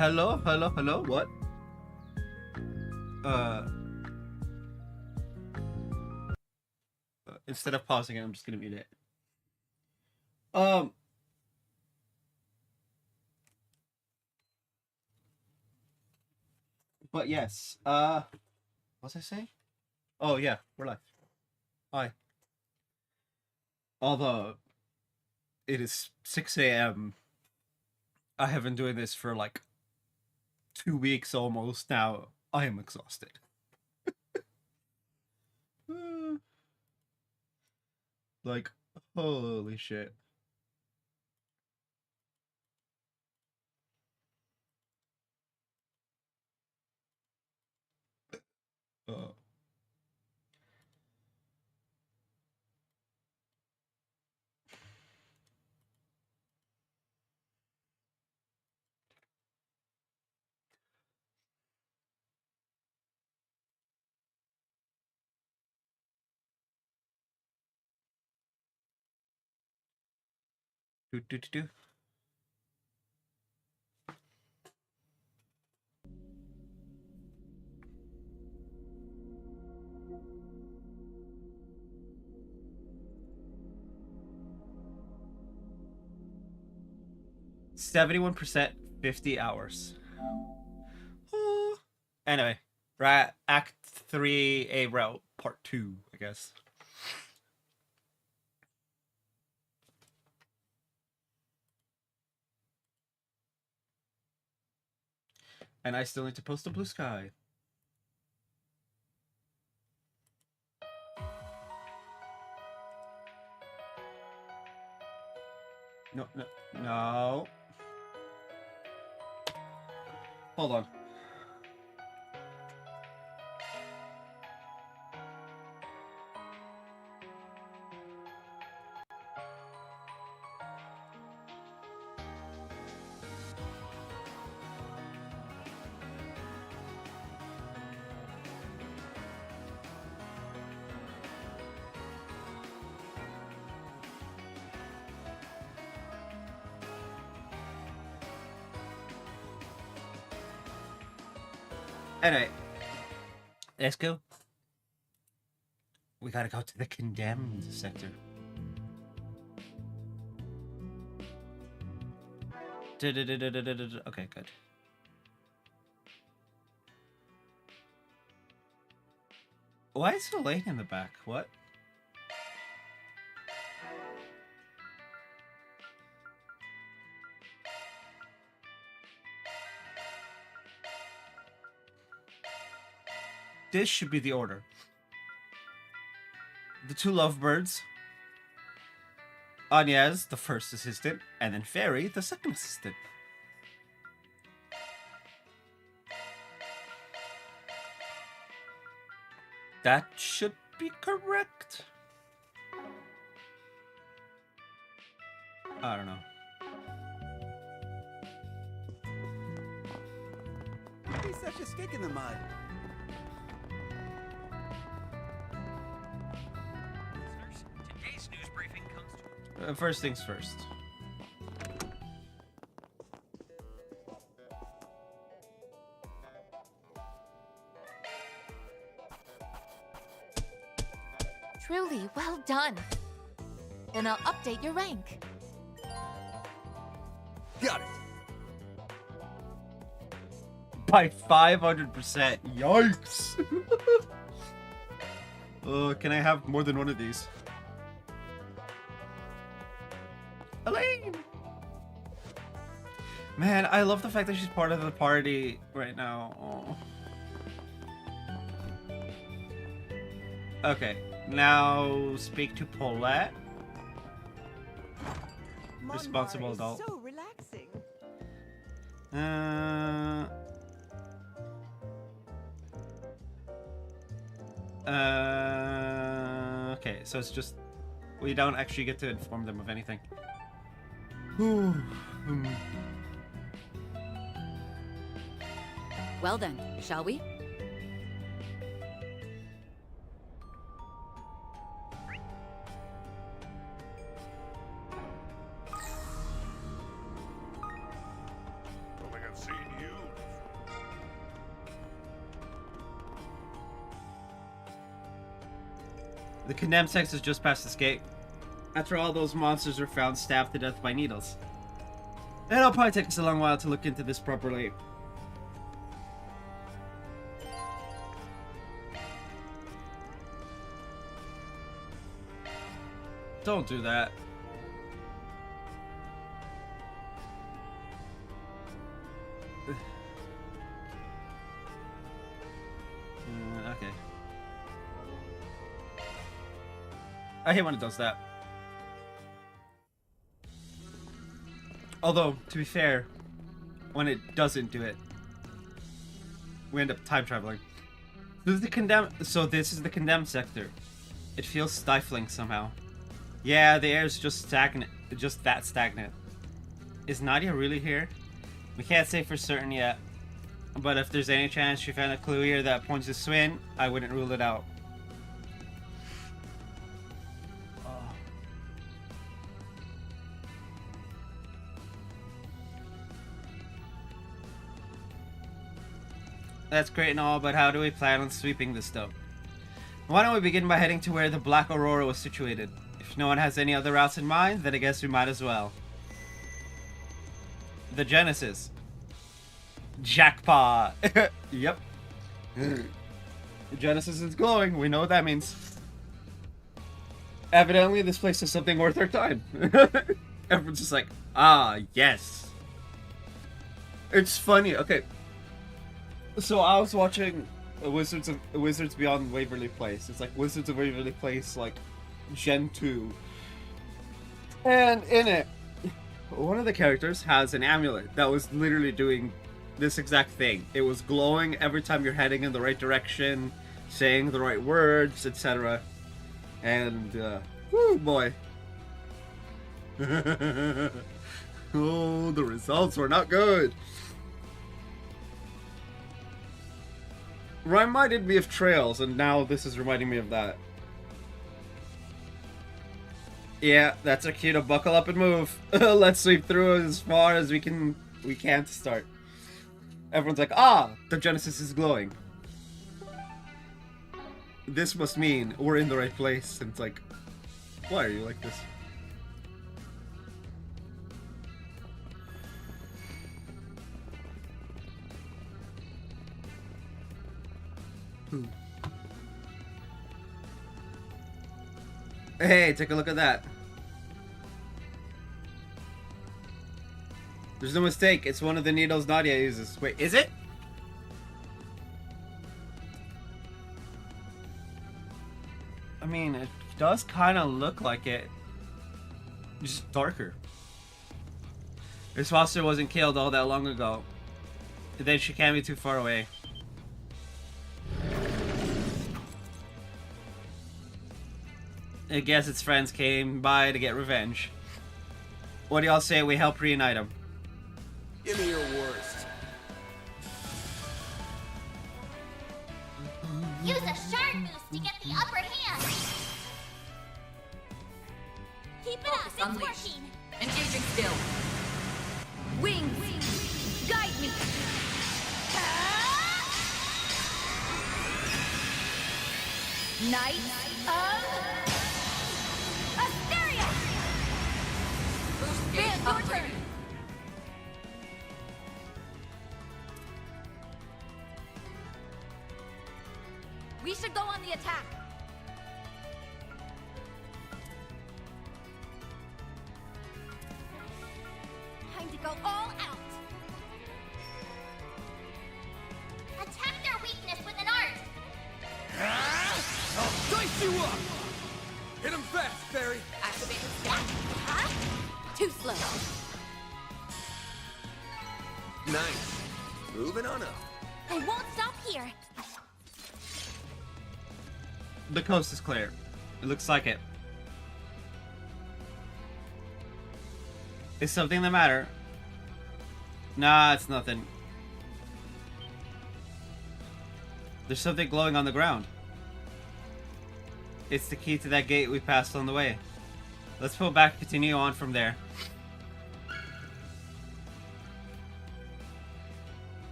Hello, hello, hello. What? Uh, instead of pausing it, I'm just gonna mute it. Um, but yes. What was I saying? Oh yeah, we're live. Hi. Although it is 6 a.m., I have been doing this for like 2 weeks almost now. I am exhausted. Like, holy shit. Uh, do do do do. 71%, 50 hours. Anyway, right, Act 3, A Route, Part 2, I guess. And I still need to post a blue sky. No, no, no. Hold on. Anyway, let's go. We gotta go to the condemned sector. Okay, good. Why is it late in the back? What? This should be the order. The two lovebirds, Agnes, the first assistant, and then Fairy, the second assistant. That should be correct. I don't know. He's such a stick in the mud. Listeners, today's news briefing comes to First things first. Truly, well done. Then I'll update your rank. Got it. By 500%. Yikes. Can I have more than one of these? Elaine! Man, I love the fact that she's part of the party right now. Oh. Okay, now speak to Paulette. Responsible adult. So relaxing. Okay, so it's just we don't actually get to inform them of anything. Well then, shall we? Don't think I've seen you The condemned sex is just past this gate. After all, those monsters were found stabbed to death by needles. It'll probably take us a long while to look into this properly. Don't do that. Okay. I hate when it does that. Although, to be fair, when it doesn't do it, we end up time traveling. This is the condemned sector. It feels stifling somehow. Yeah, the air's just stagnant. Just that stagnant. Is Nadia really here? We can't say for certain yet. But if there's any chance she found a clue here that points to Swin, I wouldn't rule it out. That's great and all, but how do we plan on sweeping this stuff? Why don't we begin by heading to where the Black Aurora was situated? If no one has any other routes in mind, then I guess we might as well. The Genesis. Jackpot! Yep. The Genesis is glowing, we know what that means. Evidently, this place is something worth our time. Everyone's just like, ah, yes. It's funny, okay. So I was watching Wizards Beyond Waverly Place. It's like Wizards of Waverly Place, like Gen 2. And in it, one of the characters has an amulet that was literally doing this exact thing. It was glowing every time you're heading in the right direction, saying the right words, etc. And, whoo boy. Oh, the results were not good. Reminded me of Trails, and now this is reminding me of that. Yeah, that's our cue to buckle up and move. Let's sweep through as far as we can to start. Everyone's like, ah, the Genesis is glowing. This must mean we're in the right place. And it's like, why are you like this? Hey, take a look at that. There's no mistake, it's one of the needles Nadia uses. Wait, is it? I mean, it does kind of look like it. Just darker. This monster wasn't killed all that long ago. Then she can't be too far away. I guess its friends came by to get revenge. What do y'all say we help reunite them? Give me your worst. Use a shard boost to get the upper hand. Keep it up, it's working. Engaging skill. Wings. Guide me. Knight of Asteria. Boost gauge upgraded. We should go on the attack. Time to go all out. Attack their weakness with an art. I'll dice you up! Hit him fast, Barry! Activate the scan. Huh? Too slow. Nice. Moving on up. I won't stop here. The coast is clear. It looks like it. Is something the matter? Nah, it's nothing. There's something glowing on the ground. It's the key to that gate we passed on the way. Let's pull back and continue on from there.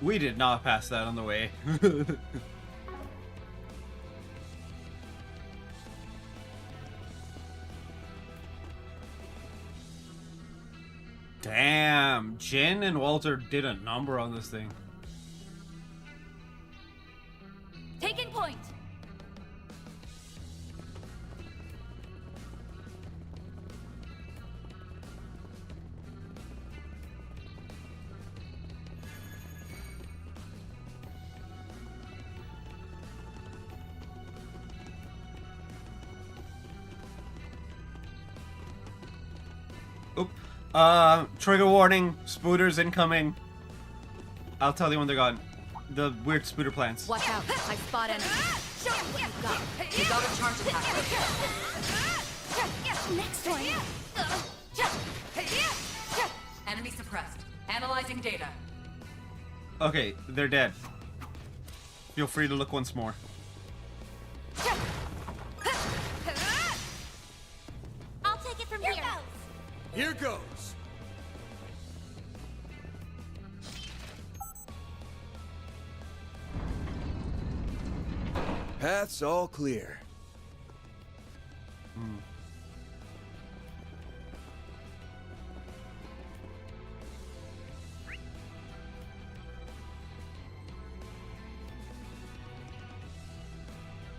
We did not pass that on the way. Damn, Jin and Walter did a number on this thing. Taking point. Oop. Trigger warning, spooters incoming. I'll tell you when they're gone. The weird spooter plants. Watch out. I spot enemy. Show me what you've got. You got a charge attack. Next one. Enemy suppressed. Analyzing data. Okay, they're dead. Feel free to look once more. I'll take it from here. Here goes. Path's all clear.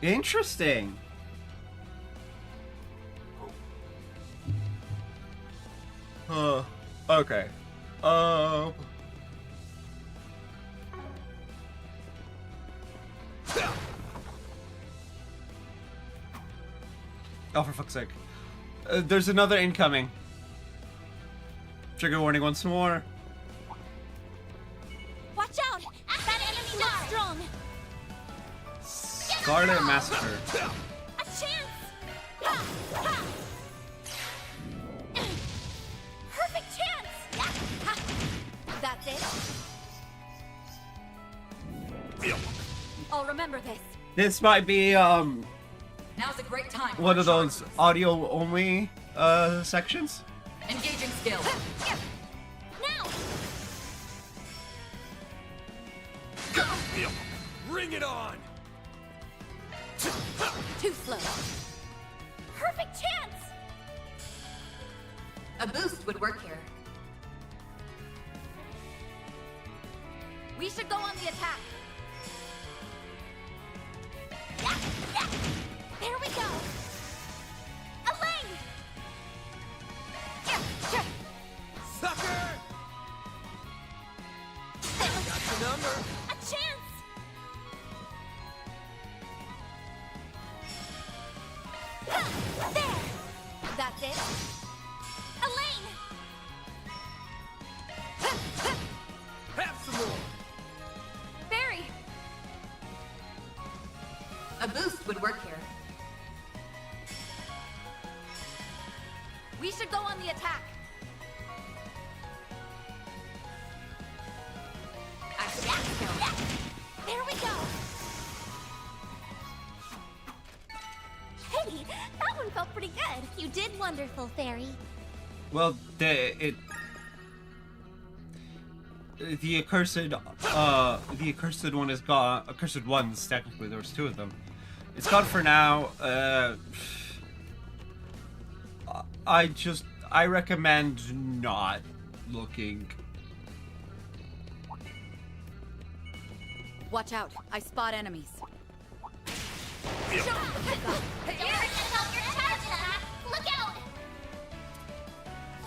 Interesting. Okay. Oh, for fuck's sake. There's another incoming. Trigger warning once more. Watch out! That enemy looks strong. Scarlet Massacre. A chance! Ha! Ha! Perfect chance! Ha! That's it. I'll remember this. This might be Now's a great time. for one a of those charge boost. audio only sections. Engaging skill. Now! Bring it on! Too slow. Perfect chance! A boost would work here. We should go on the attack. There we go! Elaine! Sucker! Got your number. A chance! There! That's it. Elaine! Have some more. Barry. A boost would work here. We should go on the attack. Activate skill. There we go! Hey, that one felt pretty good. You did wonderful, Fairy. Well, the accursed one is gone. Accursed ones, technically, there was two of them. It's gone for now. I recommend not looking. Watch out. I spot enemies. Don't forget about your charge attack! Look out!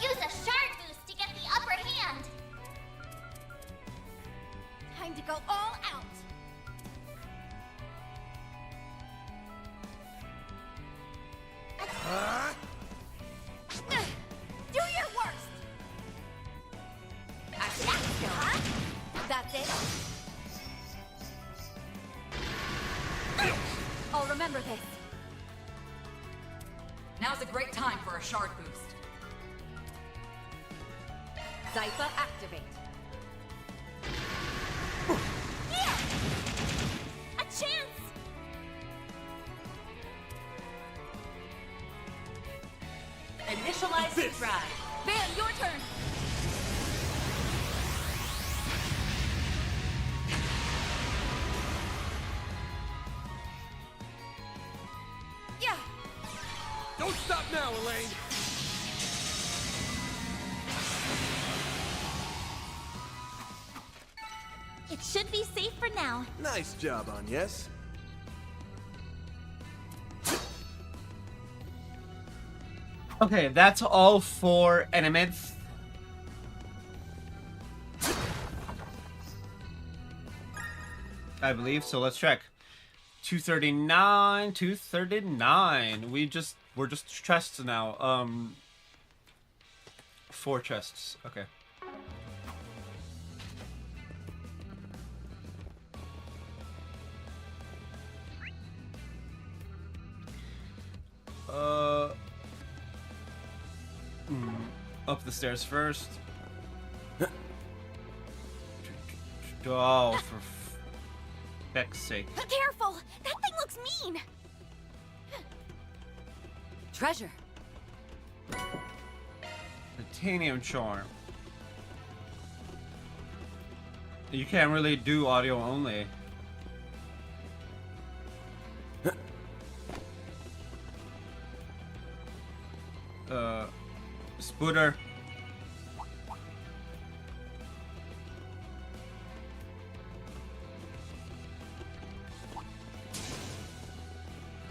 Use a shard boost to get the upper hand! Time to go all out! Huh? Do your worst! Activate skill. That's it. I'll remember this. Now's a great time for a shard boost. Zypha activate. Here! A chance! Initialize This. stride. Van, your turn. Don't stop now, Elaine! It should be safe for now. Nice job, Agnes. Okay, that's all for enemies. I believe so. Let's check. 239, 239. We're just chests now. 4 chests. Okay. Up the stairs first. Oh, for feck's sake. Careful! That thing looks mean! Treasure. Titanium charm. You can't really do audio only. Spooter.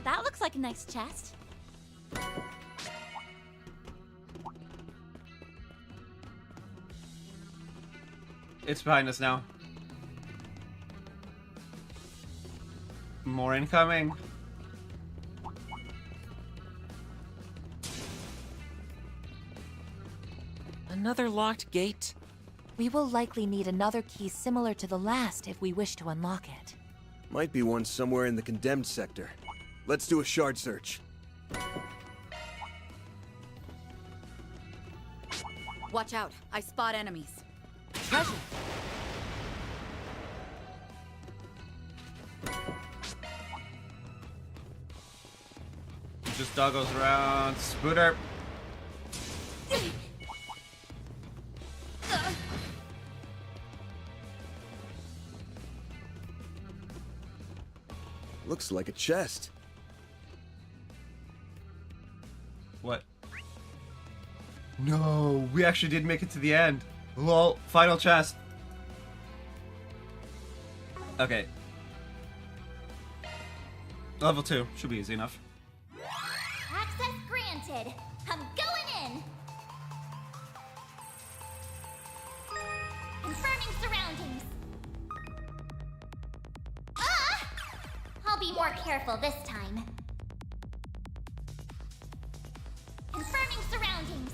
That looks like a nice chest. It's behind us now. More incoming. Another locked gate? We will likely need another key similar to the last if we wish to unlock it. Might be one somewhere in the condemned sector. Let's do a shard search. Watch out. I spot enemies. Treasure. Just doggos around. Spooter. Looks like a chest. What? No, we actually did make it to the end. Lol, final chest. Okay. Level 2, should be easy enough. Access granted. I'm going in. Confirming surroundings. I'll be more careful this time. Confirming surroundings.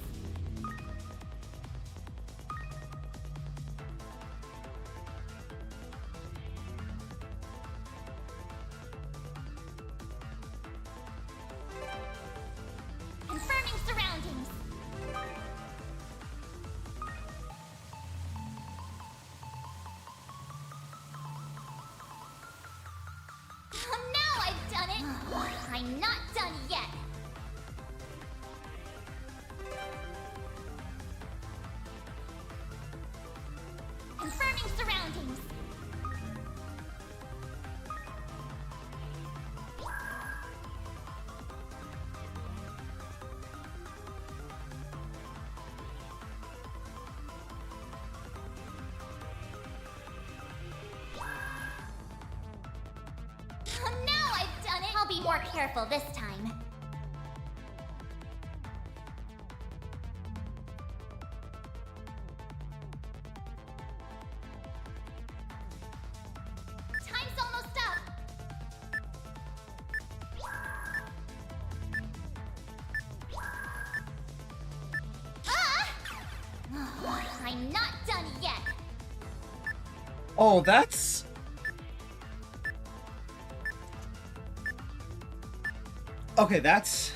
Confirming surroundings. Now I've done it! I'm not done yet! Confirming surroundings. Now I've done it! I'll be more careful this time. Time's almost up! I'm not done yet! Oh, that's... Okay, that's...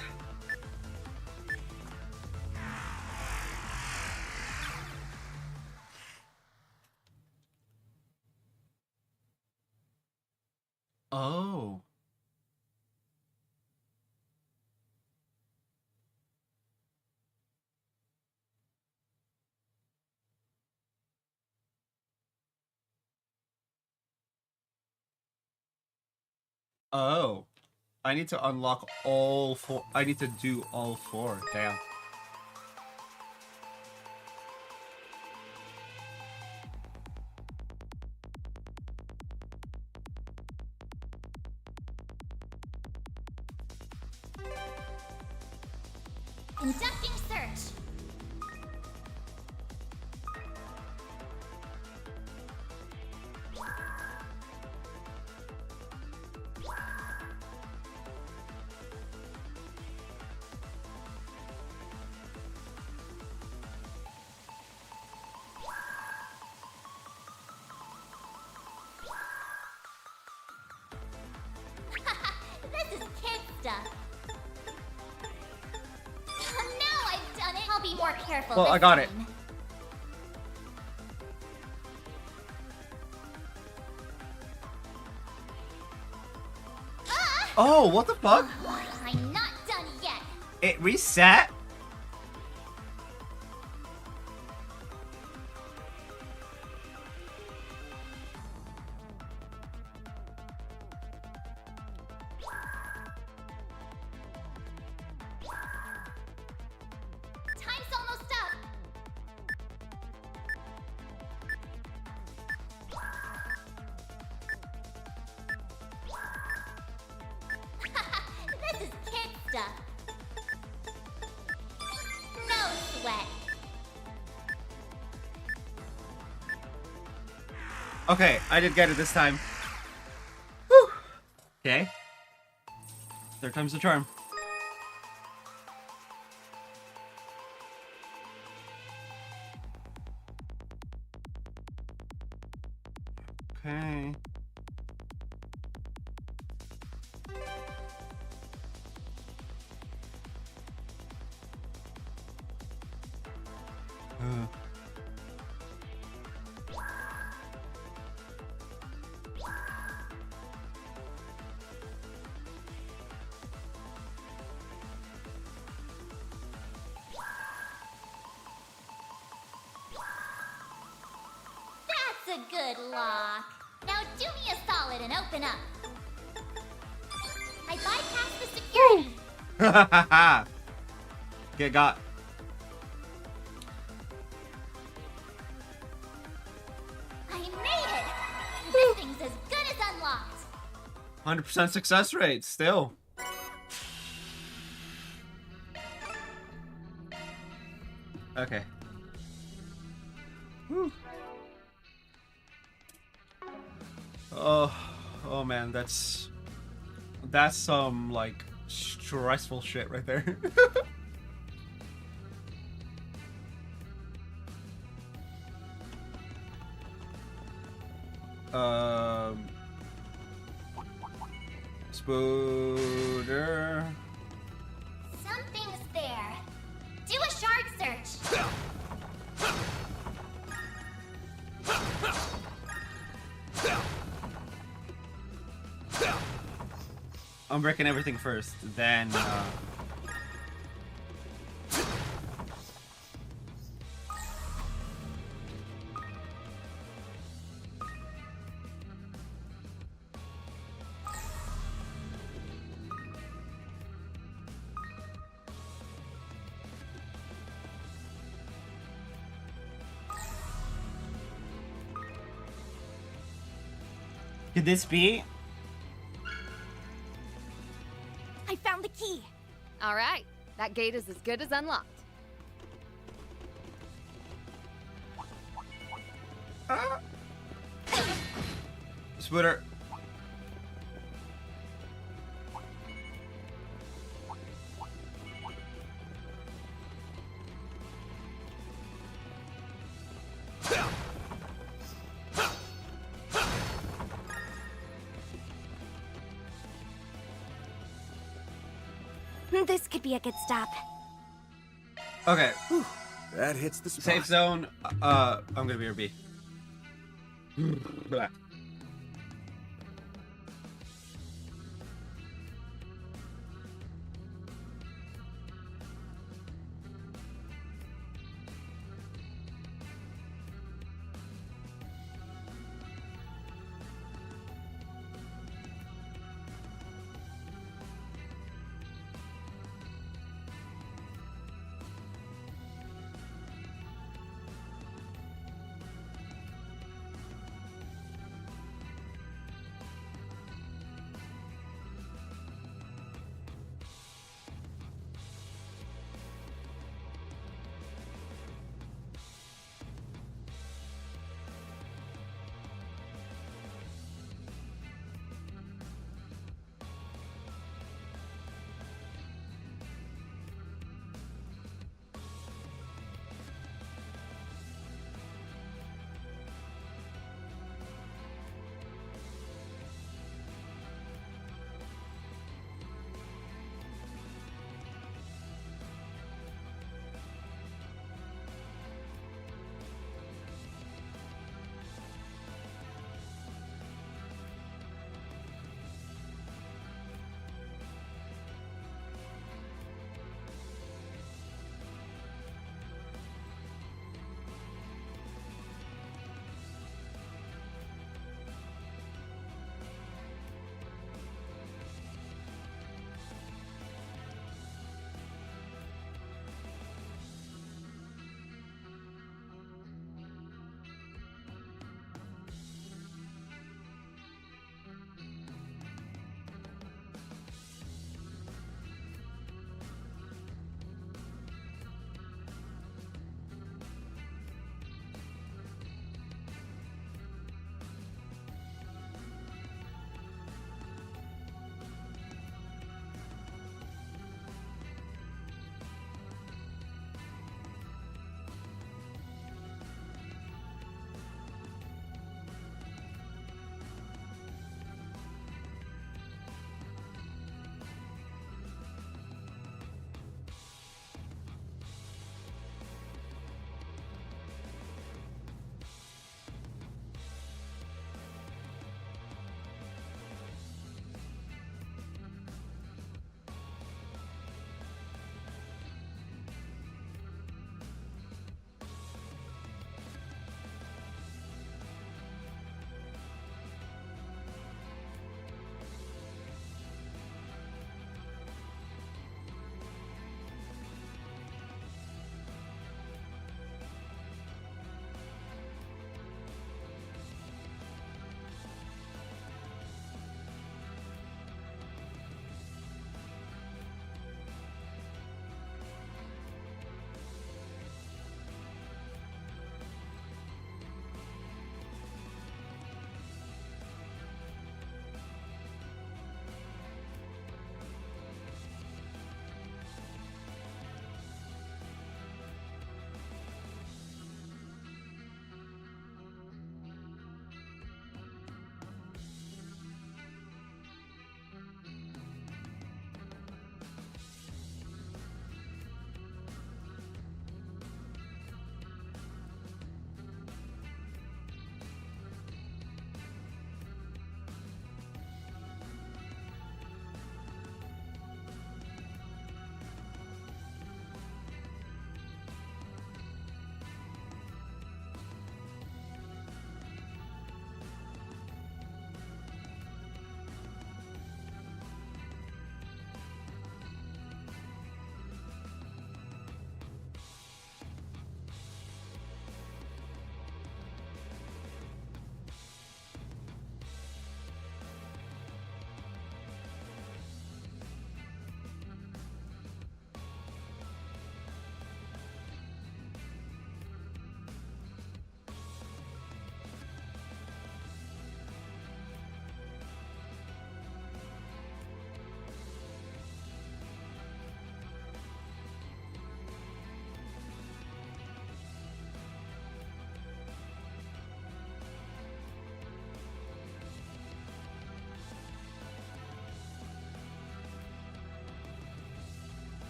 Oh. Oh. I need to unlock all 4. I need to do all 4. Damn. Conducting search. This is kid stuff. Now I've done it. I'll be more careful. Well, this I got it. time. Oh, what the fuck? I'm not done yet. It reset? Time's almost up. This is kid stuff. No sweat. Okay, I did get it this time. Whew. Okay. Third time's the charm. Okay. That's a good lock. Now do me a solid and open up. I bypassed the security. Get got. I made it. This thing's as good as unlocked. 100% success rate, still. Okay. Whew. Oh man, that's some like stressful shit right there. Spooder. Something's there. Do a shard search. I'm breaking everything first, then could this be? I found the key. All right, that gate is as good as unlocked. Spooder. This could be a good stop. Okay. That hits the spot. Safe zone. I'm gonna be your B. Blah.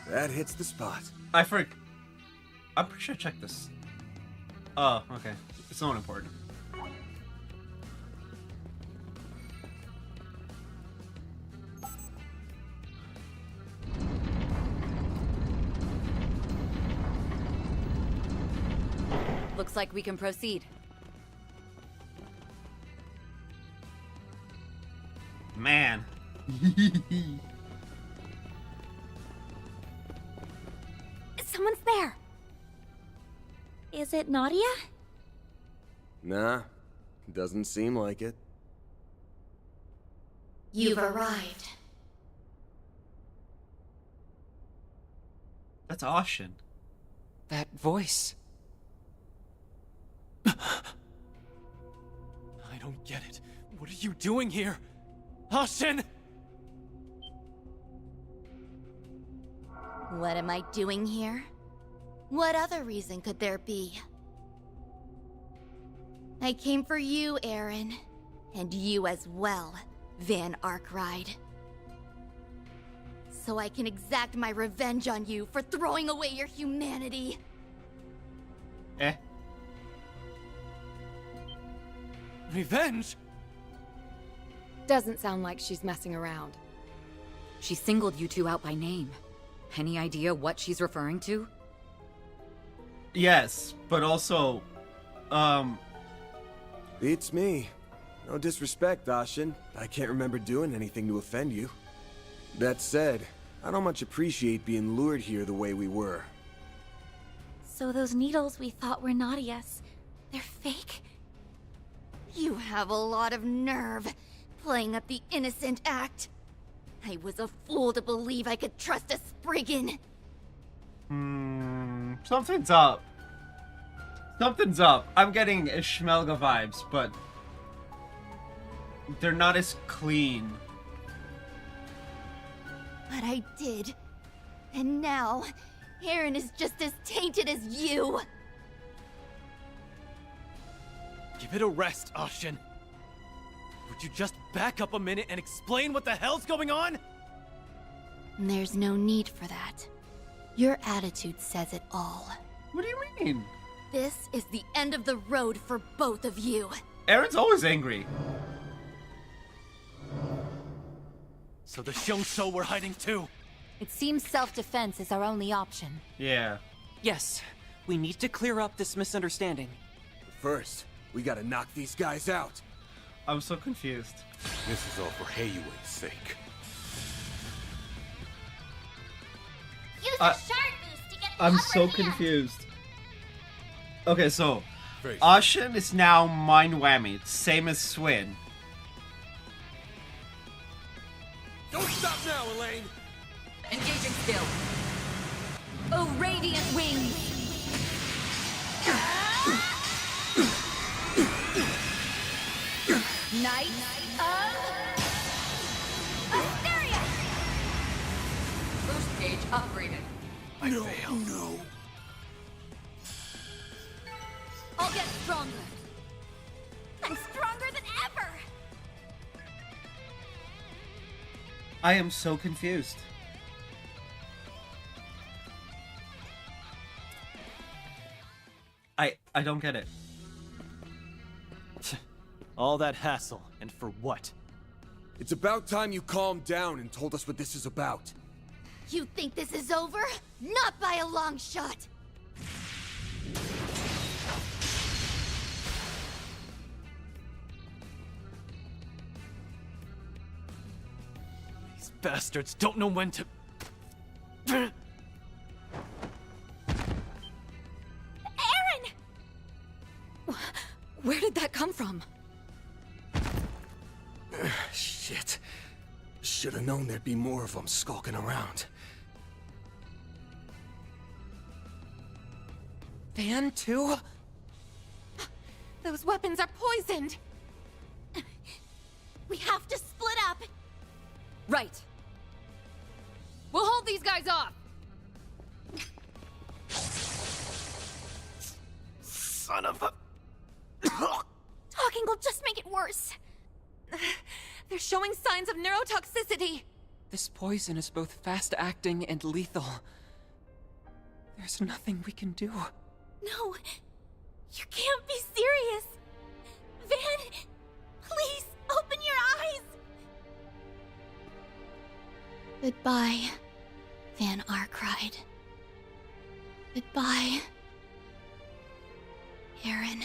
That hits the spot. I'm pretty sure I checked this. Oh, okay. It's not important. Looks like we can proceed. Man. Someone's there. Is it Nadia? Nah, doesn't seem like it. You've arrived. That's Ashen. That voice. I don't get it. What are you doing here? Ashen! What am I doing here? What other reason could there be? I came for you, Aaron. And you as well, Van Arkride. So I can exact my revenge on you for throwing away your humanity. Eh? Revenge? Doesn't sound like she's messing around. She singled you two out by name. Any idea what she's referring to? Yes, but also, Beats me. No disrespect, Ashen. I can't remember doing anything to offend you. That said, I don't much appreciate being lured here the way we were. So those needles we thought were Nadia's, they're fake? You have a lot of nerve, playing up the innocent act. I was a fool to believe I could trust a Spriggan. something's up. Something's up. I'm getting Schmelga vibes, but they're not as clean. But I did. And now, Aaron is just as tainted as you. Give it a rest, Ashen. Would you just back up a minute and explain what the hell's going on? There's no need for that. Your attitude says it all. What do you mean? This is the end of the road for both of you. Aaron's always angry. So the Xiongshou were hiding too. It seems self-defense is our only option. Yeah. Yes, we need to clear up this misunderstanding. First, we gotta knock these guys out. I'm so confused. This is all for Heiyue's sake. Use a shard boost to get the I'm upper so hand. confused. Okay, so Face Ashen is now Mind Whammy, same as Swin. Don't stop now, Elaine! Engaging skill. Oh, radiant wings! Knight of Asteria! Boost gauge upgraded. No. I'll get stronger. I'm stronger than ever. I am so confused. I don't get it. All that hassle, and for what? It's about time you calmed down and told us what this is about. You think this is over? Not by a long shot. These bastards don't know when to... Aaron! Where did that come from? Shit. Should've known there'd be more of them skulking around. Van, too? Those weapons are poisoned. We have to split up. Right. We'll hold these guys off. Son of a... Talking will just make it worse. They're showing signs of neurotoxicity. This poison is both fast-acting and lethal. There's nothing we can do. No, you can't be serious. Van, please open your eyes. Goodbye, Van Arkwright. Goodbye, Aaron.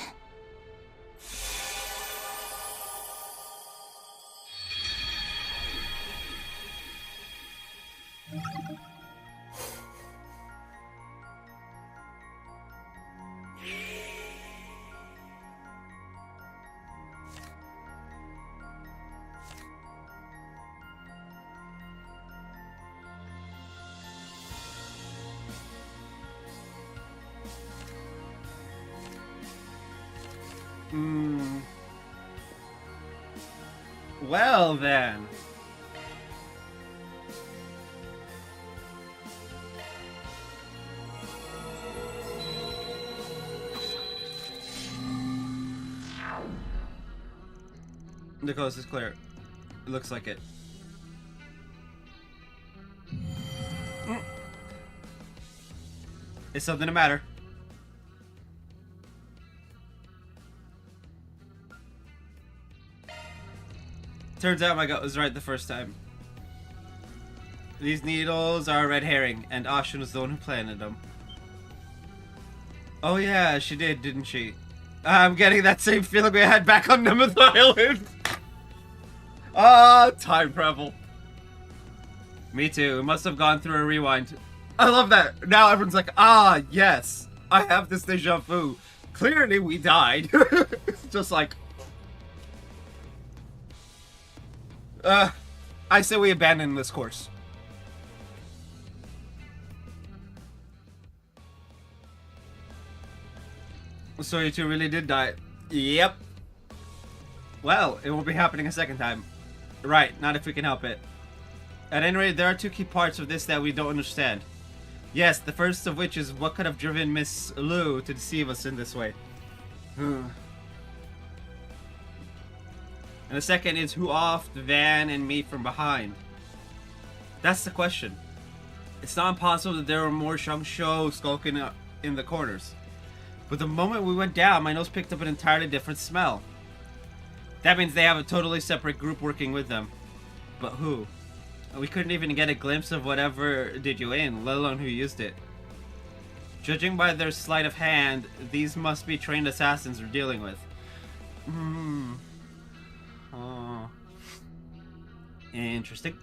Well then. The coast is clear. It looks like it. Is something the matter? Turns out my gut was right the first time. These needles are a red herring, and Ashen was the one who planted them. Oh yeah, she did, didn't she? I'm getting that same feeling we had back on Nemeth Island. Time travel. Me too. It must have gone through a rewind. I love that. Now everyone's like, yes. I have this deja vu. Clearly we died. It's just like... I say we abandon this course. So you two really did die? Yep. Well, it won't be happening a second time. Right, not if we can help it. At any rate, there are two key parts of this that we don't understand. Yes, the first of which is what could have driven Miss Lu to deceive us in this way. And the second is who offed Van and me from behind. That's the question. It's not impossible that there were more Shangsho skulking in the corners. But the moment we went down, my nose picked up an entirely different smell. That means they have a totally separate group working with them. But who? We couldn't even get a glimpse of whatever did you in, let alone who used it. Judging by their sleight of hand, these must be trained assassins we're dealing with. Oh. Interesting.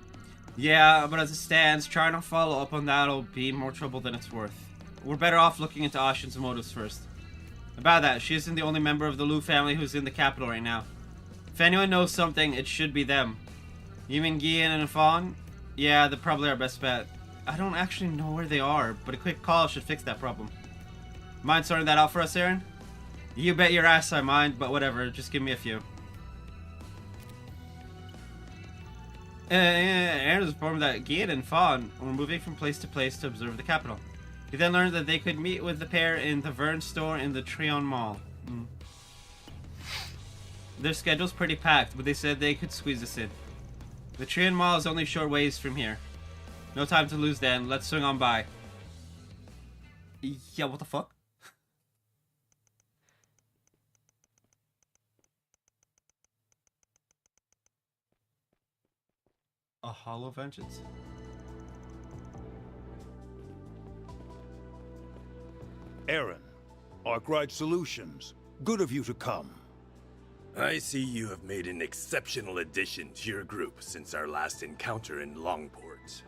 Yeah, but as it stands, trying to follow up on that'll be more trouble than it's worth. We're better off looking into Ashen's motives first. About that, she isn't the only member of the Lu family who's in the capital right now. If anyone knows something, it should be them. You mean Gian and Fawn? Yeah, they're probably our best bet. I don't actually know where they are, but a quick call should fix that problem. Mind sorting that out for us, Aaron? You bet your ass I mind, but whatever, just give me a few. Aaron was informed that Gian and Fawn were moving from place to place to observe the capital. He then learned that they could meet with the pair in the Vern store in the Trion Mall. Their schedule's pretty packed, but they said they could squeeze us in. The Trion Mall is only short ways from here. No time to lose then, let's swing on by. Yeah, what the fuck? A hollow vengeance? Aaron, Arkwright Solutions. Good of you to come. I see you have made an exceptional addition to your group since our last encounter in Longport.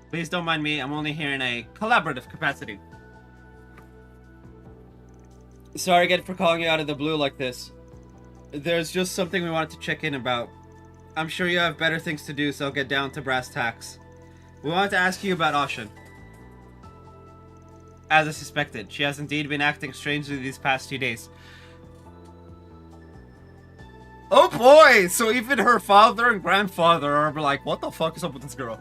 Please don't mind me, I'm only here in a collaborative capacity. Sorry again for calling you out of the blue like this. There's just something we wanted to check in about. I'm sure you have better things to do, so I'll get down to brass tacks. We wanted to ask you about Ashen. As I suspected, she has indeed been acting strangely these past few days. Oh boy! So even her father and grandfather are like, what the fuck is up with this girl?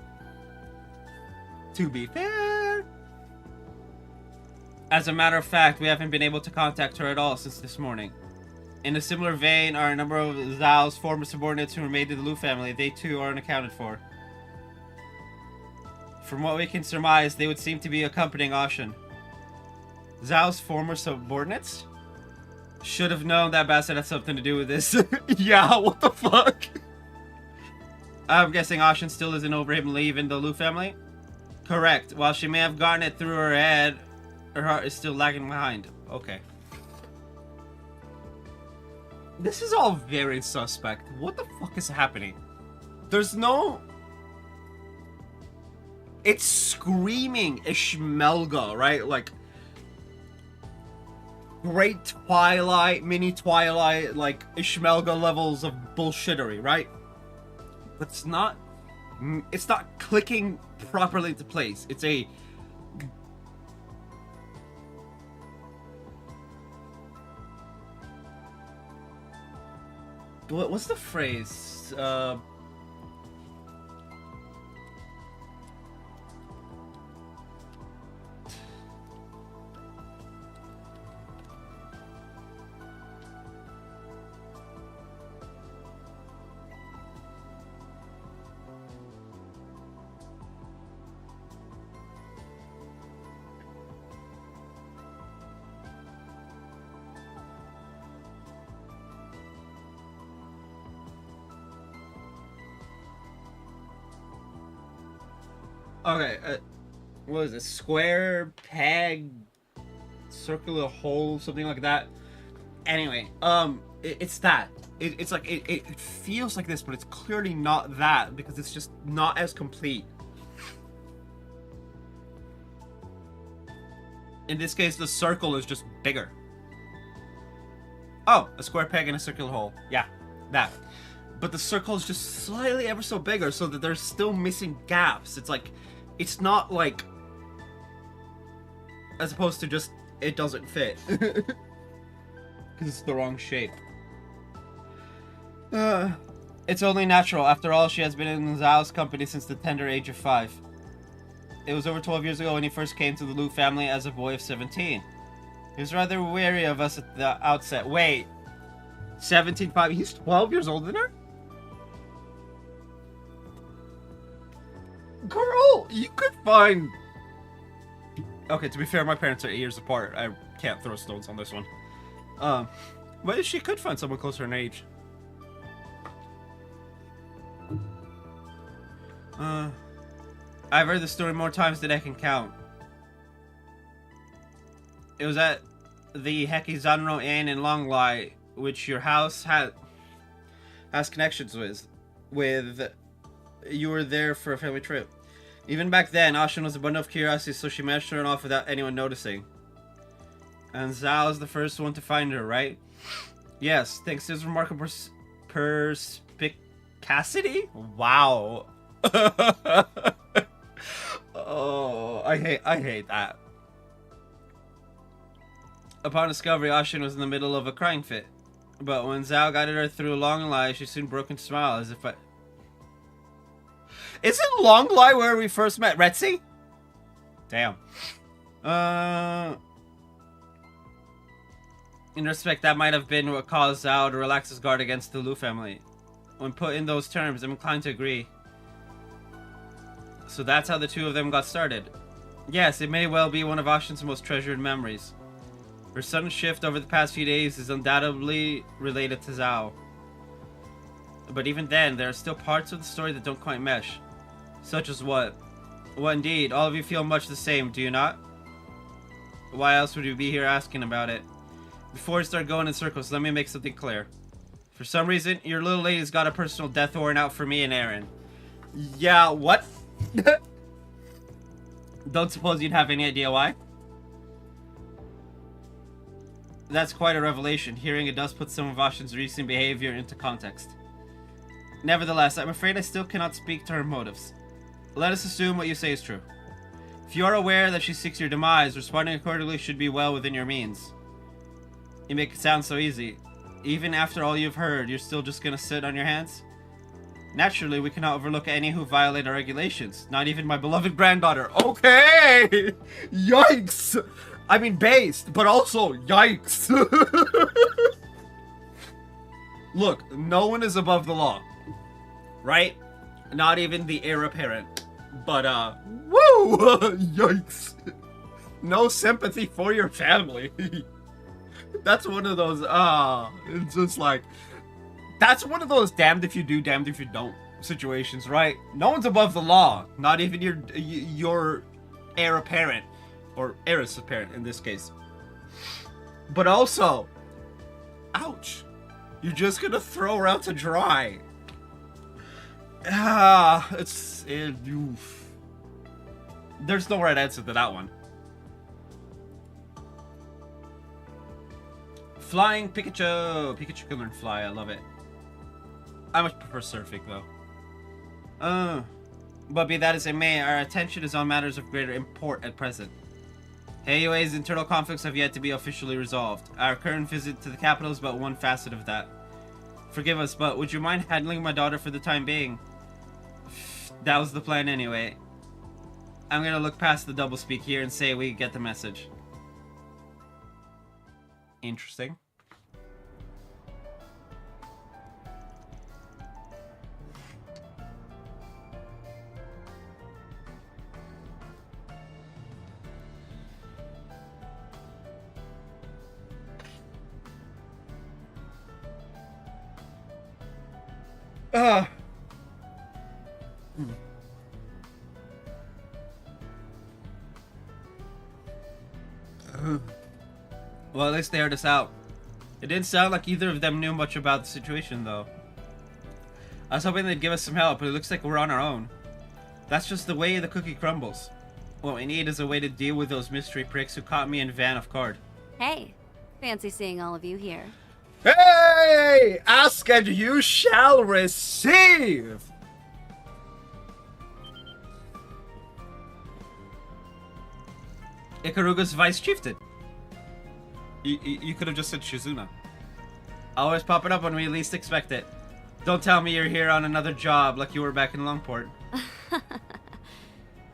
To be fair... As a matter of fact, we haven't been able to contact her at all since this morning. In a similar vein are a number of Zhao's former subordinates who were made to the Lu family. They too are unaccounted for. From what we can surmise, they would seem to be accompanying Ashen. Zhao's former subordinates? Should have known that bastard had something to do with this. Yeah, what the fuck? I'm guessing Ashen still isn't over him leaving the Lu family? Correct. While she may have gotten it through her head, her heart is still lagging behind. Okay. This is all very suspect. What the fuck is happening? There's no... It's screaming Ishmelga, right? Like... Great Twilight, mini Twilight, like Ishmelga levels of bullshittery, right? But it's not clicking properly into place. It's a... What's the phrase? Okay, what is it? Square, peg, circular hole, something like that. Anyway, it's that. It's like, it feels like this, but it's clearly not that, because it's just not as complete. In this case, the circle is just bigger. Oh, a square peg and a circular hole. Yeah, that. But the circle is just slightly ever so bigger, so that there's still missing gaps. It's like... It's not like, as opposed to just, it doesn't fit. Because it's the wrong shape. It's only natural. After all, she has been in Zhao's company since the tender age of 5. It was over 12 years ago when he first came to the Lu family as a boy of 17. He was rather wary of us at the outset. Wait, 17, 5, he's 12 years older than her? Girl, you could find... Okay, to be fair, my parents are 8 years apart. I can't throw stones on this one. But she could find someone closer in age. I've heard the story more times than I can count. It was at the Hekizanro Inn in Longlai, which your house has connections with. You were there for a family trip. Even back then, Ashen was abundant of curiosity, so she managed to run off without anyone noticing. And Zhao is the first one to find her, right? Yes, thanks to his remarkable perspicacity? Wow. Oh, I hate that. Upon discovery, Ashen was in the middle of a crying fit. But when Zhao guided her through a long lie, she soon broke into smile as if Isn't Longlai where we first met Retzi? Damn. In respect, that might have been what caused Zhao to relax his guard against the Lu family. When put in those terms, I'm inclined to agree. So that's how the two of them got started. Yes, it may well be one of Ashen's most treasured memories. Her sudden shift over the past few days is undoubtedly related to Zhao. But even then, there are still parts of the story that don't quite mesh. Such as what? Well, indeed, all of you feel much the same, do you not? Why else would you be here asking about it? Before we start going in circles, let me make something clear. For some reason, your little lady's got a personal death warrant out for me and Aaron. Yeah, what? Don't suppose you'd have any idea why? That's quite a revelation. Hearing it does put some of Ashen's recent behavior into context. Nevertheless, I'm afraid I still cannot speak to her motives. Let us assume what you say is true. If you are aware that she seeks your demise, responding accordingly should be well within your means. You make it sound so easy. Even after all you've heard, you're still just gonna sit on your hands? Naturally, we cannot overlook any who violate our regulations. Not even my beloved granddaughter. Okay! Yikes! I mean, based, but also, yikes! Look, no one is above the law. Right? Not even the heir apparent. But, woo! Yikes. No sympathy for your family. That's one of those, it's just like, that's one of those damned if you do, damned if you don't situations, right? No one's above the law. Not even your heir apparent. Or heiress apparent in this case. But also, ouch. You're just gonna throw her out to dry. Oof. There's no right answer to that one. Flying Pikachu. Pikachu can learn fly. I love it. I much prefer surfing though. But be that as it may, our attention is on matters of greater import at present. AUA's internal conflicts have yet to be officially resolved. Our current visit to the capital is but one facet of that. Forgive us, but would you mind handling my daughter for the time being? That was the plan anyway. I'm gonna look past the doublespeak here and say we get the message. Interesting. Well, at least they heard us out. It didn't sound like either of them knew much about the situation, though. I was hoping they'd give us some help, but it looks like we're on our own. That's just the way the cookie crumbles. What we need is a way to deal with those mystery pricks who caught me in van off card. Hey, fancy seeing all of you here. Hey! Ask and you shall receive! Ikaruga's vice chieftain. You could have just said Shizuna. Always popping up when we least expect it. Don't tell me you're here on another job like you were back in Longport.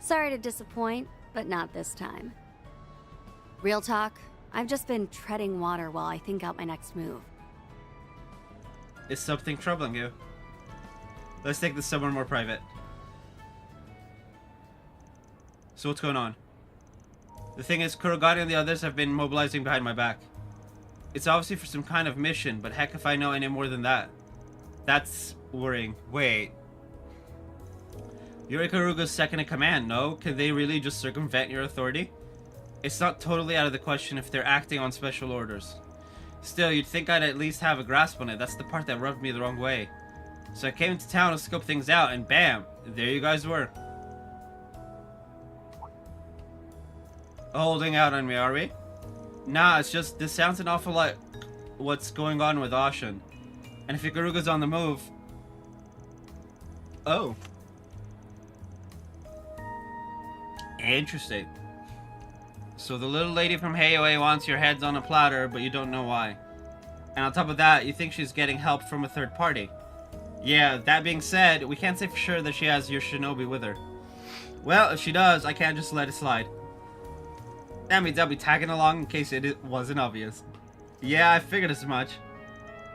Sorry to disappoint, but not this time. Real talk, I've just been treading water while I think out my next move. Is something troubling you? Let's take this somewhere more private. So what's going on? The thing is, Kurogane and the others have been mobilizing behind my back. It's obviously for some kind of mission, but heck if I know any more than that. That's worrying. Wait. You're Ikaruga's second in command, no? Can they really just circumvent your authority? It's not totally out of the question if they're acting on special orders. Still, you'd think I'd at least have a grasp on it. That's the part that rubbed me the wrong way. So I came to town to scope things out, and bam! There you guys were. Holding out on me, are we? Nah, it's just, this sounds an awful lot what's going on with Ashen. And if Ikaruga's on the move... Oh. Interesting. So the little lady from Heioi wants your heads on a platter, but you don't know why. And on top of that, you think she's getting help from a third party. Yeah, that being said, we can't say for sure that she has your shinobi with her. Well, if she does, I can't just let it slide. That means I'll be tagging along in case it wasn't obvious. Yeah, I figured as much.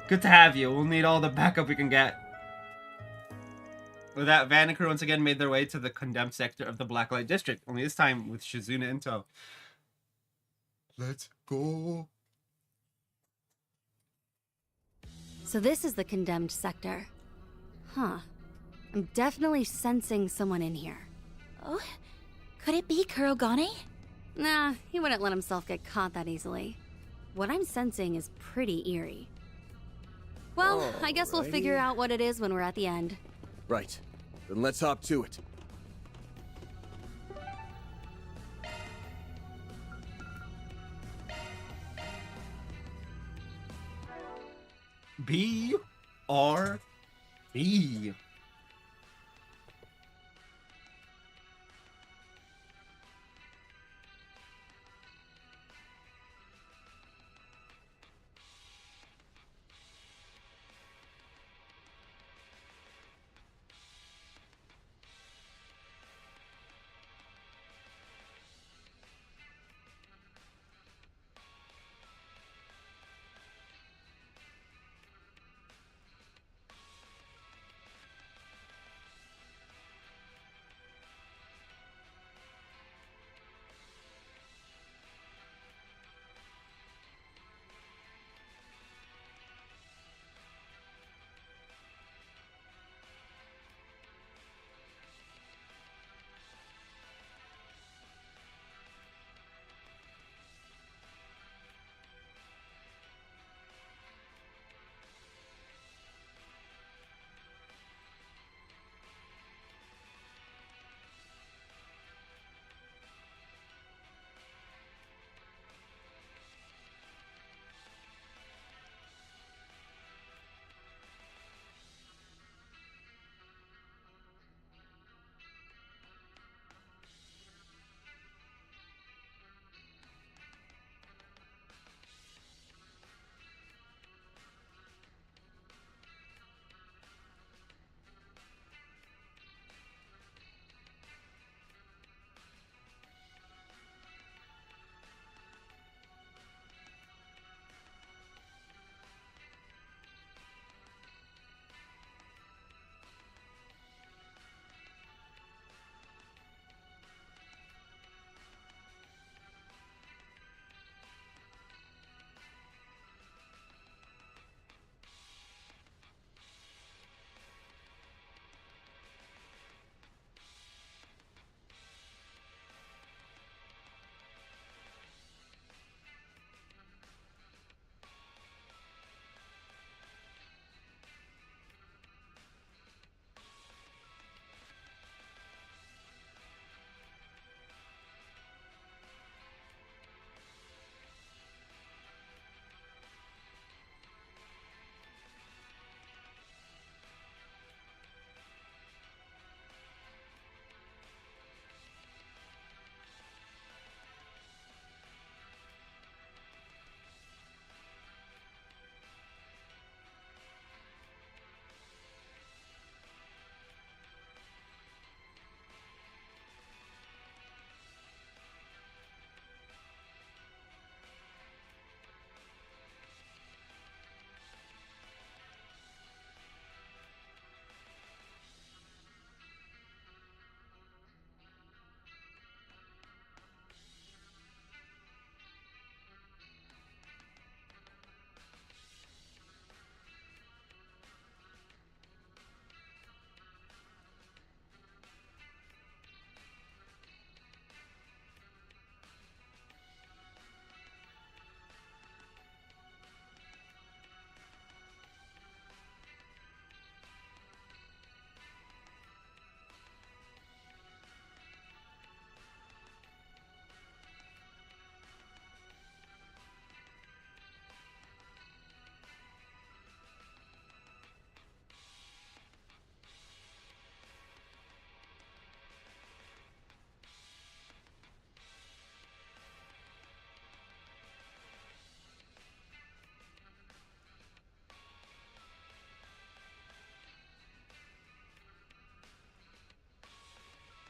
Good to have you. We'll need all the backup we can get. With that, Van and crew once again made their way to the condemned sector of the Blacklight District, only this time with Shizuna in tow. Let's go. So this is the condemned sector. Huh. I'm definitely sensing someone in here. Oh, could it be Kurogane? Nah, he wouldn't let himself get caught that easily. What I'm sensing is pretty eerie. Well, I guess we'll figure out what it is when we're at the end. Right. Then let's hop to it. B-R-B.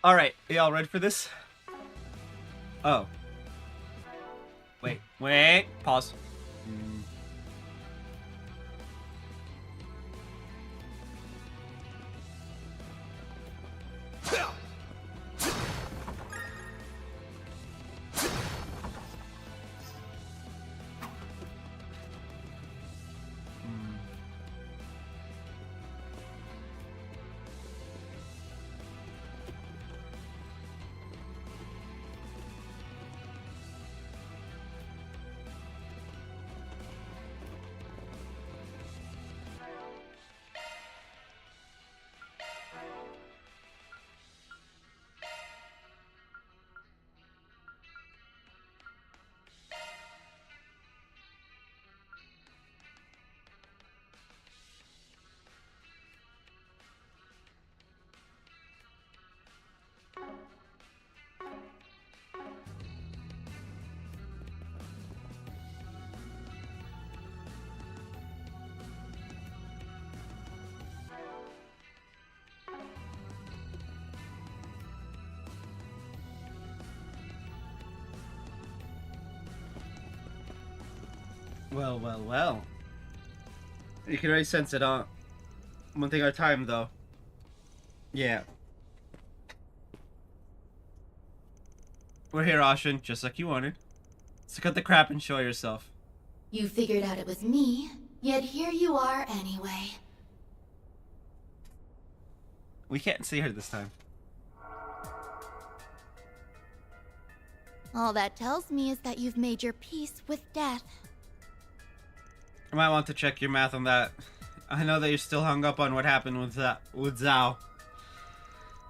Alright, y'all ready for this? Oh. Wait. Pause. Well. You can already sense it, huh? One thing at a time, though. Yeah. We're here, Ashen, just like you wanted. So cut the crap and show yourself. You figured out it was me, yet here you are anyway. We can't see her this time. All that tells me is that you've made your peace with death. I might want to check your math on that. I know that you're still hung up on what happened with Zhao.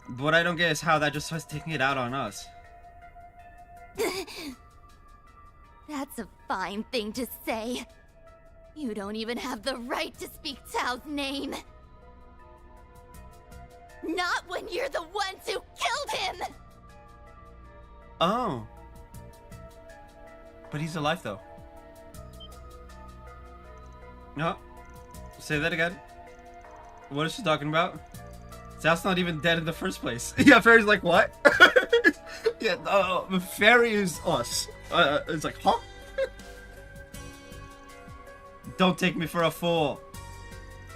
But what I don't get is how that just starts taking it out on us. That's a fine thing to say. You don't even have the right to speak Tao's name. Not when you're the ones who killed him! Oh. But he's alive, though. No. Say that again. What is she talking about? Zhao's not even dead in the first place. Yeah, Fairy's like, what? Yeah, the Fairy is us. It's like, huh? Don't take me for a fool.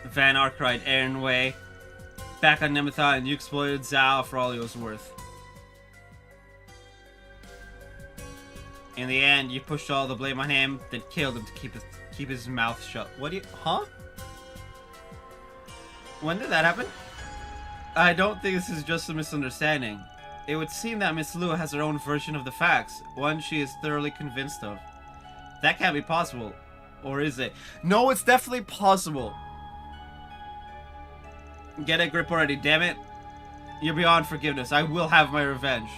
Van Ark cried Aaron Way. Back on Nemetha, and you exploited Zhao for all he was worth. In the end, you pushed all the blame on him, then killed him to keep his mouth shut. What do you... Huh? When did that happen? I don't think this is just a misunderstanding. It would seem that Miss Lu has her own version of the facts, one she is thoroughly convinced of. That can't be possible. Or is it? No, it's definitely possible. Get a grip already, damn it. You're beyond forgiveness. I will have my revenge.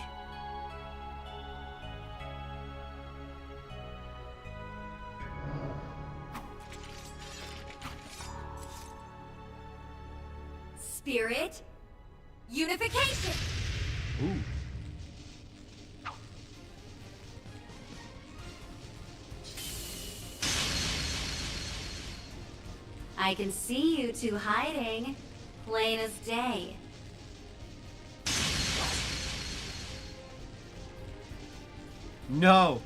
Spirit unification. Ooh. I can see you two hiding, plain as day. No.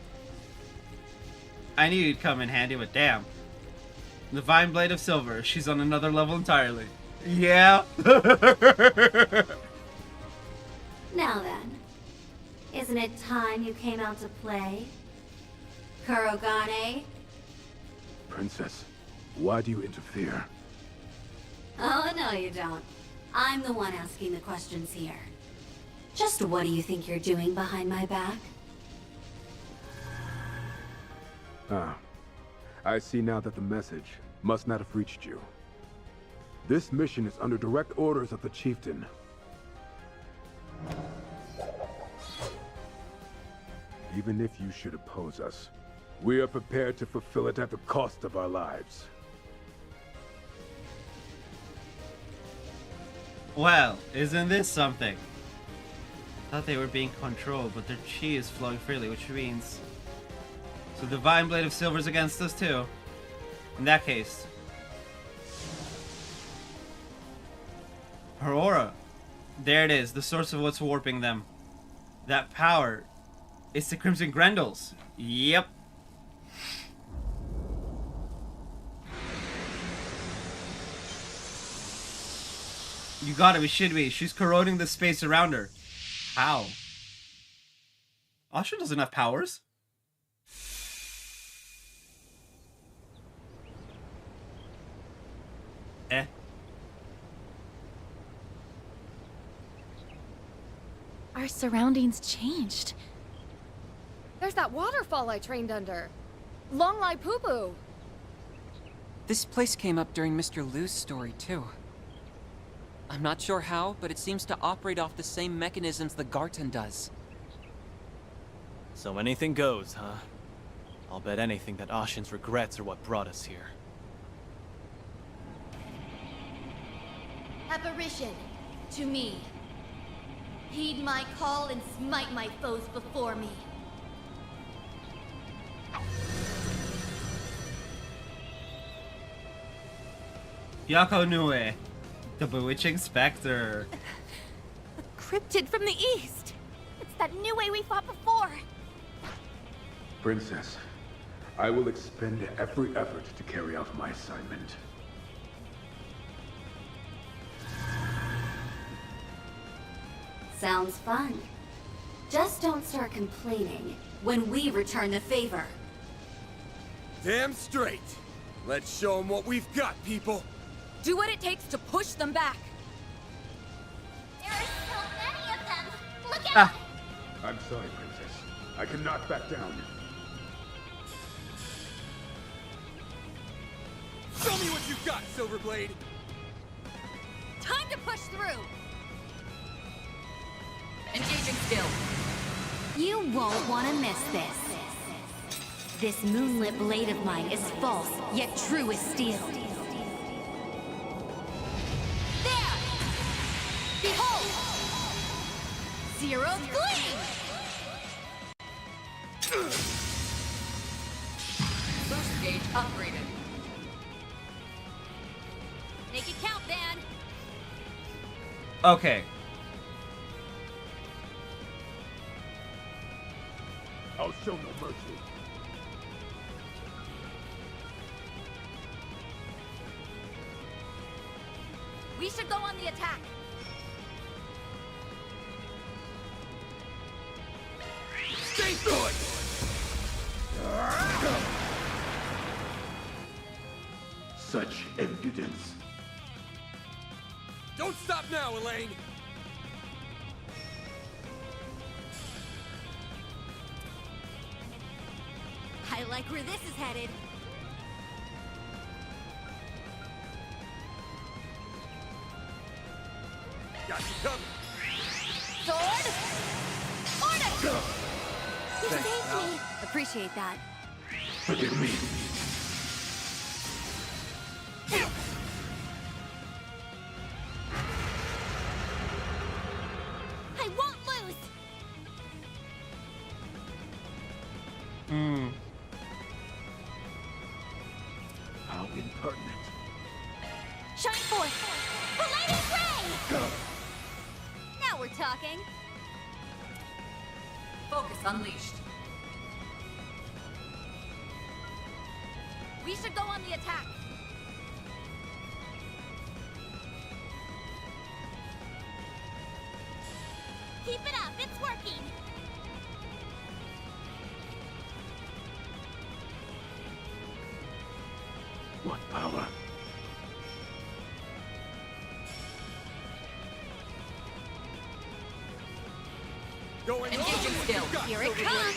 I knew you'd come in handy, but damn. The Vine Blade of Silver, she's on another level entirely. Yeah. Now then, isn't it time you came out to play? Kurogane? Princess, why do you interfere? Oh, no you don't. I'm the one asking the questions here. Just what do you think you're doing behind my back? Ah, I see now that the message must not have reached you. This mission is under direct orders of the chieftain. Even if you should oppose us, we are prepared to fulfill it at the cost of our lives. Well, isn't this something? Thought they were being controlled, but their chi is flowing freely, which means... So the Divine Blade of Silver is against us too. In that case... Her aura. There it is, the source of what's warping them. That power. It's the Crimson Grendels. Yep. You got it, we should be. She's corroding the space around her. How? Asha doesn't have powers. Eh. Our surroundings changed. There's that waterfall I trained under. Long Lai Poo Poo. This place came up during Mr. Liu's story, too. I'm not sure how, but it seems to operate off the same mechanisms the Garten does. So anything goes, huh? I'll bet anything that Ashen's regrets are what brought us here. Apparition, to me. Heed my call and smite my foes before me. Yako Nue, the bewitching specter. A cryptid from the east. It's that new way we fought before. Princess, I will expend every effort to carry out my assignment. Sounds fun. Just don't start complaining when we return the favor. Damn straight. Let's show them what we've got, people. Do what it takes to push them back. There are so many of them. Look out! I'm sorry, Princess. I cannot back down. Show me what you've got, Silverblade. Time to push through. Engaging skill. You won't want to miss this. This moonlit blade of mine is false, yet true as steel. There! Behold! Zero Gleam! Boost gauge upgraded. Make it count, Van! Okay. I'll show no mercy. We should go on the attack! Stay put! Such impudence. Don't stop now, Elaine! I like where this is headed. Got you covered. Sword! Order! You Thanks, saved pal. me! Appreciate that. Forgive me. I won't lose! How impertinent. Shine forth! Palladium Ray! Now we're talking. Focus unleashed. We should go on the attack. Keep it up, it's working. What power? Going Engaging skill. Here it comes.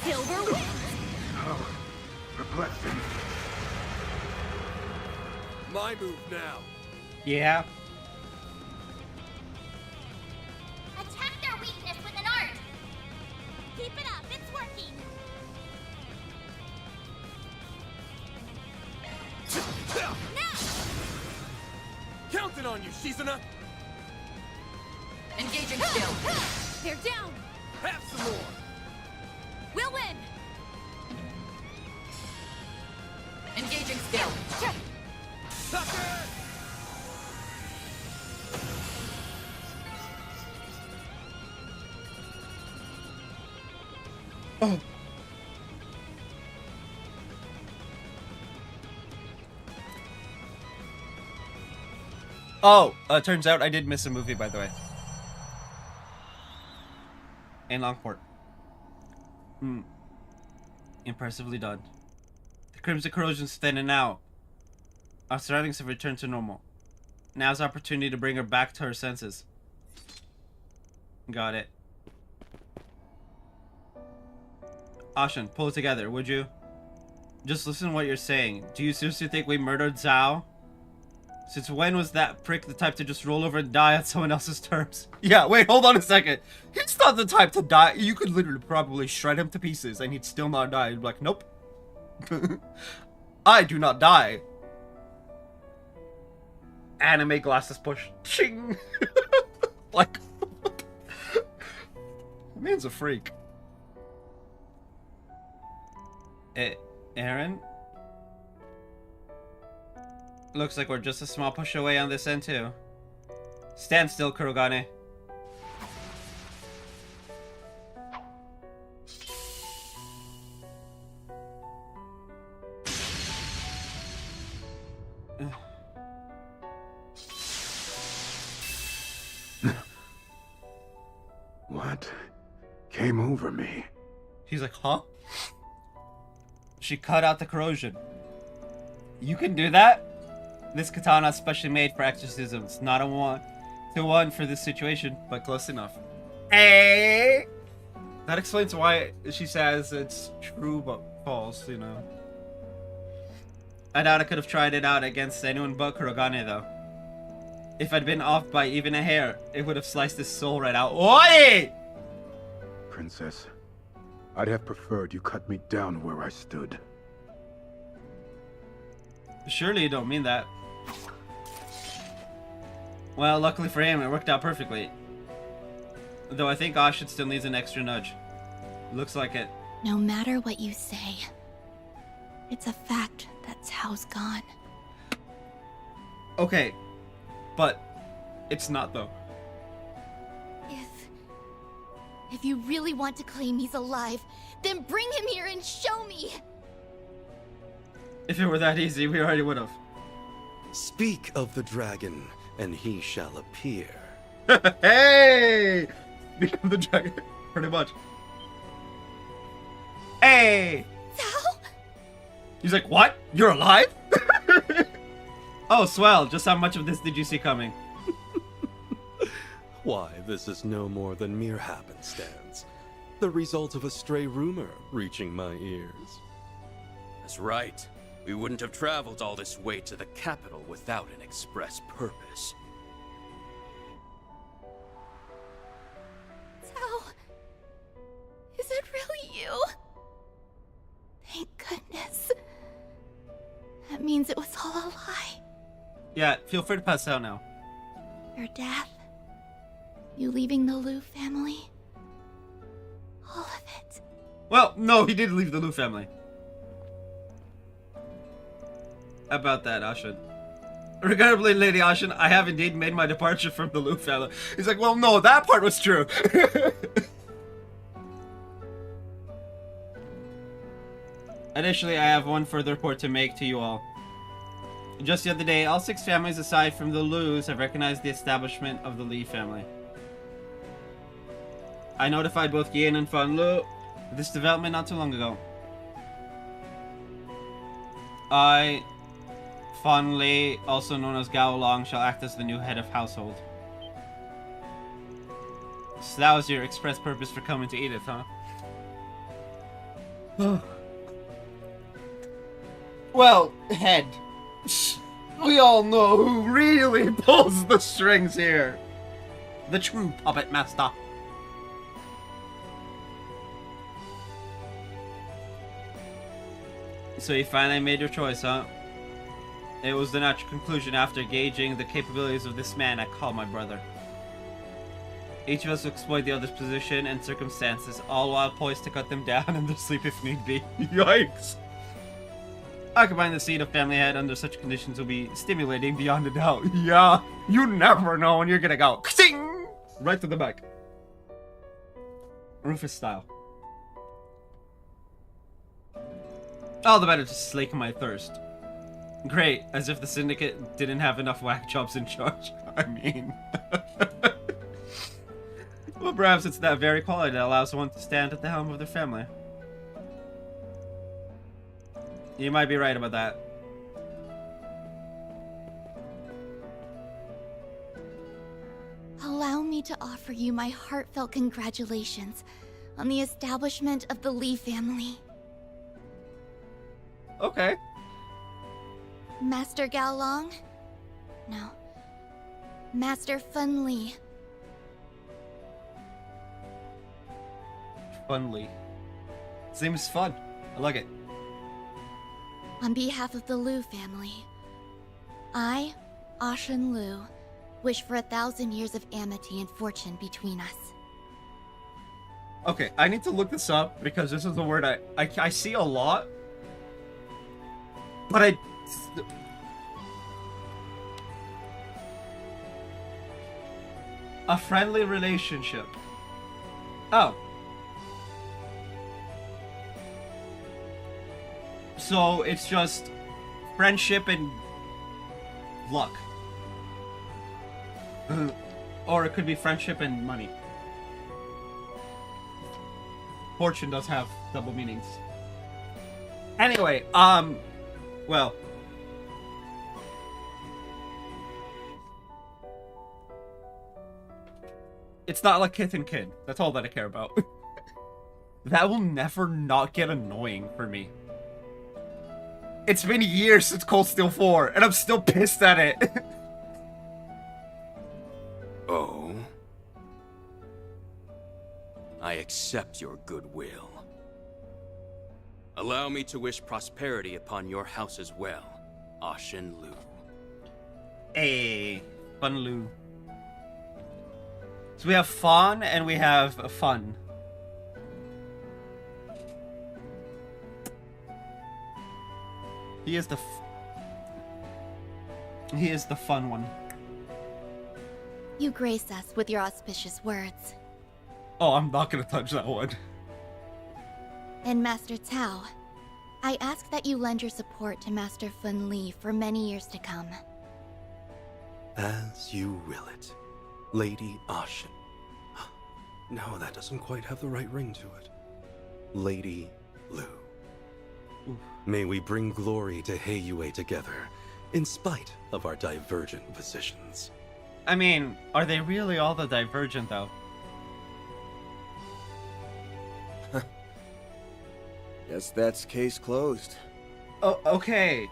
Silver Wind. How perplexing. My move now. Yeah. Attack their weakness with an art. Keep it up, it's working. Now! Counting on you, Shizuna! Engaging skill. They're down. Have some more! We'll win. Engaging still. Oh. Oh, turns out I did miss a movie, by the way. In Longport. Impressively done. The crimson corrosion's thinning out. Our surroundings have returned to normal. Now's the opportunity to bring her back to her senses. Got it. Ashen, pull it together, would you? Just listen to what you're saying. Do you seriously think we murdered Zhao? Since when was that prick the type to just roll over and die on someone else's terms? Yeah, wait, hold on a second. He's not the type to die. You could literally probably shred him to pieces and he'd still not die. He'd be like, nope. I do not die. Anime glasses push. Ching! Like, the man's a freak. Aaron? Looks like we're just a small push away on this end too. Stand still, Kurogane. What came over me? He's like, huh? She cut out the corrosion. You can do that? This katana is specially made for exorcisms, not a one-to-one for this situation, but close enough. Hey! That explains why she says it's true but false, you know. I doubt I could have tried it out against anyone but Kurogane, though. If I'd been off by even a hair, it would have sliced his soul right out. Oi! Princess, I'd have preferred you cut me down where I stood. Surely you don't mean that. Well, luckily for him, it worked out perfectly. Though I think Ashen still needs an extra nudge. Looks like it. No matter what you say, it's a fact that Cao's gone. Okay, but it's not though. If you really want to claim he's alive, then bring him here and show me! If it were that easy, we already would have. Speak of the dragon, and he shall appear. Hey! Speak of the dragon. Pretty much. Hey! Cao? He's like, what? You're alive? Oh, swell. Just how much of this did you see coming? Why, this is no more than mere happenstance. The result of a stray rumor reaching my ears. That's right. We wouldn't have traveled all this way to the capital without an express purpose. Cao, is it really you? Thank goodness. That means it was all a lie. Yeah, feel free to pass out now. Your death. You leaving the Liu family. All of it. Well, no, he did leave the Liu family. About that, Ashen. Regrettably, Lady Ashen, I have indeed made my departure from the Liu family. He's like, well, no, that part was true. Additionally, I have one further report to make to you all. Just the other day, all 6 families aside from the Lius have recognized the establishment of the Li family. I notified both Yin and Fan Lu of this development not too long ago. I, Fan Li, also known as Gao Long, shall act as the new head of household. So that was your express purpose for coming to Edith, huh? Well, head. We all know who really pulls the strings here. The true puppet master. So you finally made your choice, huh? It was the natural conclusion after gauging the capabilities of this man I call my brother. Each of us will exploit the other's position and circumstances, all while poised to cut them down in their sleep if need be. Yikes! Occupying the seat of family head under such conditions will be stimulating beyond a doubt. Yeah, you never know when you're gonna go ka-ting! Right to the back. Rufus style. All the better to slake my thirst. Great, as if the syndicate didn't have enough whack jobs in charge. I mean... Well, perhaps it's that very quality that allows one to stand at the helm of their family. You might be right about that. Allow me to offer you my heartfelt congratulations on the establishment of the Lee family. Okay. Master Gao Long? No. Master Fun Lee. Funly. Seems fun. I like it. On behalf of the Liu family, I, Ashen Liu, wish for 1,000 years of amity and fortune between us. Okay, I need to look this up because this is a word I see a lot. But a friendly relationship. Oh. So it's just friendship and luck. Or it could be friendship and money. Fortune does have double meanings. Anyway, well. It's not like Kith and Kid. That's all that I care about. That will never not get annoying for me. It's been years since Cold Steel 4, and I'm still pissed at it. Oh? I accept your goodwill. Allow me to wish prosperity upon your house as well, Ashen Liu. Hey, Fun Liu. So we have Fawn and we have Fun. He is the fun one. You grace us with your auspicious words. Oh, I'm not gonna touch that one. And Master Tao, I ask that you lend your support to Master Fun Lee for many years to come. As you will it, Lady Ashen. No, that doesn't quite have the right ring to it. Lady Liu. May we bring glory to Heiyue together, in spite of our divergent positions. I mean, are they really all that divergent, though? Guess that's case closed. Oh, okay,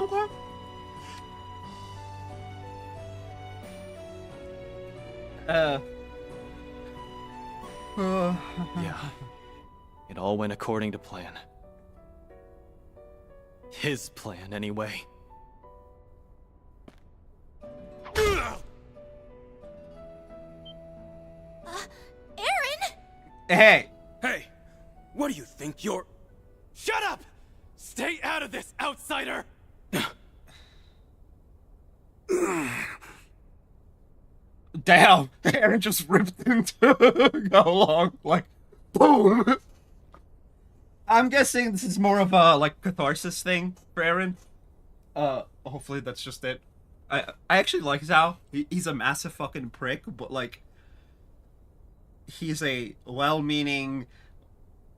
Okay. Yeah. It all went according to plan. His plan, anyway. Aaron! Hey! Hey! What do you think you're... Shut up! Stay out of this, outsider! Damn! Aaron just ripped into Go Long, like, boom! I'm guessing this is more of a, like, catharsis thing for Aaron. Hopefully that's just it. I actually like Zhao. He's a massive fucking prick, but, like, he's a well-meaning,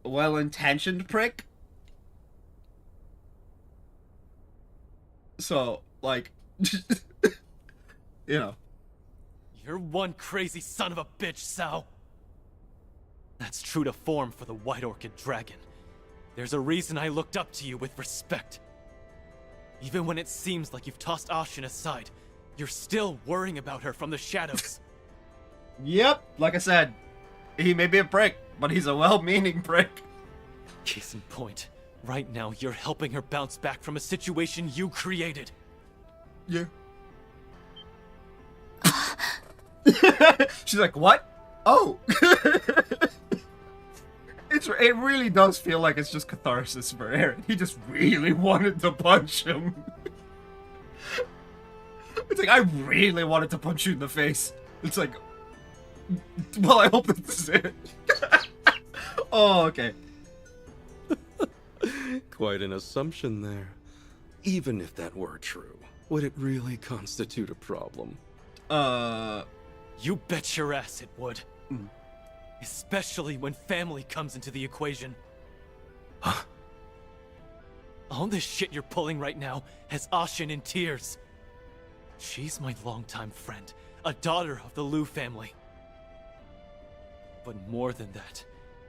well-intentioned prick. So, like, you know. You're one crazy son of a bitch, Sao. That's true to form for the White Orchid Dragon. There's a reason I looked up to you with respect. Even when it seems like you've tossed Ashen aside, you're still worrying about her from the shadows. Yep, like I said, he may be a prick, but he's a well-meaning prick. Case in point, right now you're helping her bounce back from a situation you created. Yeah. She's like, what? Oh! It really does feel like it's just catharsis for Eren. He just really wanted to punch him. It's like, I really wanted to punch you in the face. It's like, well, I hope this is it. Oh, okay. Quite an assumption there. Even if that were true, would it really constitute a problem? You bet your ass it would. Especially when family comes into the equation. Huh? All this shit you're pulling right now has Ashin in tears. She's my longtime friend, a daughter of the Liu family. But more than that,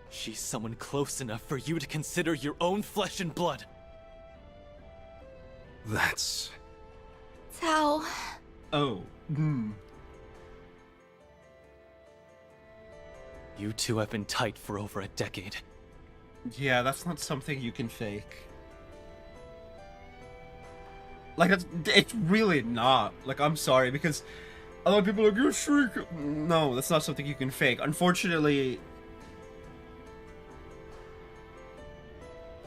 she's someone close enough for you to consider your own flesh and blood. That's... Cao. Oh. You two have been tight for over a decade. Yeah, that's not something you can fake. Like, it's really not. Like, I'm sorry, because a lot of people are like, you're Shriek. No, that's not something you can fake. Unfortunately,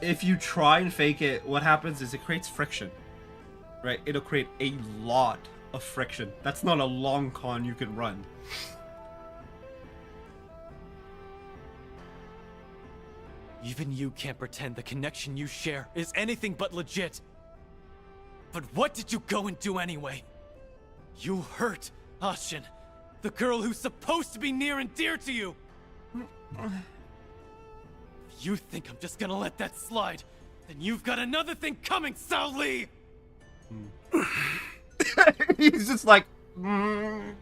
if you try and fake it, what happens is it creates friction. Right? It'll create a lot of friction. That's not a long con you can run. Even you can't pretend the connection you share is anything but legit. But what did you go and do anyway? You hurt Ashin, the girl who's supposed to be near and dear to you. If you think I'm just gonna let that slide, then you've got another thing coming, Cao Li! He's just like, can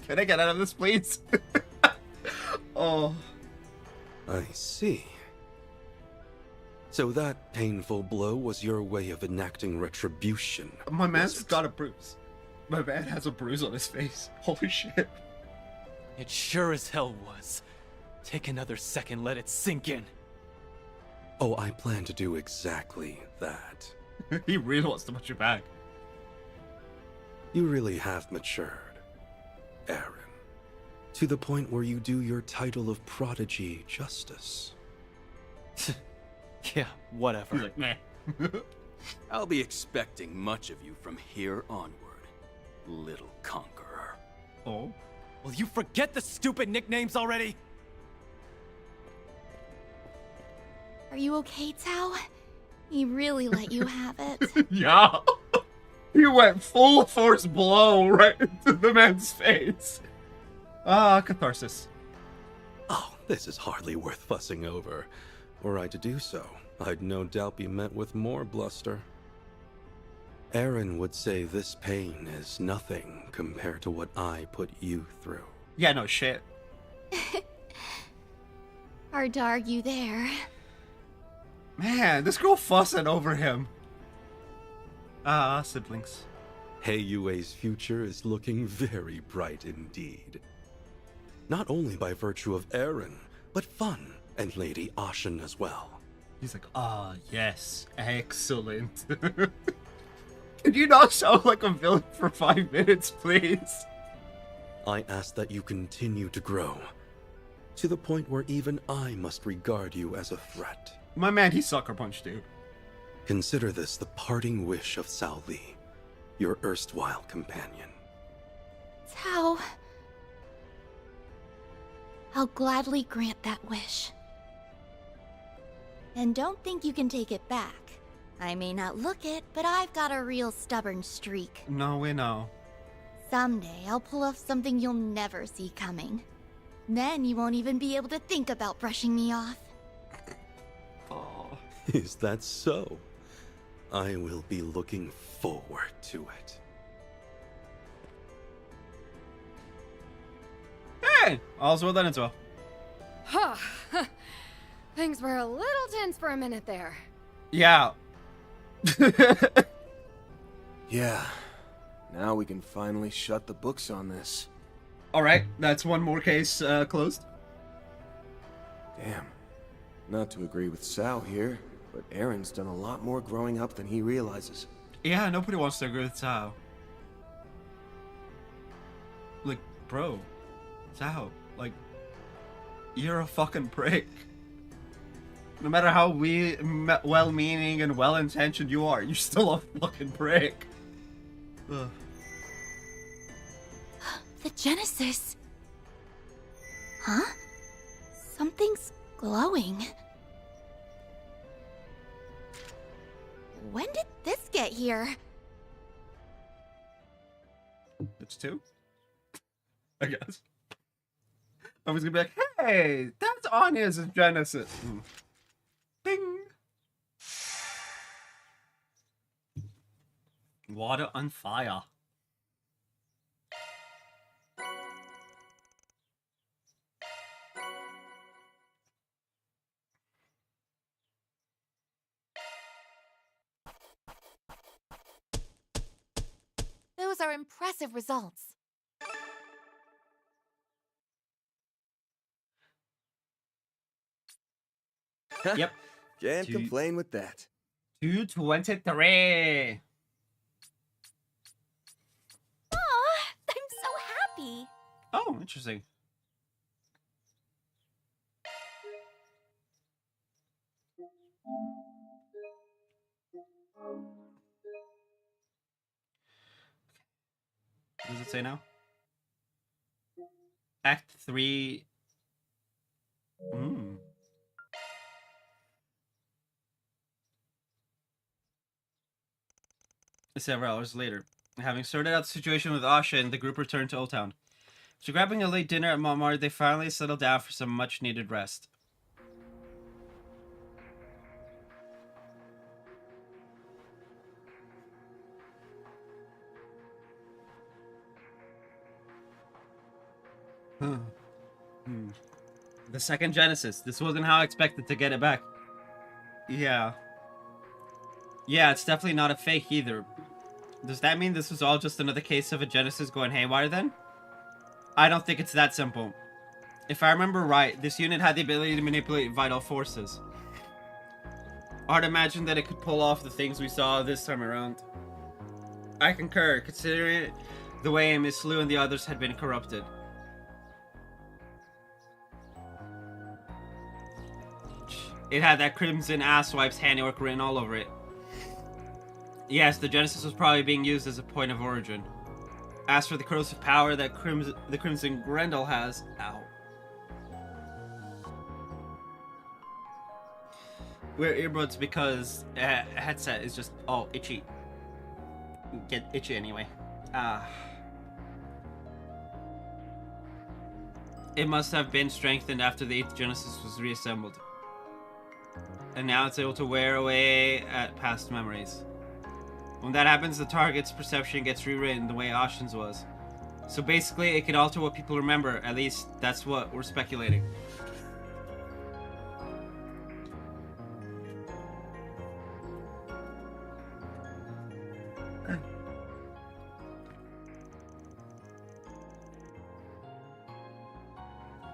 I get out of this, please? Oh. I see. So that painful blow was your way of enacting retribution. My man's got a bruise. My man has a bruise on his face. Holy shit. It sure as hell was. Take another second, let it sink in. Oh, I plan to do exactly that. He really wants to put you back. You really have matured, Eren. To the point where you do your title of prodigy justice. Yeah, whatever. He's like, meh. I'll be expecting much of you from here onward, little conqueror. Oh? Will you forget the stupid nicknames already? Are you okay, Cao? He really let you have it. Yeah. He went full force blow right into the man's face. Catharsis. Oh, this is hardly worth fussing over. Were I to do so, I'd no doubt be met with more bluster. Eren would say this pain is nothing compared to what I put you through. Yeah, no shit. Hard to argue there. Man, this girl fussing over him. Siblings. Heiyue's future is looking very bright indeed. Not only by virtue of Eren, but Fun and Lady Ashin as well. He's like, yes, excellent. Could you not sound like a villain for 5 minutes, please? I ask that you continue to grow, to the point where even I must regard you as a threat. My man, he sucker punched you. Consider this the parting wish of Cao Li, your erstwhile companion. Cao. I'll gladly grant that wish. And don't think you can take it back. I may not look it, but I've got a real stubborn streak. No, we know. Someday, I'll pull off something you'll never see coming. Then you won't even be able to think about brushing me off. Oh. Is that so? I will be looking forward to it. Hey! All's well done as well. Huh. Things were a little tense for a minute there. Yeah. Yeah. Now we can finally shut the books on this. Alright, that's one more case closed. Damn. Not to agree with Sal here, but Eren's done a lot more growing up than he realizes. Yeah, nobody wants to agree with Cao. Like, bro. Sao, like, you're a fucking prick. No matter how well-meaning and well-intentioned you are, you're still a fucking prick. Ugh. The Genesis. Huh? Something's glowing. When did this get here? It's 2? I guess. I was gonna be like, hey, that's Anya's Genesis. Ding! Water on fire. Those are impressive results. Yep. Can't complain with that. 223. Aw, I'm so happy. Oh, interesting. What does it say now? Act 3. Several hours later, having sorted out the situation with Asha, the group returned to Old Town. After grabbing a late dinner at Momar, they finally settled down for some much-needed rest. The second Genesis. This wasn't how I expected to get it back. Yeah. Yeah, it's definitely not a fake either. Does that mean this was all just another case of a Genesis going haywire then? I don't think it's that simple. If I remember right, this unit had the ability to manipulate vital forces. Hard to imagine that it could pull off the things we saw this time around. I concur, considering the way Miss Lou and the others had been corrupted. It had that Crimson Asswipe's handiwork written all over it. Yes, the Genesis was probably being used as a point of origin. As for the corrosive power that the Crimson Grendel has... Ow. Wear earbuds because headset is just... Oh, itchy. Get itchy anyway. It must have been strengthened after the 8th Genesis was reassembled. And now it's able to wear away at past memories. When that happens, the target's perception gets rewritten the way Ashen's was. So basically, it can alter what people remember. At least, that's what we're speculating.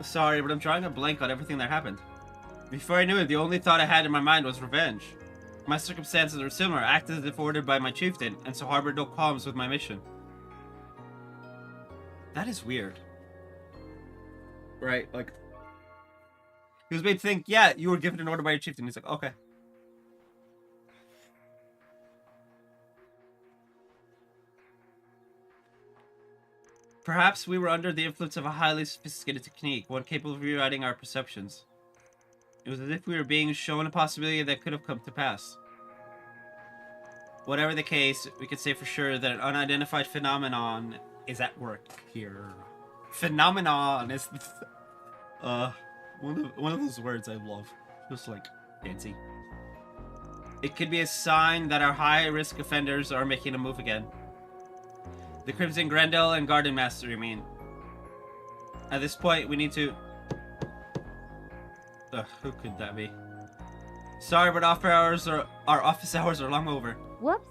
Sorry, but I'm drawing a blank on everything that happened. Before I knew it, the only thought I had in my mind was revenge. My circumstances are similar, acted as if ordered by my chieftain, and so harbored no qualms with my mission. That is weird. Right, like... He was made to think, yeah, you were given an order by your chieftain. He's like, okay. Perhaps we were under the influence of a highly sophisticated technique, one capable of rewriting our perceptions. It was as if we were being shown a possibility that could have come to pass. Whatever the case, we can say for sure that an unidentified phenomenon is at work here. Phenomenon is one of those words I love. Just like fancy. It could be a sign that our high-risk offenders are making a move again. The Crimson Grendel and Garden Master, you mean? At this point, we need to... who could that be? Sorry, but our office hours are long over. Whoops.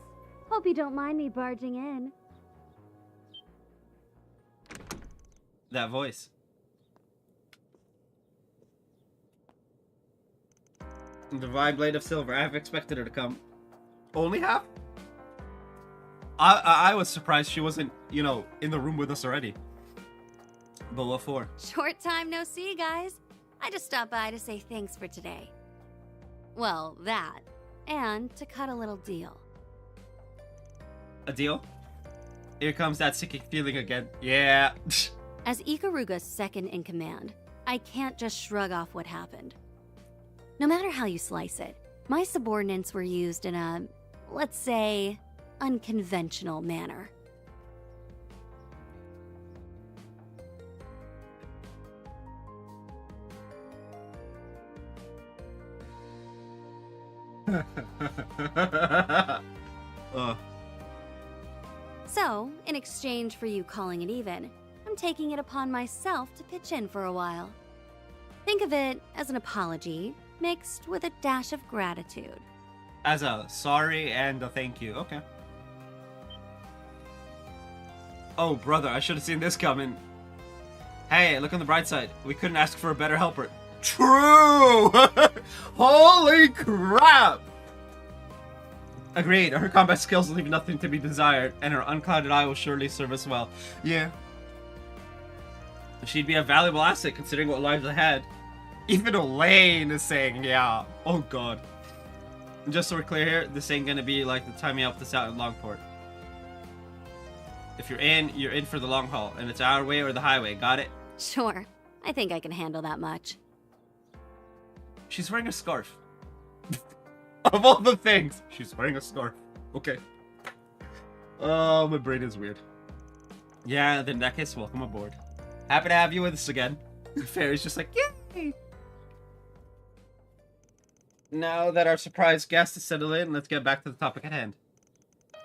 Hope you don't mind me barging in. That voice. The Divine Blade of Silver. I have expected her to come. Only half? I was surprised she wasn't, you know, in the room with us already. But what for? Short time no see, guys. I just stopped by to say thanks for today. Well, that. And to cut a little deal. A deal? Here comes that sicking feeling again. Yeah. As Ikaruga's second in command, I can't just shrug off what happened. No matter how you slice it, my subordinates were used in a, let's say, unconventional manner. So, in exchange for you calling it even, I'm taking it upon myself to pitch in for a while. Think of it as an apology, mixed with a dash of gratitude. As a sorry and a thank you. Okay. Oh, brother, I should have seen this coming. Hey, look on the bright side. We couldn't ask for a better helper. True! Holy crap! Agreed, her combat skills leave nothing to be desired, and her unclouded eye will surely serve us well. Yeah. She'd be a valuable asset considering what lies ahead. Even Elaine is saying yeah. Oh god. Just so we're clear here, this ain't gonna be like the time you helped us out in Longport. If you're in for the long haul, and it's our way or the highway, got it? Sure, I think I can handle that much. She's wearing a scarf. Of all the things, she's wearing a scarf. Okay. Oh, my brain is weird. Yeah, then in that case, welcome aboard. Happy to have you with us again. Fairy's just like, yay! Now that our surprise guest is settled in, let's get back to the topic at hand.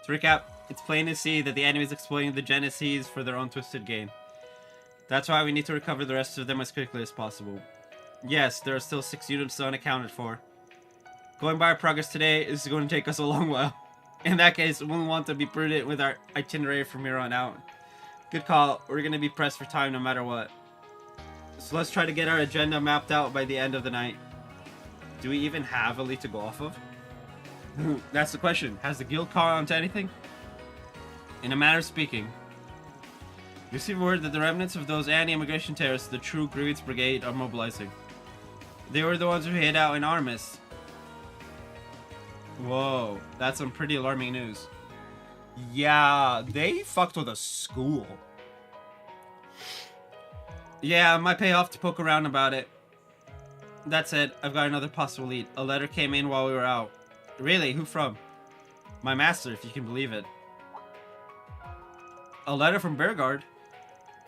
To recap, it's plain to see that the enemy is exploiting the Genesees for their own twisted gain. That's why we need to recover the rest of them as quickly as possible. Yes, there are still 6 units unaccounted for. Going by our progress today is going to take us a long while. In that case, we'll want to be prudent with our itinerary from here on out. Good call. We're going to be pressed for time no matter what. So let's try to get our agenda mapped out by the end of the night. Do we even have a lead to go off of? That's the question. Has the guild caught on to anything? In a manner of speaking, we received word that the remnants of those anti-immigration terrorists, the True Grievance Brigade, are mobilizing. They were the ones who hid out in Armis. Whoa, that's some pretty alarming news. Yeah, they fucked with a school. Yeah, it might pay off to poke around about it. That said, I've got another possible lead. A letter came in while we were out. Really? Who from? My master, if you can believe it. A letter from Bearguard?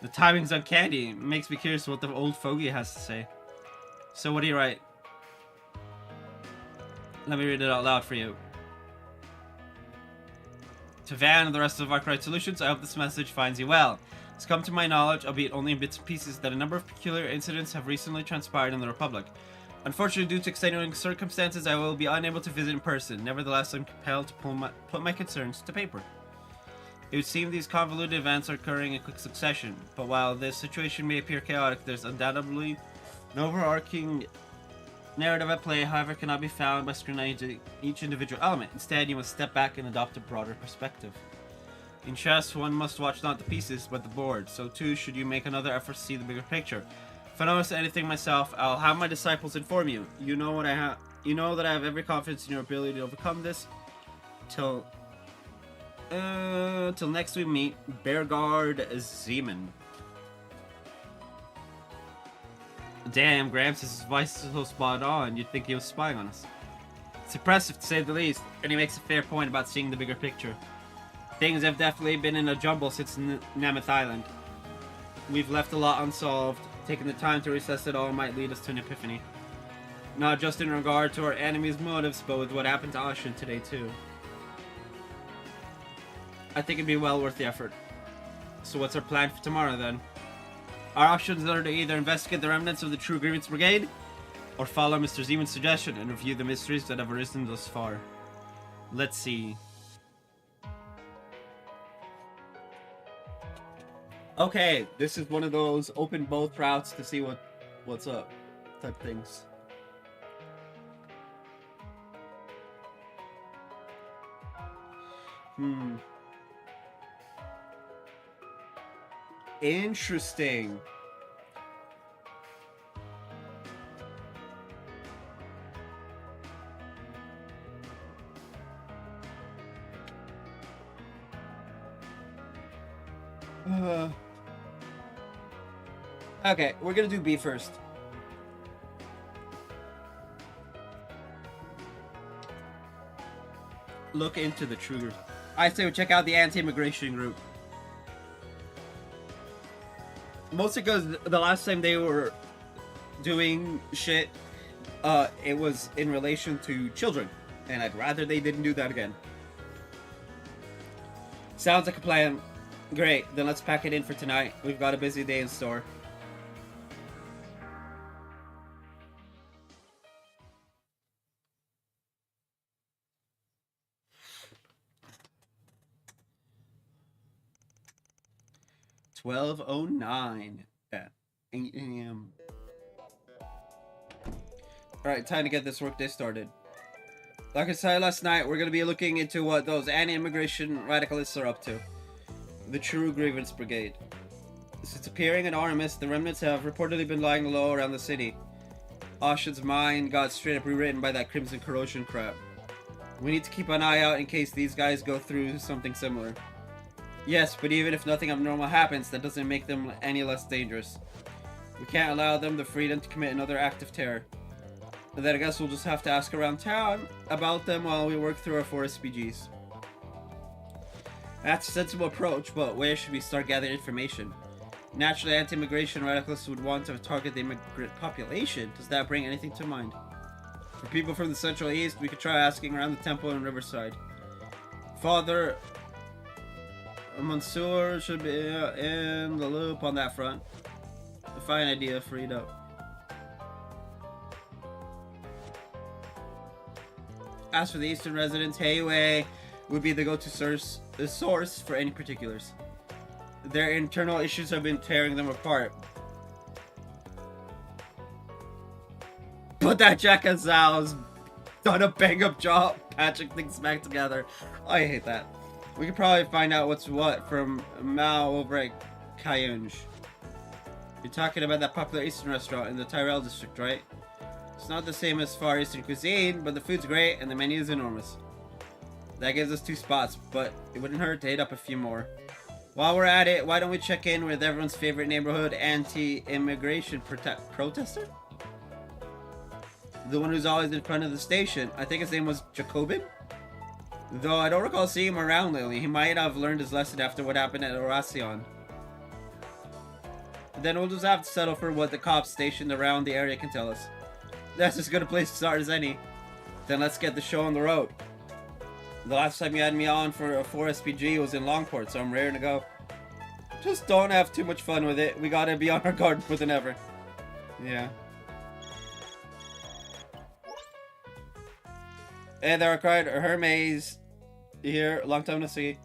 The timing's uncanny. It makes me curious what the old fogey has to say. So what do you write? Let me read it out loud for you. To Van and the rest of Arkwright Solutions, I hope this message finds you well. It's come to my knowledge, albeit only in bits and pieces, that a number of peculiar incidents have recently transpired in the Republic. Unfortunately, due to extenuating circumstances, I will be unable to visit in person. Nevertheless, I'm compelled to put my concerns to paper. It would seem these convoluted events are occurring in quick succession, but while this situation may appear chaotic, there's undoubtedly an overarching narrative at play, however, cannot be found by scrutinizing each individual element. Instead, you must step back and adopt a broader perspective. In chess, one must watch not the pieces, but the board. So too, should you make another effort to see the bigger picture. If I notice anything myself, I'll have my disciples inform you. You know what I have. You know that I have every confidence in your ability to overcome this. Till next we meet, Bearguard Zeman. Damn, Gramps' advice is so spot on, you'd think he was spying on us. It's impressive to say the least, and he makes a fair point about seeing the bigger picture. Things have definitely been in a jumble since Nemeth Island. We've left a lot unsolved. Taking the time to reassess it all might lead us to an epiphany. Not just in regard to our enemy's motives, but with what happened to Ashen today too. I think it'd be well worth the effort. So what's our plan for tomorrow then? Our options are to either investigate the remnants of the True Grievance Brigade, or follow Mr. Zeman's suggestion and review the mysteries that have arisen thus far. Let's see. Okay, this is one of those open both routes to see what's up type things. Interesting. Okay, we're gonna do B first. Look into the trigger. I say we check out the anti-immigration group. Mostly because the last time they were doing shit, it was in relation to children. And I'd rather they didn't do that again. Sounds like a plan. Great, then let's pack it in for tonight. We've got a busy day in store. $12:09 at 8 a.m. Alright, time to get this workday started. Like I said last night, we're going to be looking into what those anti-immigration radicalists are up to. The True Grievance Brigade. Since appearing in Artemis, the remnants have reportedly been lying low around the city. Ashen's mind got straight up rewritten by that Crimson Corrosion crap. We need to keep an eye out in case these guys go through something similar. Yes, but even if nothing abnormal happens, that doesn't make them any less dangerous. We can't allow them the freedom to commit another act of terror. But then I guess we'll just have to ask around town about them while we work through our 4 SPGs. That's a sensible approach, but where should we start gathering information? Naturally, anti-immigration radicalists would want to target the immigrant population. Does that bring anything to mind? For people from the Central East, we could try asking around the temple in Riverside. Father Mansour should be in the loop on that front. A fine idea, Frida. As for the Eastern residents, Hayway would be the go-to source for any particulars. Their internal issues have been tearing them apart. But that jackass Zhao's done a bang-up job patching things back together. I hate that. We could probably find out what's what from Mao over at Kayunj. You're talking about that popular Eastern restaurant in the Tyrell district, right? It's not the same as Far Eastern cuisine, but the food's great and the menu is enormous. That gives us 2 spots, but it wouldn't hurt to hit up a few more. While we're at it, why don't we check in with everyone's favorite neighborhood anti-immigration protester? The one who's always in front of the station. I think his name was Jacobin? Though I don't recall seeing him around lately. He might have learned his lesson after what happened at Oracion. Then we'll just have to settle for what the cops stationed around the area can tell us. That's as good a place to start as any. Then let's get the show on the road. The last time you had me on for a 4 SPG was in Longport, so I'm raring to go. Just don't have too much fun with it. We gotta be on our guard more than ever. Yeah. Hey there, cried Hermes here. Long time to see.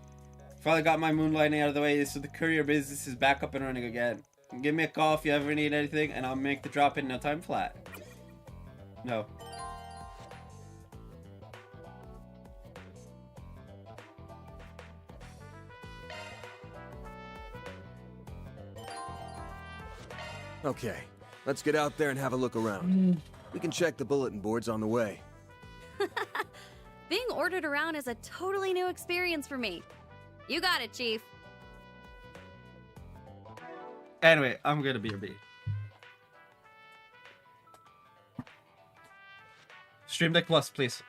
Finally got my moonlighting out of the way, so the courier business is back up and running again. Give me a call if you ever need anything, and I'll make the drop in no time flat. No. Okay, let's get out there and have a look around. We can check the bulletin boards on the way. Being ordered around is a totally new experience for me. You got it, Chief. Anyway, I'm gonna be a bee. Stream Deck Plus, please.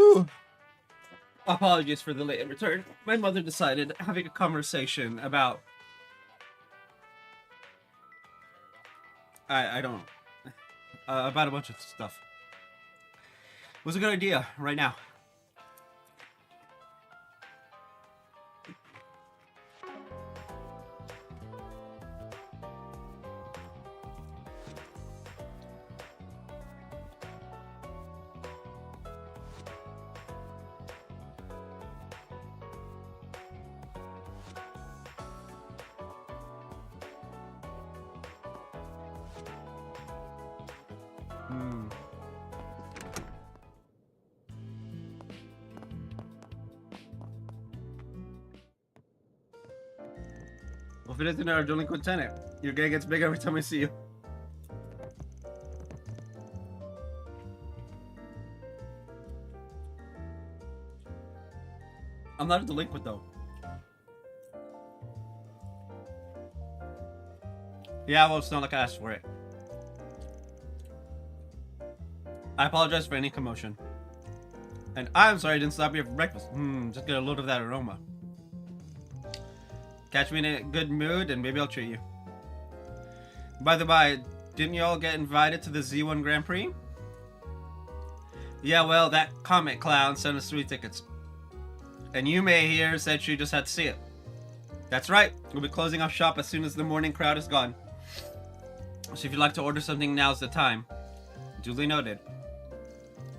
Whew. Apologies for the late return. My mother decided having a conversation about... I don't know. About a bunch of stuff. Was a good idea right now. Well, if it isn't our delinquent tenant, your gang gets big every time I see you. I'm not a delinquent though. Yeah, well, it's not like I asked for it. I apologize for any commotion. And I'm sorry I didn't stop here for breakfast. Just get a load of that aroma. Catch me in a good mood and maybe I'll treat you. By the by, didn't you all get invited to the Z1 Grand Prix? Yeah, well, that comic clown sent us 3 tickets. And Yume here said she just had to see it. That's right, we'll be closing off shop as soon as the morning crowd is gone. So if you'd like to order something, now's the time. Duly noted.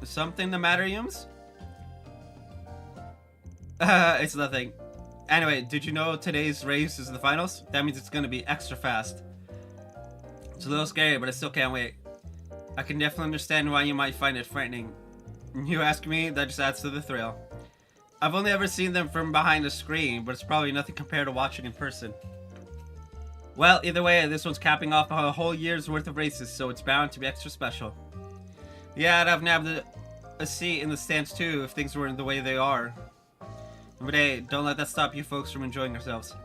Is something the matter, Yums? It's nothing. Anyway, did you know today's race is the finals? That means it's gonna be extra fast. It's a little scary, but I still can't wait. I can definitely understand why you might find it frightening. You ask me, that just adds to the thrill. I've only ever seen them from behind the screen, but it's probably nothing compared to watching in person. Well, either way, this one's capping off a whole year's worth of races, so it's bound to be extra special. Yeah, I'd have nabbed a seat in the stands too if things weren't the way they are. But hey, don't let that stop you folks from enjoying yourselves.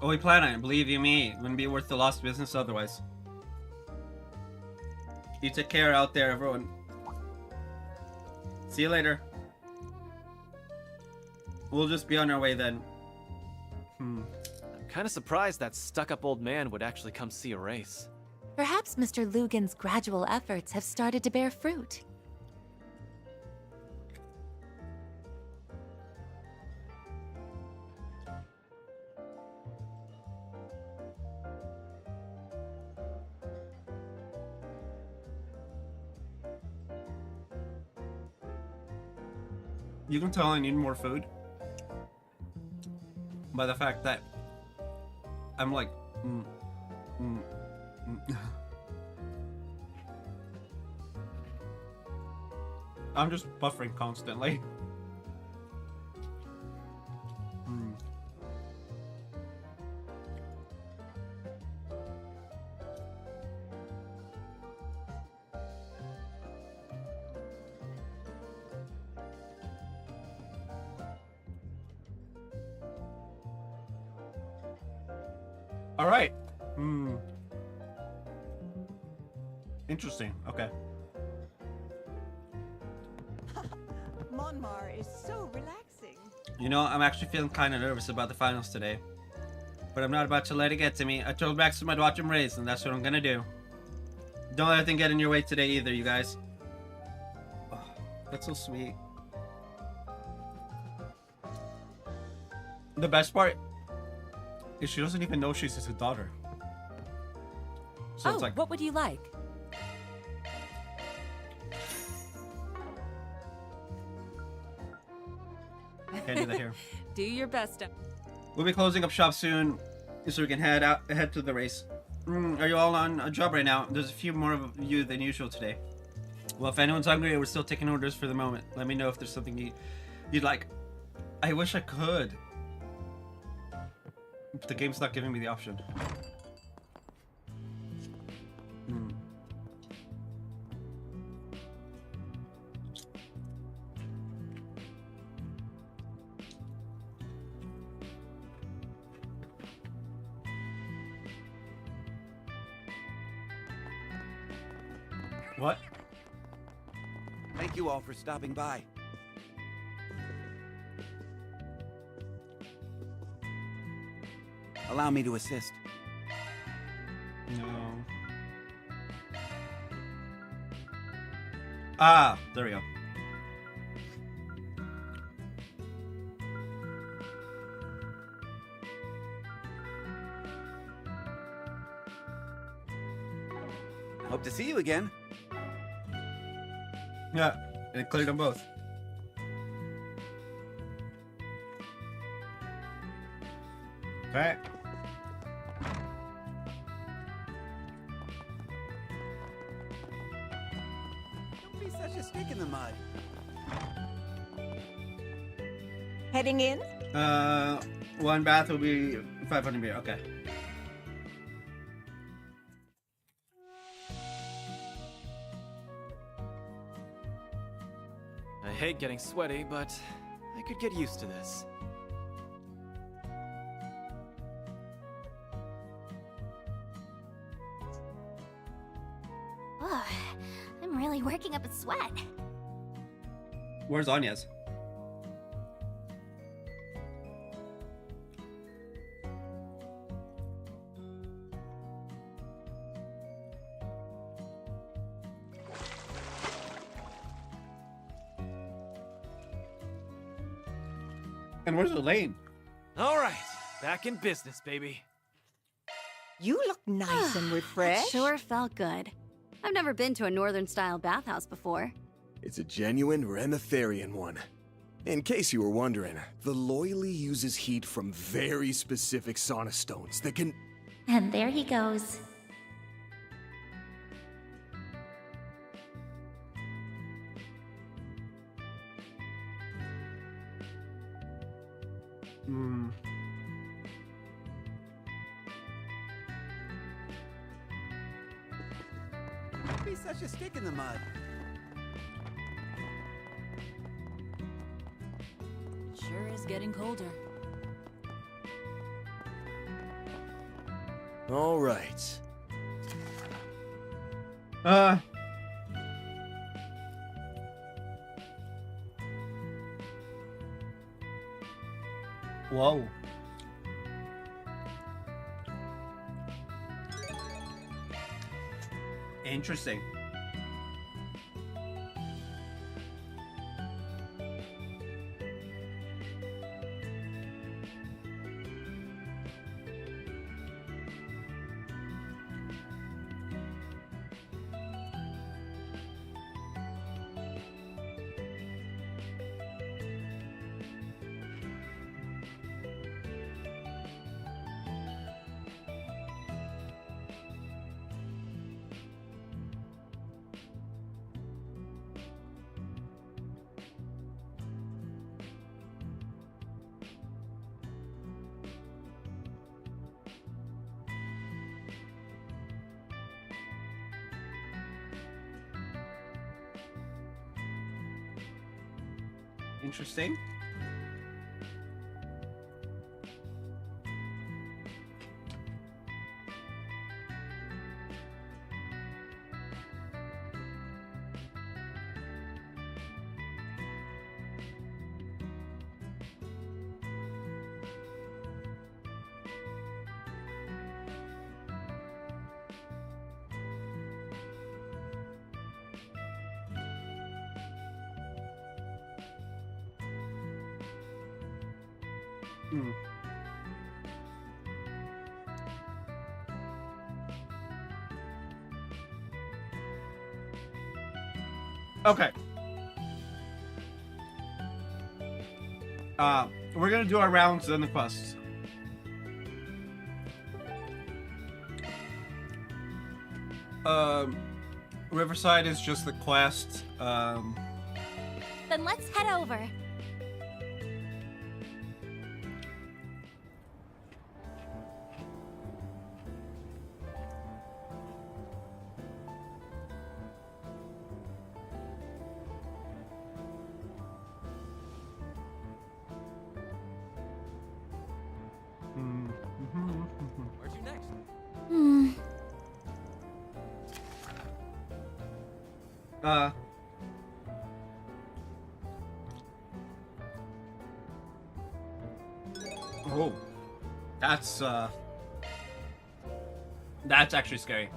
Oh, we plan on it, believe you me. It wouldn't be worth the lost business otherwise. You take care out there, everyone. See you later. We'll just be on our way then. I'm kind of surprised that stuck-up old man would actually come see a race. Perhaps Mr. Lugan's gradual efforts have started to bear fruit. You can tell I need more food by the fact that I'm like, I'm just buffering constantly. All right. Interesting. Okay. Monmar is so relaxing. You know, I'm actually feeling kind of nervous about the finals today. But I'm not about to let it get to me. I told Maxim I'd watch him race, and that's what I'm gonna do. Don't let anything get in your way today either, you guys. Oh, that's so sweet. The best part is she doesn't even know she's his daughter. So it's like, what would you like? can't do that here. Do your best. We'll be closing up shop soon, so we can head to the race. Are you all on a job right now? There's a few more of you than usual today. Well, if anyone's hungry, we're still taking orders for the moment. Let me know if there's something you'd like. I wish I could. The game's not giving me the option. What? Thank you all for stopping by. Allow me to assist. No. Ah, there we go. Hope to see you again. Yeah, it cleared them both. Okay. Don't be such a stick in the mud. Heading in? One bath will be 500 meters. Okay. I hate getting sweaty, but I could get used to this. Ugh, I'm really working up a sweat. Where's Anya's? And where's Elaine? All right, back in business, baby. You look nice and refreshed. Sure felt good. I've never been to a northern-style bathhouse before. It's a genuine Remetherian one. In case you were wondering, the Loyally uses heat from very specific sauna stones that can... And there he goes. Hmm. Don't be such a stick in the mud. It sure is getting colder. All right. Whoa. Interesting. Interesting. Hmm. Okay. We're gonna do our rounds and the quests. Riverside is just the quest. Then let's head over. Where's your next? Hmm. Oh. That's actually scary.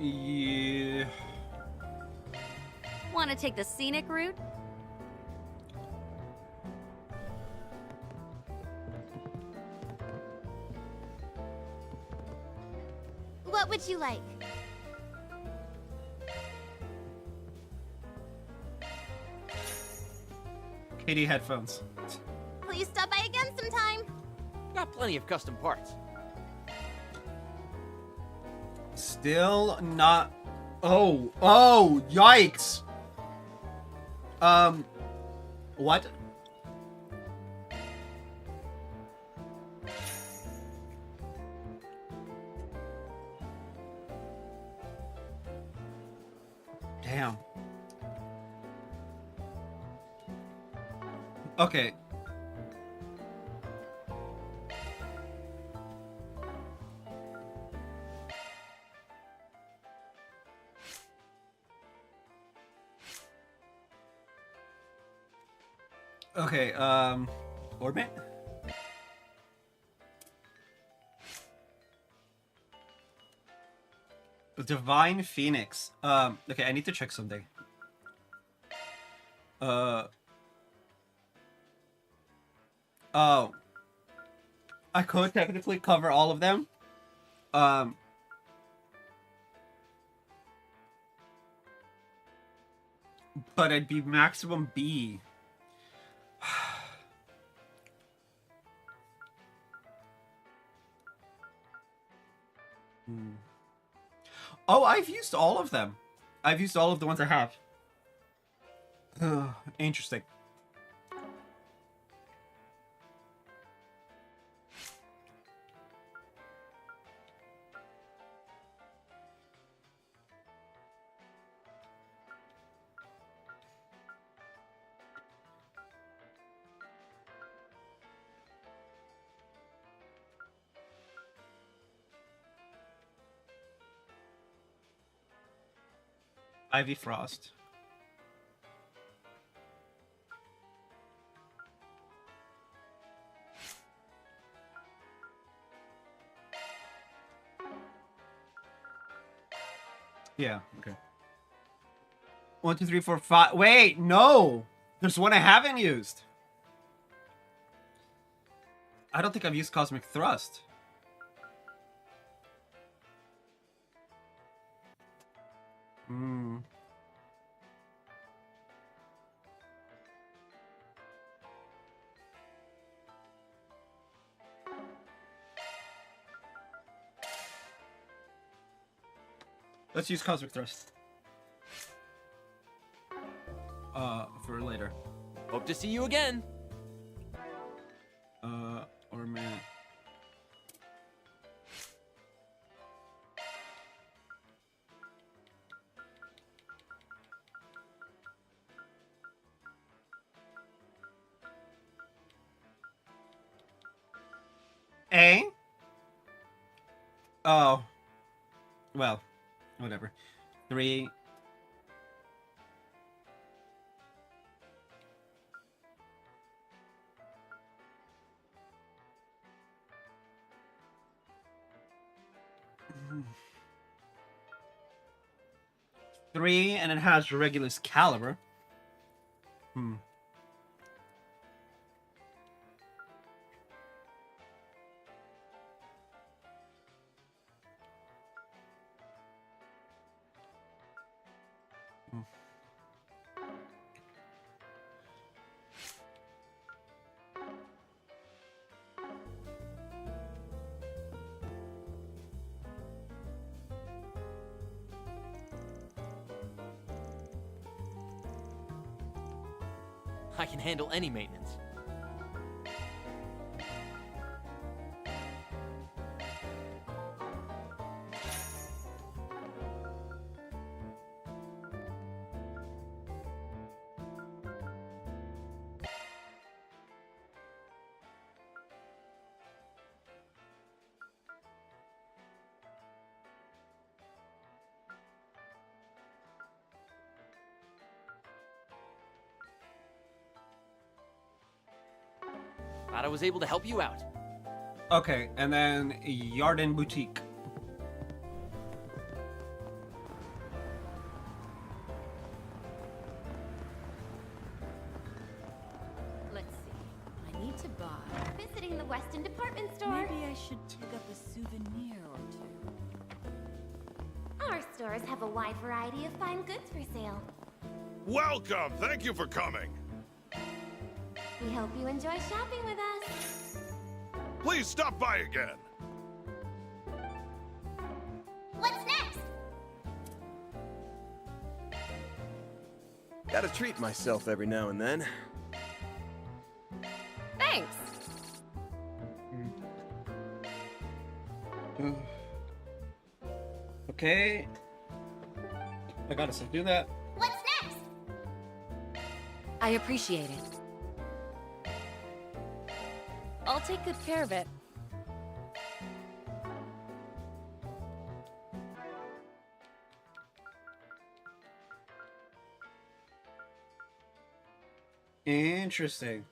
Yeah. Want to take the scenic route? What would you like? Katie headphones. Please stop by again sometime. Got plenty of custom parts. Still not. Oh, yikes. What? Damn. Okay. Okay, Orbit? Divine Phoenix. Okay, I need to check something. Oh. I could technically cover all of them. But I'd be maximum B. Oh, I've used all of them. I've used all of the ones I have. Interesting. Ivy Frost. Yeah, okay. 1, 2, 3, 4, 5. Wait, no! There's one I haven't used. I don't think I've used Cosmic Thrust. Hmm. Let's use Cosmic Thrust. For later. Hope to see you again. Or man. A? Oh. Well, whatever. 3. Three, and it has Regulus Caliber. Hmm. I can handle any maintenance. Glad I was able to help you out. Okay, and then Yarden Boutique. Let's see. I need to buy. Visiting the Weston department store. Maybe I should pick up a souvenir or two. Our stores have a wide variety of fine goods for sale. Welcome! Thank you for coming. We hope you enjoy shopping with us. Please stop by again. What's next? Gotta treat myself every now and then. Thanks. Okay. I gotta stop doing that. What's next? I appreciate it. I'll take good care of it. Interesting.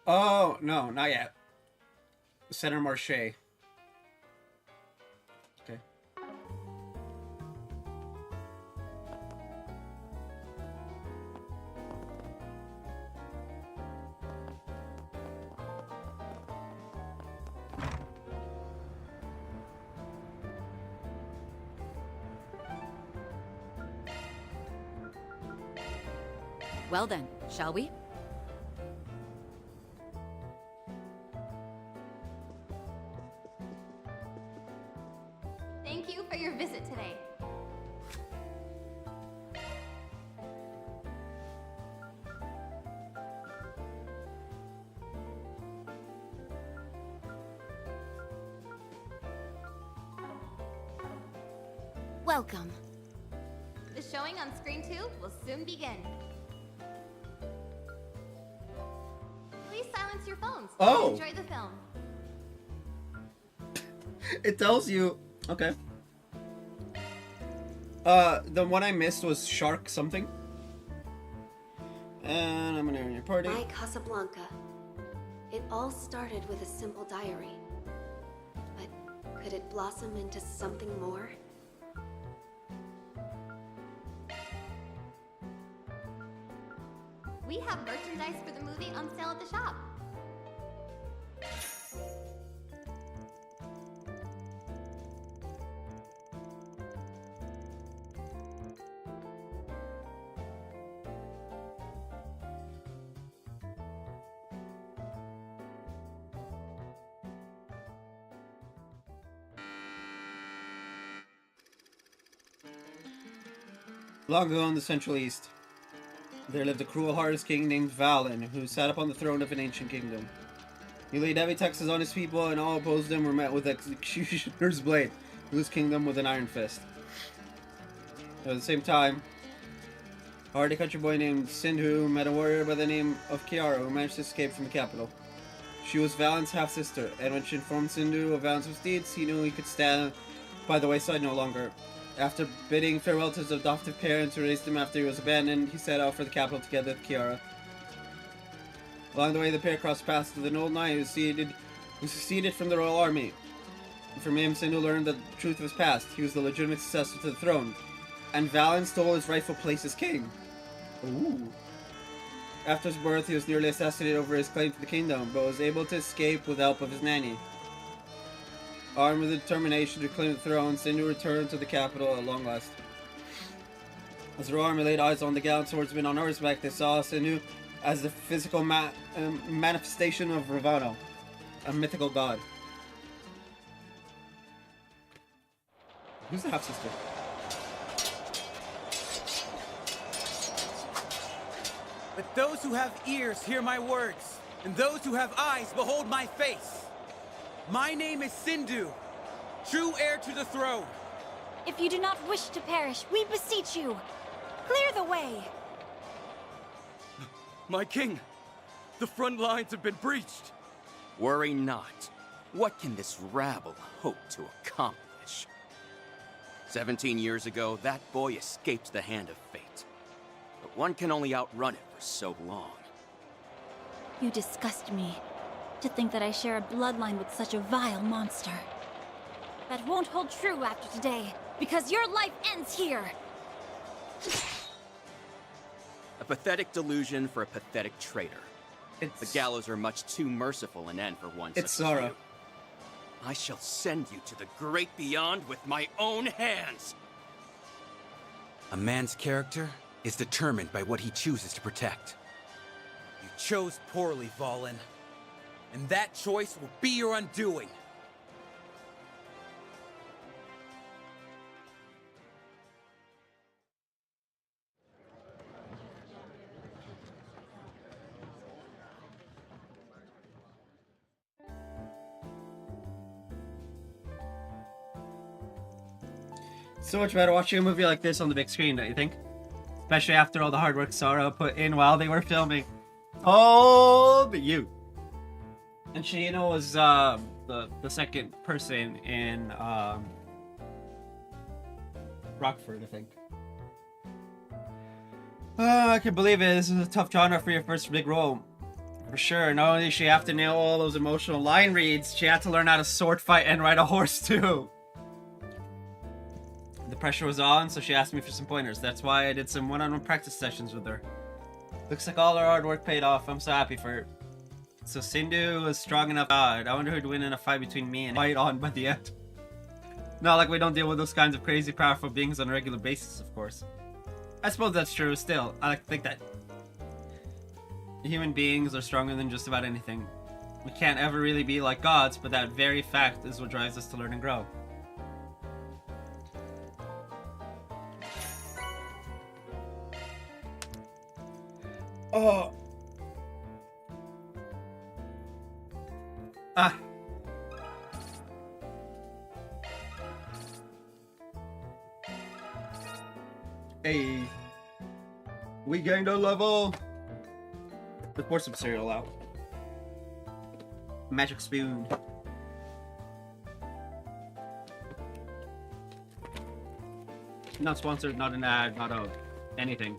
Oh, no, not yet. Center Marche. Okay. Well then, shall we? Thank you for your visit today. Welcome. The showing on screen 2 will soon begin. Please silence your phones. Oh. And enjoy the film. It tells you. Okay. The one I missed was Shark something. And I'm gonna enter your party. My Casablanca. It all started with a simple diary. But could it blossom into something more? We have merchandise for the movie on sale at the shop. Long ago in the Central East, there lived a cruel-hearted king named Valen, who sat upon the throne of an ancient kingdom. He laid heavy taxes on his people, and all opposed him were met with executioner's blade, whose kingdom with an iron fist. At the same time, a hardy country boy named Sindhu met a warrior by the name of Kiara, who managed to escape from the capital. She was Valen's half-sister, and when she informed Sindhu of Valen's misdeeds, he knew he could stand by the wayside no longer. After bidding farewell to his adoptive parents who raised him after he was abandoned, he set out for the capital together with Kiara. Along the way, the pair crossed paths with an old knight who seceded from the royal army. From him, Sindhu learned the truth of his past. He was the legitimate successor to the throne, and Valen stole his rightful place as king. Ooh. After his birth, he was nearly assassinated over his claim to the kingdom, but was able to escape with the help of his nanny. Armed with the determination to claim the throne, Sindhu returned to the capital at long last. As the royal army laid eyes on the gallant swordsman on horseback, they saw Sindhu as the physical manifestation of Ravana, a mythical god. Who's the half-sister? Let those who have ears hear my words, and those who have eyes behold my face. My name is Sindhu, true heir to the throne. If you do not wish to perish, we beseech you, clear the way. My king, the front lines have been breached. Worry not. What can this rabble hope to accomplish? 17 years ago, that boy escaped the hand of fate. But one can only outrun it for so long. You disgust me. To think that I share a bloodline with such a vile monster. That won't hold true after today, because your life ends here! A pathetic delusion for a pathetic traitor. The gallows are much too merciful an end for one such It's as Sora. you. I shall send you to the great beyond with my own hands! A man's character is determined by what he chooses to protect. You chose poorly, Valen. And that choice will be your undoing. So much better watching a movie like this on the big screen, don't you think? Especially after all the hard work Sora put in while they were filming. Oh, but you. And she, you know, was the second person in Rockford, I think. I can believe it. This is a tough genre for your first big role. For sure. Not only did she have to nail all those emotional line reads, she had to learn how to sword fight and ride a horse too. The pressure was on, so she asked me for some pointers. That's why I did some one-on-one practice sessions with her. Looks like all her hard work paid off. I'm so happy for her. So Sindhu is strong enough. God, I wonder who'd win in a fight between me and fight on by the end. Not like we don't deal with those kinds of crazy, powerful beings on a regular basis, of course. I suppose that's true. Still, I like to think that human beings are stronger than just about anything. We can't ever really be like gods, but that very fact is what drives us to learn and grow. Oh. Ah. Hey. We gained a level. Let's pour some cereal out. Magic spoon. Not sponsored, not an ad, not a anything.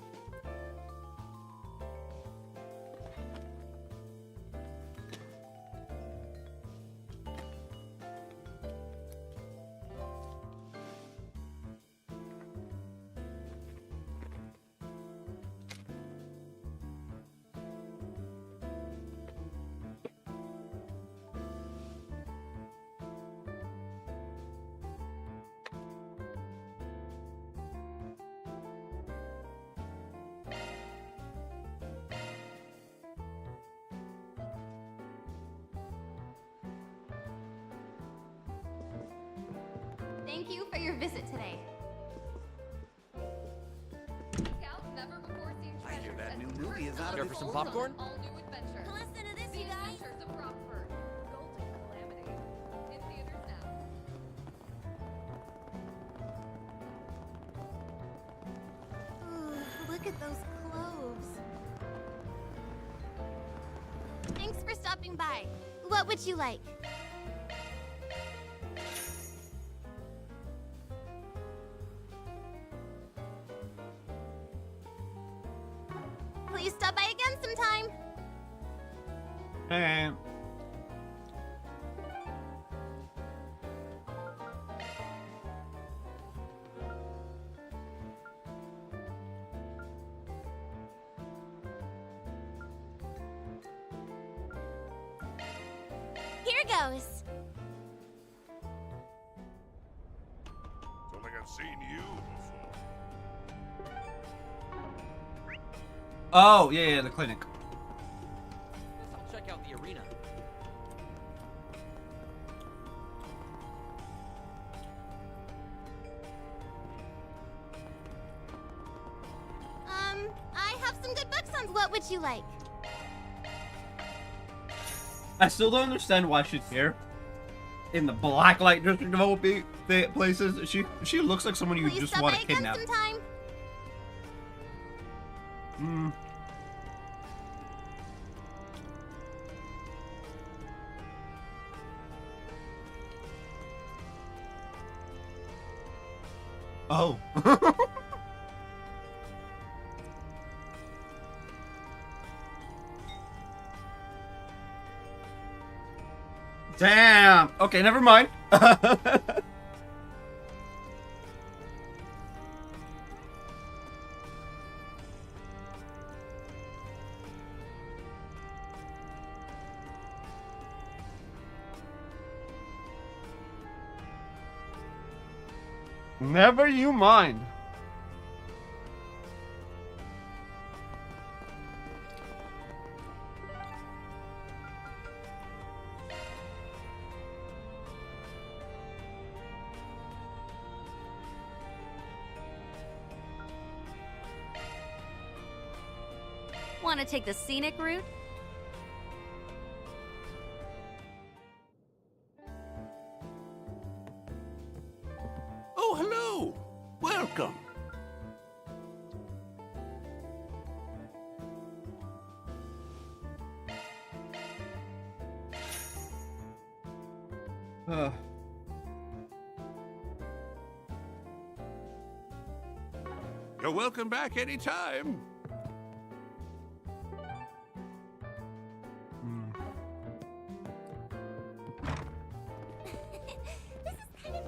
Thank you for your visit today. I hear that new movie is out Care of for its some old popcorn? one. Listen to this, you guys! Ooh, look at those cloves. Thanks for stopping by. What would you like? Please stop by again sometime. Hey. Here goes. Don't think I've seen you before. Oh, yeah, the clinic. Guess I'll check out the arena. I have some good books on what would you like? I still don't understand why she's here. In the blacklight district of all places, she looks like someone you Please just stop want by to again kidnap. sometime. Hmm. Oh. Damn. Okay, never mind. Never you mind. Want to take the scenic route? Oh, hello! Welcome! You're welcome back anytime.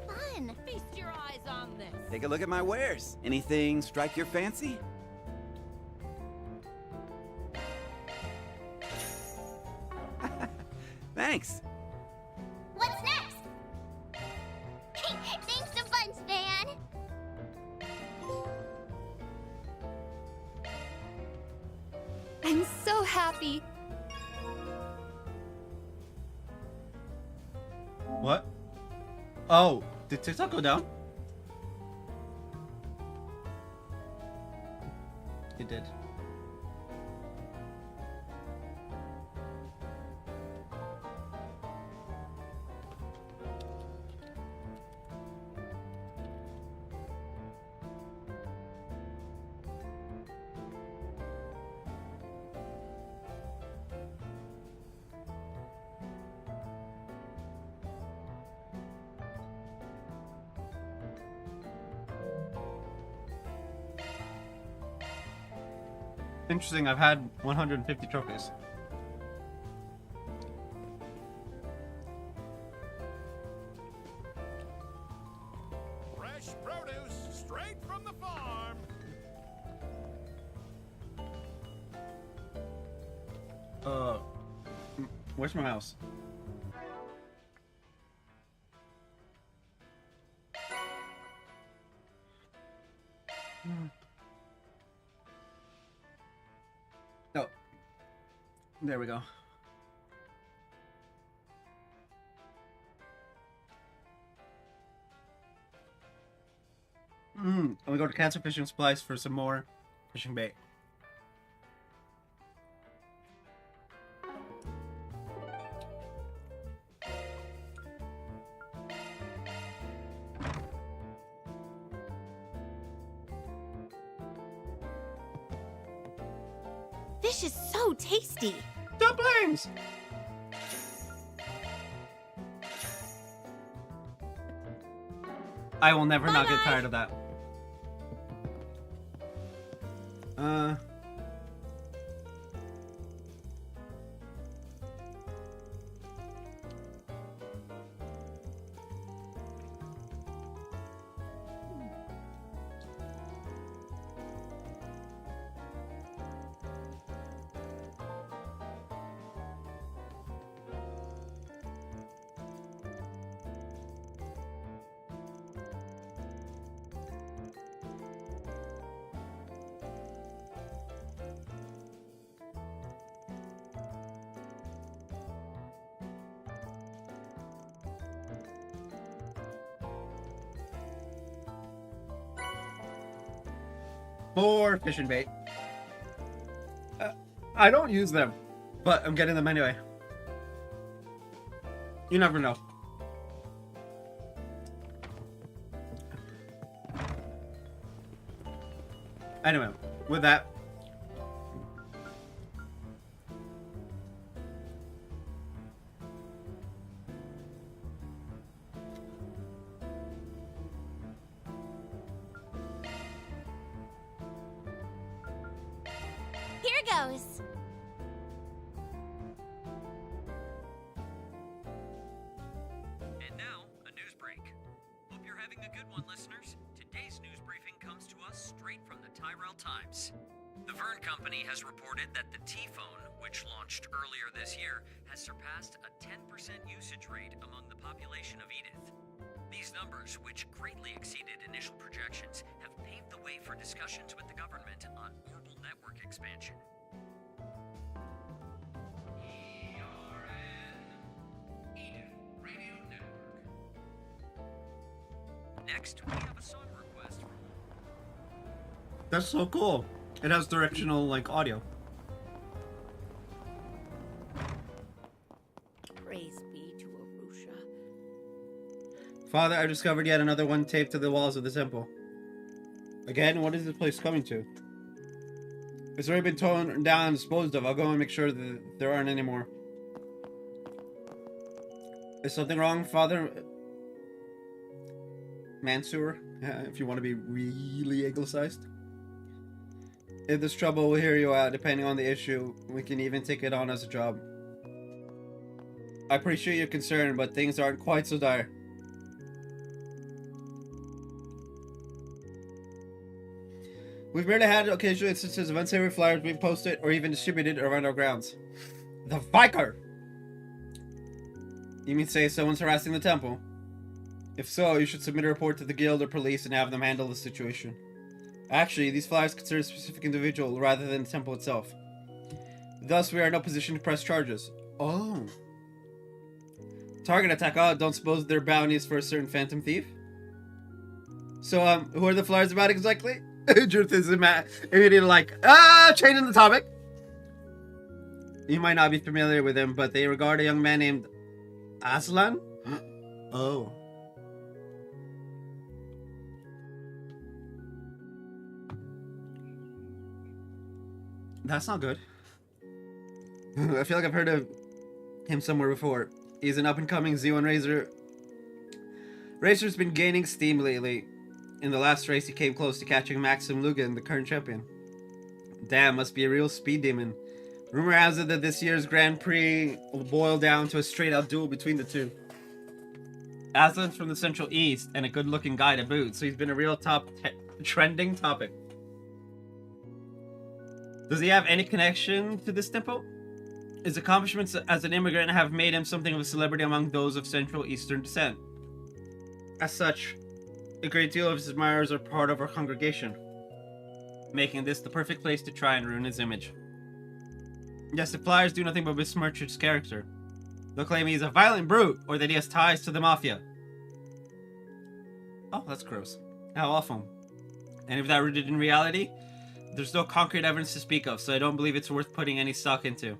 Fun. Feast your eyes on this. Take a look at my wares. Anything strike your fancy? Thanks. What's next? Thanks a bunch, man. I'm so happy. What? Oh, did TikTok go down? It did. Interesting, I've had 150 trophies. Fresh produce straight from the farm. Where's my mouse? Oh, there we go. I'm gonna go to Cancer Fishing Supplies for some more fishing bait. Fish is so tasty. Dumplings! I will never not get tired of that. More fishing bait. I don't use them, but I'm getting them anyway. You never know. Anyway, with that, Here goes. good one, listeners. Today's news briefing comes to us straight from the Tyrell Times. The Verne Company has reported that the T-Phone, which launched earlier this year, has surpassed a 10% usage rate among the population of Edith. These numbers, which greatly exceeded initial projections, have paved the way for discussions with the government on orbital network expansion. Next, we have a song request from... That's so cool. It has directional, like, audio. Praise be to Arusha. Father, I discovered yet another one taped to the walls of the temple. Again, what is this place coming to? It's already been torn down and disposed of. I'll go and make sure that there aren't any more. Is something wrong, Father? Mansour, if you want to be really anglicized. If there's trouble, we'll hear you out. Depending on the issue, we can even take it on as a job. I appreciate your concern, but things aren't quite so dire. We've merely had occasional instances of unsavory flyers being posted or even distributed around our grounds. The Vicar! You mean say someone's harassing the temple? If so, you should submit a report to the guild or police and have them handle the situation. Actually, these flyers concern a specific individual rather than the temple itself. Thus, we are in no position to press charges. Oh. Target attack. Oh, don't suppose they're bounties for a certain phantom thief? So, who are the flyers about exactly? Truth is immediately like, changing the topic. You might not be familiar with them, but they regard a young man named Aslan? Oh. That's not good. I feel like I've heard of him somewhere before. He's an up-and-coming Z1 racer. Racer's been gaining steam lately. In the last race, he came close to catching Maxim Lugan, the current champion. Damn, must be a real speed demon. Rumor has it that this year's Grand Prix will boil down to a straight-out duel between the two. Aslan's from the Central East, and a good-looking guy to boot, so he's been a real trending topic. Does he have any connection to this temple? His accomplishments as an immigrant have made him something of a celebrity among those of Central Eastern descent. As such, a great deal of his admirers are part of our congregation, making this the perfect place to try and ruin his image. Yes, the flyers do nothing but besmirch his character. They'll claim he's a violent brute, or that he has ties to the mafia. Oh, that's gross. How awful. And if that rooted in reality, there's no concrete evidence to speak of, so I don't believe it's worth putting any stock into.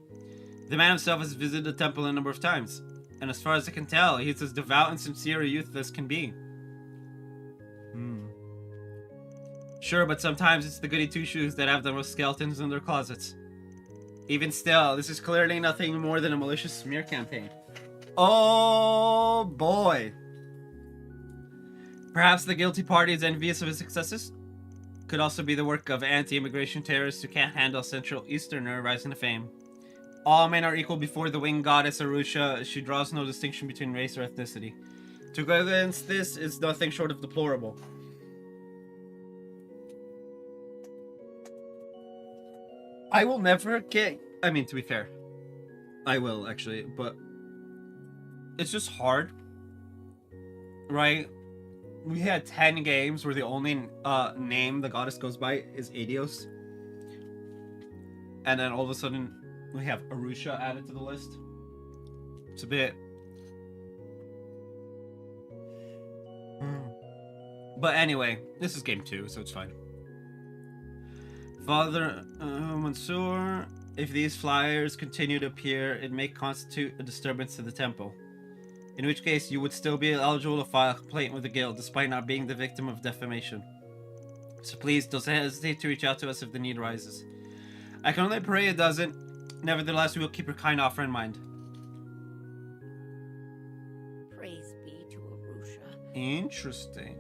The man himself has visited the temple a number of times, and as far as I can tell, he's as devout and sincere a youth as can be. Sure, but sometimes it's the goody two-shoes that have the most skeletons in their closets. Even still, this is clearly nothing more than a malicious smear campaign. Oh boy! Perhaps the guilty party is envious of his successes? Could also be the work of anti-immigration terrorists who can't handle a Central Easterner rising to fame. All men are equal before the winged goddess Arusha. She draws no distinction between race or ethnicity. To go against this is nothing short of deplorable. I will never get... I mean, to be fair, I will actually, but it's just hard, right? We had 10 games where the only name the goddess goes by is Adios. And then all of a sudden, we have Arusha added to the list. It's a bit... But anyway, this is game 2, so it's fine. Father Mansour, if these flyers continue to appear, it may constitute a disturbance to the temple. In which case, you would still be eligible to file a complaint with the guild, despite not being the victim of defamation. So please, don't hesitate to reach out to us if the need arises. I can only pray it doesn't. Nevertheless, we will keep your kind offer in mind. Praise be to Arusha. Interesting.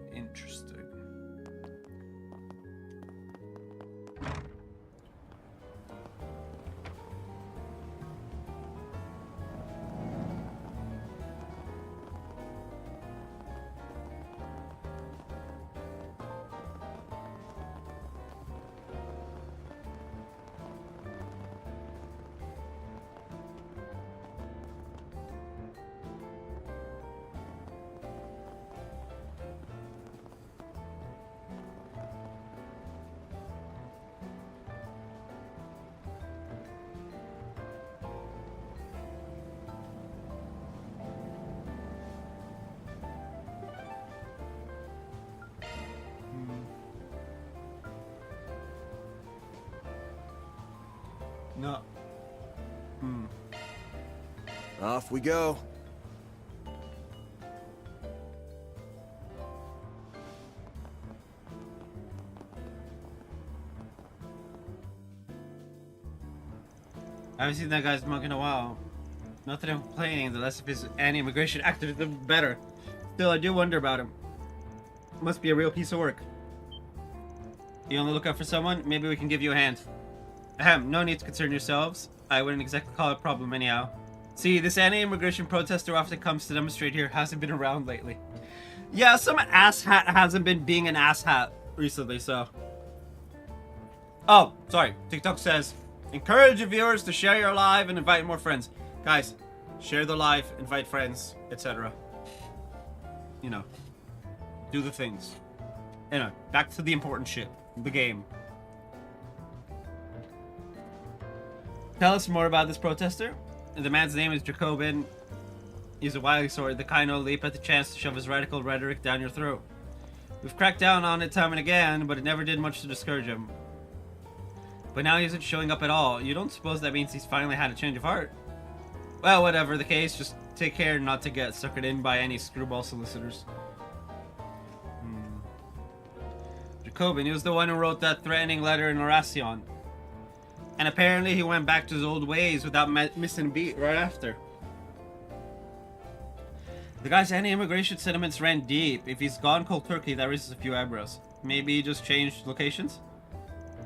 No. Hmm. Off we go. I haven't seen that guy's mug in a while. Not that I'm complaining, the less of his anti-immigration activism, the better. Still, I do wonder about him. Must be a real piece of work. You on the lookout for someone? Maybe we can give you a hand. Ahem, no need to concern yourselves. I wouldn't exactly call it a problem anyhow. See, this anti-immigration protester who often comes to demonstrate here hasn't been around lately. Yeah, some asshat hasn't been being an asshat recently, so... Oh, sorry. TikTok says, encourage your viewers to share your live and invite more friends. Guys, share the live, invite friends, etc. You know, do the things. Anyway, back to the important shit. The game. Tell us more about this protester. The man's name is Jacobin. He's a wily sort, the kind who'll leap at the chance to shove his radical rhetoric down your throat. We've cracked down on it time and again, but it never did much to discourage him. But now he isn't showing up at all. You don't suppose that means he's finally had a change of heart? Well, whatever the case, just take care not to get suckered in by any screwball solicitors. Jacobin, he was the one who wrote that threatening letter in Oracion. And apparently he went back to his old ways without missing a beat right after. The guy's anti-immigration sentiments ran deep. If he's gone cold turkey, that raises a few eyebrows. Maybe he just changed locations?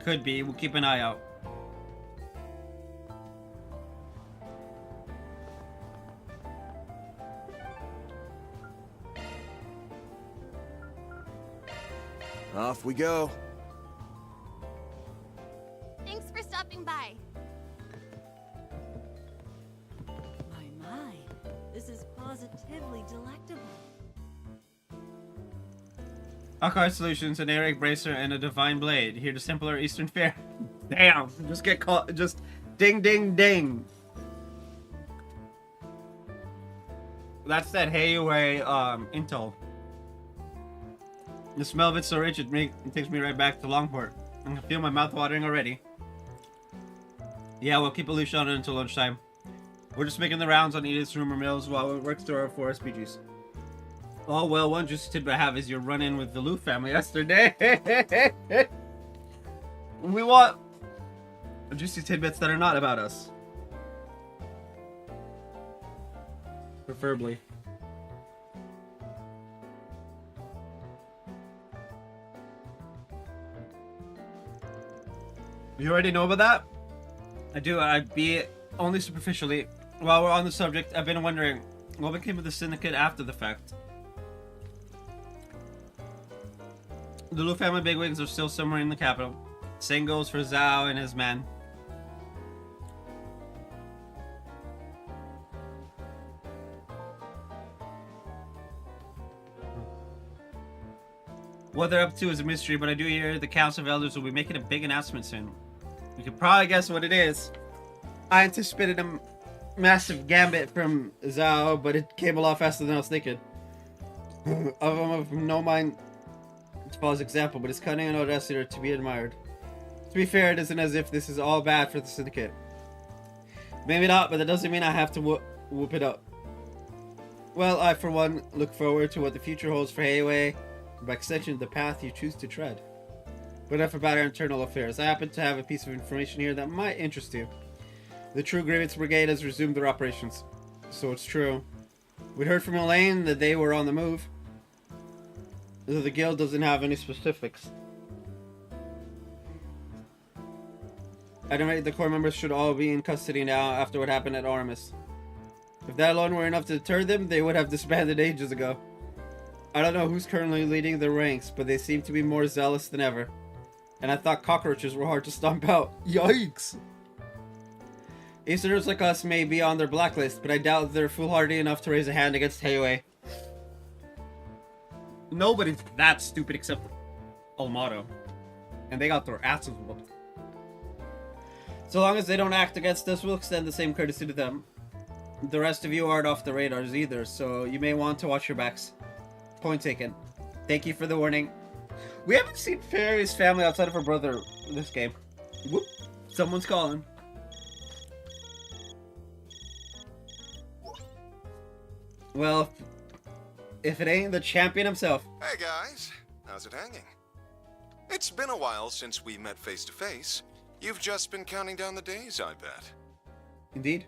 Could be. We'll keep an eye out. Off we go. Thanks for stopping by. My, this is positively delectable. Akar Solutions, an Eric Bracer, and a Divine Blade. Here to simpler Eastern fare. Damn! Just get caught. Just ding, ding, ding. That's that Hayway intel. The smell of it's so rich, it takes me right back to Longport. I can feel my mouth watering already. Yeah, we'll keep a leash on it until lunchtime. We're just making the rounds on Edith's rumor mills while we work through our 4 SPGs. Oh, well, one just tidbit I have is your run-in with the Lu family yesterday. We want juicy tidbits that are not about us. Preferably. You already know about that? I do. I'd be only superficially. While we're on the subject, I've been wondering what became of the syndicate after the fact. The Lu family bigwigs are still somewhere in the capital. Same goes for Zhao and his men. What they're up to is a mystery, but I do hear the Council of Elders will be making a big announcement soon. You can probably guess what it is. I anticipated a massive gambit from Zhao, but it came a lot faster than I was thinking. I'm of no mind to follow his example, but his cunning and audacity are to be admired. To be fair, it isn't as if this is all bad for the syndicate. Maybe not, but that doesn't mean I have to whoop it up. Well, I, for one, look forward to what the future holds for Hayway, and by extension, the path you choose to tread. But enough about our internal affairs. I happen to have a piece of information here that might interest you. The True Grievance Brigade has resumed their operations. So it's true. We heard from Elaine that they were on the move. Though the guild doesn't have any specifics. I'd imagine the core members should all be in custody now after what happened at Artemis. If that alone were enough to deter them, they would have disbanded ages ago. I don't know who's currently leading the ranks, but they seem to be more zealous than ever. And I thought cockroaches were hard to stomp out. Yikes! Easterners like us may be on their blacklist, but I doubt they're foolhardy enough to raise a hand against Hayway. Nobody's that stupid except Almato. And they got their asses whooped. So long as they don't act against us, we'll extend the same courtesy to them. The rest of you aren't off the radars either, so you may want to watch your backs. Point taken. Thank you for the warning. We haven't seen Fairy's family outside of her brother in this game. Whoop. Someone's calling. Well, if it ain't the champion himself. Hey guys, how's it hanging? It's been a while since we met face to face. You've just been counting down the days, I bet. Indeed.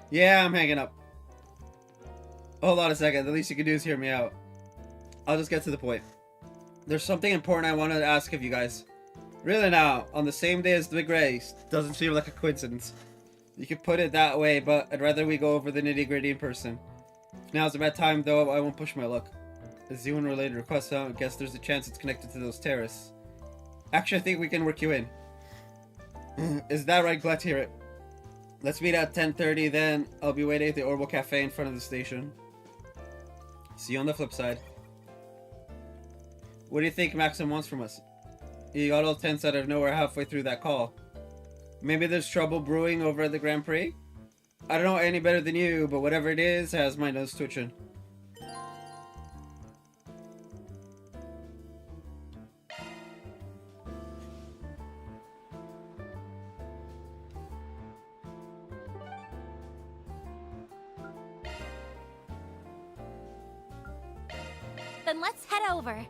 Yeah, I'm hanging up. Hold on a second. The least you can do is hear me out. I'll just get to the point. There's something important I wanted to ask of you guys. Really now, on the same day as the big race, doesn't seem like a coincidence. You could put it that way, but I'd rather we go over the nitty-gritty in person. If now's a bad time, though, I won't push my luck. A Zewan-related request, I guess there's a chance it's connected to those terrorists. Actually, I think we can work you in. Is that right? Glad to hear it. Let's meet at 10:30, then I'll be waiting at the Orbital Cafe in front of the station. See you on the flip side. What do you think Maxim wants from us? He got all tense out of nowhere halfway through that call. Maybe there's trouble brewing over at the Grand Prix? I don't know any better than you, but whatever it is, has my nose twitching. Then let's head over.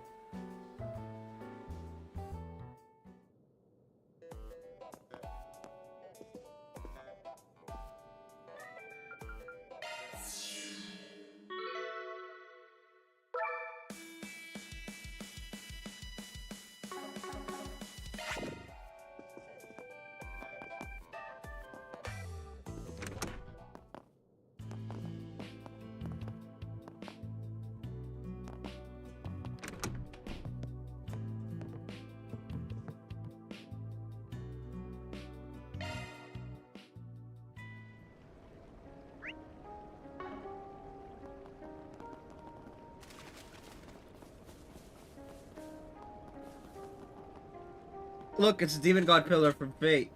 Look, it's Demon God Pillar from Fate.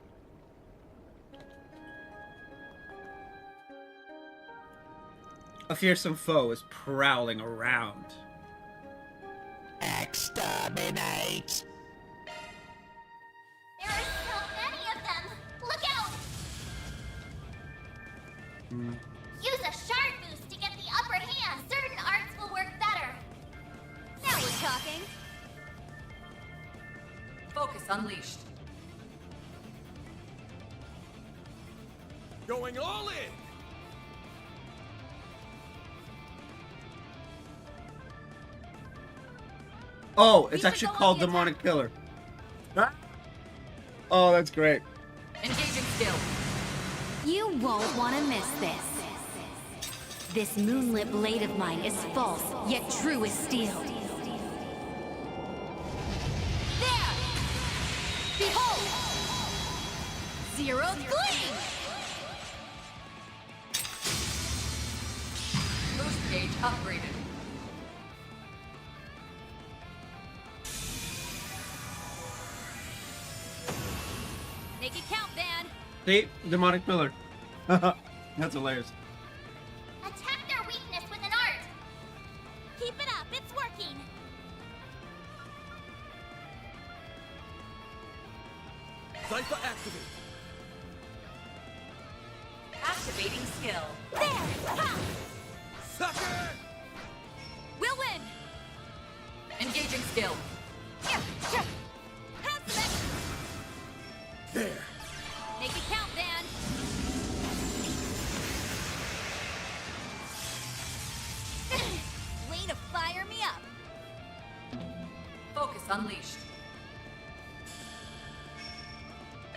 A fearsome foe is prowling around. Exterminate! There are so many of them! Look out! Use a shard boost to get the upper hand. Certain arts will work better. Now we're talking. Focus unleashed. Going all in! Oh, it's actually called Demonic Pillar. Oh, that's great. Engaging skill. You won't want to miss this. This moonlit blade of mine is false, yet true as steel. There! Behold! Zero gleam! Boost gauge upgraded. Make it count, Van! See? Demonic Pillar. That's hilarious. Attack their weakness with an art! Keep it up, it's working! Cypher activate! Activating skill. There! Ha! Sucker! We'll win! Engaging skill. There! Make it count, Van! Way to fire me up! Focus unleashed.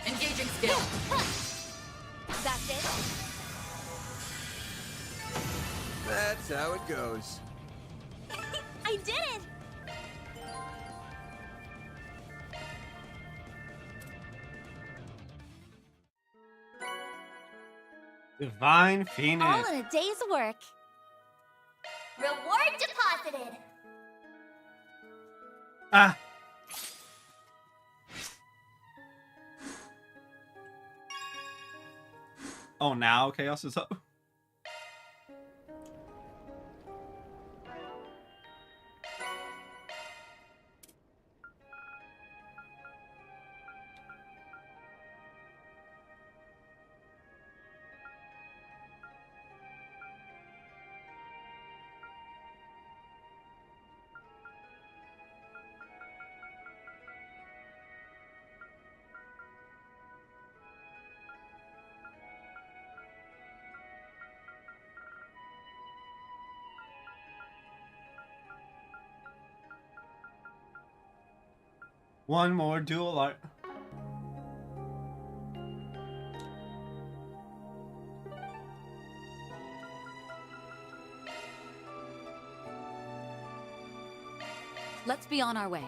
Engaging skill. That's it? That's how it goes. I did it! Divine Phoenix. All in a day's work. Reward deposited! Ah. Oh, now Chaos is up. One more dual art. Let's be on our way.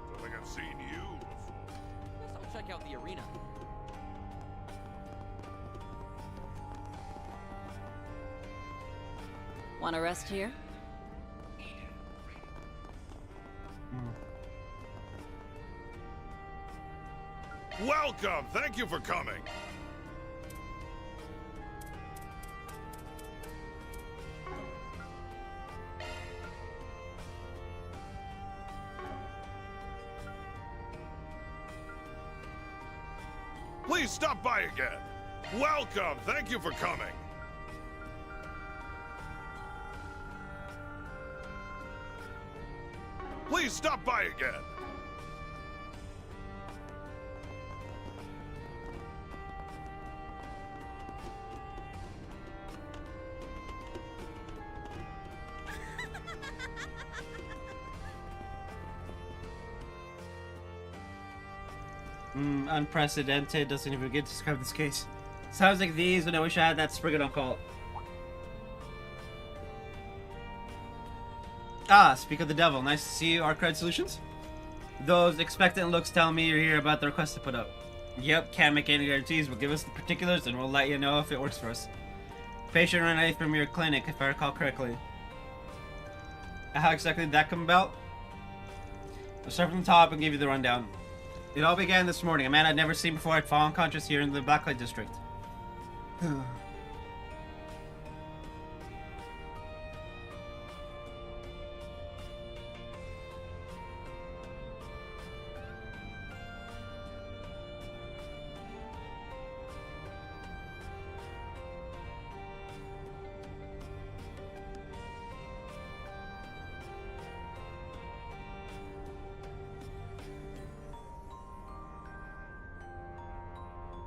Don't think I've seen you before. Guess I'll check out the arena. Want to rest here? Welcome! Thank you for coming! Please stop by again! Welcome! Thank you for coming! Please stop by again! Unprecedented doesn't even get to describe this case. Sounds like these when I wish I had that Spriggan on call. Ah, speak of the devil. Nice to see you, Arcade Solutions. Those expectant looks tell me you're here about the request to put up. Yep, can't make any guarantees, but give us the particulars and we'll let you know if it works for us. Patient ran away from your clinic, if I recall correctly. How exactly did that come about? I'll start from the top and give you the rundown. It all began this morning. A man I'd never seen before had fallen unconscious here in the Blacklight District.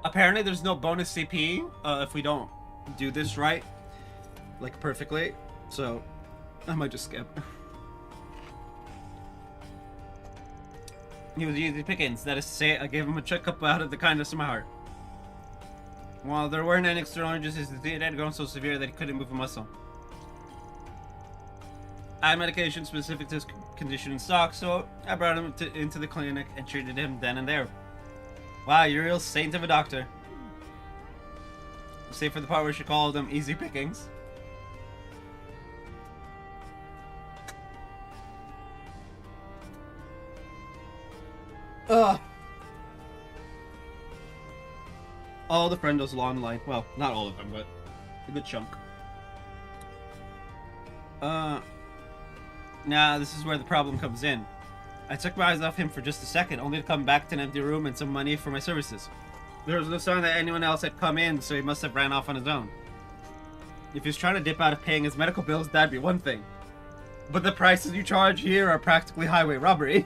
Apparently there's no bonus CP if we don't do this right, like perfectly, so I might just skip. He was easy pickings, that is to say, I gave him a checkup out of the kindness of my heart. While there weren't any external injuries, his disease had grown so severe that he couldn't move a muscle. I had medication specific to his condition in stock, so I brought him into the clinic and treated him then and there. Wow, you're a real saint of a doctor. Save for the part where she called them easy pickings. Ugh. All the friendos along the line. Well, not all of them, but a good chunk. Now this is where the problem comes in. I took my eyes off him for just a second, only to come back to an empty room and some money for my services. There was no sign that anyone else had come in, so he must have ran off on his own. If he was trying to dip out of paying his medical bills, that'd be one thing. But the prices you charge here are practically highway robbery.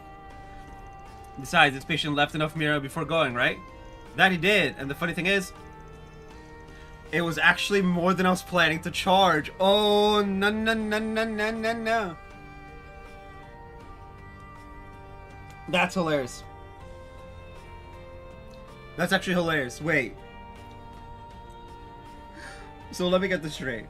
Besides, this patient left enough Mira before going, right? That he did, and the funny thing is, it was actually more than I was planning to charge. Oh, no, no, no, no, no, no, no. That's hilarious. That's actually hilarious. Wait. So let me get this straight.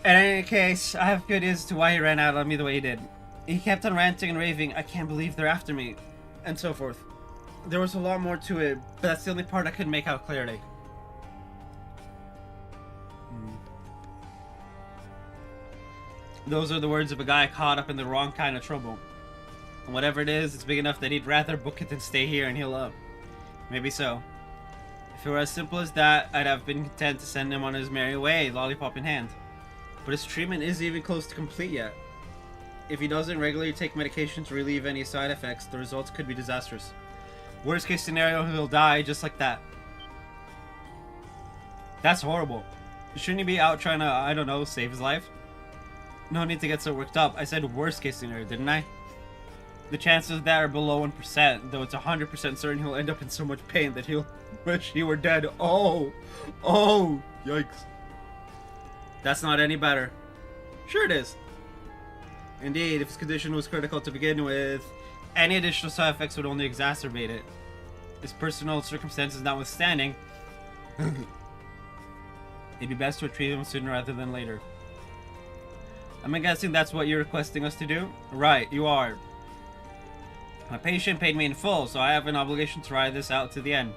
In any case, I have good as to why he ran out on me the way he did. He kept on ranting and raving, I can't believe they're after me, and so forth. There was a lot more to it, but that's the only part I couldn't make out clearly. Those are the words of a guy caught up in the wrong kind of trouble. And whatever it is, it's big enough that he'd rather book it than stay here and heal up. Maybe so. If it were as simple as that, I'd have been content to send him on his merry way, lollipop in hand. But his treatment isn't even close to complete yet. If he doesn't regularly take medication to relieve any side effects, the results could be disastrous. Worst case scenario, he'll die just like that. That's horrible. Shouldn't he be out trying to, I don't know, save his life? No need to get so worked up. I said worst case scenario, didn't I? The chances of that are below 1%, though it's 100% certain he'll end up in so much pain that he'll wish he were dead. Oh, yikes. That's not any better. Sure it is. Indeed, if his condition was critical to begin with, any additional side effects would only exacerbate it. His personal circumstances notwithstanding, it'd be best to treat him sooner rather than later. I'm guessing that's what you're requesting us to do? Right, you are. My patient paid me in full, so I have an obligation to ride this out to the end.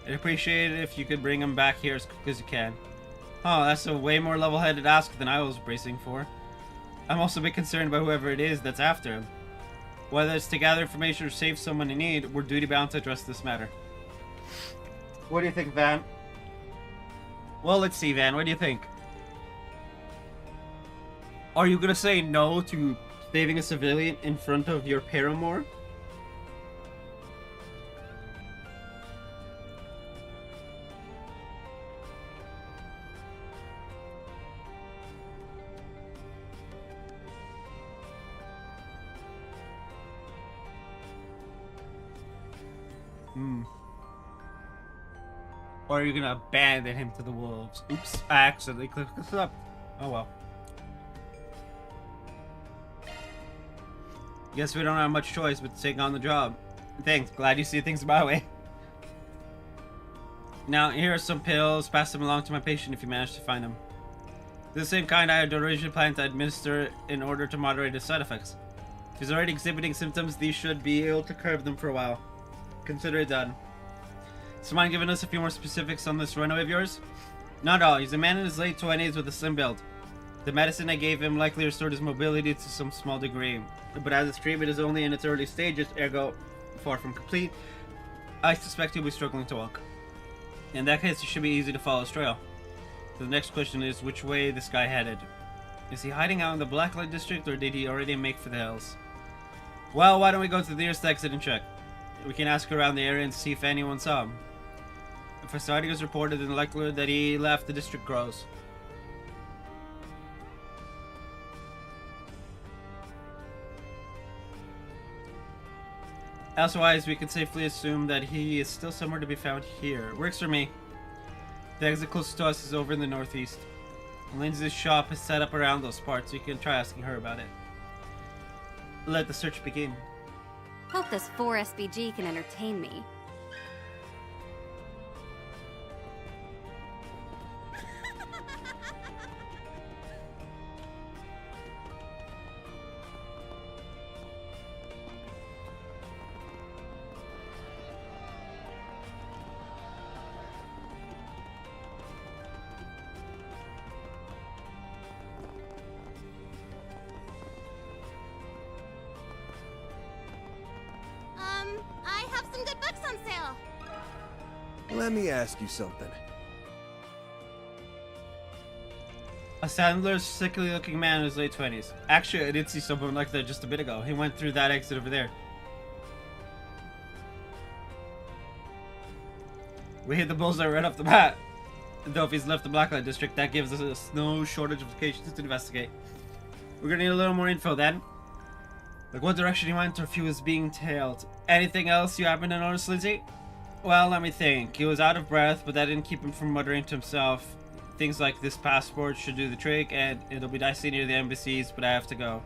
I'd appreciate it if you could bring him back here as quick as you can. Oh, that's a way more level-headed ask than I was bracing for. I'm also a bit concerned about whoever it is that's after him. Whether it's to gather information or save someone in need, we're duty-bound to address this matter. What do you think, Van? Well, let's see, Van. What do you think? Are you gonna say no to saving a civilian in front of your paramour? Or are you gonna abandon him to the wolves? Oops, I accidentally clicked this up. Oh well. Guess we don't have much choice but to take on the job. Thanks, glad you see things my way. Now, here are some pills. Pass them along to my patient if you manage to find them. The same kind I had originally planned to administer in order to moderate his side effects. If he's already exhibiting symptoms, these should be able to curb them for a while. Consider it done. So mind giving us a few more specifics on this runaway of yours? Not all. He's a man in his late 20s with a slim build. The medicine I gave him likely restored his mobility to some small degree, but as his treatment is only in its early stages, ergo far from complete, I suspect he'll be struggling to walk. In that case, it should be easy to follow his trail. So the next question is, which way this guy headed? Is he hiding out in the Blacklight district, or did he already make for the hills? Well, why don't we go to the nearest exit and check? We can ask around the area and see if anyone saw him. If a sighting is reported, then the likelihood that he left the district grows. Elsewise, we can safely assume that he is still somewhere to be found here. Works for me. The exit closest to us is over in the northeast. Lindsay's shop is set up around those parts, so you can try asking her about it. Let the search begin. Hope this 4SBG can entertain me. I have some good books on sale. Let me ask you something. A Sandler's sickly looking man in his late 20s. Actually, I did see someone like that just a bit ago. He went through that exit over there. We hit the bullseye right off the bat. Though if he's left the Blacklight district, that gives us no shortage of locations to investigate. We're gonna need a little more info then. Like what direction he went or if he was being tailed. Anything else you happen to notice, Lindsay? Well, let me think. He was out of breath, but that didn't keep him from muttering to himself. Things like this passport should do the trick, and it'll be dicey near the embassies, but I have to go.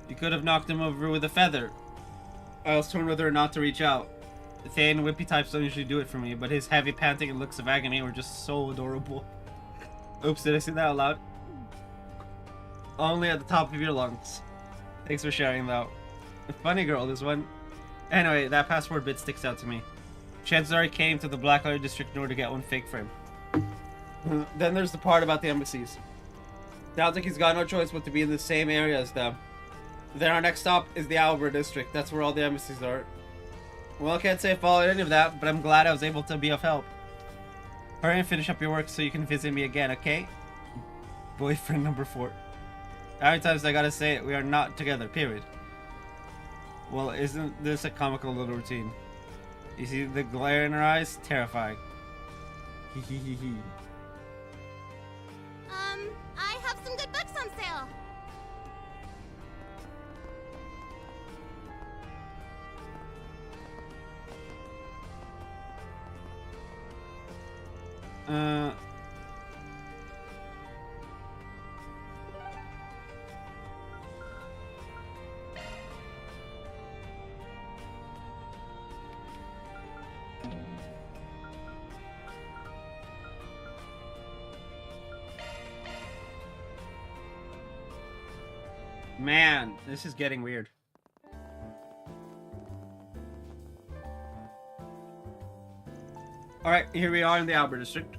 You could have knocked him over with a feather. I was torn whether or not to reach out. The thin, wimpy types don't usually do it for me, but his heavy panting and looks of agony were just so adorable. Oops, did I say that out loud? Only at the top of your lungs. Thanks for sharing, though. Funny girl, this one. Anyway, that passport bit sticks out to me. Chances are he came to the Blacklight District in order to get one fake for him. Then there's the part about the embassies. Sounds like he's got no choice but to be in the same area as them. Then our next stop is the Albert District. That's where all the embassies are. Well, I can't say I followed any of that, but I'm glad I was able to be of help. Hurry and finish up your work so you can visit me again, okay? Boyfriend number 4. How many times I gotta say it? We are not together, period. Well, isn't this a comical little routine? You see the glare in her eyes? Terrifying. Hee. I have some good books on sale. Man, this is getting weird. Alright, here we are in the Albert District.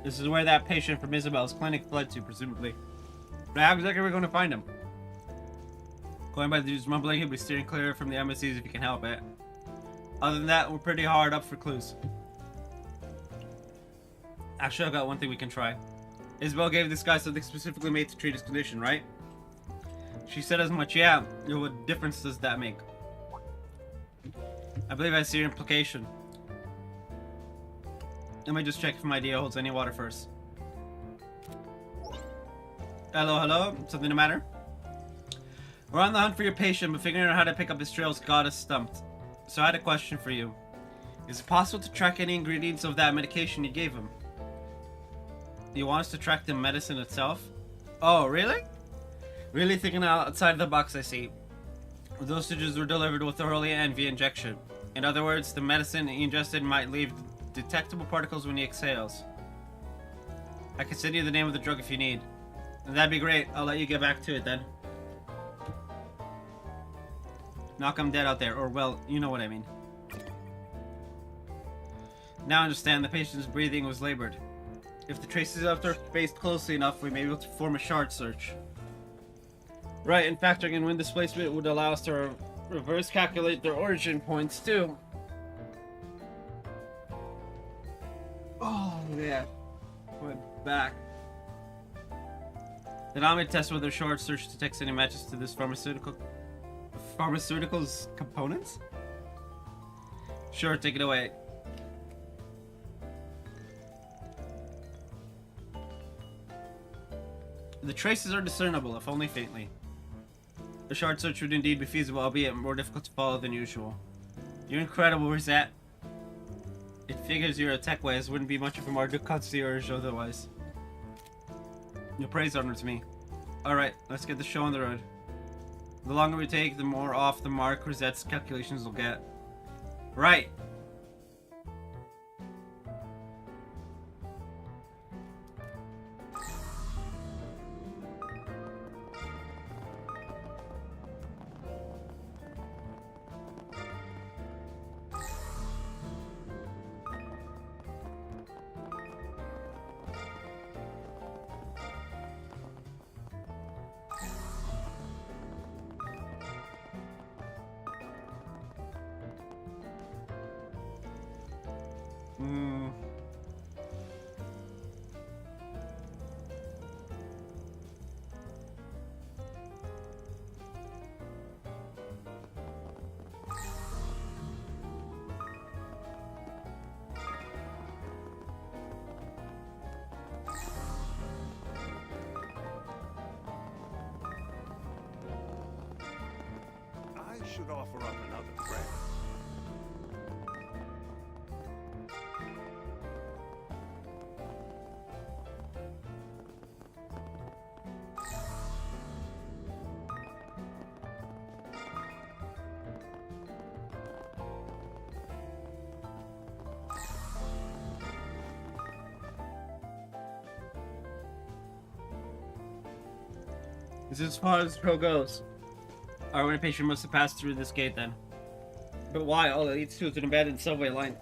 This is where that patient from Isabel's clinic fled to, presumably. But how exactly are we going to find him? Going by the dude's mumbling, he'll be steering clear from the embassies if he can help it. Other than that, we're pretty hard up for clues. Actually, I've got one thing we can try. Isabel gave this guy something specifically made to treat his condition, right? She said as much, yeah. What difference does that make? I believe I see your implication. Let me just check if my idea holds any water first. Hello? Something the matter? We're on the hunt for your patient, but figuring out how to pick up his trails got us stumped. So I had a question for you. Is it possible to track any ingredients of that medication you gave him? You want us to track the medicine itself? Oh, really? Really thinking outside the box, I see. The dosages were delivered with orally and via injection. In other words, the medicine he ingested might leave detectable particles when he exhales. I can send you the name of the drug if you need. And that'd be great. I'll let you get back to it then. Knock him dead out there, or well, you know what I mean. Now I understand the patient's breathing was labored. If the traces of are spaced closely enough, we may be able to perform a shard search. Right, and factoring in wind displacement would allow us to reverse calculate their origin points too. Oh yeah, went back. Then I'm gonna test whether shard search detects any matches to this pharmaceuticals components. Sure, take it away. The traces are discernible, if only faintly. A shard search would indeed be feasible, albeit more difficult to follow than usual. You're incredible, Rosette. It figures you're a tech whiz, wouldn't be much of a Marduk concierge otherwise. Your praise honors me. Alright, let's get the show on the road. The longer we take, the more off the mark Rosette's calculations will get. Right! I should offer up another friend. This is as far as the pro goes. Our winter patient must have passed through this gate then. But why? All it leads to is an abandoned subway line.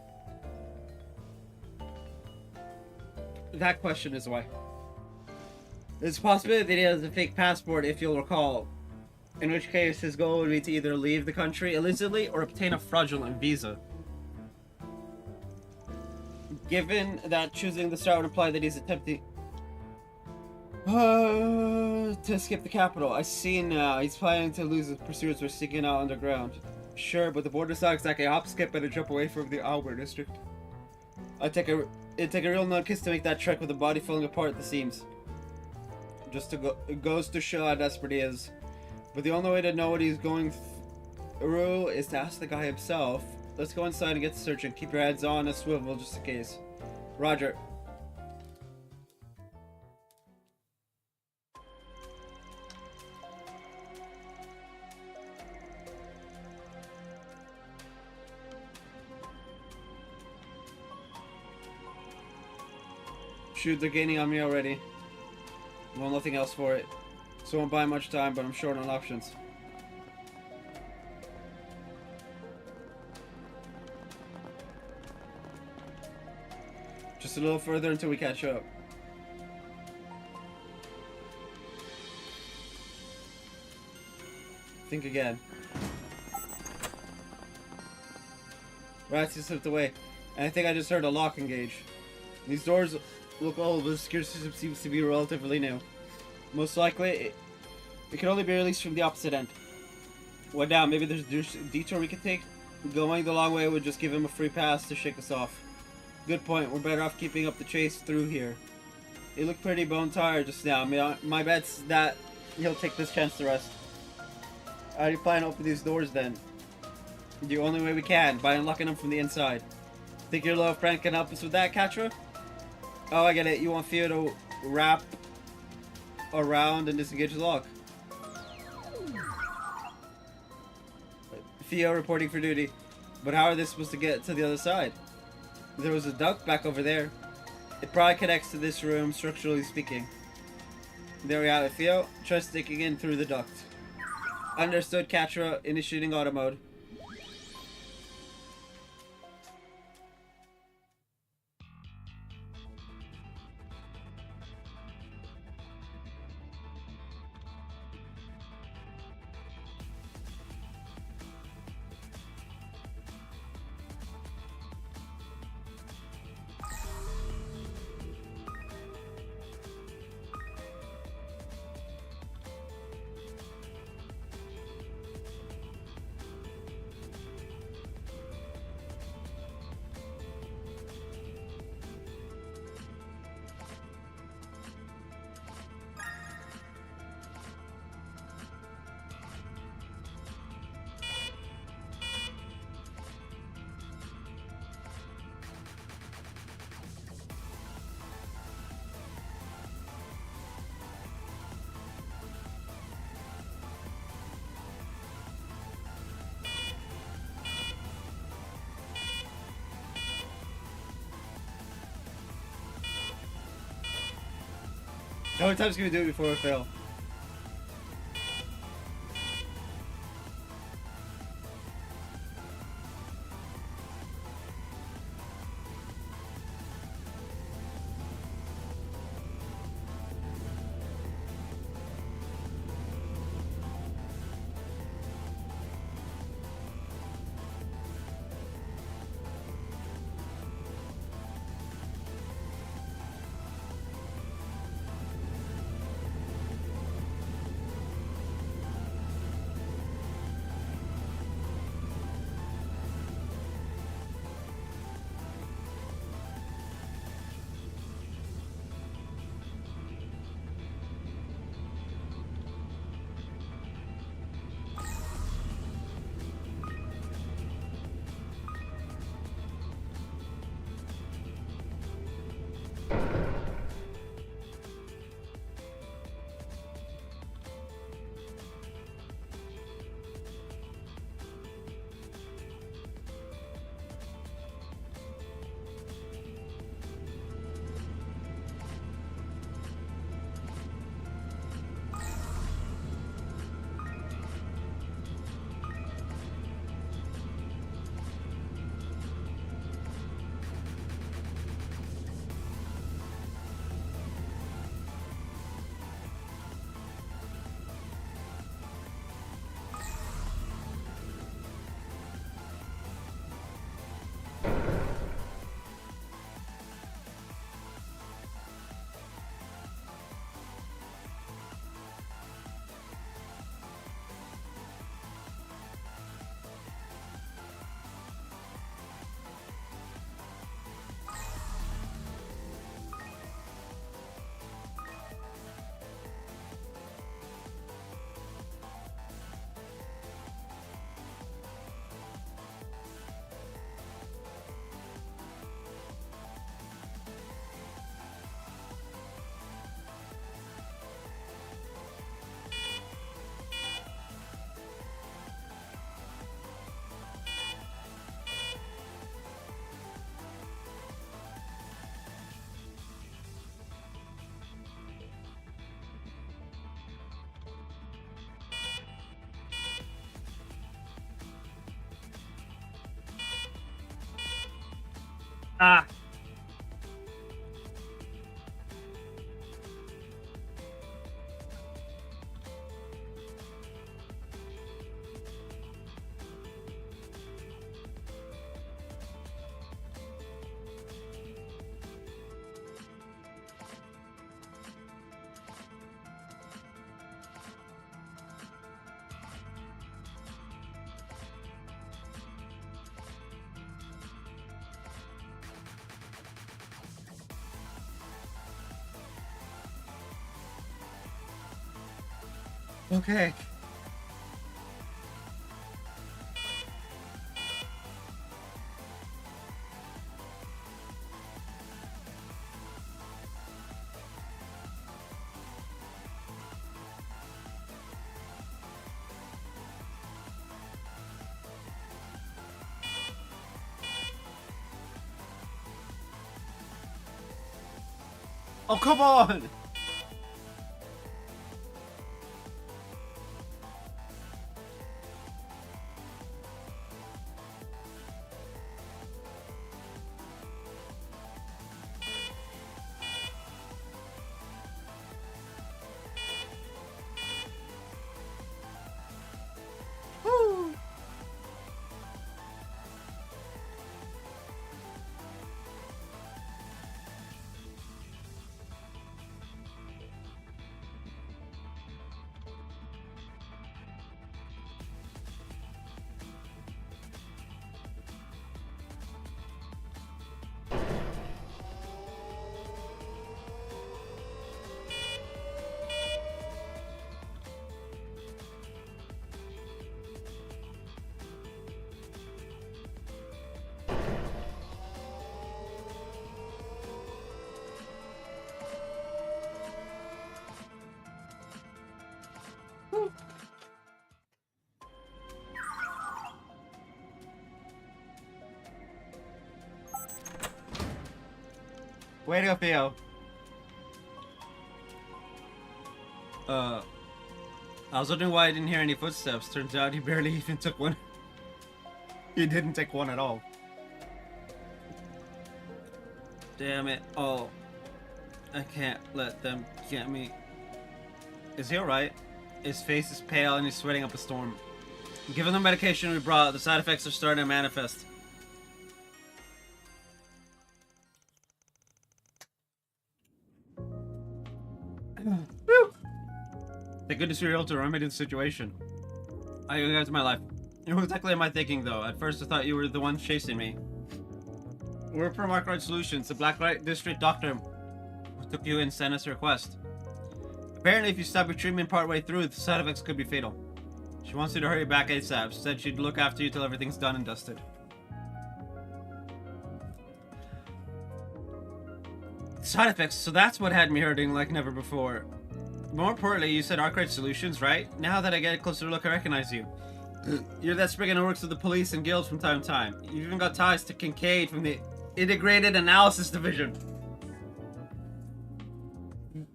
That question is why. There's a possibility that he has a fake passport, if you'll recall. In which case, his goal would be to either leave the country illicitly or obtain a fraudulent visa. Given that choosing the start would imply that he's attempting to skip the capital. I see now. He's planning to lose his pursuers by sneaking out underground. Sure, but the border's not exactly a hop, skip, and a jump away from the Albert district. It'd take a real nutcase to make that trek with the body falling apart at the seams. It goes to show how desperate he is. But the only way to know what he's going through is to ask the guy himself. Let's go inside and get to searching. Keep your heads on a swivel just in case. Roger. Shoot, they're gaining on me already. Well, nothing else for it. So I won't buy much time, but I'm short on options. Just a little further until we catch up. Think again. Rats just slipped away, and I think I just heard a lock engage. These doors look old, but the security system seems to be relatively new. Most likely, it can only be released from the opposite end. What now? Maybe there's a detour we could take? Going the long way would just give him a free pass to shake us off. Good point. We're better off keeping up the chase through here. He looked pretty bone tired just now. My bet's that he'll take this chance to rest. How do you plan to open these doors then? The only way we can, by unlocking them from the inside. Think your little friend can help us with that, Katra? Oh, I get it. You want Theo to wrap around and disengage the lock. Theo reporting for duty. But how are they supposed to get to the other side? There was a duct back over there. It probably connects to this room, structurally speaking. There we have it, Theo. Try sticking in through the duct. Understood, Katra. Initiating auto mode. How many times can we do it before we fail? Ah. Okay. Oh, come on! Woo. Way to go, Theo. I was wondering why I didn't hear any footsteps. Turns out he barely even took one. He didn't take one at all. Damn it. Oh. I can't let them get me. Is he alright? His face is pale and he's sweating up a storm. Given the medication we brought, the side effects are starting to manifest. Thank goodness you're able to remedy the situation. I go to my life. What exactly am I thinking, though? At first I thought you were the one chasing me. We're from Arkwright Solutions, the Blacklight District doctor who took you and sent us a request. Apparently, if you stop your treatment partway through, the side effects could be fatal. She wants you to hurry back ASAP. She said she'd look after you till everything's done and dusted. Side effects, so that's what had me hurting like never before. More importantly, you said Arkwright Solutions, right? Now that I get a closer look, I recognize you. You're that Spriggan who works with the police and guilds from time to time. You've even got ties to Kincaid from the Integrated Analysis Division.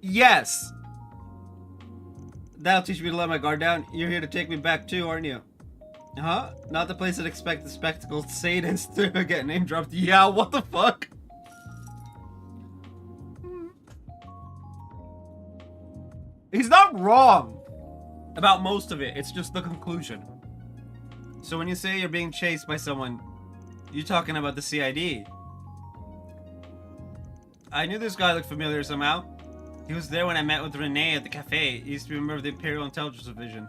Yes! That'll teach me to let my guard down. You're here to take me back too, aren't you? Huh? Not the place that expect the spectacled sadist to get name dropped. Yeah, what the fuck? He's not wrong about most of it. It's just the conclusion. So when you say you're being chased by someone, you're talking about the CID. I knew this guy looked familiar somehow. He was there when I met with Renee at the cafe. He used to be a member of the Imperial Intelligence Division.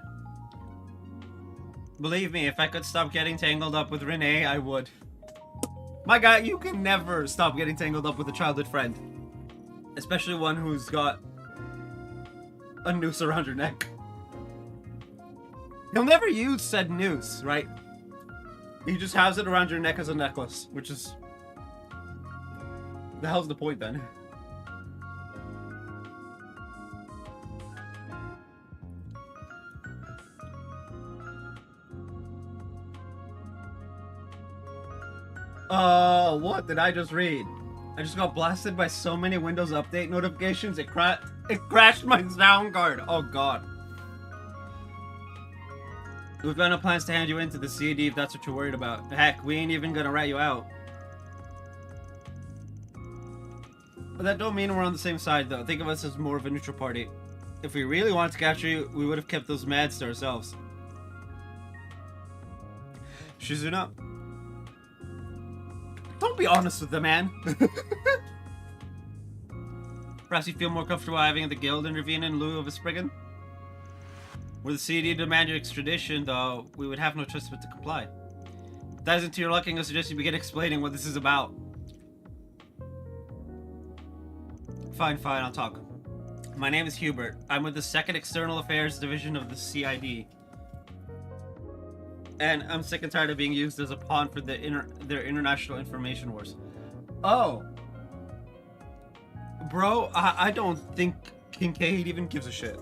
Believe me, if I could stop getting tangled up with Renee, I would. My guy, you can never stop getting tangled up with a childhood friend. Especially one who's got a noose around your neck. He'll never use said noose, right? He just has it around your neck as a necklace, which is... The hell's the point then? What did I just read? I just got blasted by so many Windows Update notifications, it crashed my sound card. Oh god. We've got no plans to hand you into the CAD if that's what you're worried about. Heck, we ain't even gonna rat you out. But that don't mean we're on the same side, though. Think of us as more of a neutral party. If we really wanted to capture you, we would have kept those mads to ourselves. Shizuna, don't be honest with the man. Perhaps you feel more comfortable having the guild intervene in lieu of a Spriggan? Were the CD demanded extradition, though, we would have no choice but to comply. If that isn't to your liking, I suggest you begin explaining what this is about. Fine, I'll talk. My name is Hubert. I'm with the 2nd External Affairs Division of the CID. And I'm sick and tired of being used as a pawn for their international information wars. Oh. Bro, I don't think Kincaid even gives a shit.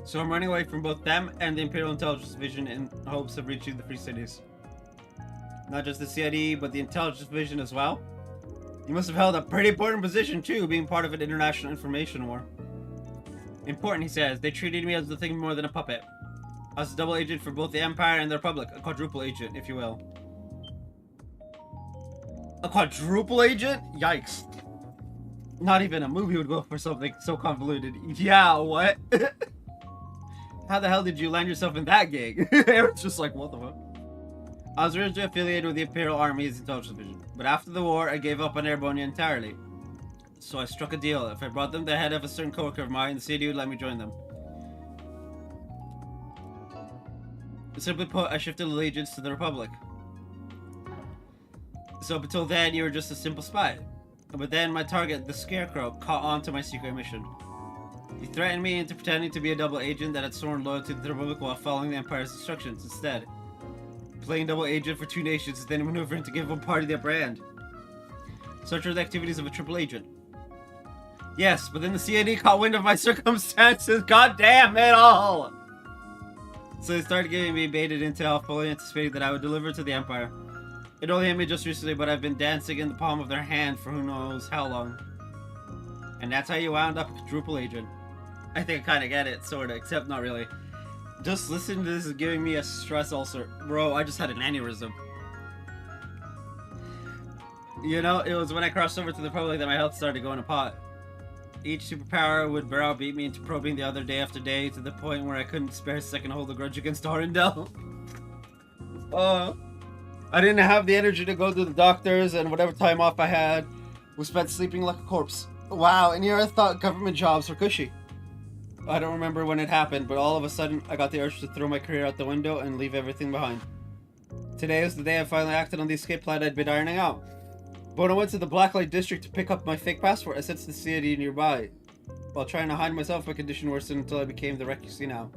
So I'm running away from both them and the Imperial Intelligence Division in hopes of reaching the Free Cities. Not just the CID, but the Intelligence Division as well. You must have held a pretty important position too, being part of an international information war. Important, he says. They treated me as nothing more than a puppet. I was a double agent for both the Empire and the Republic. A quadruple agent, if you will. A quadruple agent? Yikes. Not even a movie would go for something so convoluted. Yeah, what? How the hell did you land yourself in that gig? Aaron's just like, what the fuck? I was originally affiliated with the Imperial Army's Intelligence Division, but after the war, I gave up on Airbonia entirely. So I struck a deal. If I brought them the head of a certain coworker of mine, the city would let me join them. Simply put, I shifted allegiance to the Republic. So up until then, you were just a simple spy. But then my target, the Scarecrow, caught on to my secret mission. He threatened me into pretending to be a double agent that had sworn loyalty to the Republic while following the Empire's instructions instead. Playing double agent for 2 nations and then maneuvering to give one party the upper hand. Such are the activities of a triple agent. Yes, but then the CID caught wind of my circumstances. God damn it all! So they started giving me baited intel, fully anticipating that I would deliver to the Empire. It only hit me just recently, but I've been dancing in the palm of their hand for who knows how long. And that's how you wound up a quadruple agent. I think I kind of get it, sort of, except not really. Just listening to this is giving me a stress ulcer. Bro, I just had an aneurysm. You know, it was when I crossed over to the Republic that my health started going to pot. Each superpower would browbeat me into probing the other day after day to the point where I couldn't spare a second to hold a grudge against Arundel. I didn't have the energy to go to the doctors, and whatever time off I had was spent sleeping like a corpse. Wow, and here I thought government jobs were cushy. I don't remember when it happened, but all of a sudden, I got the urge to throw my career out the window and leave everything behind. Today is the day I finally acted on the escape plan I'd been ironing out. But when I went to the Blacklight District to pick up my fake passport, I sensed the CID nearby. While trying to hide myself, my condition worsened until I became the wreck you see now.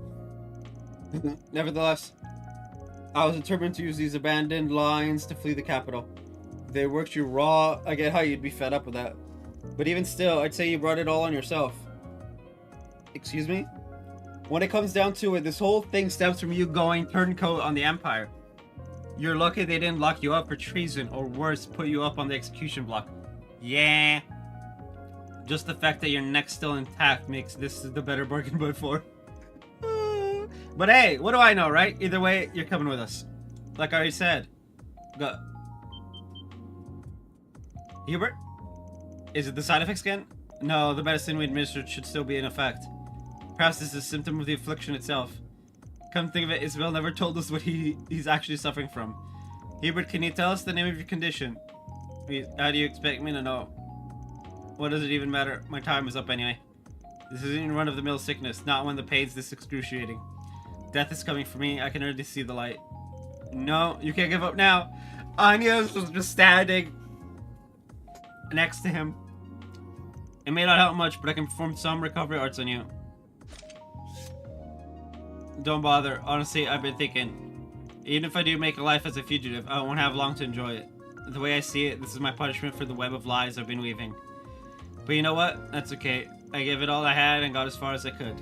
Nevertheless, I was determined to use these abandoned lines to flee the capital. If they worked you raw, I get how you'd be fed up with that. But even still, I'd say you brought it all on yourself. Excuse me? When it comes down to it, this whole thing stems from you going turncoat on the Empire. You're lucky they didn't lock you up for treason, or worse, put you up on the execution block. Yeah. Just the fact that your neck's still intact makes this the better bargain by far. But hey, what do I know, right? Either way, you're coming with us. Like I already said. Go. Hubert? Is it the side effects again? No, the medicine we administered should still be in effect. Perhaps this is a symptom of the affliction itself. Come to think of it, Isabel never told us what he's actually suffering from. Hubert, can you tell us the name of your condition? How do you expect me to know? What does it even matter? My time is up anyway. This isn't run-of-the-mill sickness, not one that pains this excruciating. Death is coming for me, I can already see the light. No, you can't give up now. Anya's was just standing next to him. It may not help much, but I can perform some recovery arts on you. Don't bother. Honestly, I've been thinking. Even if I do make a life as a fugitive, I won't have long to enjoy it. The way I see it, this is my punishment for the web of lies I've been weaving. But you know what? That's okay. I gave it all I had and got as far as I could.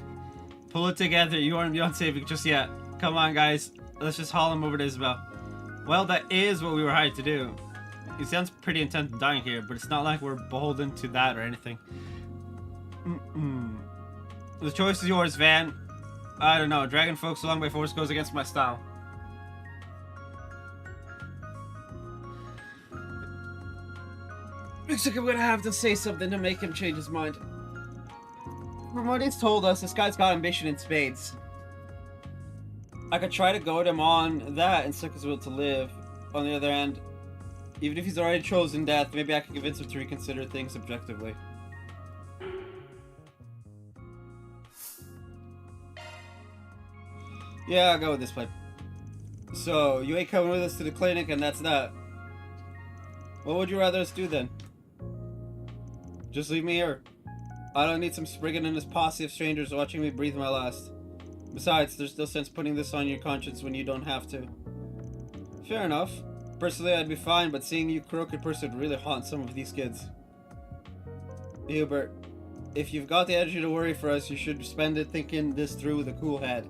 Pull it together. You aren't beyond saving just yet. Come on, guys. Let's just haul him over to Isabel. Well, that is what we were hired to do. He sounds pretty intent on dying here, but it's not like we're beholden to that or anything. The choice is yours, Van. I don't know. Dragging folks along by force goes against my style. Looks like I'm gonna have to say something to make him change his mind. From what he's told us, this guy's got ambition in spades. I could try to goad him on that and suck his will to live. On the other hand, even if he's already chosen death, maybe I can convince him to reconsider things objectively. Yeah, I'll go with this plan. So, you ain't coming with us to the clinic and that's that. What would you rather us do then? Just leave me here. I don't need some Spriggan and his posse of strangers watching me breathe my last. Besides, there's no sense putting this on your conscience when you don't have to. Fair enough. Personally, I'd be fine, but seeing you crooked person would really haunt some of these kids. Hubert, if you've got the energy to worry for us, you should spend it thinking this through with a cool head.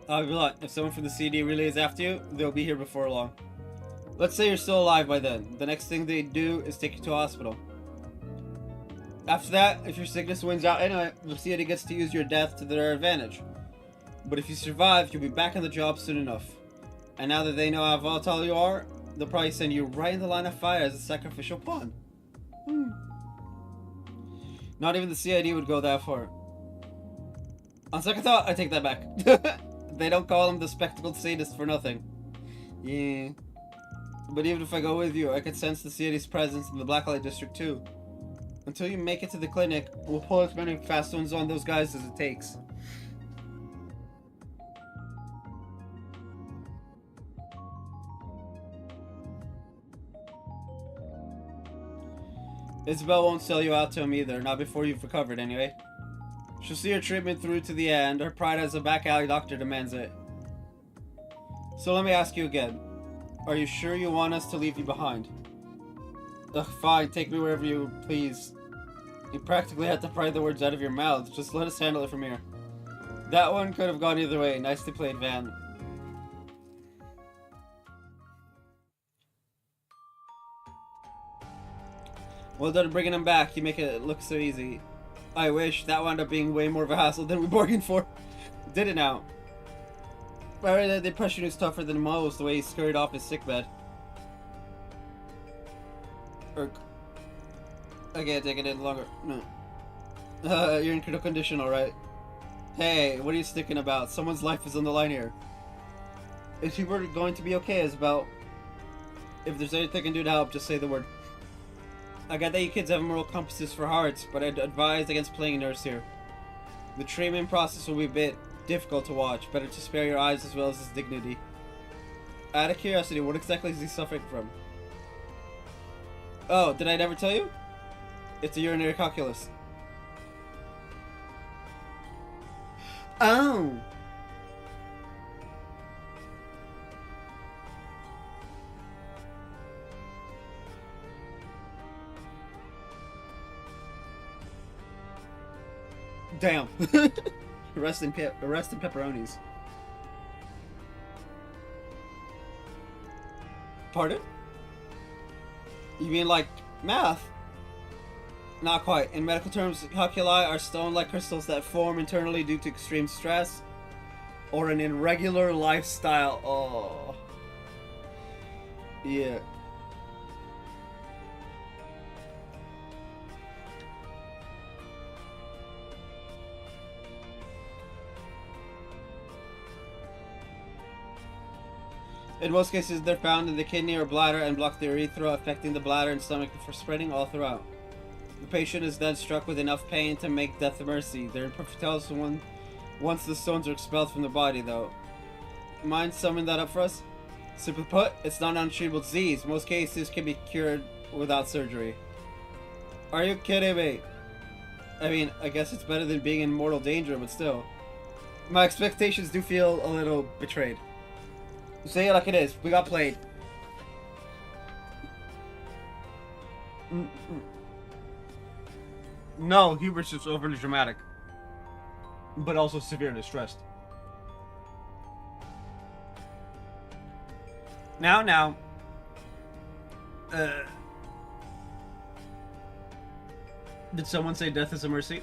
I'll be blunt. If someone from the CD really is after you, they'll be here before long. Let's say you're still alive by then. The next thing they do is take you to a hospital. After that, if your sickness wins out anyway, the CD gets to use your death to their advantage. But if you survive, you'll be back on the job soon enough. And now that they know how volatile you are, they'll probably send you right in the line of fire as a sacrificial pawn. Not even the CID would go that far. On second thought, I take that back. They don't call him the spectacled sadist for nothing. Yeah. But even if I go with you, I could sense the CID's presence in the Blacklight District too. Until you make it to the clinic, we'll pull as many fast ones on those guys as it takes. Isabel won't sell you out to him either, not before you've recovered anyway. She'll see your treatment through to the end. Her pride as a back alley doctor demands it. So let me ask you again. Are you sure you want us to leave you behind? Ugh, fine, take me wherever you please. You practically had to pry the words out of your mouth. Just let us handle it from here. That one could have gone either way. Nicely played, Van. Well done bringing him back. You make it look so easy. I wish. That wound up being way more of a hassle than we bargained for. Did it now. I read that the impression was tougher than most, the way he scurried off his sickbed. I can't take it any longer. No. You're in critical condition, alright. Hey, what are you sticking about? Someone's life is on the line here. If you were going to be okay, Isabel, if there's anything I can do to help, just say the word. I get that you kids have moral compasses for hearts, but I'd advise against playing nurse here. The treatment process will be a bit difficult to watch. Better to spare your eyes as well as his dignity. Out of curiosity, what exactly is he suffering from? Oh, did I never tell you? It's a urinary calculus. Oh! Damn. Arrest and pepperonis. Pardon? You mean like math? Not quite. In medical terms, calculi are stone-like crystals that form internally due to extreme stress or an irregular lifestyle. Oh. Yeah. In most cases, they're found in the kidney or bladder and block the urethra, affecting the bladder and stomach before spreading all throughout. The patient is then struck with enough pain to make death a mercy. They're in perfect health once the stones are expelled from the body, though. Mind summing that up for us? Simply put, it's not an untreatable disease. Most cases can be cured without surgery. Are you kidding me? I mean, I guess it's better than being in mortal danger, but still. My expectations do feel a little betrayed. Say it like it is. We got played. No, Hubert's just overly dramatic. But also severely stressed. Now. Did someone say death is a mercy?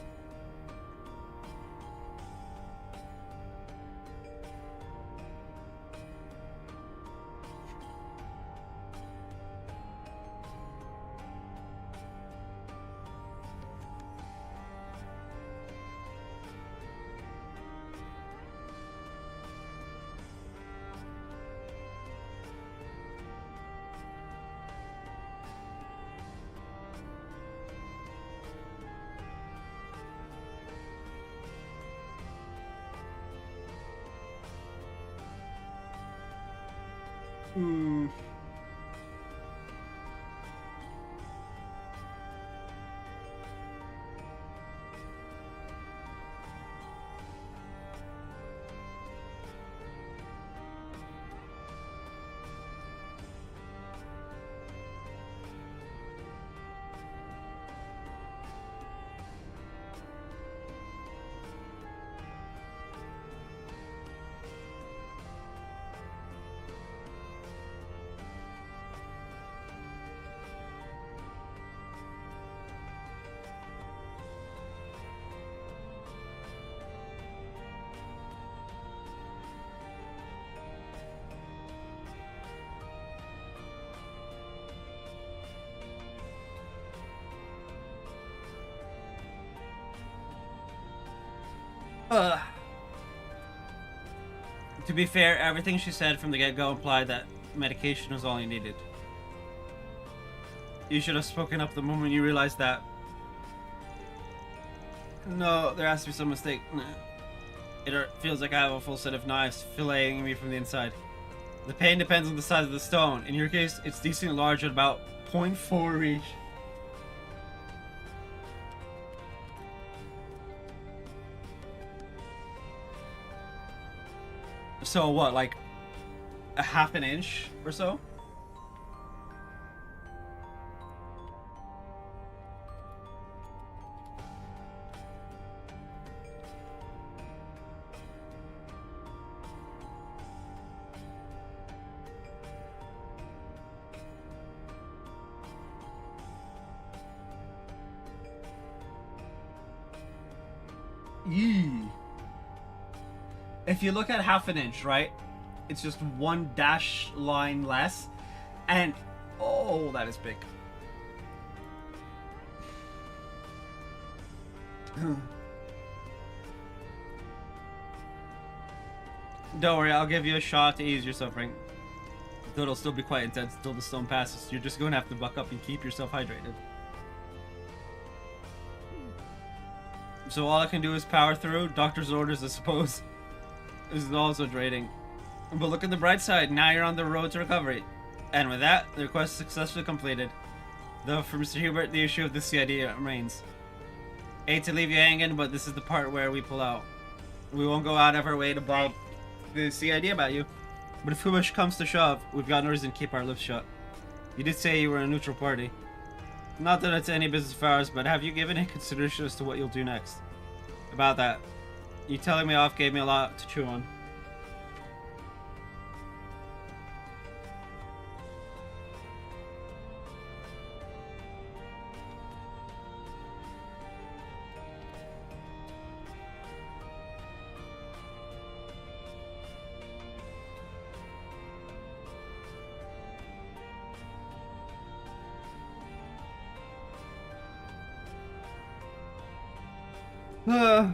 Hmm. To be fair, everything she said from the get-go implied that medication was all you needed. You should have spoken up the moment you realized that. No, there has to be some mistake. It feels like I have a full set of knives filleting me from the inside. The pain depends on the size of the stone. In your case, it's decently large at about 0.4 each. So what, like a half an inch or so? Yee. If you look at half an inch, right? It's just one dash line less. And, oh, that is big. Don't worry, I'll give you a shot to ease your suffering. Though it'll still be quite intense until the stone passes. You're just going to have to buck up and keep yourself hydrated. So all I can do is power through. Doctor's orders, I suppose. This is also draining. But look at the bright side. Now you're on the road to recovery. And with that, the request is successfully completed. Though for Mr. Hubert, the issue of the CID remains. Hate to leave you hanging, but this is the part where we pull out. We won't go out of our way to bog the CID about you. But if push comes to shove, we've got no reason to keep our lips shut. You did say you were a neutral party. Not that it's any business of ours, but have you given any consideration as to what you'll do next? About that. You telling me off gave me a lot to chew on.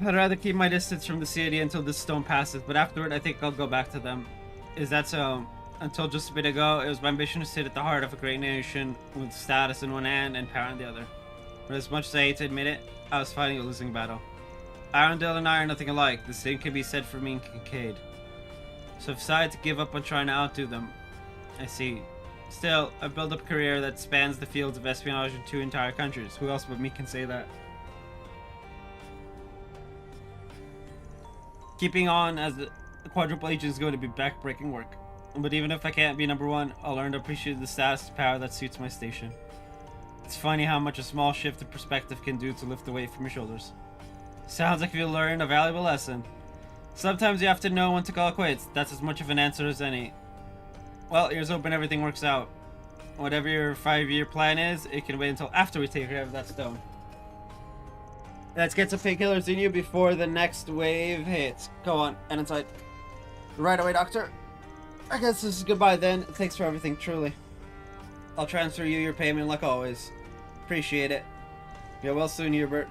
I'd rather keep my distance from the city until this stone passes, but afterward I think I'll go back to them. Is that so? Until just a bit ago, it was my ambition to sit at the heart of a great nation with status in one hand and power in the other. But as much as I hate to admit it, I was fighting a losing battle. Arundel and I are nothing alike. The same can be said for me and Kincaid. So I've decided to give up on trying to outdo them. I see. Still, I've built up a career that spans the fields of espionage in 2 entire countries. Who else but me can say that? Keeping on as the quadruple agent is going to be back-breaking work. But even if I can't be number 1, I'll learn to appreciate the status and power that suits my station. It's funny how much a small shift in perspective can do to lift the weight from your shoulders. Sounds like you'll learn a valuable lesson. Sometimes you have to know when to call it quits. That's as much of an answer as any. Well, here's hoping everything works out. Whatever your 5-year plan is, it can wait until after we take care of that stone. Let's get some painkillers in you before the next wave hits. Go on, and inside. Right away, doctor. I guess this is goodbye then. Thanks for everything, truly. I'll transfer you your payment like always. Appreciate it. Get well soon, Hubert.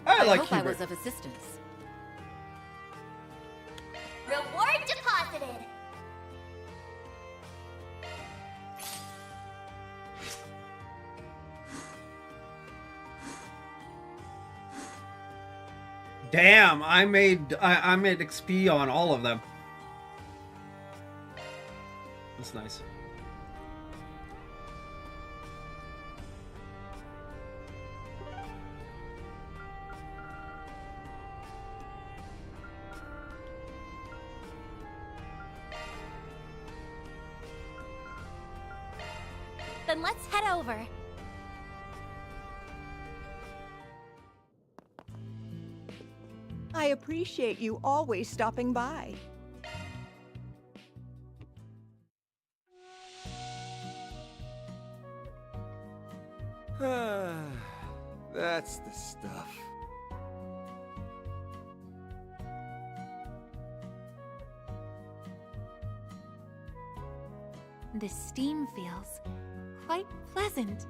I like hope Hubert. I was of assistance. Reward deposited. Damn, I made XP on all of them. That's nice. Then let's head over. I appreciate you always stopping by. That's the stuff. This steam feels quite pleasant.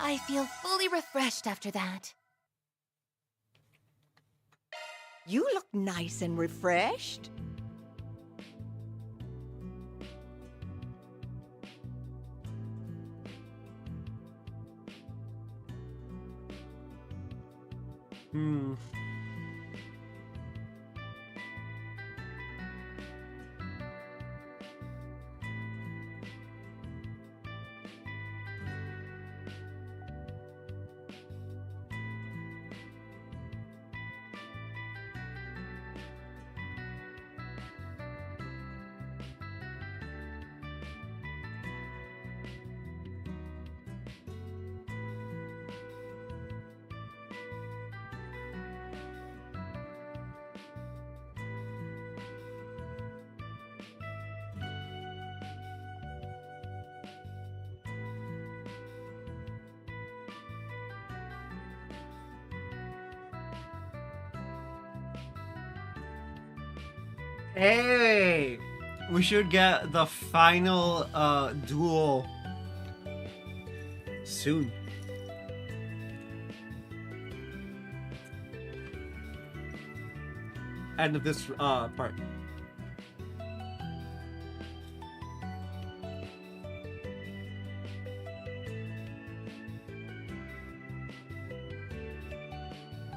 I feel fully refreshed after that. You look nice and refreshed. Hmm. Hey, we should get the final duel soon. End of this part.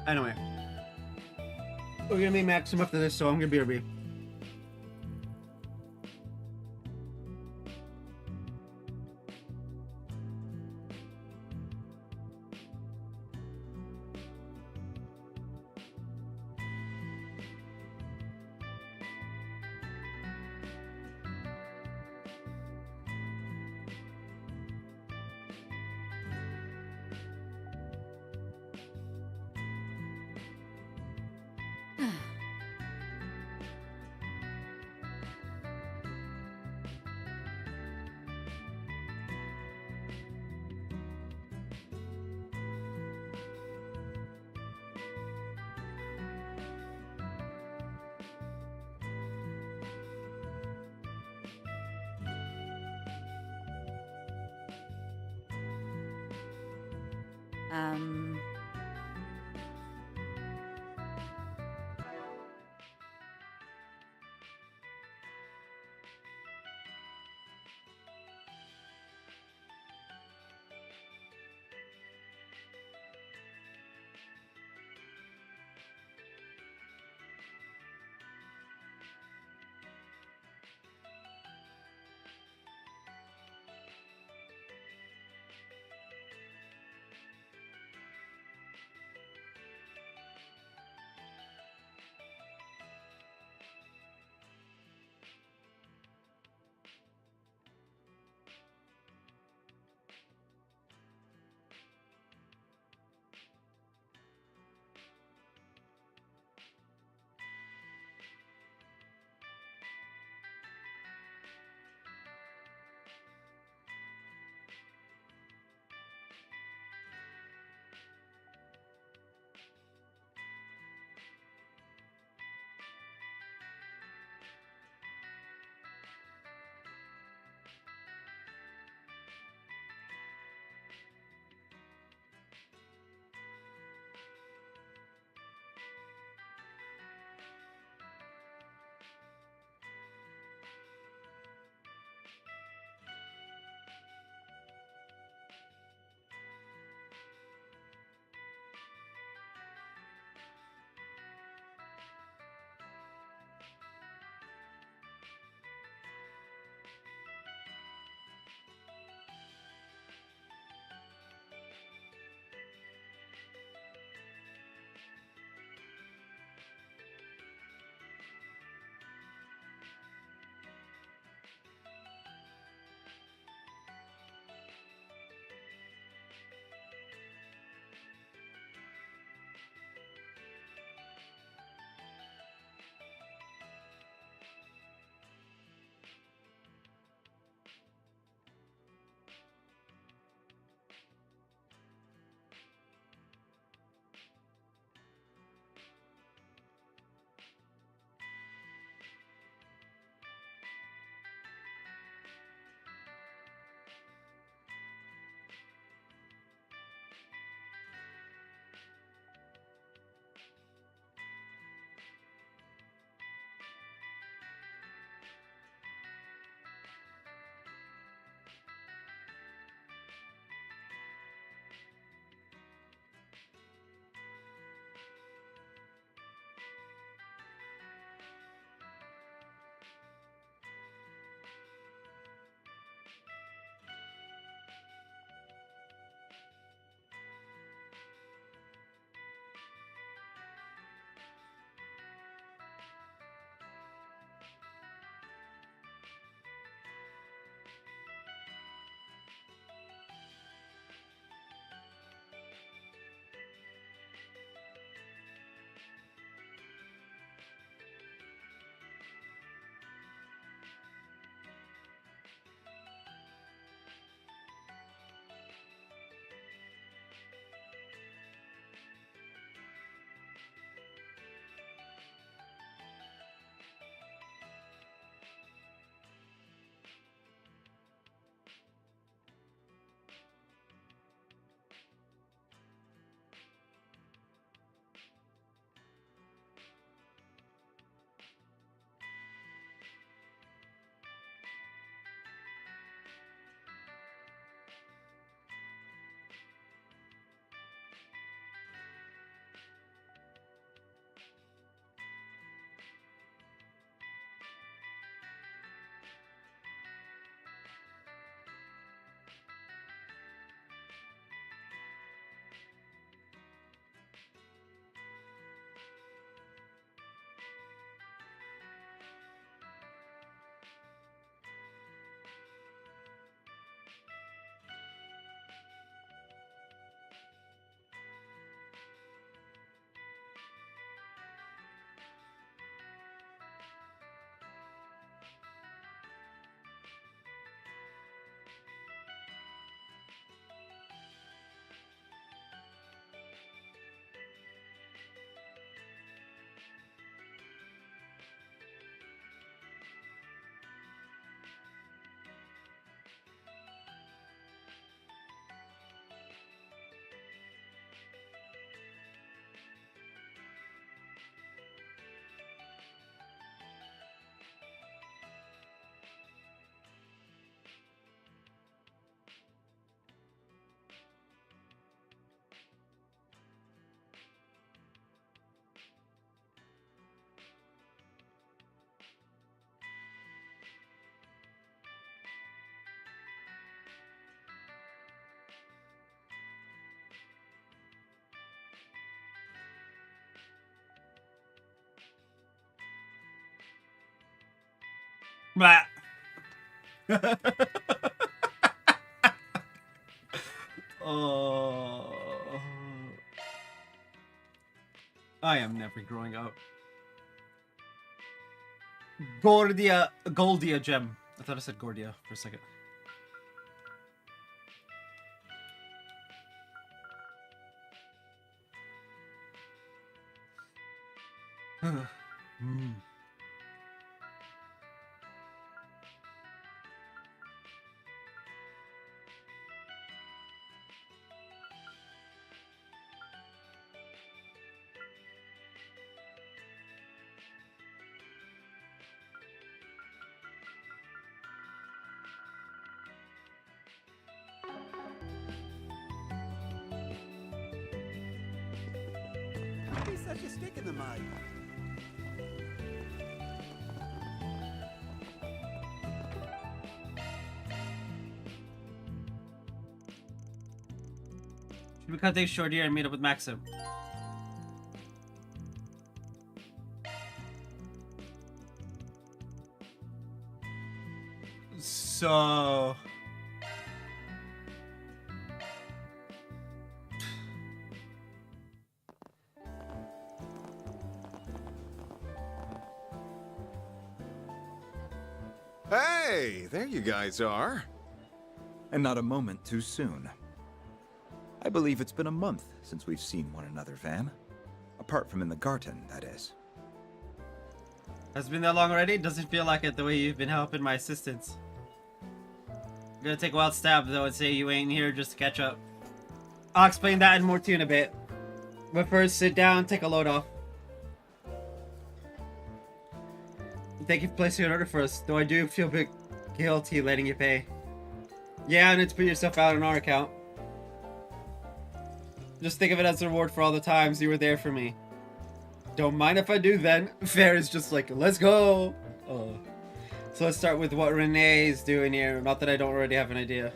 Anyway, we're gonna be maximum after this, so I'm gonna be a B. Um... Blah. Oh, I am never growing up. Goldia gem. I thought I said Gordia for a second. Don't be such a stick in the mud. Should we cut things short here and meet up with Maxim? So... Hey, there you guys are. And not a moment too soon. I believe it's been a month since we've seen one another, Van. Apart from in the garden, that is. Has it been that long already? Doesn't feel like it the way you've been helping my assistants. I'm gonna take a wild stab though and say you ain't here just to catch up. I'll explain that and more to you in a bit. But first, sit down, take a load off. Thank you for placing an order for us, though I do feel a bit guilty letting you pay. Yeah, and it's put yourself out on our account. Just think of it as a reward for all the times you were there for me. Don't mind if I do then. Fair is just like, let's go! Oh. So let's start with what Renee is doing here. Not that I don't already have an idea.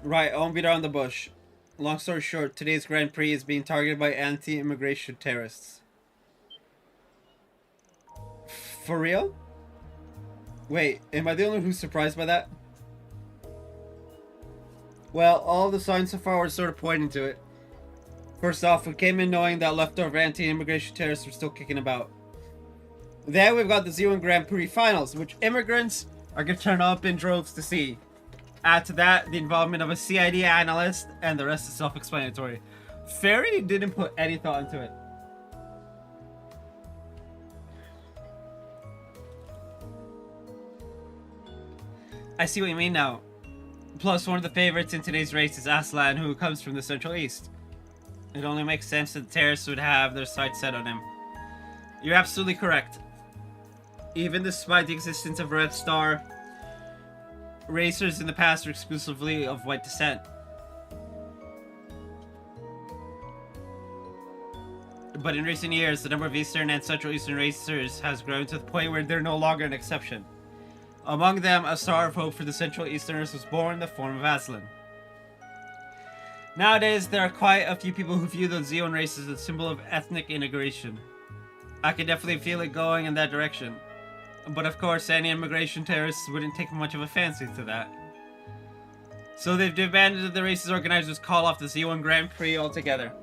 Right, I won't beat around the bush. Long story short, today's Grand Prix is being targeted by anti-immigration terrorists. For real? Wait, am I the only one who's surprised by that? Well, all the signs so far were sort of pointing to it. First off, we came in knowing that leftover anti-immigration terrorists were still kicking about. Then we've got the Z1 Grand Prix finals, which immigrants are going to turn up in droves to see. Add to that, the involvement of a CID analyst, and the rest is self-explanatory. Fairy didn't put any thought into it. I see what you mean now. Plus, one of the favorites in today's race is Aslan, who comes from the Central East. It only makes sense that the terrorists would have their sights set on him. You're absolutely correct. Even despite the existence of Red Star, racers in the past were exclusively of white descent. But in recent years, the number of Eastern and Central Eastern racers has grown to the point where they're no longer an exception. Among them, a star of hope for the Central Easterners was born in the form of Aslan. Nowadays, there are quite a few people who view the Zeon race as a symbol of ethnic integration. I can definitely feel it going in that direction. But of course, any immigration terrorists wouldn't take much of a fancy to that. So they've demanded that the race's organizers call off the Z1 Grand Prix altogether.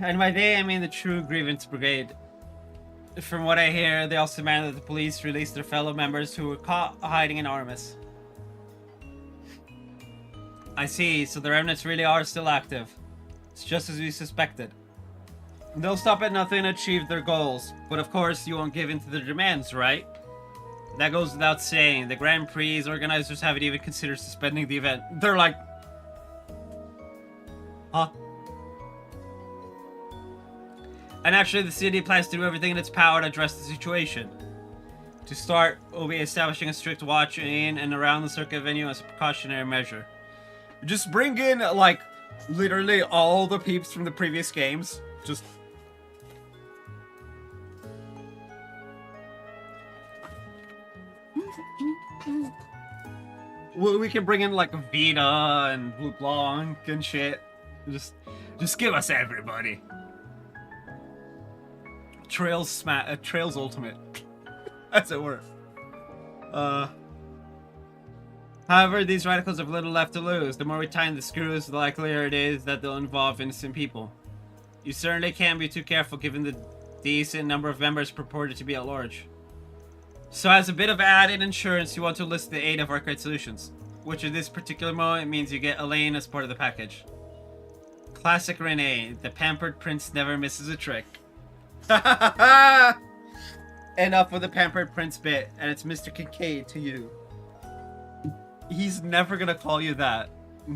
And by they, I mean the True Grievance Brigade. From what I hear, they also demanded that the police release their fellow members who were caught hiding in Artemis. I see, so the remnants really are still active. It's just as we suspected. They'll stop at nothing to achieve their goals, but of course you won't give in to their demands, right? That goes without saying. The Grand Prix organizers haven't even considered suspending the event. They're like... Huh? And actually, the city plans to do everything in its power to address the situation. To start, we'll be establishing a strict watch in and around the circuit venue as a precautionary measure. Just bring in, like, literally all the peeps from the previous games. Just... We can bring in, like, Vita and Blue Blanc and shit. Just give us everybody. Trails Ultimate. As it were. However, these radicals have little left to lose. The more we tighten the screws, the likelier it is that they'll involve innocent people. You certainly can't be too careful given the decent number of members purported to be at large. So as a bit of added insurance, you want to list the 8 of our great solutions. Which at this particular moment means you get Elaine as part of the package. Classic Renee, the pampered prince never misses a trick. Enough with the pampered prince bit, and it's Mr. Kincaid to you. He's never gonna call you that.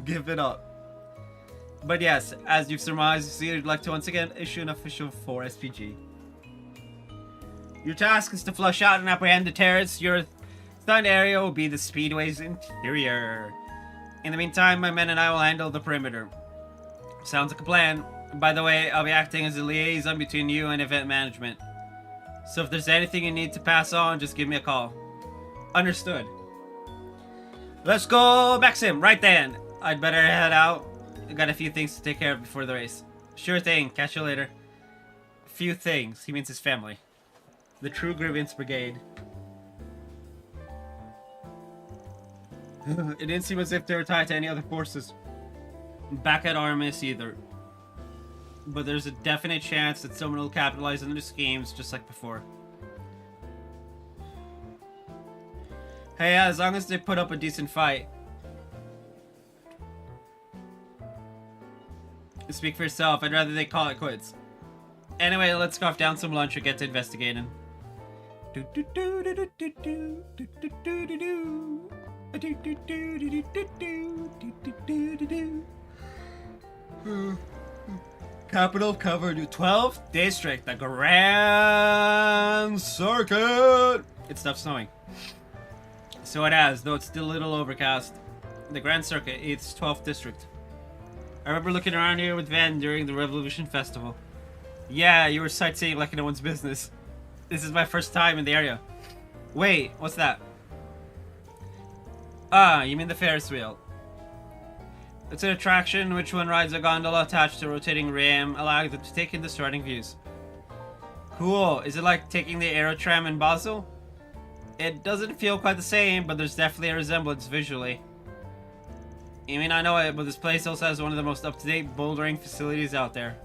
Give it up. But yes, as you've surmised, you'd like to once again issue an official 4 SPG. Your task is to flush out and apprehend the terrorists. Your assigned area will be the Speedway's interior. In the meantime, my men and I will handle the perimeter. Sounds like a plan. By the way, I'll be acting as a liaison between you and event management. So if there's anything you need to pass on, just give me a call. Understood. Let's go, Maxim, right then. I'd better head out. I got a few things to take care of before the race. Sure thing, catch you later. Few things, he means his family. The True Grievance Brigade. It didn't seem as if they were tied to any other forces. Back at Armis either. But there's a definite chance that someone will capitalize on their schemes just like before. Hey, as long as they put up a decent fight. Speak for yourself, I'd rather they call it quits. Anyway, let's scarf down some lunch or get to investigating. Capital covered 12th District, the Grand Circuit. It stopped snowing. So it has, though it's still a little overcast. The Grand Circuit, it's 12th District. I remember looking around here with Van during the Revolution Festival. Yeah, you were sightseeing like no one's business. This is my first time in the area. Wait, what's that? Ah, you mean the Ferris wheel. It's an attraction which one rides a gondola attached to a rotating rim, allowing them to take in the surrounding views. Cool. Is it like taking the Aerotram in Basel? It doesn't feel quite the same, but there's definitely a resemblance visually. I mean, I know it, but this place also has one of the most up-to-date bouldering facilities out there.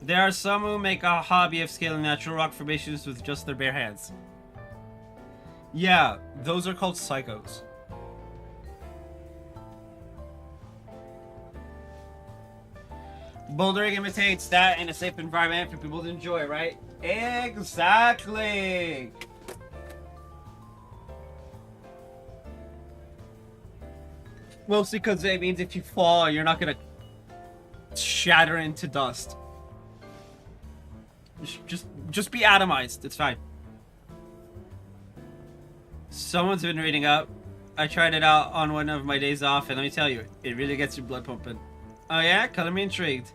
There are some who make a hobby of scaling natural rock formations with just their bare hands. Yeah, those are called psychos. Bouldering imitates that in a safe environment for people to enjoy, right? Exactly! Mostly because it means if you fall, you're not gonna shatter into dust. Just be atomized. It's fine. Someone's been reading up. I tried it out on one of my days off, and let me tell you, it really gets your blood pumping. Oh yeah? Color me intrigued.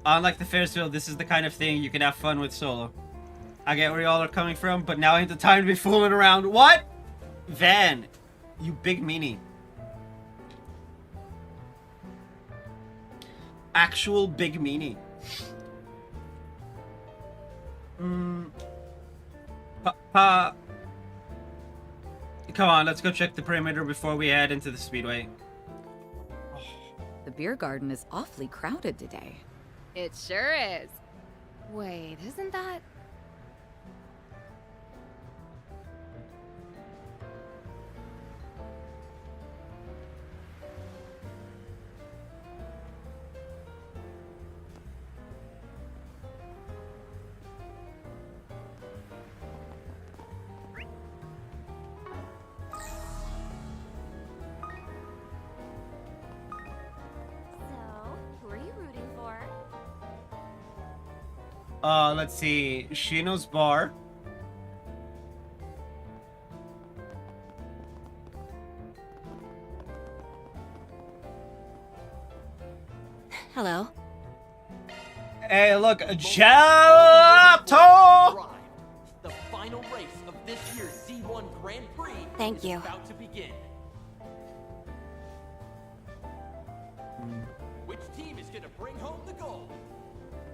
Unlike the Ferris wheel, this is the kind of thing you can have fun with solo. I get where y'all are coming from, but now ain't the time to be fooling around. What? Van, you big meanie. Actual big meanie. Come on, let's go check the perimeter before we head into the speedway. The beer garden is awfully crowded today. It sure is. Wait, isn't that... So, who are Let's see. Shino's bar. Hello. Hey, look, Gelato! The final race of this year's Z1 Grand Prix Thank you. is about to begin. Which team is going to bring home the gold?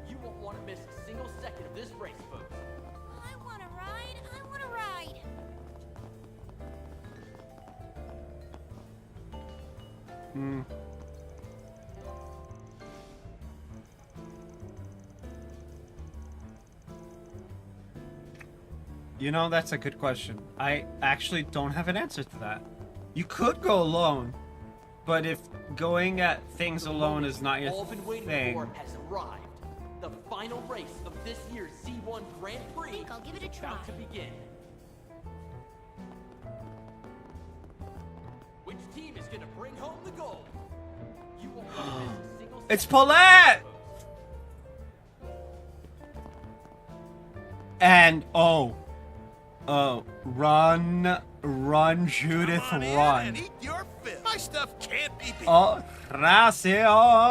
You won't want to miss a single second of this race, folks. I want to ride. I want to ride. Hmm. You know, that's a good question. I actually don't have an answer to that. You could go alone, but if going at things alone is not your All been waiting thing... for has arrived. The final race of this year's Z1 Grand Prix I think I'll give it a is try. about to begin. Which team is going to bring home the gold? You won't want to miss a single It's second. Paulette! And, run, Judith, run. Eat your fill. My stuff can't be beat. Oh, racionel.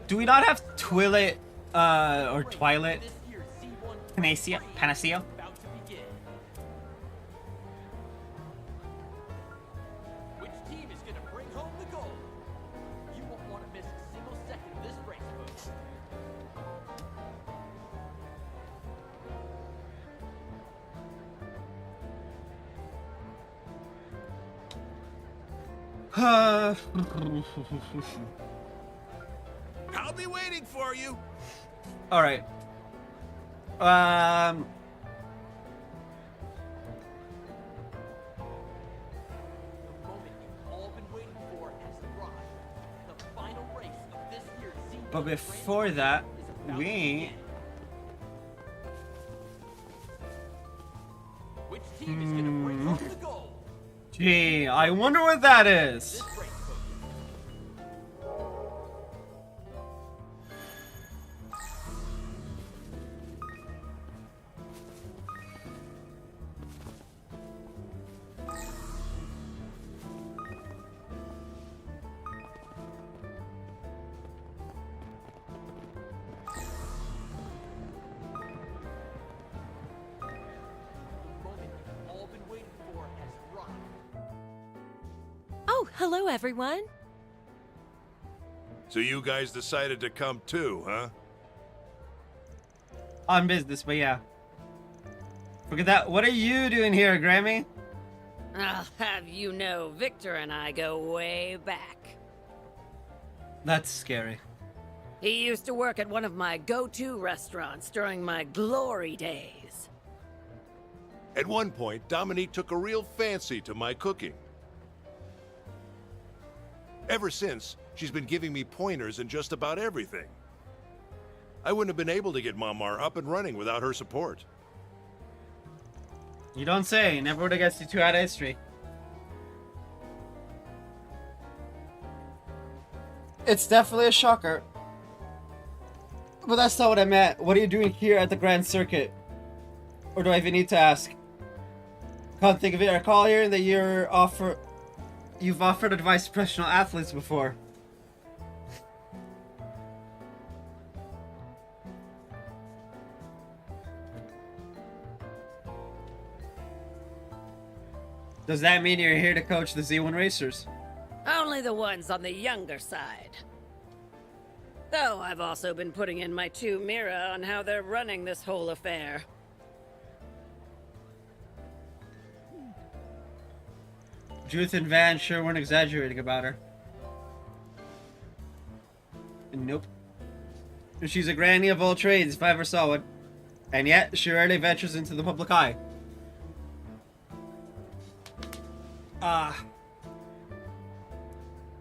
Do we not have Twilight, or Twilight? Panacea? Which team is going to bring home the gold? You won't want to miss a single second of this race, folks. I'll be waiting for you. All right. But before that, we... Which team is going to bring home the gold? Gee, I wonder what that is. Oh, hello, everyone. So you guys decided to come too, huh? On business, but yeah. Forget that. What are you doing here, Grammy? I'll have you know, Victor and I go way back. That's scary. He used to work at one of my go-to restaurants during my glory days. At one point, Dominique took a real fancy to my cooking. Ever since, she's been giving me pointers in just about everything. I wouldn't have been able to get Mamar up and running without her support. You don't say. Never would have guessed you two out of history. It's definitely a shocker. But that's not what I meant. What are you doing here at the Grand Circuit? Or do I even need to ask? Can't think of it. I recall hearing that you've offered advice to professional athletes before. Does that mean you're here to coach the Z1 racers? Only the ones on the younger side. Though I've also been putting in my 2 mirror on how they're running this whole affair. Judith and Van sure weren't exaggerating about her. Nope. She's a granny of all trades if I ever saw one. And yet, she rarely ventures into the public eye.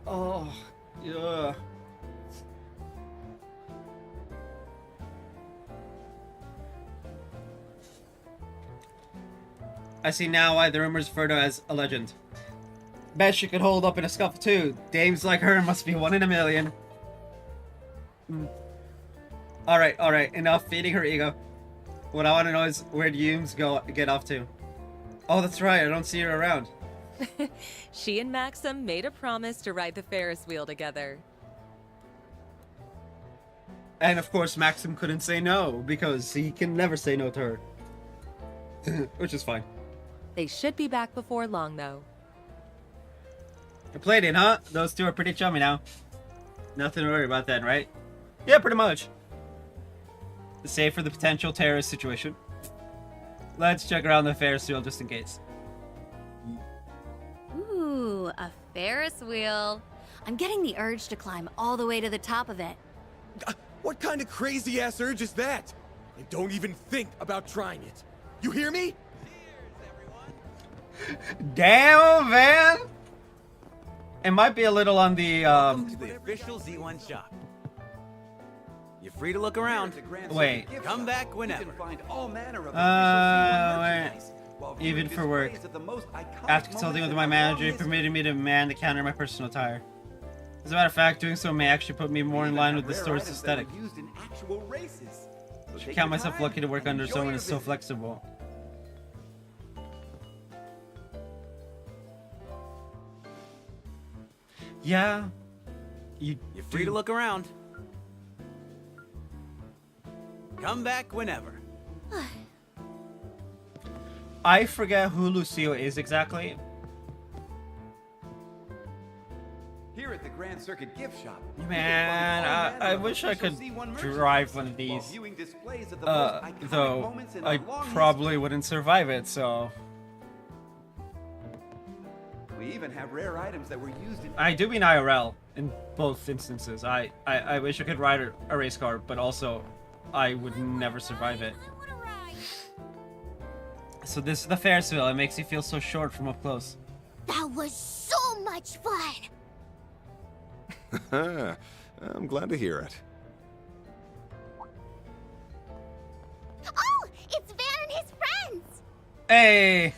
Oh, yeah. I see now why the rumors refer to her as a legend. Bet she could hold up in a scuffle too. Dames like her must be one in a million. Alright, enough feeding her ego. What I want to know is where the Yumes get off to. Oh, that's right, I don't see her around. She and Maxim made a promise to ride the Ferris wheel together. And of course, Maxim couldn't say no, because he can never say no to her. Which is fine. They should be back before long, though. You played it, huh? Those two are pretty chummy now. Nothing to worry about then, right? Yeah, pretty much. Save for the potential terrorist situation. Let's check around the Ferris wheel just in case. Ooh, a Ferris wheel. I'm getting the urge to climb all the way to the top of it. What kind of crazy-ass urge is that? And don't even think about trying it. You hear me? Damn, man! It might be a little on the, Welcome to the official Z1 shop. You're free to look around. Wait. Come back whenever. Even for work. After consulting with my manager, he permitted me to man the counter in my personal attire. As a matter of fact, doing so may actually put me more in line with the store's aesthetic. I should count myself lucky to work under someone who's so flexible. Yeah. You're free to look around. Come back whenever. I forget who Lucio is exactly. Here at the Grand Circuit Gift Shop. Man, I wish I could drive one of these. Though I probably wouldn't survive it, so. We even have rare items that were used in. I do mean IRL in both instances. I wish I could ride a race car, but also I would never survive it. So this is the Ferris wheel. It makes you feel so short from up close. That was so much fun! I'm glad to hear it. Oh, it's Van and his friends! Hey!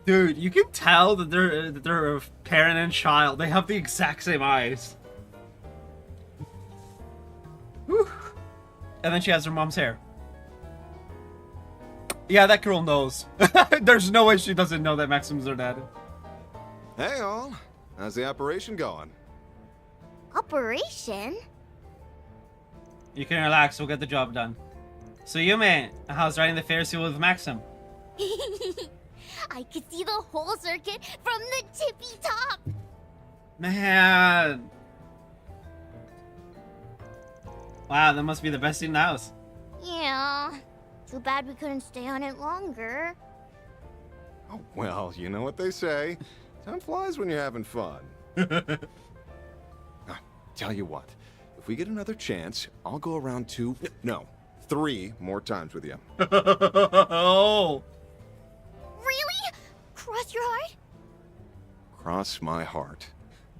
Dude, you can tell that they're a parent and child. They have the exact same eyes. Whew. And then she has her mom's hair. Yeah, that girl knows. There's no way she doesn't know that Maxim's her dad. Hey all, how's the operation going? Operation? You can relax, we'll get the job done. So Yume, how's riding the Ferris wheel with Maxim? I could see the whole circuit from the tippy top! Man! Wow, that must be the best seat in the house. Yeah. Too bad we couldn't stay on it longer. Oh, well, you know what they say. Time flies when you're having fun. Tell you what, if we get another chance, I'll go around 3 more times with you. Oh! Really? Cross your heart? Cross my heart.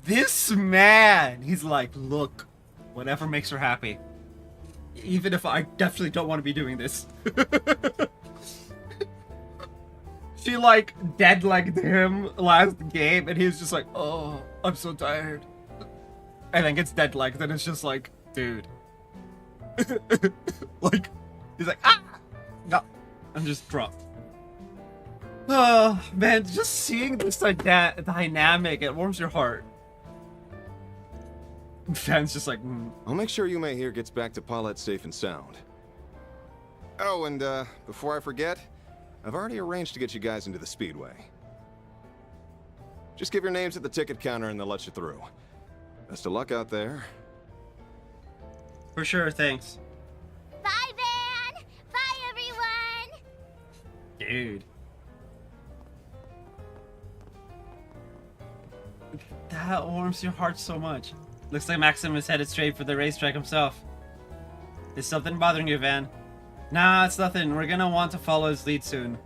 This man! He's like, look, whatever makes her happy. Even if I definitely don't want to be doing this. She like dead-legged him last game and he's just like, oh, I'm so tired. And then gets dead-legged and it's just like, dude. Like, he's like, ah! No, I'm just dropped. Oh, man, just seeing this dynamic, it warms your heart. Fan's just like, I'll make sure Yume here gets back to Paulette safe and sound. Oh, and before I forget, I've already arranged to get you guys into the Speedway. Just give your names at the ticket counter and they'll let you through. Best of luck out there. For sure, thanks. Bye, Van! Bye, everyone! Dude. That warms your heart so much. Looks like Maxim is headed straight for the racetrack himself. Is something bothering you, Van? Nah, it's nothing. We're gonna want to follow his lead soon.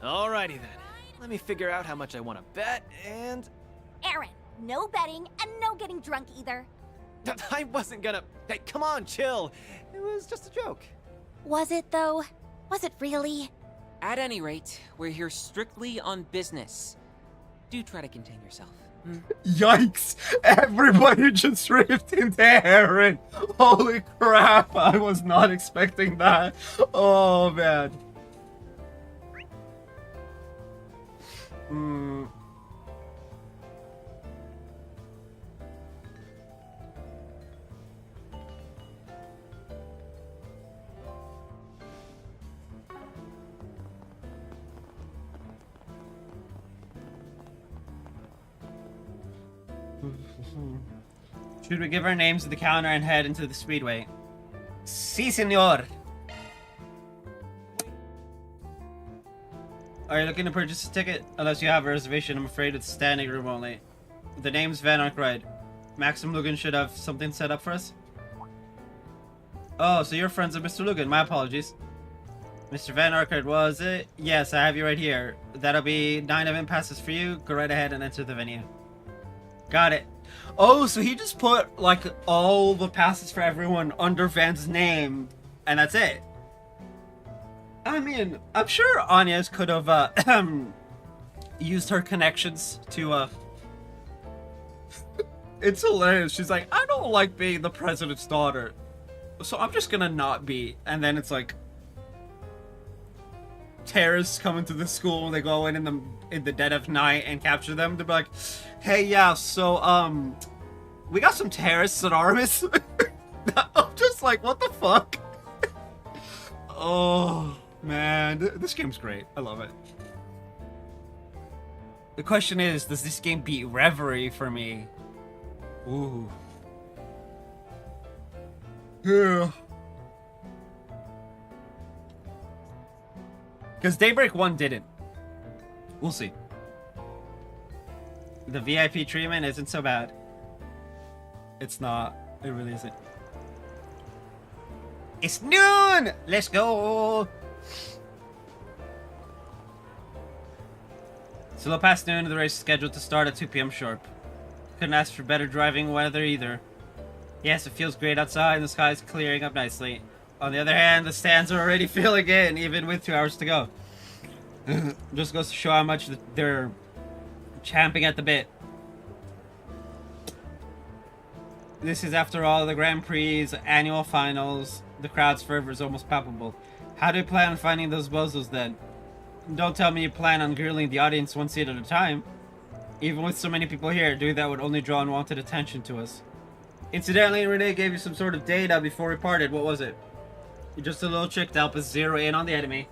Alrighty then. Let me figure out how much I want to bet, and... Aaron, no betting and no getting drunk either. I wasn't gonna... Hey, come on, chill. It was just a joke. Was it, though? Was it really? At any rate, we're here strictly on business. Do try to contain yourself. Yikes! Everybody just ripped into Aaron! Holy crap! I was not expecting that. Oh man. Should we give our names to the counter and head into the speedway? Si, senor. Are you looking to purchase a ticket? Unless you have a reservation, I'm afraid it's standing room only. The name's Van Arkwright. Maxim Lugan should have something set up for us. Oh, so you're friends of Mr. Lugan. My apologies. Mr. Van Arkwright, was it? Yes, I have you right here. That'll be 9 event passes for you. Go right ahead and enter the venue. Got it. Oh, so he just put, like, all the passes for everyone under Van's name, and that's it. I mean, I'm sure Anya's could have, used her connections to, It's hilarious. She's like, I don't like being the president's daughter, so I'm just gonna not be. And then it's like, terrorists come into the school, they go in the dead of night and capture them. They're like, hey, yeah, so, we got some terrorists at Artemis. I'm just like, what the fuck? Oh, man. This game's great. I love it. The question is, does this game beat Reverie for me? Ooh. Yeah. Because Daybreak 1 didn't. We'll see. The VIP treatment isn't so bad. It's not. It really isn't. It's noon! Let's go! It's a little past noon, the race is scheduled to start at 2 p.m. sharp. Couldn't ask for better driving weather either. Yes, it feels great outside and the sky's clearing up nicely. On the other hand, the stands are already filling in, even with 2 hours to go. Just goes to show how much they're champing at the bit. This is, after all, the Grand Prix annual finals. The crowd's fervor is almost palpable. How do you plan on finding those bozos then? Don't tell me you plan on grilling the audience one seat at a time. Even with so many people here, doing that would only draw unwanted attention to us. Incidentally, Renee gave you some sort of data before we parted. What was it? Just a little trick to help us zero in on the enemy.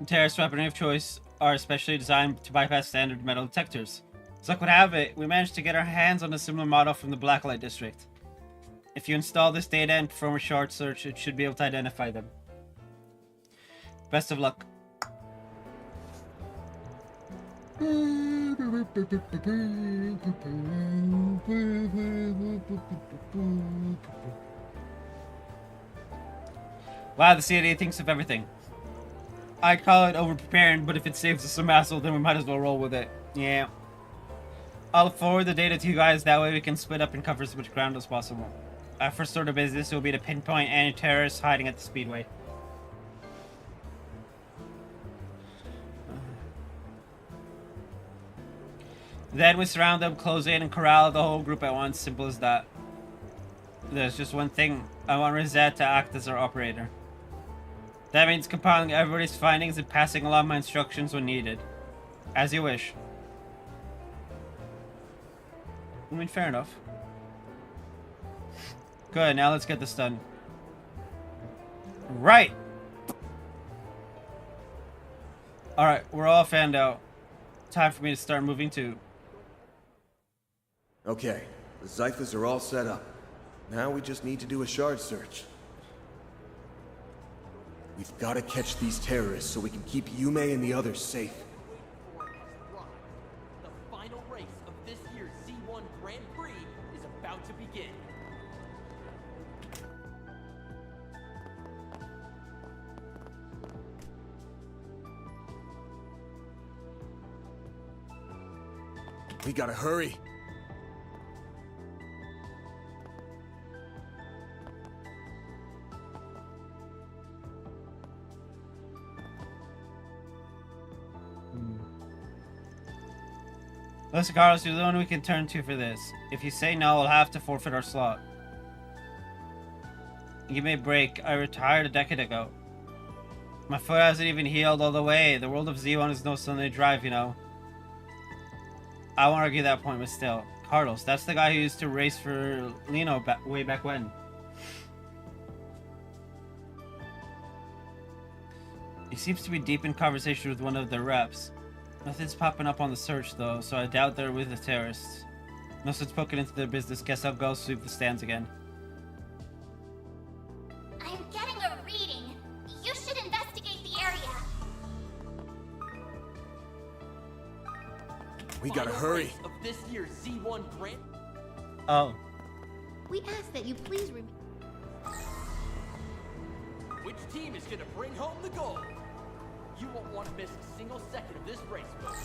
Terrorist weaponry of choice are especially designed to bypass standard metal detectors. As luck would have it, we managed to get our hands on a similar model from the Blacklight District. If you install this data and perform a short search, it should be able to identify them. Best of luck. Wow, the CAD thinks of everything. I'd call it over-preparing, but if it saves us some hassle, then we might as well roll with it. Yeah. I'll forward the data to you guys, that way we can split up and cover as much ground as possible. Our first order of business will be to pinpoint any terrorists hiding at the speedway. Then we surround them, close in, and corral the whole group at once. Simple as that. There's just one thing. I want Rosette to act as our operator. That means compiling everybody's findings and passing along my instructions when needed. As you wish. I mean, fair enough. Good, now let's get this done. Right! Alright, we're all fanned out. Time for me to start moving too. Okay, the Zyphas are all set up. Now we just need to do a shard search. We've got to catch these terrorists so we can keep Yume and the others safe. The final race of this year's Z1 Grand Prix is about to begin. We gotta hurry. Listen, Carlos, you're the one we can turn to for this. If you say no, we'll have to forfeit our slot. Give me a break. I retired a decade ago. My foot hasn't even healed all the way. The world of Z1 is no Sunday drive, you know. I won't argue that point, but still. Carlos, that's the guy who used to race for Lino way back when. He seems to be deep in conversation with one of the reps. Nothing's popping up on the search though, so I doubt they're with the terrorists. No sense poking into their business. Guess I'll go sweep the stands again. I'm getting a reading. You should investigate the area. We gotta hurry. Of this year's Z1 Grand. Oh. We ask that you please Which team is gonna bring home the gold? You won't want to miss a single second of this race, folks.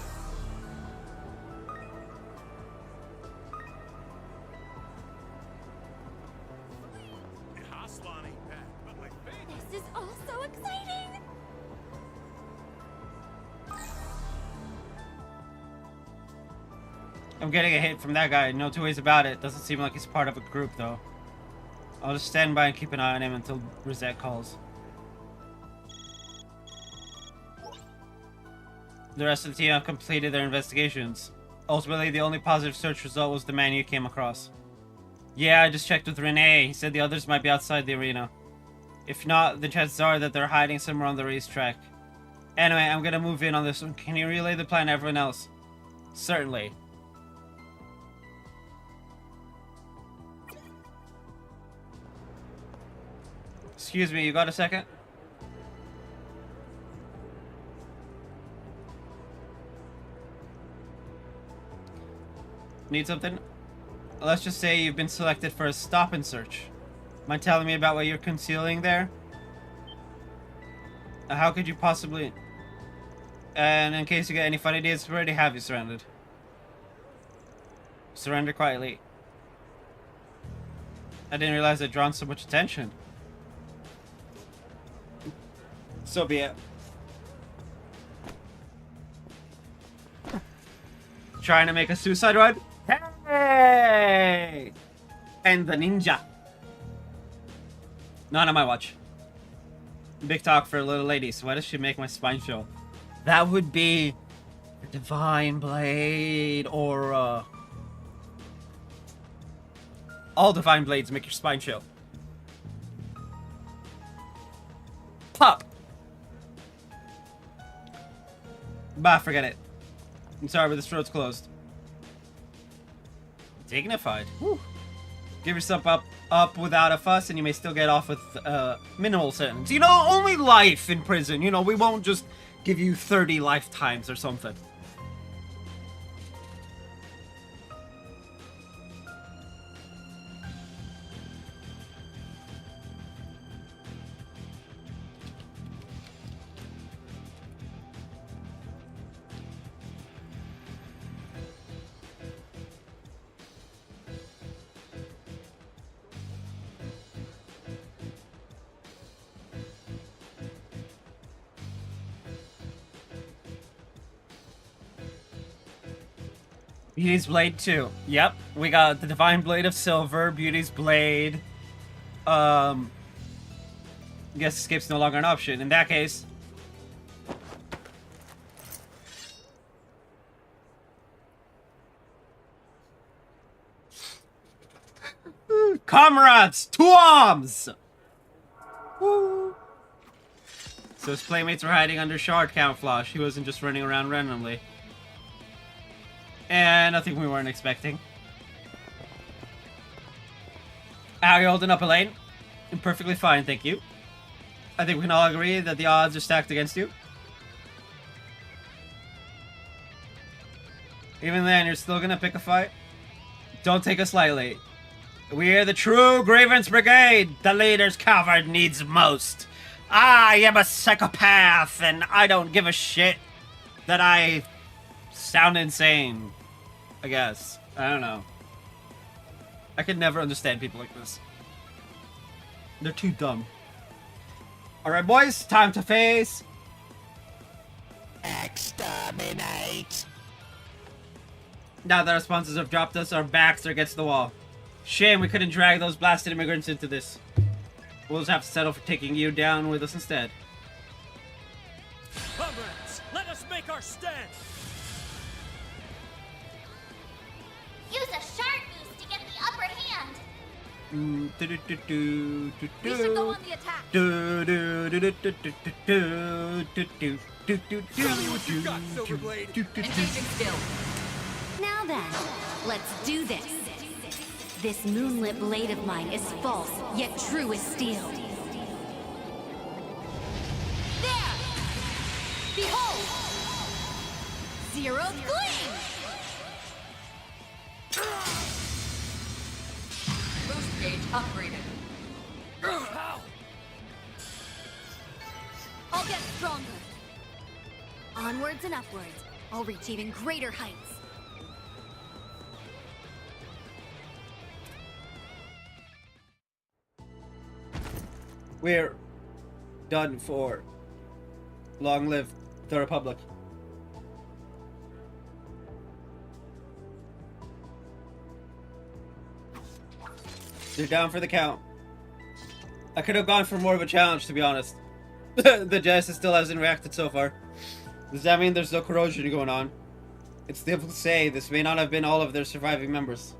This is all so exciting! I'm getting a hit from that guy. No two ways about it. Doesn't seem like he's part of a group though. I'll just stand by and keep an eye on him until Rosette calls. The rest of the team have completed their investigations. Ultimately, the only positive search result was the man you came across. Yeah, I just checked with Renee. He said the others might be outside the arena. If not, the chances are that they're hiding somewhere on the racetrack. Anyway, I'm gonna move in on this one. Can you relay the plan to everyone else? Certainly. Excuse me, you got a second? Need something? Let's just say you've been selected for a stop and search. Mind telling me about what you're concealing there? How could you possibly... And in case you get any fun ideas, we already have you surrounded. Surrender quietly. I didn't realize I'd drawn so much attention. So be it. Trying to make a suicide run? Hey! And the ninja. Not on my watch. Big talk for a little lady, so why does she make my spine show? That would be a Divine Blade or all Divine Blades make your spine show. Pop! Bah, forget it. I'm sorry, but this road's closed. Dignified. Whew. Give yourself up without a fuss, and you may still get off with minimal sentence. You know, only life in prison. You know, we won't just give you 30 lifetimes or something. Beauty's Blade 2. Yep, we got the Divine Blade of Silver, Beauty's Blade. Guess escape's no longer an option. In that case... Comrades! To arms! Woo. So his playmates were hiding under shard camouflage. He wasn't just running around randomly. And nothing we weren't expecting. How are you holding up, Elaine? I'm perfectly fine, thank you. I think we can all agree that the odds are stacked against you. Even then, you're still gonna pick a fight? Don't take us lightly. We're the true Grievance Brigade! The leader's coward needs most. I am a psychopath, and I don't give a shit that I sound insane. I guess. I don't know. I could never understand people like this. They're too dumb. Alright, boys, time to face... Exterminate! Now that our sponsors have dropped us, our backs are against the wall. Shame we couldn't drag those blasted immigrants into this. We'll just have to settle for taking you down with us instead. Comrades, let us make our stand! Use a shark boost to get the upper hand. We should go on the attack. Show me what you got, Silverblade. Engaging skill. Now then, let's do this. This moonlit blade of mine is false, yet true as steel. There! Behold! Zero gleam! Boost gauge upgraded. I'll get stronger. Onwards and upwards, I'll reach even greater heights. We're done for. Long live the Republic. They're down for the count. I could have gone for more of a challenge, to be honest. The Genesis still hasn't reacted so far. Does that mean there's no corrosion going on? It's difficult to say. This may not have been all of their surviving members.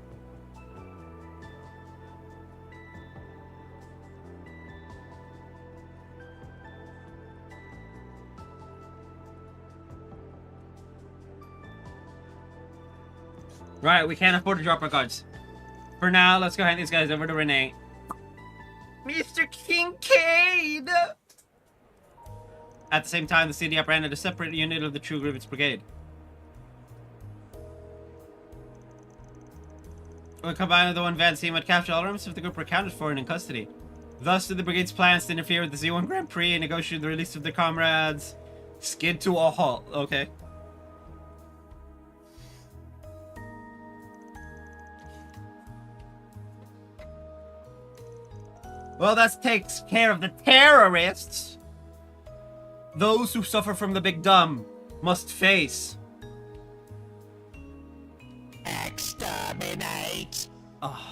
Right, we can't afford to drop our guards. For now, let's go hand these guys over to Renee. Mr. Kincaid! At the same time, the city apprehended a separate unit of the True Grievance Brigade. When combined with the one Van team had captured all members of the group were accounted for and in custody. Thus did the brigade's plans to interfere with the Z1 Grand Prix and negotiate the release of their comrades skid to a halt. Okay. Well, that takes care of the terrorists. Those who suffer from the big dumb must face. Exterminate! Oh.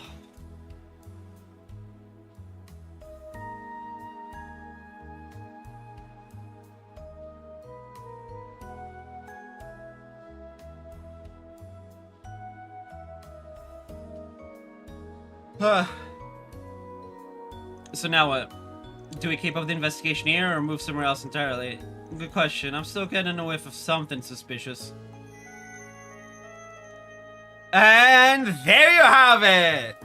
So now what? Do we keep up the investigation here or move somewhere else entirely? Good question. I'm still getting a whiff of something suspicious. And there you have it!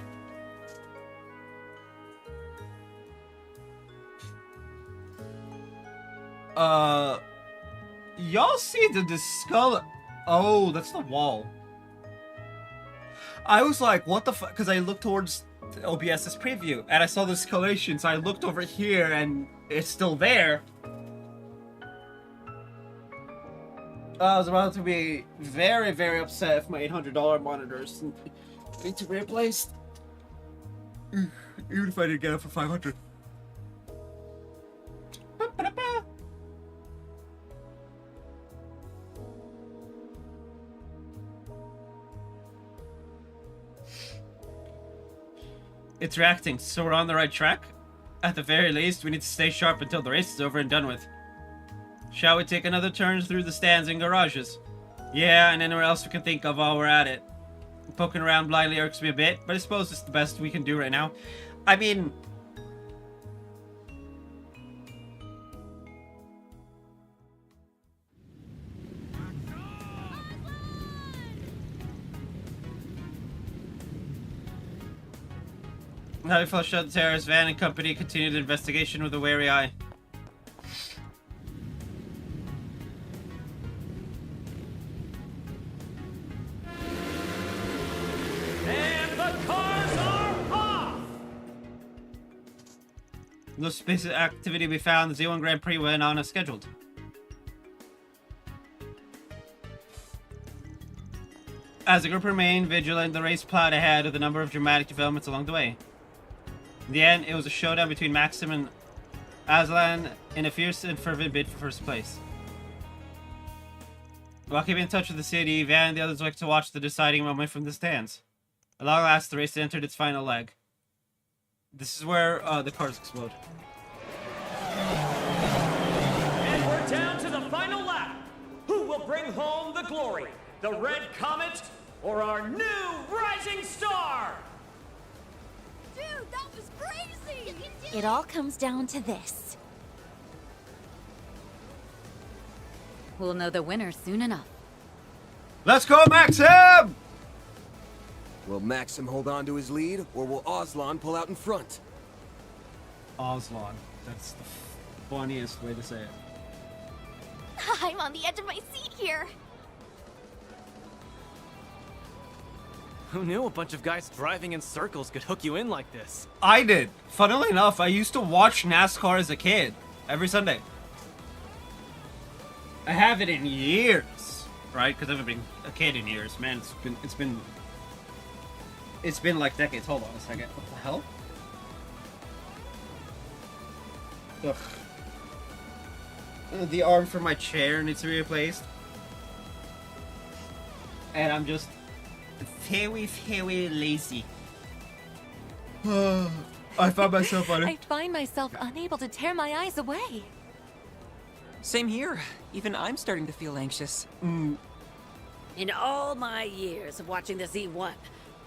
Y'all see the discolor? Oh, that's the wall. I was like, what the fuck? Because I looked towards OBS's preview and I saw the discoloration, so I looked over here and it's still there. I was about to be very, very upset if my $800 monitors need to be replaced. Even if I didn't get it for $500. It's reacting, so we're on the right track? At the very least, we need to stay sharp until the race is over and done with. Shall we take another turn through the stands and garages? Yeah, and anywhere else we can think of while we're at it. Poking around blindly irks me a bit, but I suppose it's the best we can do right now. I mean... Now we flushed out the terrorist van and company continued the investigation with a wary eye. And the cars are off! No space activity to be found. The Z1 Grand Prix went on as scheduled. As the group remained vigilant, the race plowed ahead with a number of dramatic developments along the way. In the end, it was a showdown between Maxim and Aslan in a fierce and fervent bid for first place. While keeping in touch with the city, Van and the others liked to watch the deciding moment from the stands. At long last, the race had entered its final leg. This is where the cars explode. And we're down to the final lap. Who will bring home the glory? The Red Comet or our new rising star? Dude, that was crazy! It all comes down to this. We'll know the winner soon enough. Let's go, Maxim! Will Maxim hold on to his lead, or will Aslan pull out in front? Aslan. That's the funniest way to say it. I'm on the edge of my seat here. Who knew a bunch of guys driving in circles could hook you in like this? I did. Funnily enough, I used to watch NASCAR as a kid. Every Sunday. I haven't in years, right? Because I haven't been a kid in years. Man, it's been like decades. Hold on a second. What the hell? Ugh. The arm for my chair needs to be replaced. And I'm just very lazy. I found myself on it. I find myself unable to tear my eyes away. Same here. Even I'm starting to feel anxious. In all my years of watching the Z1,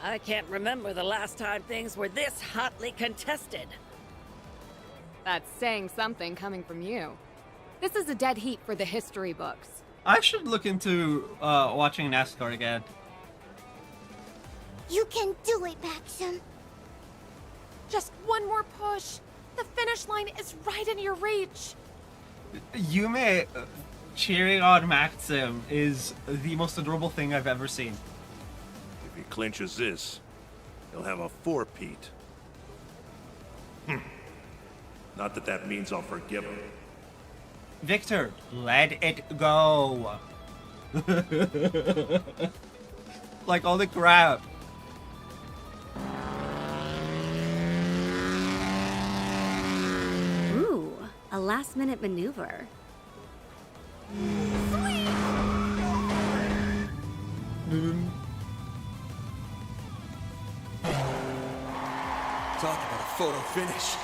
I can't remember the last time things were this hotly contested. That's saying something coming from you. This is a dead heat for the history books. I should look into watching NASCAR again. You can do it, Maxim. Just one more push. The finish line is right in your reach. Yume cheering on Maxim is the most adorable thing I've ever seen. If he clinches this, he'll have a four-peat. Not that that means I'll forgive him. Victor, let it go. Like all the crap. Ooh, a last-minute maneuver. Talk about a photo finish.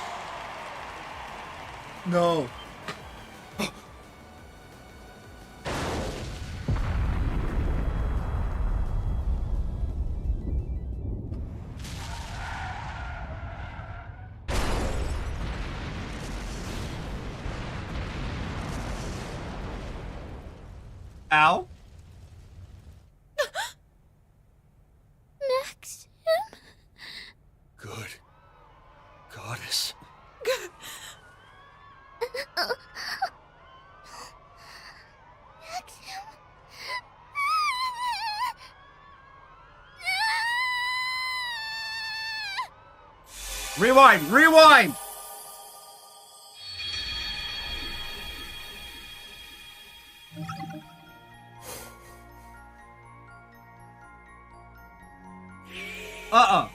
No. Ow. Maxim? Good. Goddess. Rewind! Rewind! Uh-uh.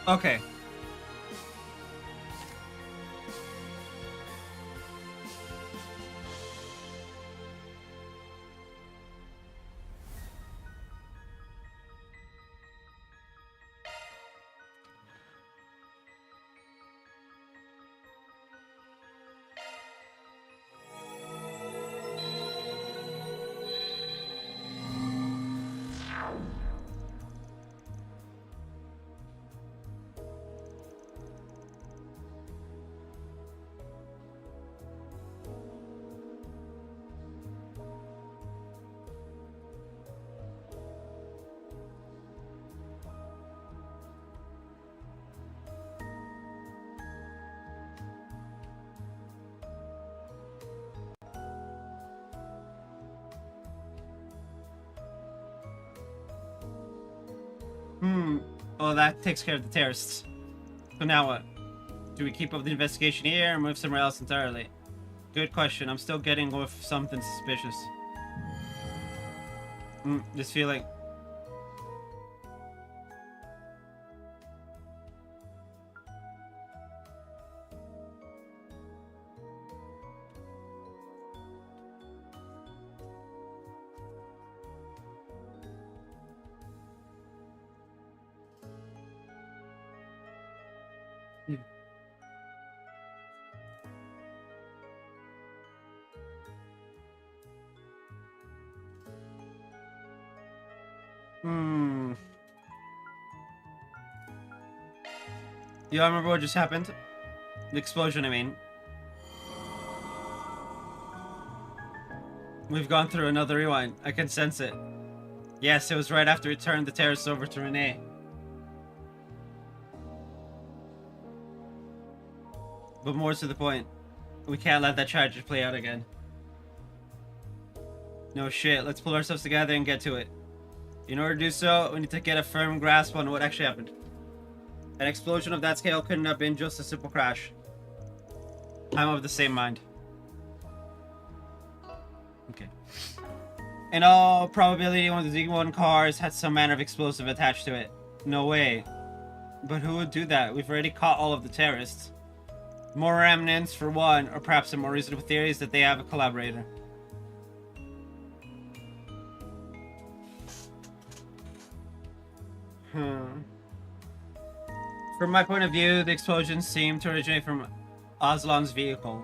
Okay. Oh, that takes care of the terrorists. So now what? Do we keep up the investigation here or move somewhere else entirely? Good question. I'm still getting with something suspicious. This feeling. You remember what just happened? The explosion, I mean. We've gone through another rewind. I can sense it. Yes, it was right after we turned the terrace over to Renee. But more to the point, we can't let that tragedy play out again. No shit, let's pull ourselves together and get to it. In order to do so, we need to get a firm grasp on what actually happened. An explosion of that scale couldn't have been just a simple crash. I'm of the same mind. Okay. In all probability, one of the Z1 cars had some manner of explosive attached to it. No way. But who would do that? We've already caught all of the terrorists. More remnants for one, or perhaps a more reasonable theory is that they have a collaborator. From my point of view, the explosion seemed to originate from Aslan's vehicle.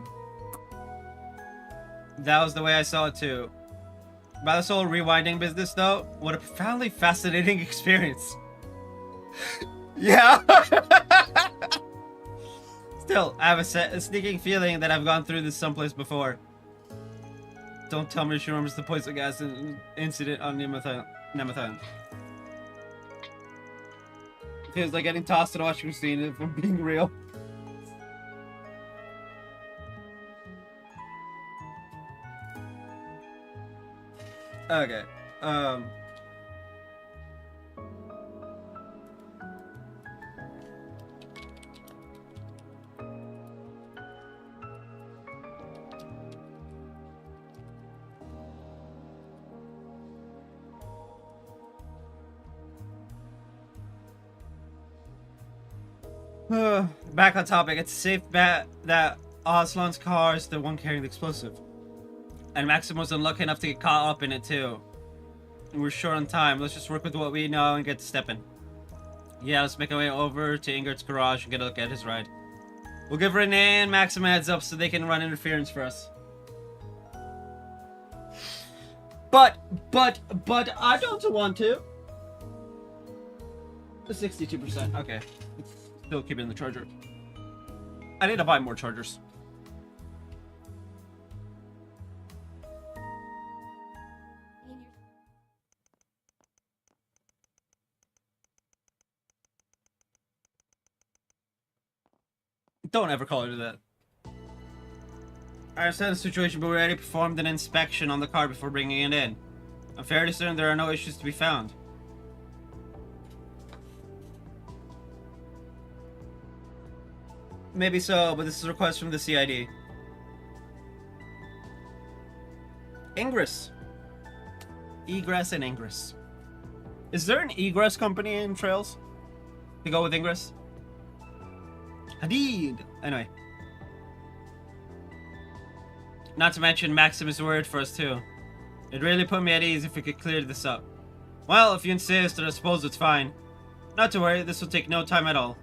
That was the way I saw it too. About this whole rewinding business though, what a profoundly fascinating experience. Yeah! Still, I have a sneaking feeling that I've gone through this someplace before. Don't tell me she remembers the poison gas incident on Nemethan. Feels like getting tossed in a washing machine if I'm being real. Okay. Back on topic, it's a safe bet that Aslan's car is the one carrying the explosive. And Maxim was unlucky enough to get caught up in it too. We're short on time, let's just work with what we know and get to stepping. Yeah, let's make our way over to Ingert's garage and get a look at his ride. We'll give Renee and Maxim a heads up so they can run interference for us. But I don't want to. 62%, okay. Still keeping the charger. I need to buy more chargers. Don't ever call her that. I understand the situation, but we already performed an inspection on the car before bringing it in. I'm fairly certain there are no issues to be found. Maybe so, but this is a request from the CID. Ingress. Egress and Ingress. Is there an egress company in Trails? To go with Ingress? Hadid! Anyway. Not to mention, Maxim is worried for us too. It'd really put me at ease if we could clear this up. Well, if you insist, then I suppose it's fine. Not to worry, this will take no time at all.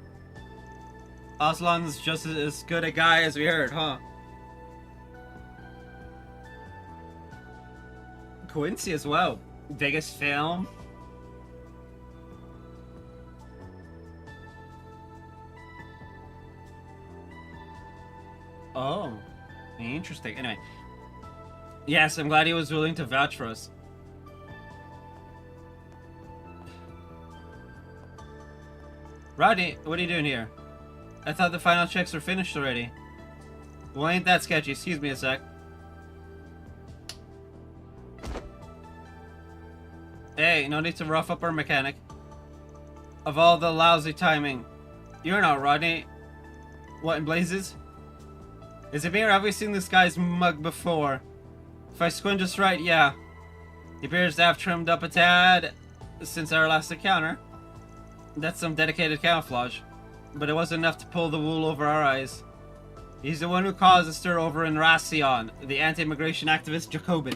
Aslan's just as good a guy as we heard, huh? Quincy as well. Biggest film. Oh, interesting. Anyway. Yes, I'm glad he was willing to vouch for us. Rodney, what are you doing here? I thought the final checks were finished already. Well, ain't that sketchy. Excuse me a sec. Hey, no need to rough up our mechanic. Of all the lousy timing. You're not Rodney. What in blazes? Is it me or have we seen this guy's mug before? If I squint just right, yeah. He appears to have trimmed up a tad since our last encounter. That's some dedicated camouflage. But it wasn't enough to pull the wool over our eyes. He's the one who caused a stir over in Racion, the anti-immigration activist Jacobin.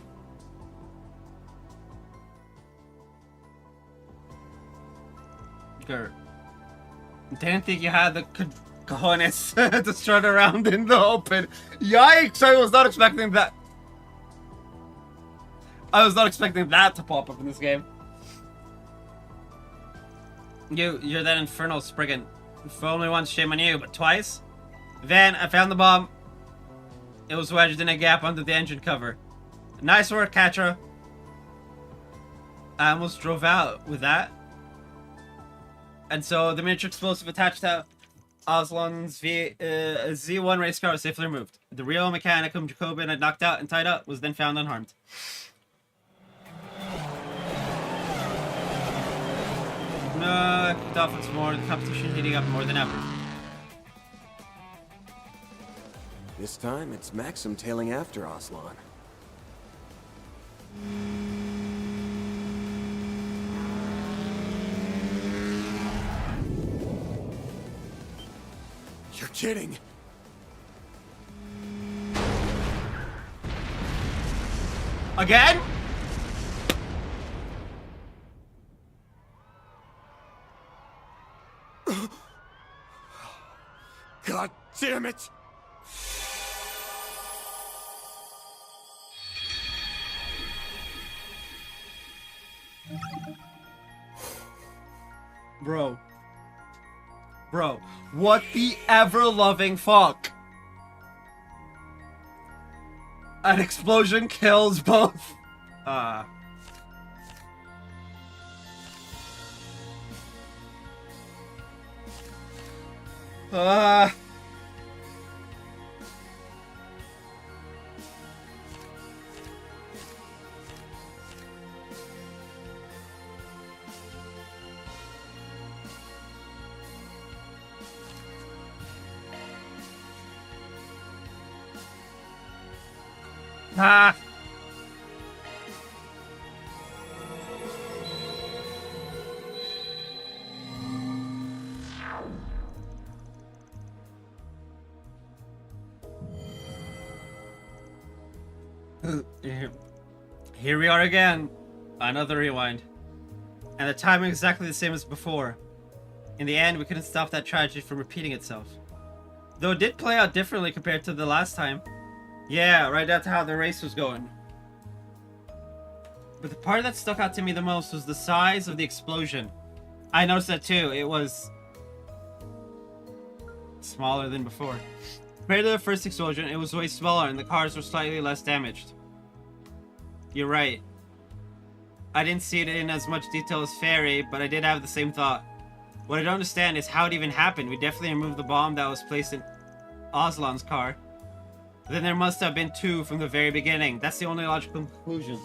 Gert. Didn't think you had the cojones to strut around in the open. Yikes! I was not expecting that. I was not expecting that to pop up in this game. You're that infernal Spriggan. For only once, shame on you, but twice? Van, I found the bomb. It was wedged in a gap under the engine cover. Nice work, Catra. I almost drove out with that. And so the miniature explosive attached to Aslan's Z1 race car was safely removed. The real mechanic whom Jacobin had knocked out and tied up was then found unharmed. No, kicked off once more, the competition heating up more than ever. This time, it's Maxim tailing after Aslan. You're kidding! Again? God damn it! Bro, what the ever-loving fuck? An explosion kills both. Here we are again. Another rewind. And the timing is exactly the same as before. In the end, we couldn't stop that tragedy from repeating itself. Though it did play out differently compared to the last time. Yeah, right down to how the race was going. But the part that stuck out to me the most was the size of the explosion. I noticed that too. It was smaller than before. Compared to the first explosion, it was way smaller and the cars were slightly less damaged. You're right. I didn't see it in as much detail as Fairy, but I did have the same thought. What I don't understand is how it even happened. We definitely removed the bomb that was placed in Aslan's car. Then there must have been two from the very beginning. That's the only logical conclusion.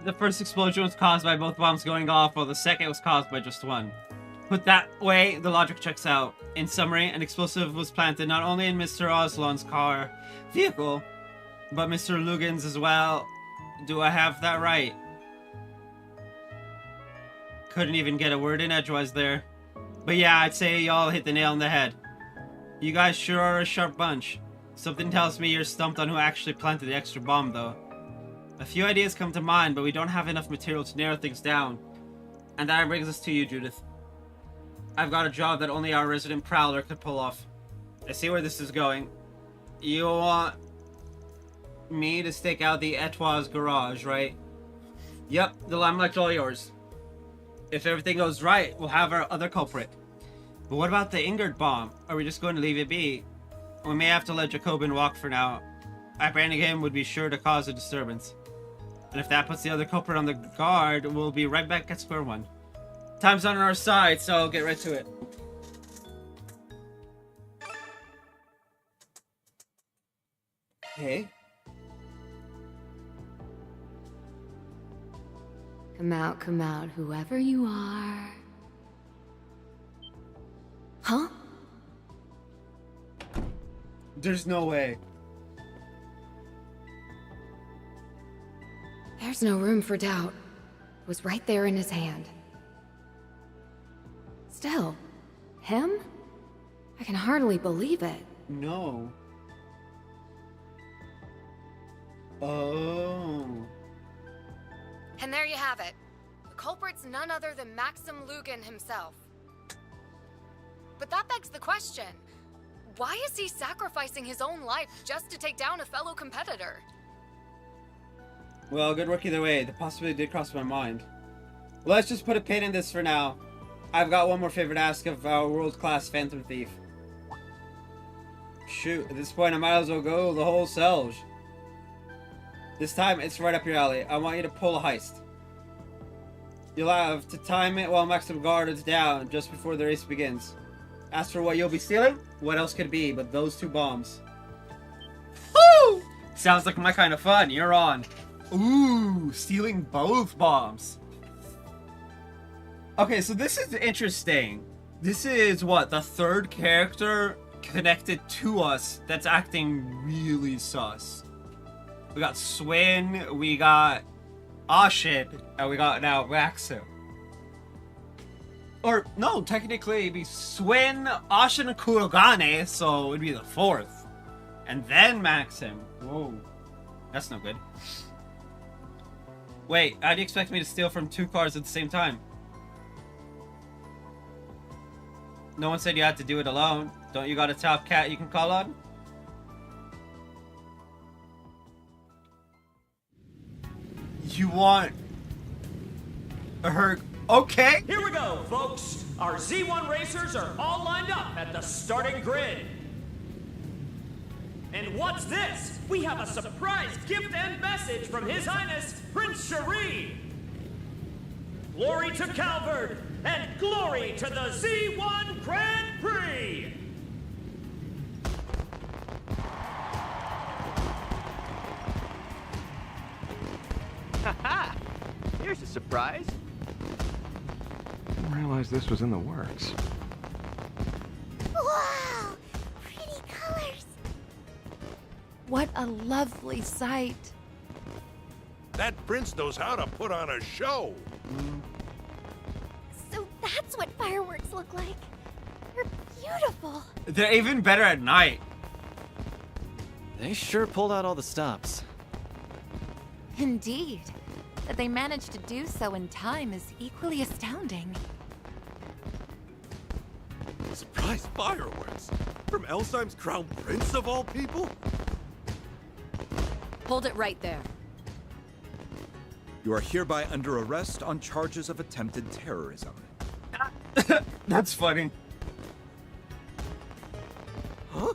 The first explosion was caused by both bombs going off, while the second was caused by just one. Put that way, the logic checks out. In summary, an explosive was planted not only in Mr. Aslan's vehicle, but Mr. Lugan's as well. Do I have that right? Couldn't even get a word in edgewise there. But yeah, I'd say y'all hit the nail on the head. You guys sure are a sharp bunch. Something tells me you're stumped on who actually planted the extra bomb, though. A few ideas come to mind, but we don't have enough material to narrow things down. And that brings us to you, Judith. I've got a job that only our resident prowler could pull off. I see where this is going. You want me to stake out the Etoile's garage, right? Yep, the limelight's all yours. If everything goes right, we'll have our other culprit. But what about the Ingrid bomb? Are we just going to leave it be? We may have to let Jacobin walk for now. Apprehending him would be sure to cause a disturbance. And if that puts the other culprit on the guard, we'll be right back at square one. Time's on our side, so I'll get right to it. Okay. Come out, whoever you are. Huh? There's no way. There's no room for doubt. It was right there in his hand. Still, him? I can hardly believe it. No. Oh. And there you have it. The culprit's none other than Maxim Lugan himself. But that begs the question, why is he sacrificing his own life just to take down a fellow competitor? Well, good work either way. The possibility did cross my mind. Let's just put a pin in this for now. I've got one more favor to ask of our world-class Phantom Thief. Shoot, at this point I might as well go the whole selves. This time it's right up your alley. I want you to pull a heist. You'll have to time it while Maxim Guard is down just before the race begins. As for what you'll be stealing, what else could it be but those 2 bombs? Woo! Sounds like my kind of fun. You're on. Ooh, stealing both bombs. Okay, so this is interesting. This is what, the 3rd character connected to us that's acting really sus. We got Swin, we got Ashin, and we got now Maxim. Or, no, technically it'd be Swin, Ashin, and Kurogane, so it'd be the 4th. And then Maxim. Whoa. That's no good. Wait, how do you expect me to steal from 2 cars at the same time? No one said you had to do it alone. Don't you got a top cat you can call on? You want her? Okay. Here we go, folks. Our Z1 racers are all lined up at the starting grid. And what's this? We have a surprise gift and message from His Highness Prince Cherie. Glory to Calvard and glory to the Z1 Grand Prix. Haha! Here's a surprise. Didn't realize this was in the works. Wow! Pretty colors. What a lovely sight. That prince knows how to put on a show. So that's what fireworks look like. They're beautiful. They're even better at night. They sure pulled out all the stops. Indeed. That they managed to do so in time is equally astounding. Surprise fireworks? From Elsheim's crown prince of all people? Hold it right there. You are hereby under arrest on charges of attempted terrorism. That's funny. Huh?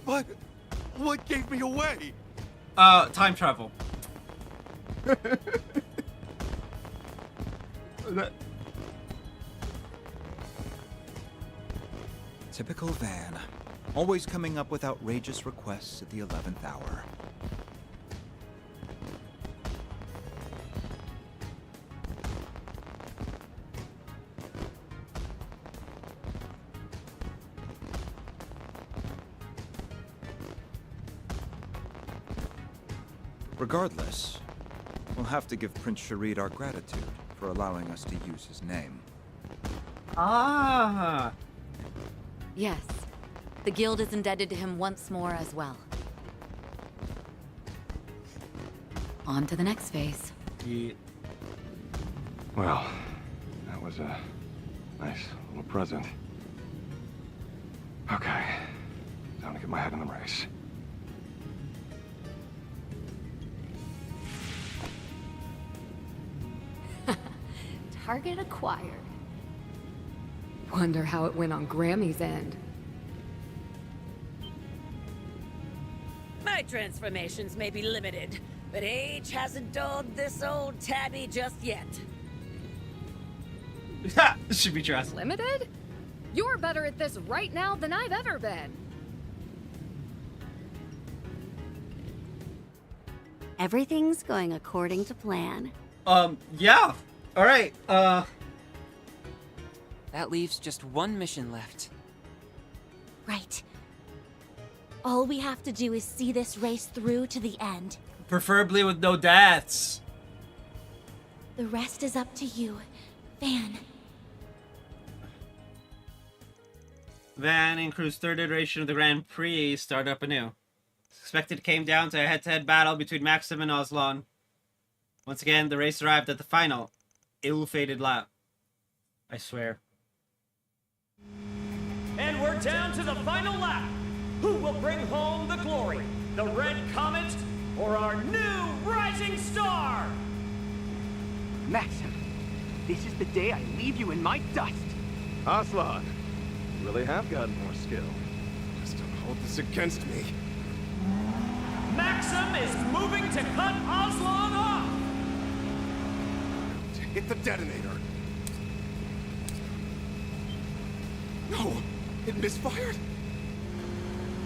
But what gave me away? Time travel. Typical Van. Always coming up with outrageous requests at the 11th hour. Regardless, we'll have to give Prince Cherie our gratitude for allowing us to use his name. Ah. Yes. The guild is indebted to him once more as well. On to the next phase. Yeah. Well, that was a nice little present. Okay, time to get my head in the race. Target acquired. Wonder how it went on Grammy's end. My transformations may be limited, but age hasn't dulled this old tabby just yet. Should be trust. Limited? You're better at this right now than I've ever been. Everything's going according to plan. Yeah. Alright, That leaves just one mission left. Right. All we have to do is see this race through to the end. preferably with no deaths. The rest is up to you, Van. Van and crew's third iteration of the Grand Prix start up anew. It's expected it came down to a head-to-head battle between Maxim and Oslon. Once again, the race arrived at the final, ill-fated lap. I swear. And we're down to the final lap. Who will bring home the glory? The Red Comet or our new rising star? Maxim, this is the day I leave you in my dust. Aslan, you really have gotten more skill. Just don't hold this against me. Maxim is moving to cut Oslon off. Hit the detonator. No, it misfired.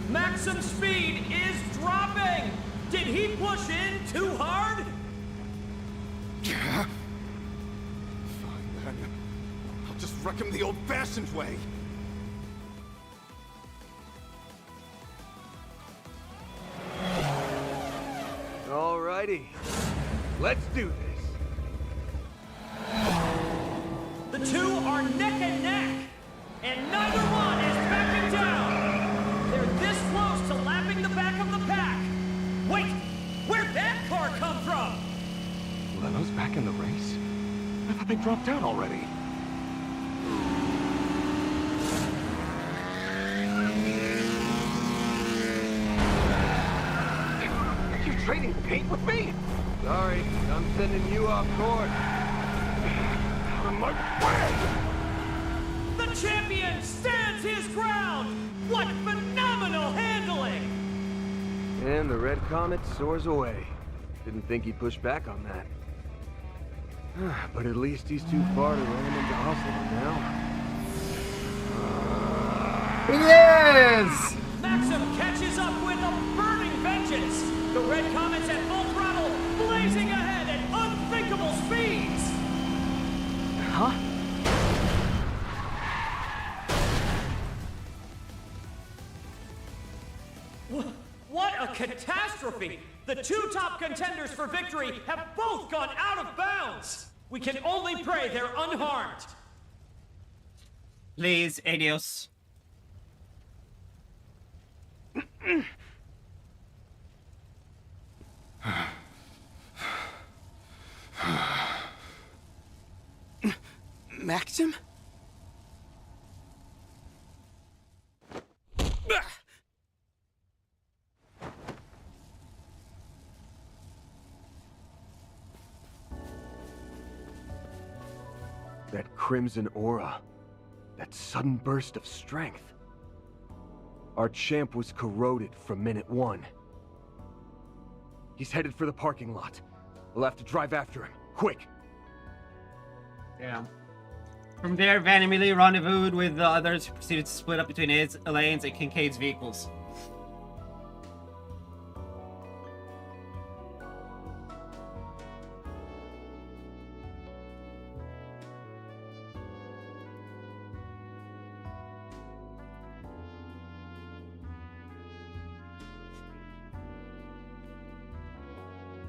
Maxim's speed is dropping. Did he push in too hard? Yeah. Fine then. I'll just wreck him the old-fashioned way. Alrighty, let's do this. The two are neck and neck, and neither one is backing down. They're this close to lapping the back of the pack. Wait, where'd that car come from? Leno's back in the race? I thought they dropped out already. You trading paint with me? Sorry, I'm sending you off course. Out of my way! The champion stands his ground. What phenomenal handling! And the Red Comet soars away. Didn't think he'd push back on that. But at least he's too far to run him into Oslo now. Yes! Maxim catches up with a burning vengeance. The Red Comet's at full throttle, blazing ahead at unthinkable speeds. Huh? What a catastrophe! The two top contenders for victory have both gone out of bounds. We can only pray they're unharmed. Please, adios. Maxim? That crimson aura. That sudden burst of strength. Our champ was corroded from minute one. He's headed for the parking lot. We'll have to drive after him. Quick! Yeah. From there, Van immediately rendezvoused with the others who proceeded to split up between his, Elaine's, and Kincaid's vehicles.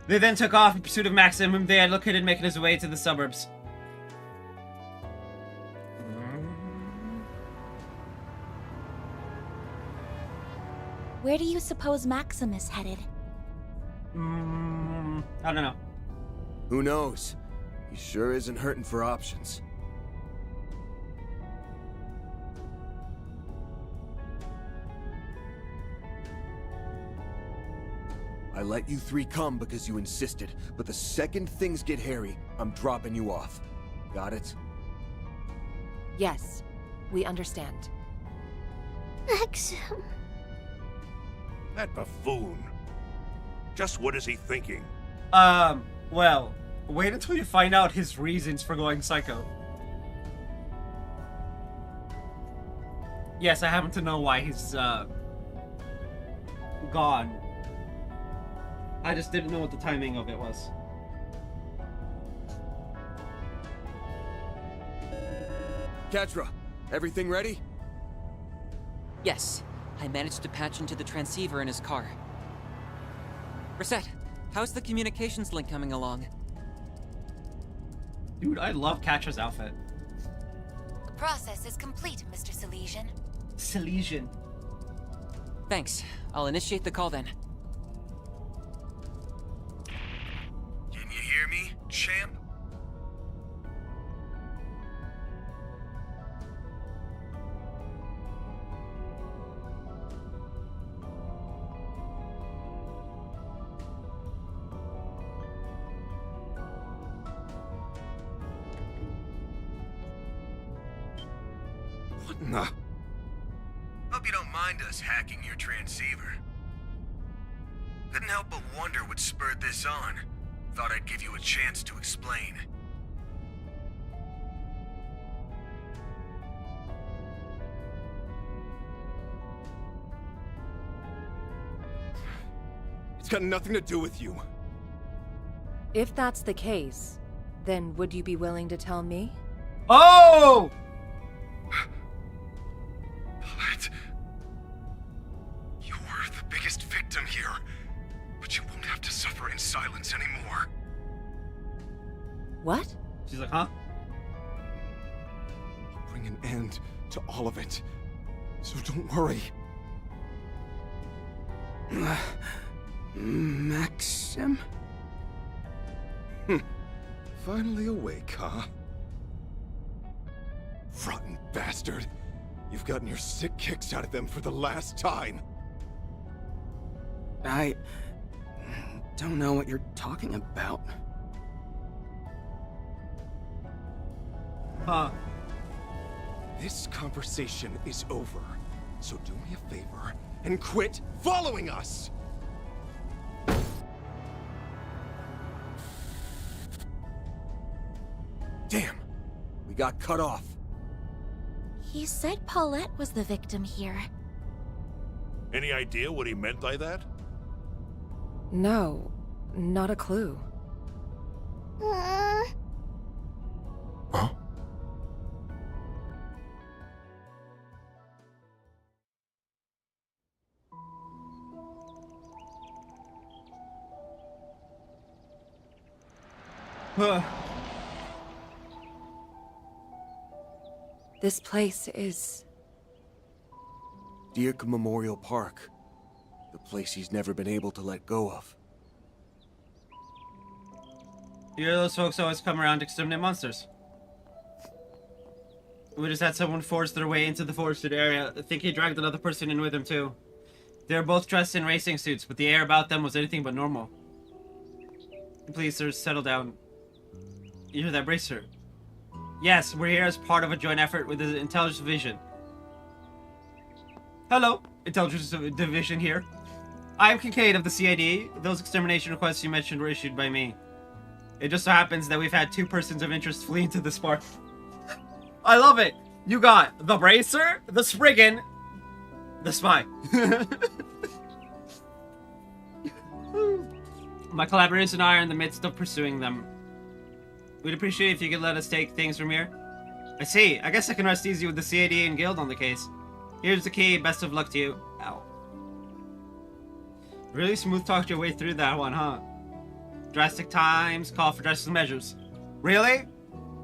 They then took off in pursuit of Maxim, whom they had located making his way to the suburbs. Where do you suppose Maxim is headed? I don't know. Who knows? He sure isn't hurting for options. I let you three come because you insisted, but the second things get hairy, I'm dropping you off. Got it? Yes, we understand. Maxim. That buffoon. Just what is he thinking? Well, wait until you find out his reasons for going psycho. Yes, I happen to know why he's, gone. I just didn't know what the timing of it was. Ketra, everything ready? Yes, I managed to patch into the transceiver in his car. Reset, how's the communications link coming along? Dude, I love Catra's outfit. The process is complete, Mr. Silesian. Silesian. Thanks. I'll initiate the call then. Can you hear me, champ? What in the... Hope you don't mind us hacking your transceiver. Couldn't help but wonder what spurred this on. Thought I'd give you a chance to explain. It's got nothing to do with you. If that's the case, then would you be willing to tell me? Oh! Paulette. You're the biggest victim here. But you won't have to suffer in silence anymore. What? She's like, huh? Bring an end to all of it. So don't worry. Maxim? Finally awake, huh? Rotten bastard. You've gotten your sick kicks out of them for the last time. I don't know what you're talking about. Huh. This conversation is over. So do me a favor and quit following us! Damn! We got cut off. He said Paulette was the victim here. Any idea what he meant by that? No, not a clue. Huh? This place is... Dirk Memorial Park. The place he's never been able to let go of. You hear those folks always come around to exterminate monsters. We just had someone force their way into the forested area. I think he dragged another person in with him too. They were both dressed in racing suits, but the air about them was anything but normal. Please, sir, settle down. You hear that, Bracer? Yes, we're here as part of a joint effort with the Intelligence Division. Hello, Intelligence Division here. I'm Kincaid of the CID. Those extermination requests you mentioned were issued by me. It just so happens that we've had 2 persons of interest flee into this park. I love it! You got the Bracer, the Spriggan, the Spy. My collaborators and I are in the midst of pursuing them. We'd appreciate if you could let us take things from here. I see. I guess I can rest easy with the CAD and Guild on the case. Here's the key. Best of luck to you. Ow. Really smooth talked your way through that one, huh? Drastic times call for drastic measures. Really?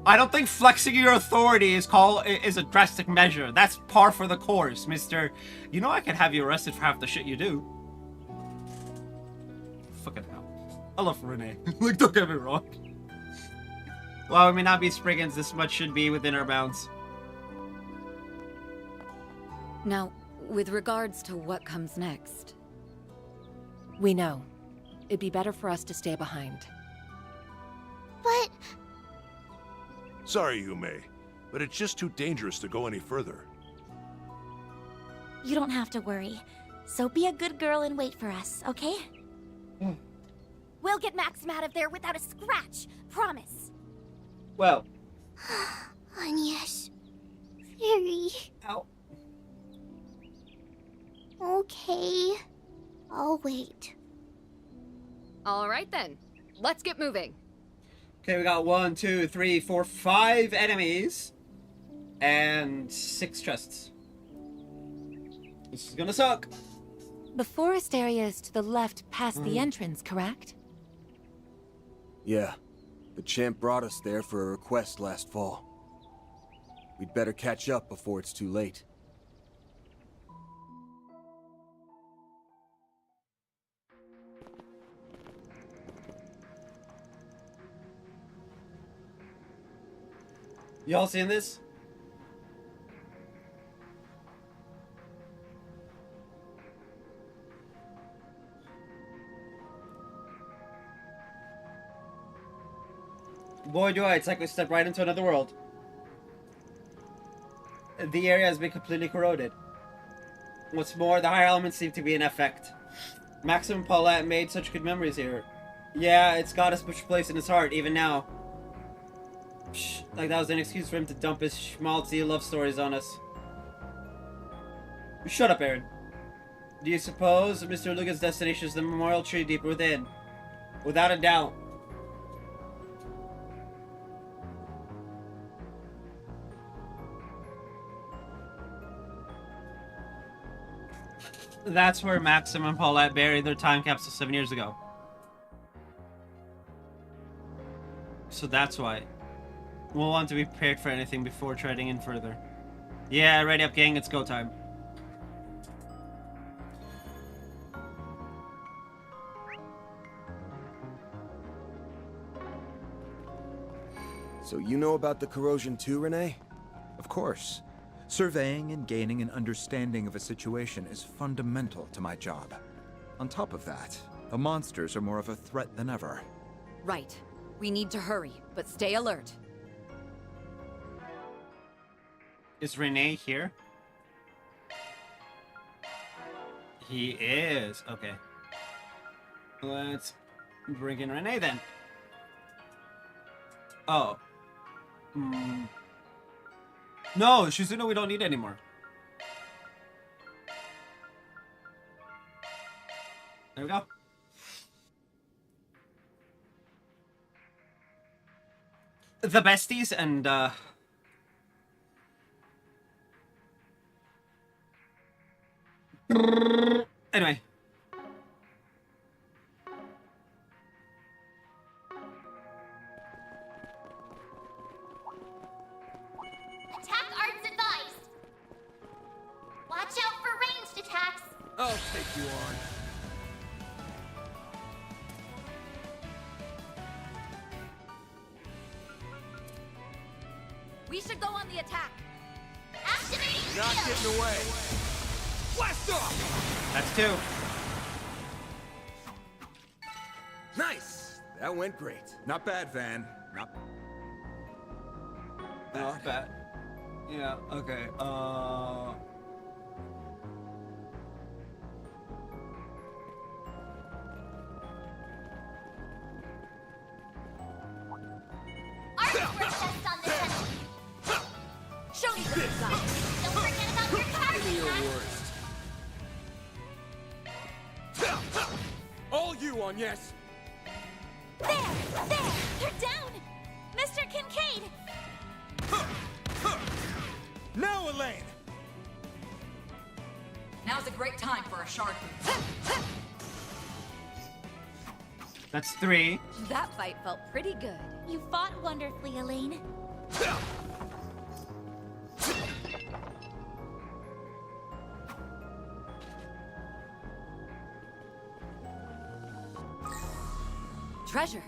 I don't think flexing your authority is a drastic measure. That's par for the course, mister. You know I could have you arrested for half the shit you do. Fucking hell. I love Renee. Like, don't get me wrong. While we may not be Spriggans, this much should be within our bounds. Now, with regards to what comes next... We know. It'd be better for us to stay behind. But... Sorry, Yume, but it's just too dangerous to go any further. You don't have to worry. So be a good girl and wait for us, okay? We'll get Maxim out of there without a scratch. Promise. Well. Yes. Very. Ow. Okay. I'll wait. All right then, let's get moving. Okay, we got 1, 2, 3, 4, 5 enemies and 6 chests. This is gonna suck. The forest area is to the left past the entrance, correct? Yeah. The champ brought us there for a request last fall. We'd better catch up before it's too late. Y'all seen this? Boy, do I. It's like we stepped right into another world. The area has been completely corroded. What's more, the higher elements seem to be in effect. Maxim and Paulette made such good memories here. Yeah, it's got a special place in his heart, even now. Psh, like that was an excuse for him to dump his schmaltzy love stories on us. Shut up, Aaron. Do you suppose Mr. Lugan's destination is the memorial tree deep within? Without a doubt. That's where Maxim and Paulette buried their time capsule 7 years ago. So that's why. We'll want to be prepared for anything before treading in further. Yeah, ready up, gang. It's go time. So you know about the corrosion too, Renee? Of course. Surveying and gaining an understanding of a situation is fundamental to my job. On top of that, the monsters are more of a threat than ever. Right. We need to hurry, but stay alert. Is Renee here? He is. Okay. Let's bring in Renee then. Oh. No, Shizuna we don't need anymore. There we go. The besties and anyway. Attack arts advised. Watch out for ranged attacks. I'll take you on. We should go on the attack. Activating Not shield. getting away. Blast off! That's 2. Nice! That went great. Not bad, Van. Not Not bad. Yeah, okay. Arts were test on this enemy. Show me the design. Don't forget about your Give me your charging worst. All you on, yes? There! They're down! Mr. Kincaid! Now, Elaine! Now's a great time for a shard move. That's 3. That fight felt pretty good. You fought wonderfully, Elaine. Treasure.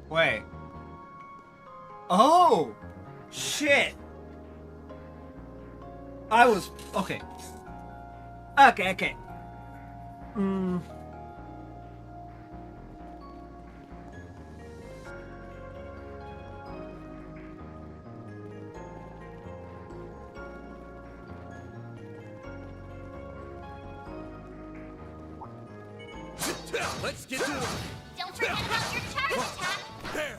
Wait. Oh! Shit! I was... Okay. Okay. Let's get to work. Don't forget about your charge attack. There!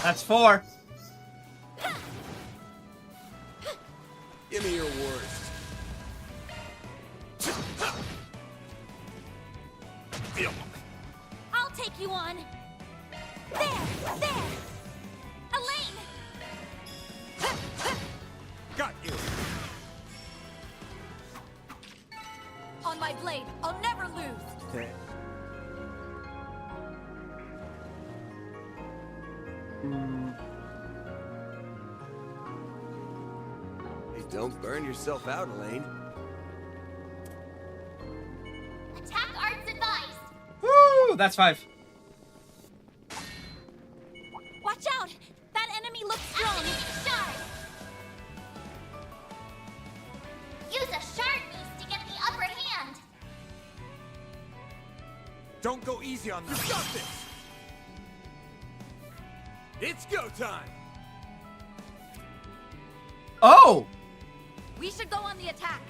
That's 4. Give me your worst. I'll take you on. There! Elaine! Got you. On my blade, I'll never lose. Okay. Hey, don't burn yourself out, Elaine. Attack arts advised. Woo! That's 5. Watch out! That enemy looks strong. Activating shard. Use a shard boost to get the upper hand. Don't go easy on them. You got this. It's go time. Oh! We should go on the attack.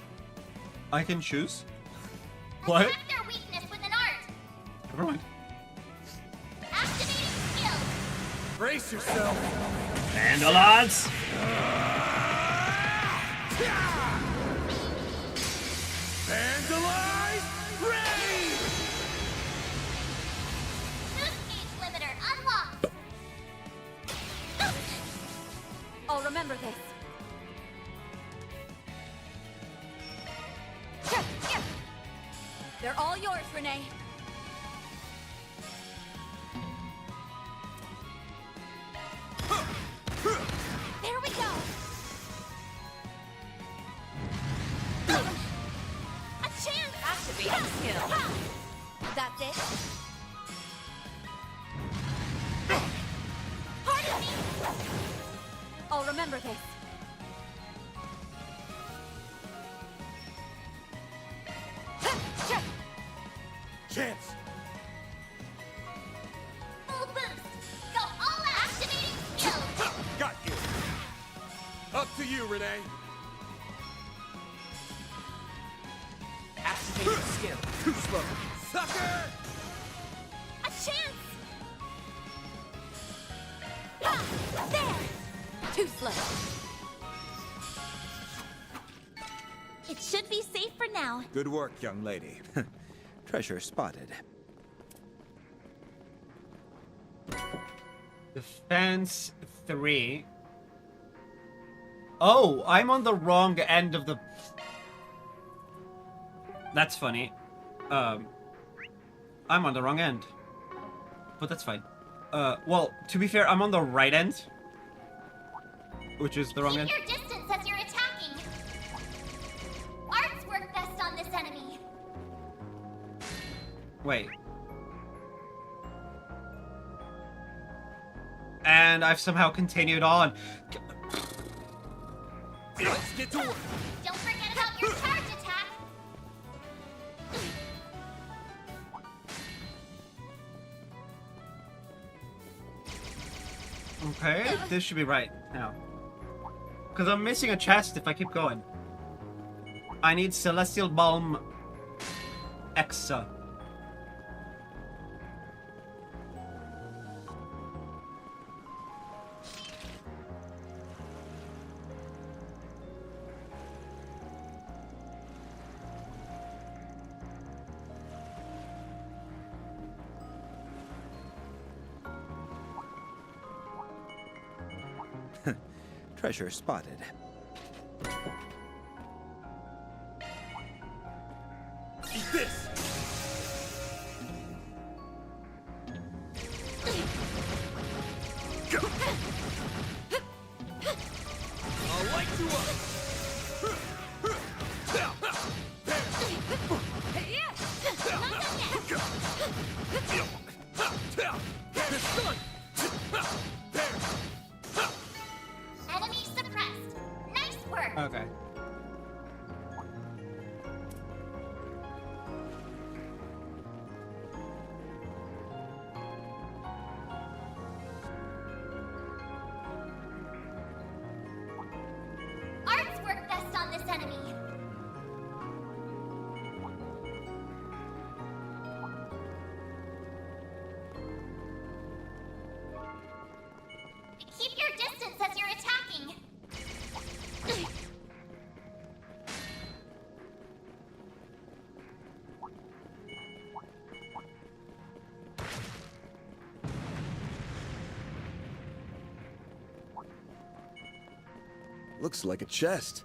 I can choose? What? Attack their weakness with an art. Never mind. Activating skill. Brace yourself. Vandalods! Vandalize! Ready! Boost gauge limiter unlocked. I'll remember this. They're all yours, Renee. There we go. A chance. Activating skill. That's it. Pardon me. I'll remember this. Chance. Full boost. Go all out. Activating skill. Got you. Up to you, Renee. Activating skill. Too slow. Sucker! A chance. There. Too slow. It should be safe for now. Good work, young lady. Treasure spotted. Defense 3. Oh, I'm on the wrong end of the... That's funny. I'm on the wrong end. But that's fine. Well, to be fair, I'm on the right end. Which is the wrong Keep end. your distance as you're attacking. Arts work best on this enemy. Wait. And I've somehow continued on. Let's get to work. Don't forget about your charge attack. Okay, this should be right now. Because I'm missing a chest if I keep going. I need Celestial Balm Exa. Treasure spotted. Eat this. I'll light you up. Enemy suppressed. Nice work. Okay. Looks like a chest.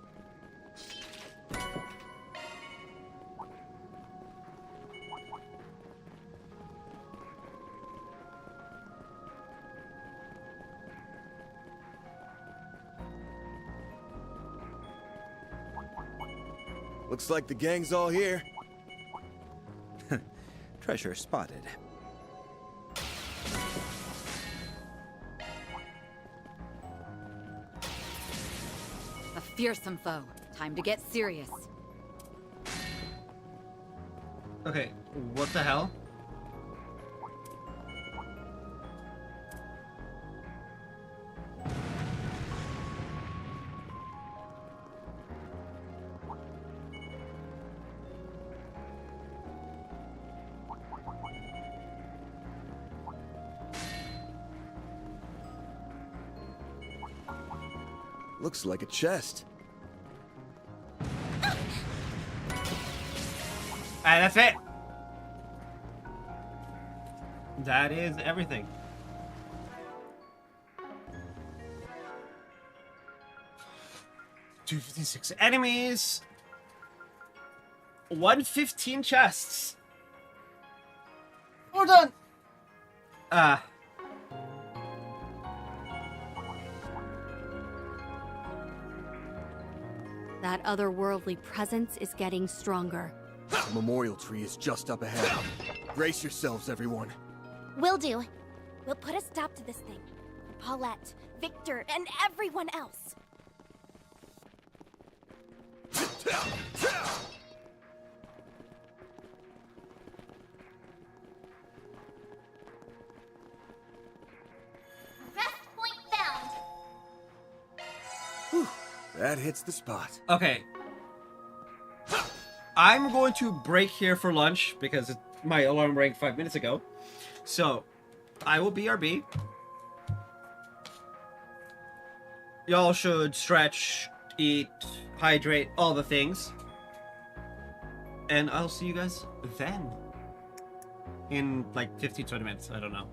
Looks like the gang's all here. Treasure spotted. A fearsome foe. Time to get serious. Okay, what the hell? Looks like a chest. Alright, that's it. That is everything. $256 enemies. 115 chests. We're done. That otherworldly presence is getting stronger. The memorial tree is just up ahead. Brace yourselves, everyone. Will do. We'll put a stop to this thing. Paulette, Victor, and everyone else. Rest point found. Whew, that hits the spot. Okay. I'm going to break here for lunch because my alarm rang 5 minutes ago. So, I will BRB. Y'all should stretch, eat, hydrate, all the things. And I'll see you guys then. In like 15-20 minutes, I don't know.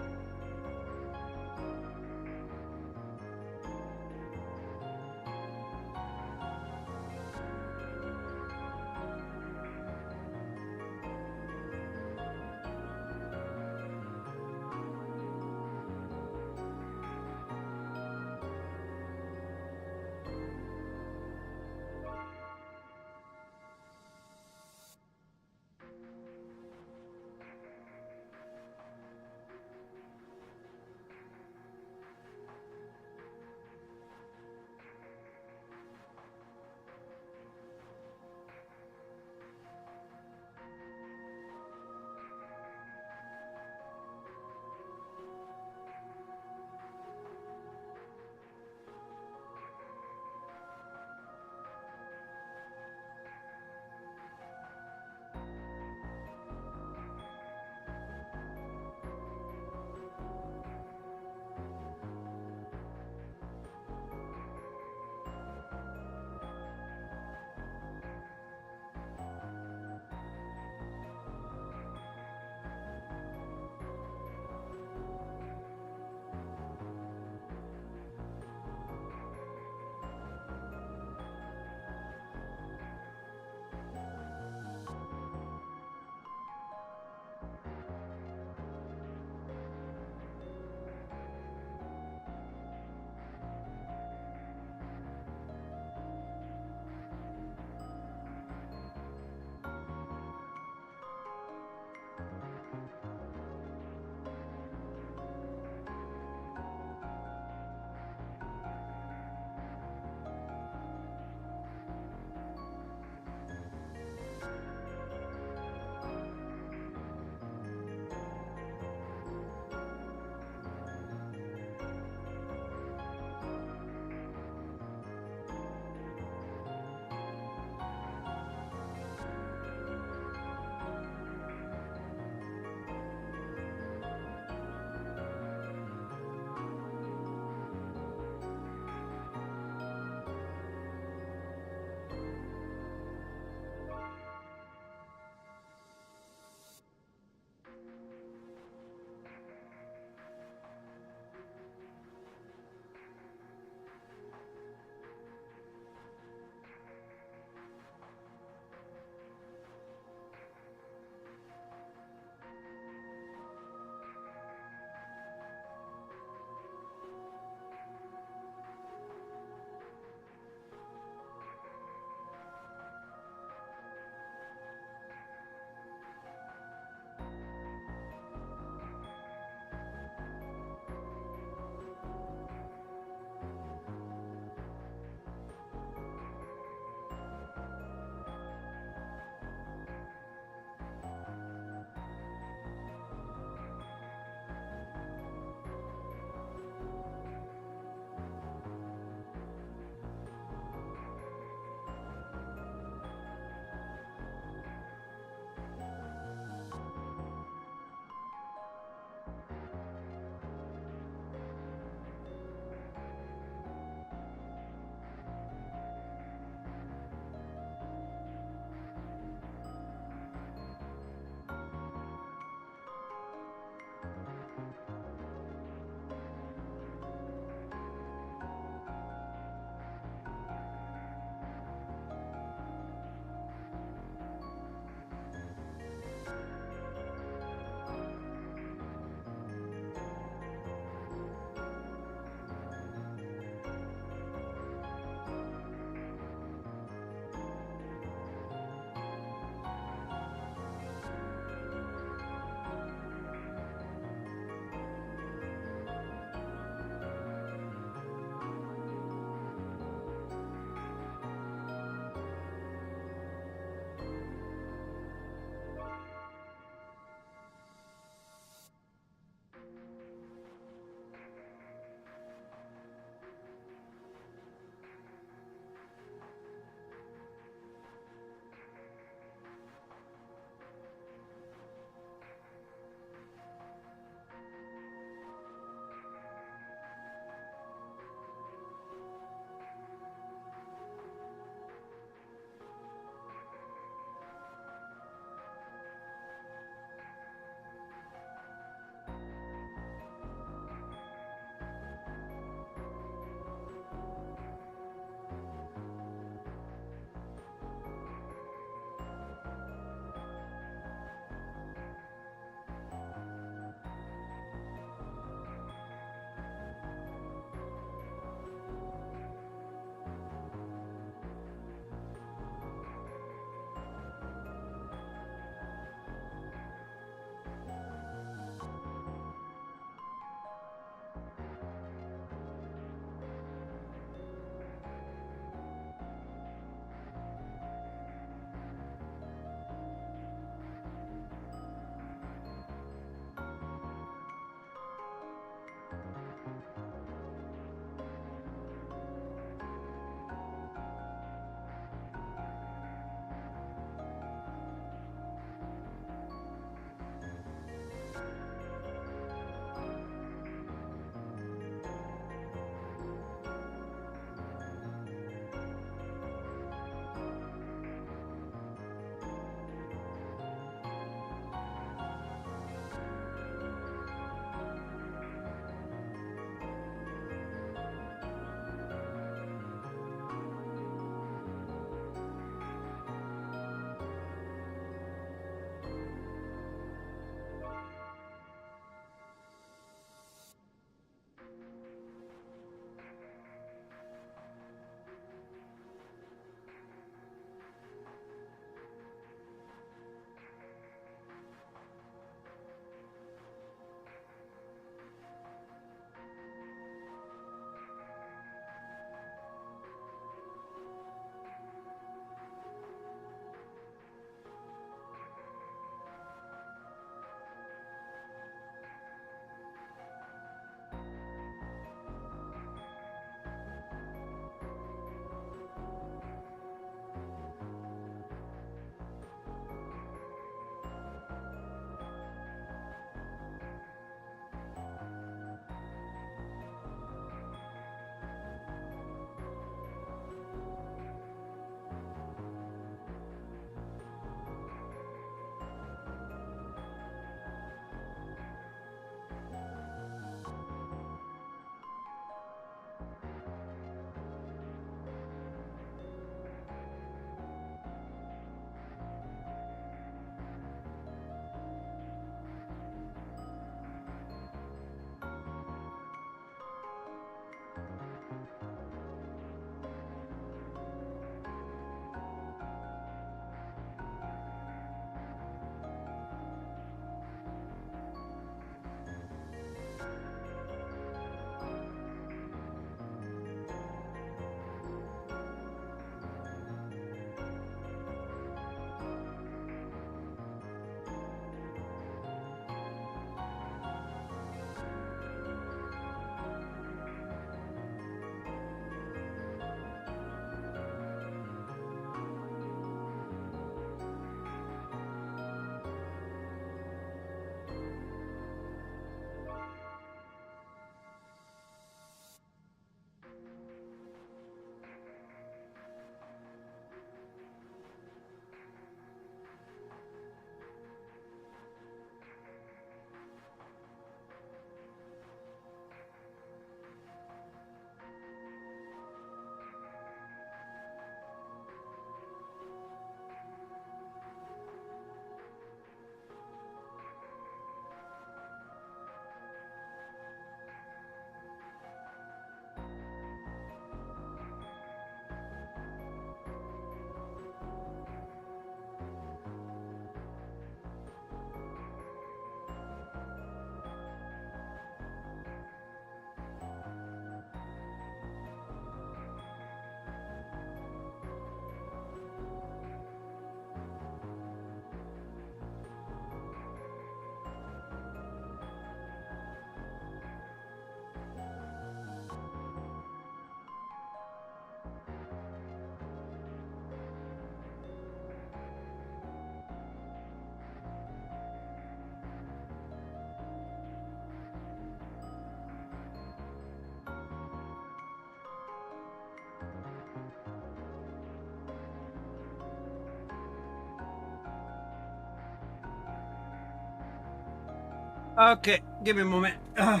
Okay, give me a moment. Ugh.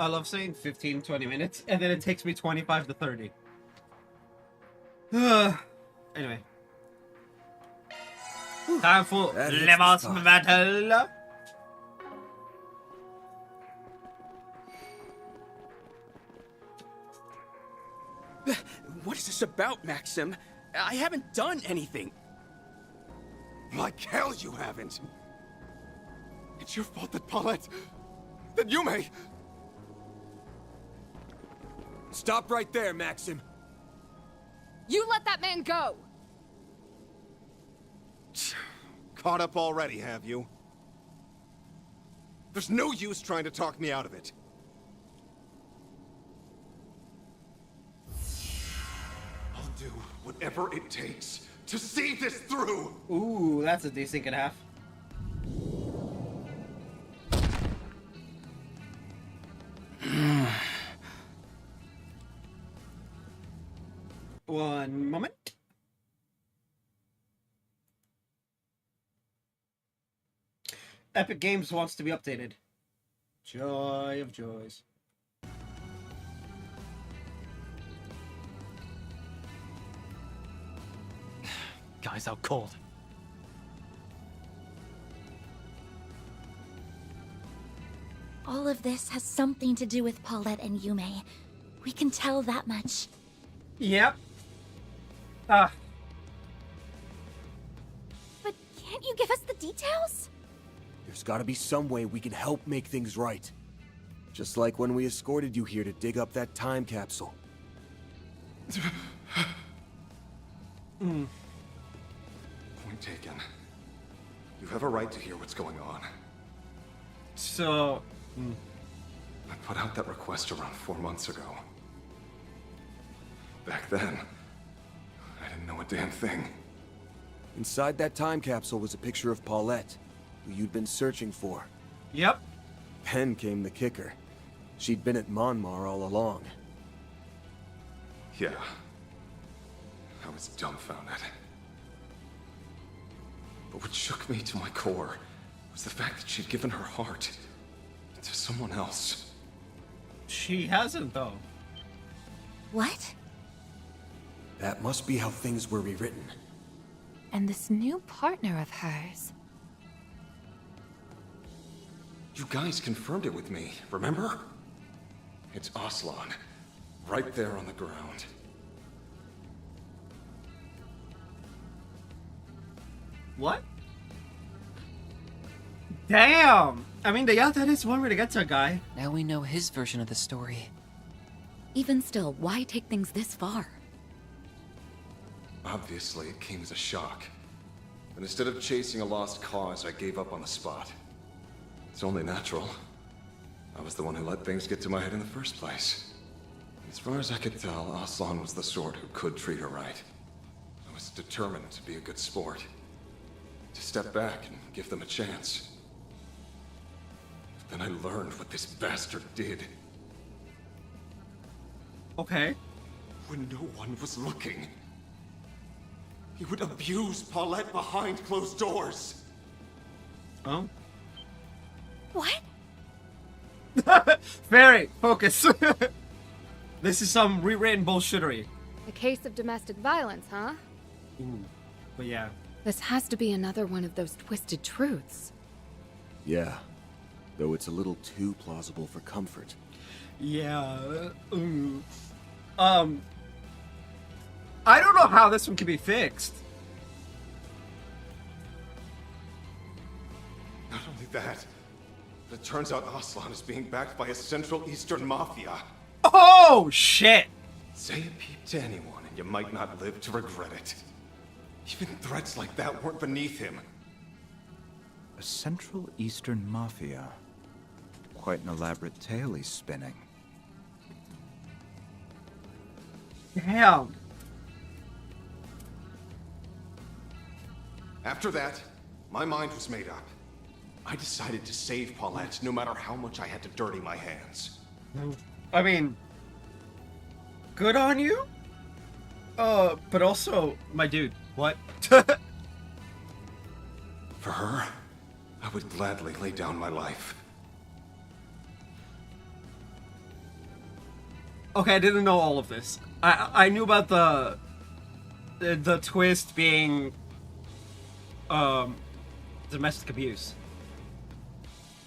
I love saying 15, 20 minutes, and then it takes me 25 to 30. Anyway. Time for Le Boss Battle. What is this about, Maxim? I haven't done anything. Like hell you haven't. It's your fault that Paulette... that Yume... Stop right there, Maxim. You let that man go! Caught up already, have you? There's no use trying to talk me out of it. I'll do whatever it takes to see this through! Ooh, that's a decent and a half. One moment. Epic Games wants to be updated. Joy of joys. Guy's out cold. All of this has something to do with Paulette and Yume. We can tell that much. Yep. But can't you give us the details? There's gotta be some way we can help make things right. Just like when we escorted you here to dig up that time capsule. Point taken. You have a right to hear what's going on. So... I put out that request around 4 months ago. Back then, I didn't know a damn thing. Inside that time capsule was a picture of Paulette, who you'd been searching for. Yep. Then came the kicker. She'd been at Monmar all along. Yeah. I was dumbfounded. But what shook me to my core was the fact that she'd given her heart to someone else. She hasn't, though. What? That must be how things were rewritten. And this new partner of hers. You guys confirmed it with me, remember? It's Aslan, right there on the ground. What? Damn! I mean, yeah, that is one way to get to a guy. Now we know his version of the story. Even still, why take things this far? Obviously, it came as a shock. And instead of chasing a lost cause, I gave up on the spot. It's only natural. I was the one who let things get to my head in the first place. As far as I could tell, Aslan was the sort who could treat her right. I was determined to be a good sport. To step back and give them a chance. But then I learned what this bastard did. Okay. When no one was looking. He would abuse Paulette behind closed doors. Oh? What? Fairy, focus. This is some rewritten bullshittery. A case of domestic violence, huh? Ooh. But yeah. This has to be another one of those twisted truths. Yeah. Though it's a little too plausible for comfort. Yeah. I don't know how this one can be fixed. Not only that, but it turns out Aslan is being backed by a Central Eastern mafia. Oh, shit! Say a peep to anyone and you might not live to regret it. Even threats like that weren't beneath him. A Central Eastern Mafia. Quite an elaborate tale he's spinning. Damn. After that, my mind was made up. I decided to save Paulette no matter how much I had to dirty my hands. I mean, good on you? But also, my dude, what? For her, I would gladly lay down my life. Okay, I didn't know all of this. I knew about the twist being domestic abuse.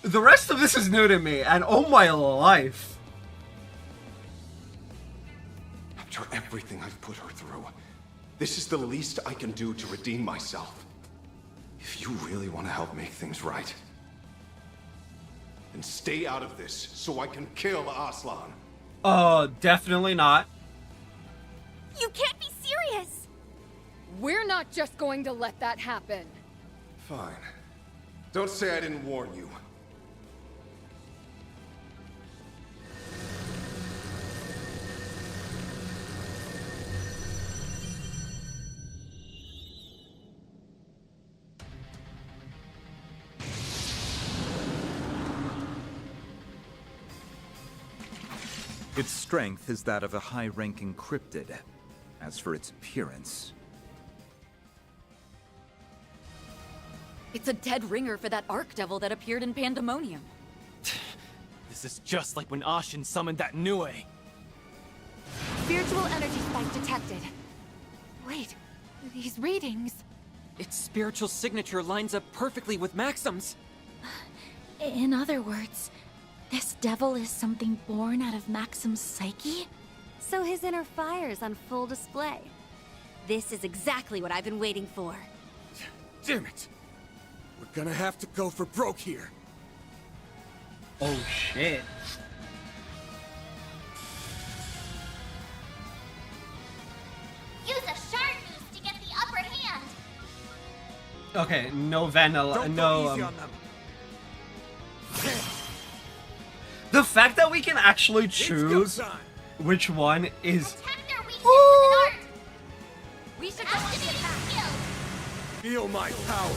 The rest of this is new to me, and oh my life. After everything I've put her through, this is the least I can do to redeem myself. If you really want to help make things right, then stay out of this so I can kill Aslan. Definitely not. You can't be serious! We're not just going to let that happen. Fine. Don't say I didn't warn you. Its strength is that of a high-ranking cryptid. As for its appearance... It's a dead ringer for that Archdevil that appeared in Pandemonium. This is just like when Ashen summoned that Nue. Spiritual energy spike detected. Wait, these readings... Its spiritual signature lines up perfectly with Maxim's. In other words, this devil is something born out of Maxim's psyche? So his inner fire's on full display. This is exactly what I've been waiting for. Damn it! We're gonna have to go for broke here. Oh shit. Use a shard boost to get the upper hand. Okay, no vanilla, no. The fact that we can actually choose which one is. We should go to the attack. Feel my power.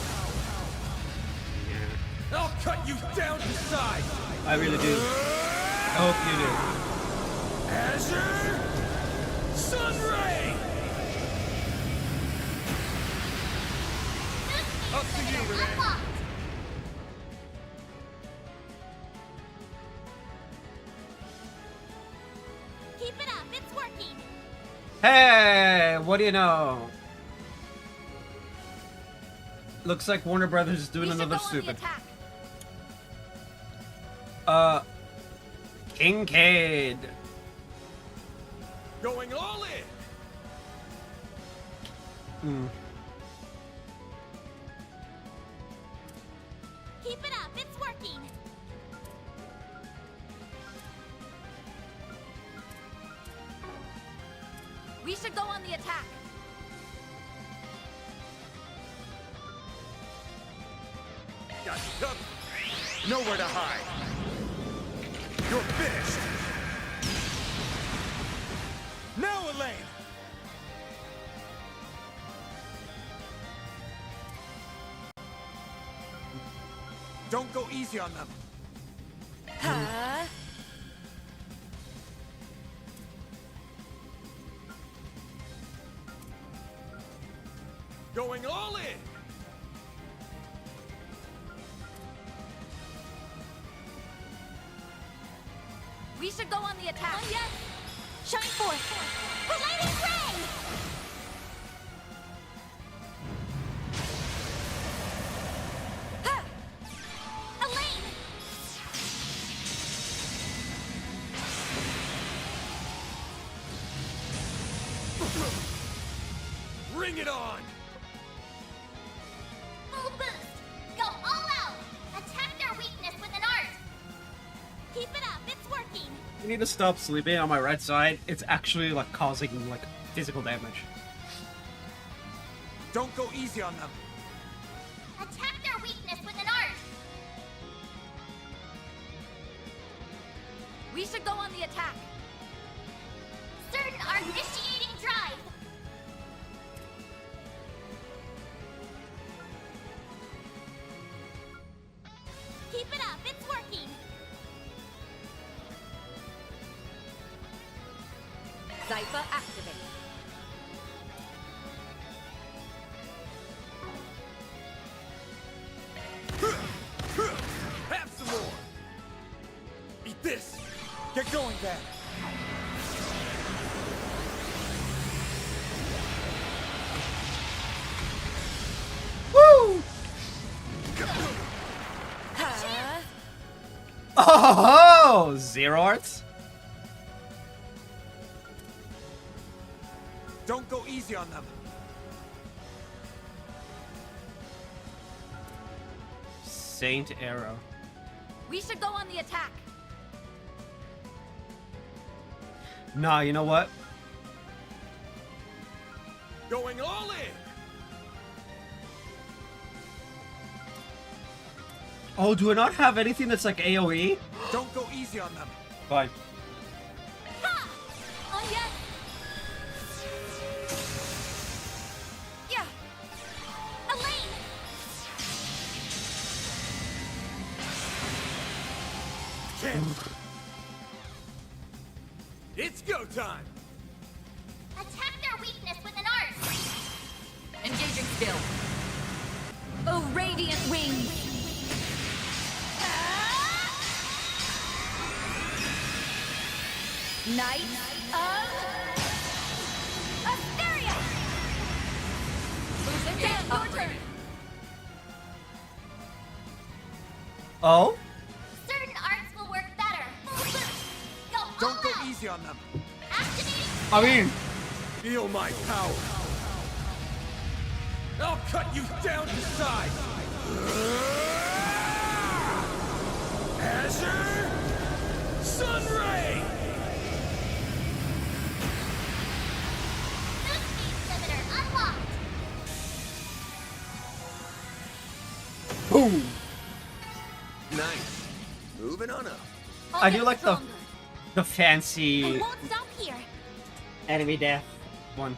I'll cut you down to size. I really do. I hope you do. Azure Sunray. Up to you, Renee. Keep it up, it's working. Hey, what do you know? Looks like Warner Brothers is doing another stupid. Kincaid. Going all in. Keep it up, it's working. We should go on the attack. Got you covered. Nowhere to hide. You're finished. Now, Elaine. Don't go easy on them. Huh? Going all in. We should go on the attack. Oh, yes. Shine forth. Relating ray. Ha! Elaine. Bring it on. Full boost. Go all out. Attack their weakness with an art. Keep it up. It's working. working! I need to stop sleeping on my right side. It's actually like causing like physical damage. Don't go easy on them. Attack their weakness with an art! We should go on the attack. Certain art initiating drive! Keep it up, it's working! Zypha activate. Have some more! Eat this! Get going, then! Woo! Oh, zero arts? Don't go easy on them. Saint Arrow. We should go on the attack. Nah, you know what? Going all in! Oh, do I not have anything that's like AoE? Don't go easy on them. Fine. Ha! Oh, yes! Yeah! Elaine! It's go time! Attack their weakness with an art! Engaging skill. Oh, radiant wings. Knight of Asteria! Your turn. Oh? Certain arts will work better. Go Don't go easy on them. Activating. I mean, Feel my power. I'll cut you down to size. Azure Sunray. Limiter unlocked. boom. Nice. Moving on up. I do like the fancy I won't stop here. enemy death one.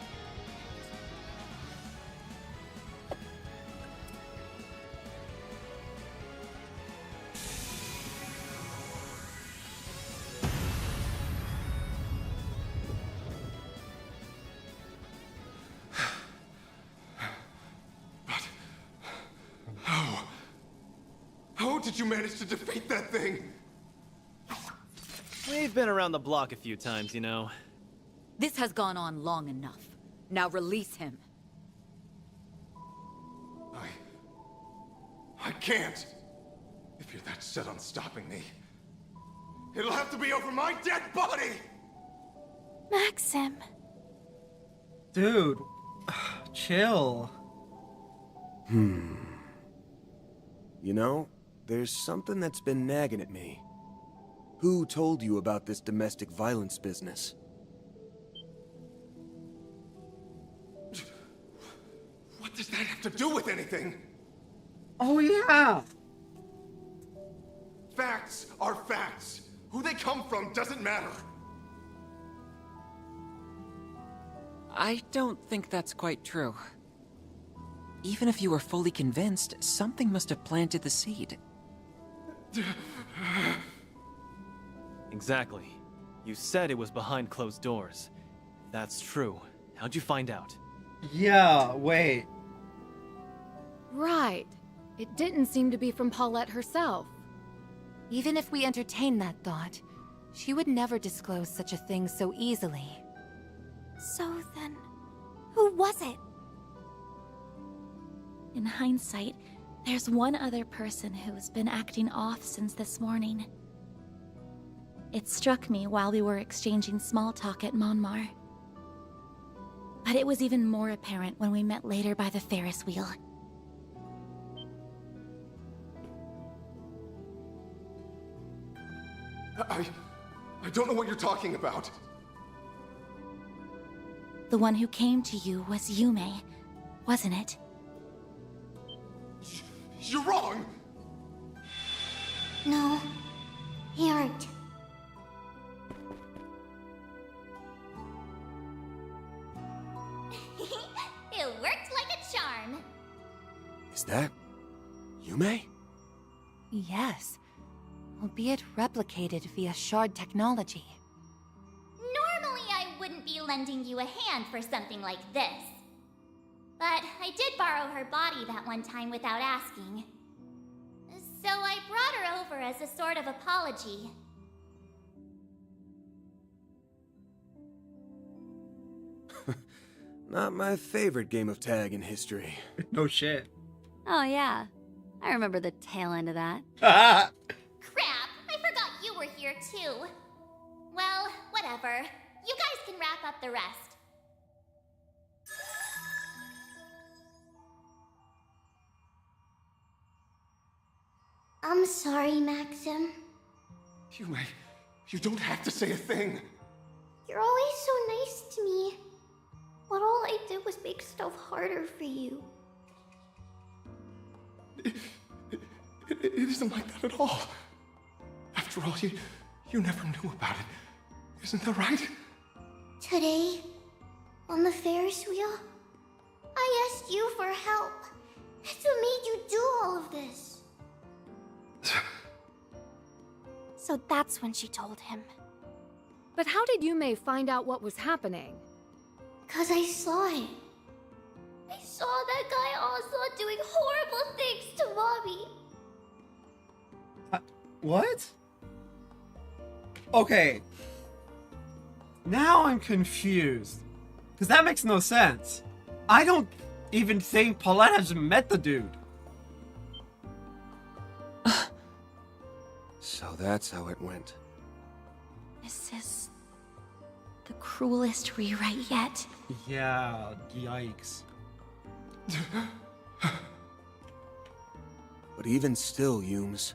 How did you manage to defeat that thing? We've been around the block a few times, you know. This has gone on long enough. Now release him. I can't. If you're that set on stopping me, it'll have to be over my dead body! Maxim. Dude, chill. You know, there's something that's been nagging at me. Who told you about this domestic violence business? What does that have to do with anything? Oh yeah. Facts are facts. Who they come from doesn't matter. I don't think that's quite true. Even if you were fully convinced, something must have planted the seed. Exactly. You said it was behind closed doors. That's true. How'd you find out? Yeah, wait. Right. It didn't seem to be from Paulette herself. Even if we entertain that thought, she would never disclose such a thing so easily. So then, who was it? In hindsight, there's one other person who's been acting off since this morning. It struck me while we were exchanging small talk at Monmar. But it was even more apparent when we met later by the Ferris wheel. I don't know what you're talking about. The one who came to you was Yume, wasn't it? You're wrong! No, you aren't. It worked like a charm. Is that Yume? Yes, albeit replicated via shard technology. Normally I wouldn't be lending you a hand for something like this. But I did borrow her body that one time without asking. So I brought her over as a sort of apology. Not my favorite game of tag in history. No shit. Oh, yeah. I remember the tail end of that. Crap! I forgot you were here too. Well, whatever. You guys can wrap up the rest. I'm sorry, Maxim. Yume, you don't have to say a thing. You're always so nice to me. But all I did was make stuff harder for you. It isn't like that at all. After all, you never knew about it. Isn't that right? Today, on the Ferris wheel, I asked you for help. That's what made you do all of this. So that's when she told him. But how did Yume find out what was happening? 'Cause I saw it. I saw that guy also doing horrible things to Mommy. What? Okay. Now I'm confused. Because that makes no sense. I don't even think Paulette has met the dude. So that's how it went. This is the cruelest rewrite yet. Yeah, yikes. But even still, Yumes,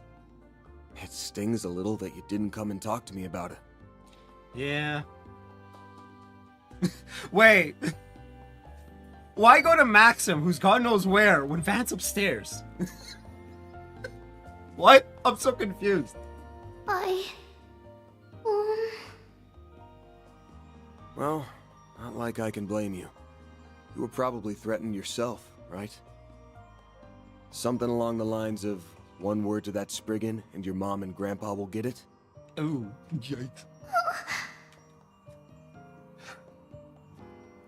it stings a little that you didn't come and talk to me about it. Yeah. Wait. Why go to Maxim, who's God knows where, when Van's upstairs? What? I'm so confused. Well, not like I can blame you. You were probably threatened yourself, right? Something along the lines of, one word to that Spriggan, and your mom and grandpa will get it? Oh, yikes.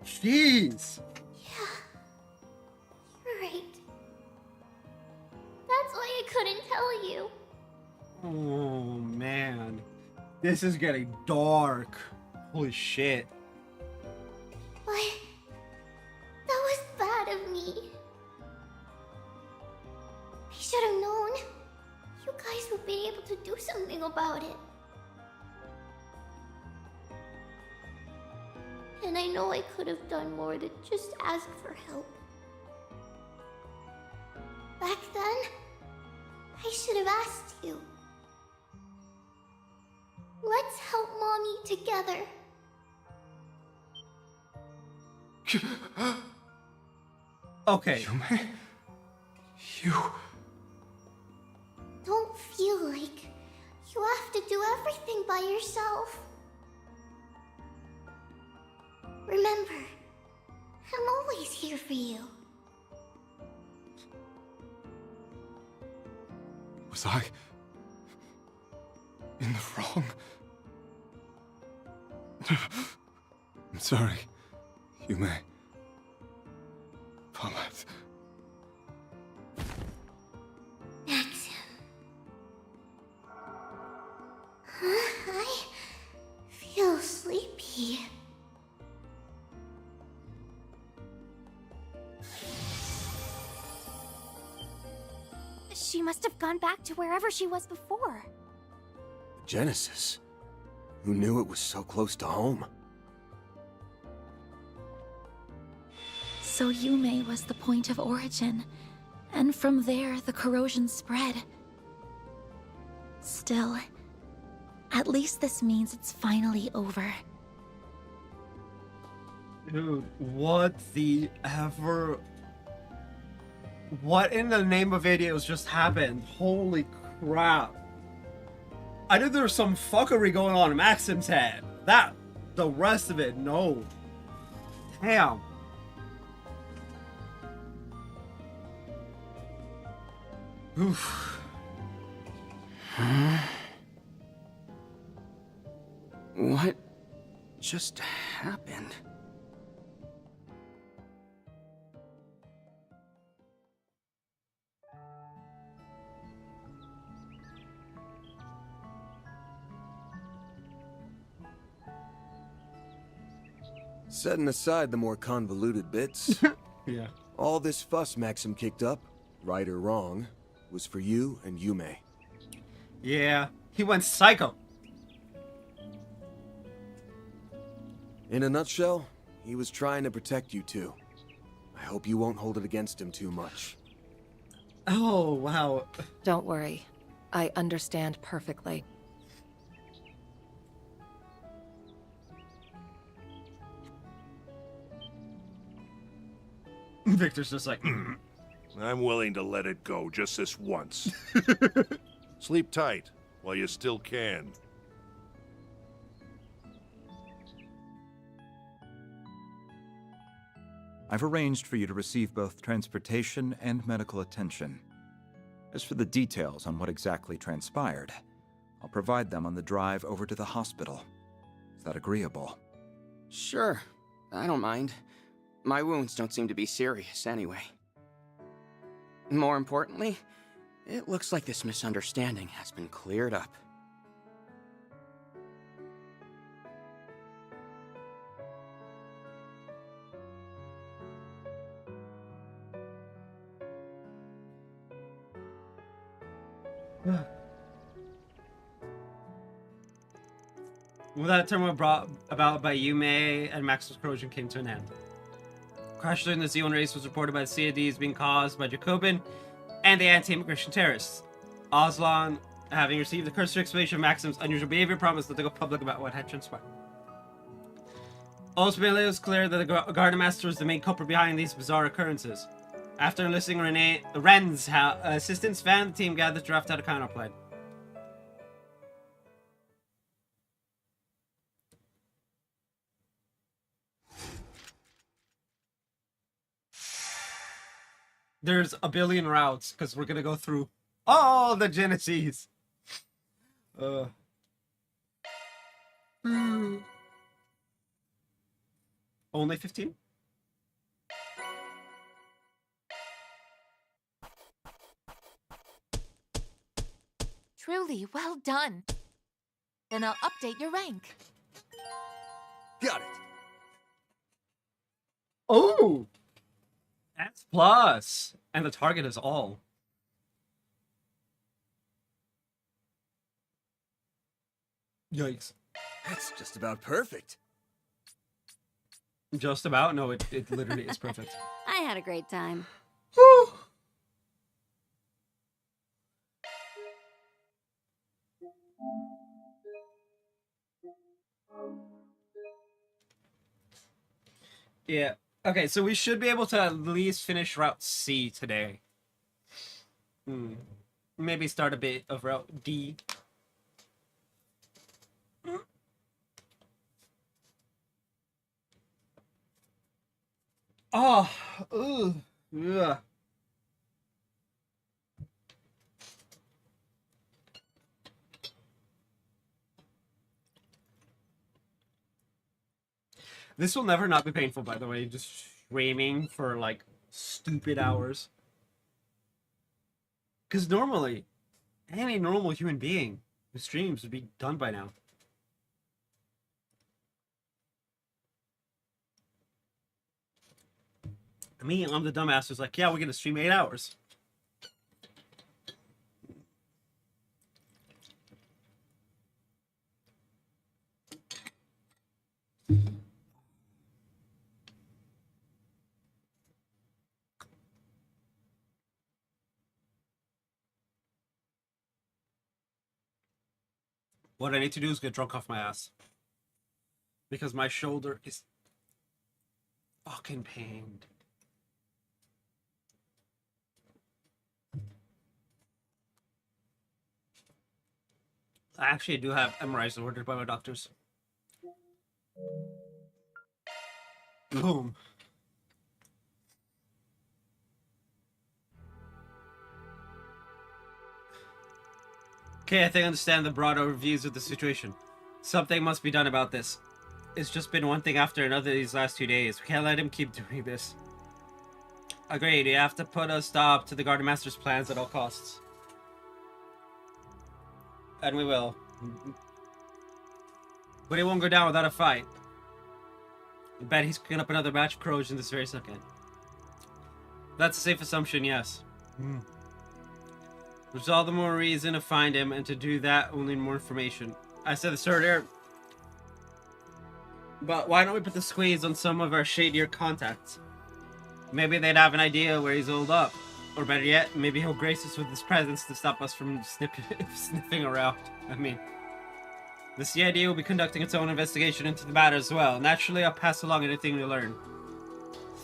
Jeez. You're right. That's why I couldn't tell you. Oh, man. This is getting dark. Holy shit. But that was bad of me. I should have known. You guys would be able to do something about it. And I know I could have done more than just ask for help. Back then, I should have asked you. Let's help Mommy together. Okay. You... Don't feel like you have to do everything by yourself. Remember, I'm always here for you. Was I... in the wrong? I'm sorry, Yume. Paulette. Maxim. I feel sleepy. She must have gone back to wherever she was before. Genesis? Who knew it was so close to home? So Yume was the point of origin, and from there the corrosion spread. Still, At least this means it's finally over. Dude, what the ever... What in the name of videos just happened? Holy crap. I knew there was some fuckery going on in Maxim's head. The rest of it, no. Damn. Oof. Huh? What just happened? Setting aside the more convoluted bits, yeah. All this fuss Maxim kicked up, right or wrong, was for you and Yume. Yeah, he went psycho. In a nutshell, he was trying to protect you two. I hope you won't hold it against him too much. Oh, wow. Don't worry. I understand perfectly. Victor's just like, I'm willing to let it go just this once. Sleep tight while you still can. I've arranged for you to receive both transportation and medical attention. As for the details on what exactly transpired, I'll provide them on the drive over to the hospital. Is that agreeable? Sure, I don't mind. My wounds don't seem to be serious anyway. More importantly, it looks like this misunderstanding has been cleared up. Well, that turmoil brought about by Yume and Maxim's corrosion came to an end. Crash during the Z1 race was reported by the CIDs being caused by Jacobin and the anti-immigration terrorists. Aslan, having received the cursory explanation of Maxim's unusual behavior, promised not to go public about what had transpired. Ultimately, it was clear that the Garden Master was the main culprit behind these bizarre occurrences. After enlisting Ren's assistance, Van and the team gathered to draft out a counterplan. There's a billion routes because we're gonna go through all the Genesis. Only 15? Truly, well done. Then I'll update your rank. Got it. Oh! That's plus. And the target is all. Yikes. That's just about perfect. Just about? No, it literally is perfect. I had a great time. Yeah. Okay, so we should be able to at least finish Route C today. Maybe start a bit of Route D. Oh, ugh. Ugh. This will never not be painful, by the way. Just streaming for, like, stupid hours. Because normally, any normal human being who streams would be done by now. Me, I'm the dumbass who's like, yeah, we're going to stream 8 hours. What I need to do is get drunk off my ass. Because my shoulder is fucking pained. I actually do have MRIs ordered by my doctors. Boom. Okay, I think I understand the broad overviews of the situation. Something must be done about this. It's just been one thing after another these last 2 days. We can't let him keep doing this. Agreed, you have to put a stop to the Garden Master's plans at all costs. And we will. But it won't go down without a fight. I bet he's cooking up another batch of corrosion this very second. That's a safe assumption, yes. There's all the more reason to find him, and to do that, we'll need more information. I said this earlier, but why don't we put the squeeze on some of our shadier contacts? Maybe they'd have an idea where he's holed up. Or better yet, maybe he'll grace us with his presence to stop us from sniffing around. I mean, the CID will be conducting its own investigation into the matter as well. Naturally, I'll pass along anything we learn.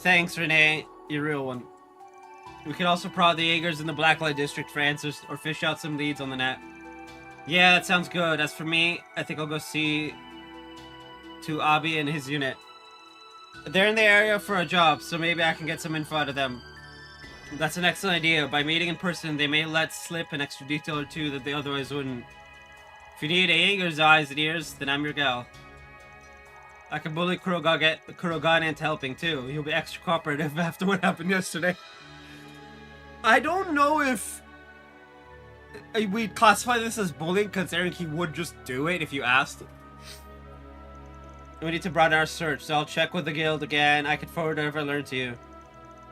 Thanks, Renee. You're a real one. We could also prod the Jaegers in the Blacklight District for answers, or fish out some leads on the net. Yeah, that sounds good. As for me, I think I'll go see to Abi and his unit. They're in the area for a job, so maybe I can get some info out of them. That's an excellent idea. By meeting in person, they may let slip an extra detail or two that they otherwise wouldn't. If you need a Jaeger's eyes and ears, then I'm your gal. I can bully Kurogan into helping too. He'll be extra cooperative after what happened yesterday. I don't know if we'd classify this as bullying, considering he would just do it if you asked. We need to broaden our search, so I'll check with the guild again. I can forward whatever I learn to you.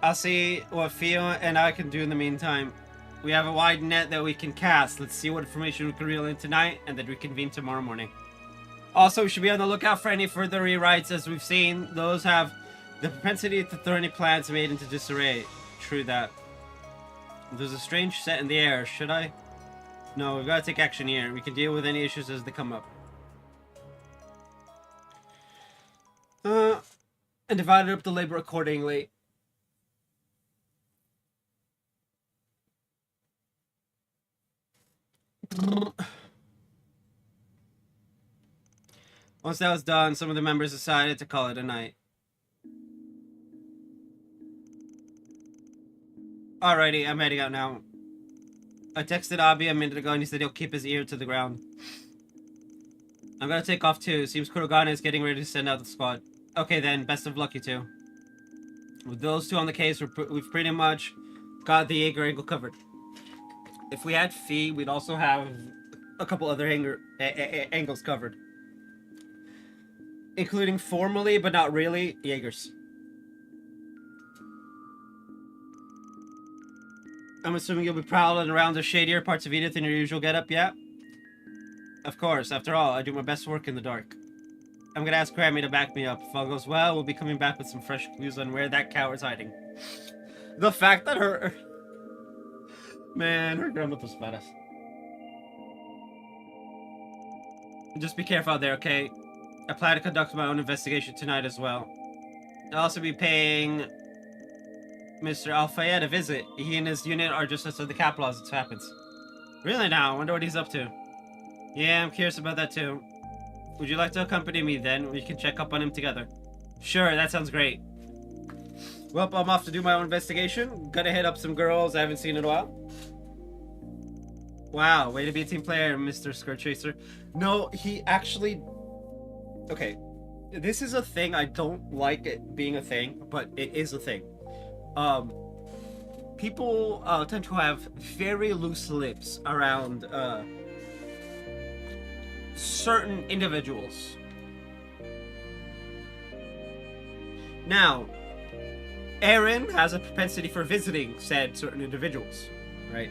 I'll see what Fio and I can do in the meantime. We have a wide net that we can cast. Let's see what information we can reel in tonight, and then reconvene tomorrow morning. Also, we should be on the lookout for any further rewrites. As we've seen, those have the propensity to throw any plans made into disarray. True that. There's a strange set in the air. Should I? No, we've got to take action here. We can deal with any issues as they come up. And divided up the labor accordingly. Once that was done, some of the members decided to call it a night. Alrighty, I'm heading out now. I texted Abi a minute ago and he said he'll keep his ear to the ground. I'm gonna take off too. Seems Kurogane is getting ready to send out the squad. Okay then, best of luck you two. With those two on the case, we've pretty much got the Jaeger angle covered. If we had Fee, we'd also have a couple other angles covered. Including formally, but not really, Jaegers. I'm assuming you'll be prowling around the shadier parts of Edith in your usual getup, yeah? Of course, after all, I do my best work in the dark. I'm gonna ask Grammy to back me up. If all goes well, we'll be coming back with some fresh clues on where that coward's hiding. The fact that her... Man, her grandmother's badass. Just be careful out there, okay? I plan to conduct my own investigation tonight as well. I'll also be paying Mr. Al-Fayed a visit. He and his unit are just outside the capital as it happens. Really now? I wonder what he's up to. Yeah, I'm curious about that too. Would you like to accompany me then? We can check up on him together. Sure, that sounds great. Well, I'm off to do my own investigation. Gotta hit up some girls I haven't seen in a while. Wow, way to be a team player, Mr. Skirt Chaser. No, he actually... Okay, this is a thing. I don't like it being a thing, but it is a thing. People tend to have very loose lips around certain individuals. Now, Aaron has a propensity for visiting said certain individuals, right?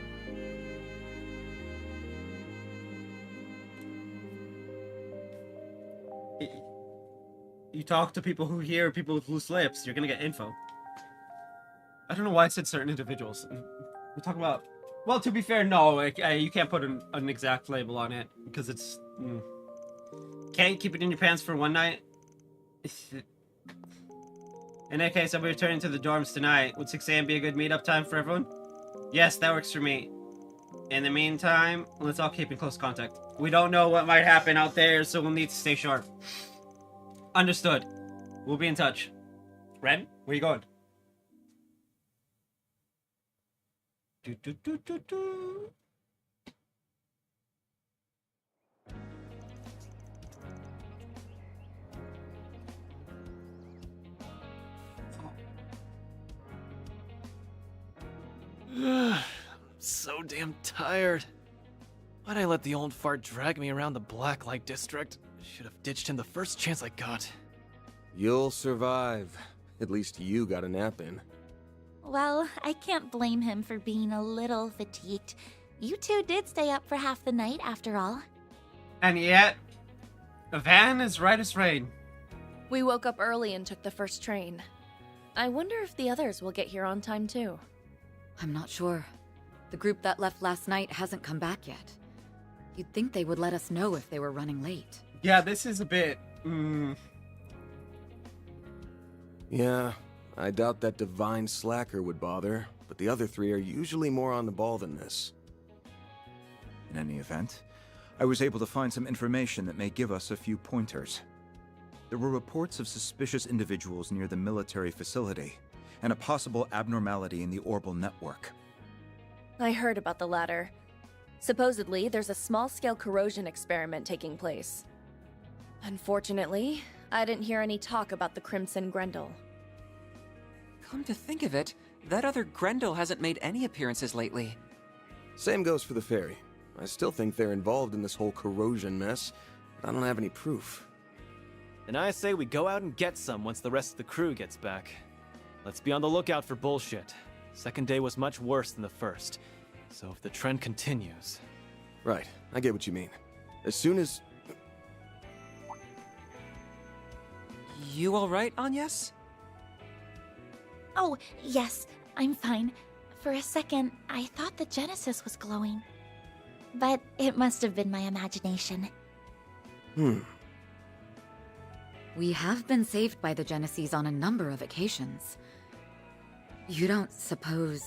You talk to people who hear people with loose lips, you're gonna get info. I don't know why it said certain individuals. We're talking about... Well, to be fair, no, you can't put an exact label on it, because it's Can't keep it in your pants for one night? In that case, I'll be returning to the dorms tonight. Would 6 a.m. be a good meetup time for everyone? Yes, that works for me. In the meantime, let's all keep in close contact. We don't know what might happen out there, so we'll need to stay sharp. Understood. We'll be in touch. Ren, where you going? Do, do, do, do, do. So damn tired. Why'd I let the old fart drag me around the Blacklight District? Should have ditched him the first chance I got. You'll survive. At least you got a nap in. Well, I can't blame him for being a little fatigued. You two did stay up for half the night, after all. And yet, Van is right as rain. We woke up early and took the first train. I wonder if the others will get here on time, too. I'm not sure. The group that left last night hasn't come back yet. You'd think they would let us know if they were running late. Yeah, this is a bit... Yeah, I doubt that divine slacker would bother, but the other three are usually more on the ball than this. In any event, I was able to find some information that may give us a few pointers. There were reports of suspicious individuals near the military facility, and a possible abnormality in the Orbal network. I heard about the latter. Supposedly, there's a small-scale corrosion experiment taking place. Unfortunately, I didn't hear any talk about the Crimson Grendel. Come to think of it, that other Grendel hasn't made any appearances lately. Same goes for the Fairy. I still think they're involved in this whole corrosion mess, but I don't have any proof. And I say we go out and get some once the rest of the crew gets back. Let's be on the lookout for bullshit. Second day was much worse than the first, so if the trend continues... Right, I get what you mean. As soon as... You alright, Agnes? Oh, yes, I'm fine. For a second, I thought the Genesis was glowing. But it must have been my imagination. We have been saved by the Genesis on a number of occasions. You don't suppose...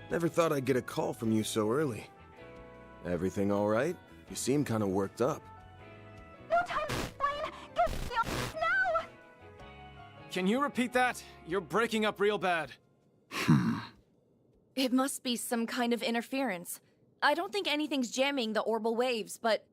Never thought I'd get a call from you so early. Everything all right? You seem kind of worked up. No time to explain! Get the office now! Can you repeat that? You're breaking up real bad. It must be some kind of interference. I don't think anything's jamming the Orbal waves, but...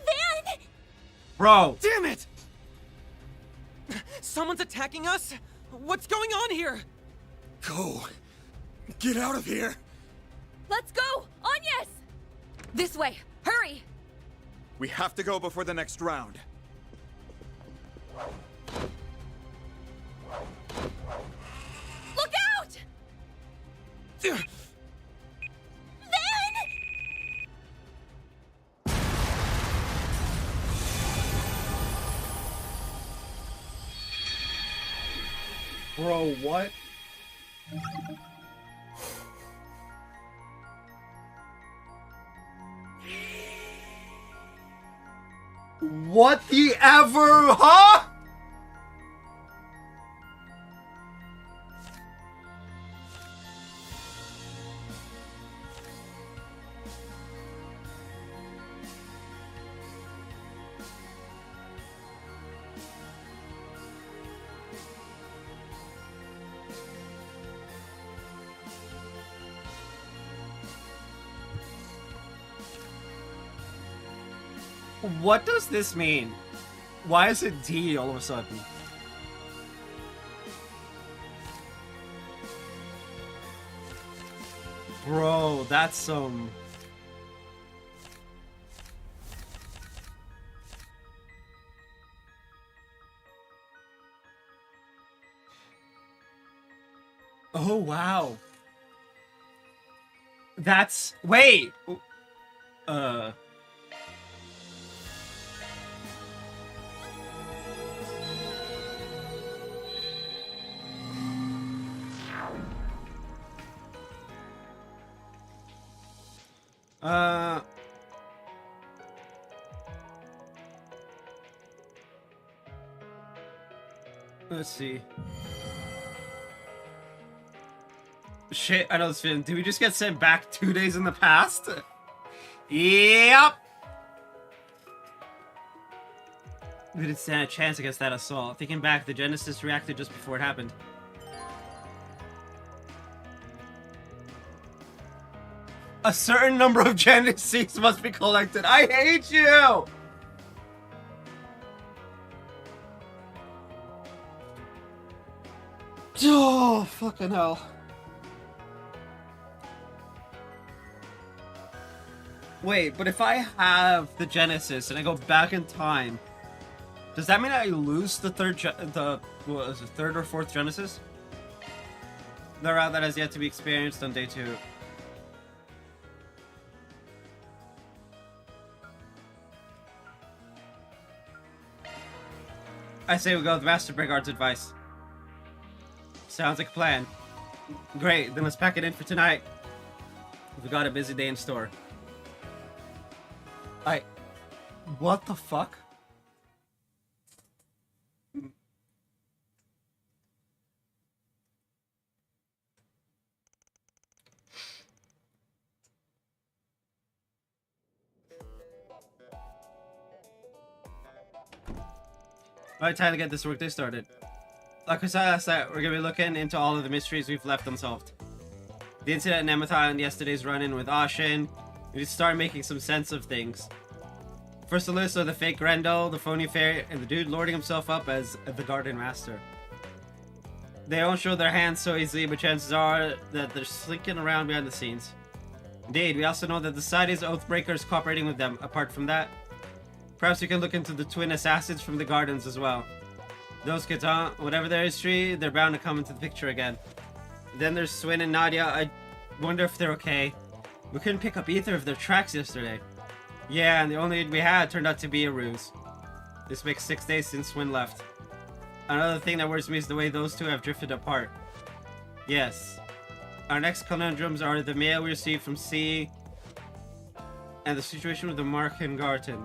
Van! Bro! Damn it! Someone's attacking us? What's going on here? Go! Get out of here! Let's go! Agnes! This way! Hurry! We have to go before the next round. Look out! Van! Bro, what? What the ever, huh? What does this mean? Why is it D all of a sudden? Bro, that's some... Oh, wow. That's... Wait! Let's see. Shit, I know this feeling. Did we just get sent back 2 days in the past? Yep! We didn't stand a chance against that assault. Thinking back, the Genesis reacted just before it happened. A certain number of Genesis must be collected. I hate you! Oh, fucking hell. Wait, but if I have the Genesis and I go back in time, does that mean I lose the what is it, third or fourth Genesis? The route that has yet to be experienced on day 2. I say we go with Master Brigard's advice. Sounds like a plan. Great, then let's pack it in for tonight. We got a busy day in store. What the fuck? Alright, time to get this workday started. Like we said last night, we're gonna be looking into all of the mysteries we've left unsolved. The incident in Nemeth Island, yesterday's run-in with Ashin. We need to start making some sense of things. First on the list are the fake Grendel, the phony fairy, and the dude lording himself up as the Garden Master. They don't show their hands so easily, but chances are that they're slinking around behind the scenes. Indeed, we also know that the Society's Oathbreaker is cooperating with them. Apart from that, perhaps we can look into the twin assassins from the Gardens as well. Those kids, huh? Whatever their history, they're bound to come into the picture again. Then there's Swin and Nadia. I wonder if they're okay. We couldn't pick up either of their tracks yesterday. Yeah, and the only lead we had turned out to be a ruse. This makes 6 days since Swin left. Another thing that worries me is the way those two have drifted apart. Yes. Our next conundrums are the mail we received from C and the situation with the Marken Garten.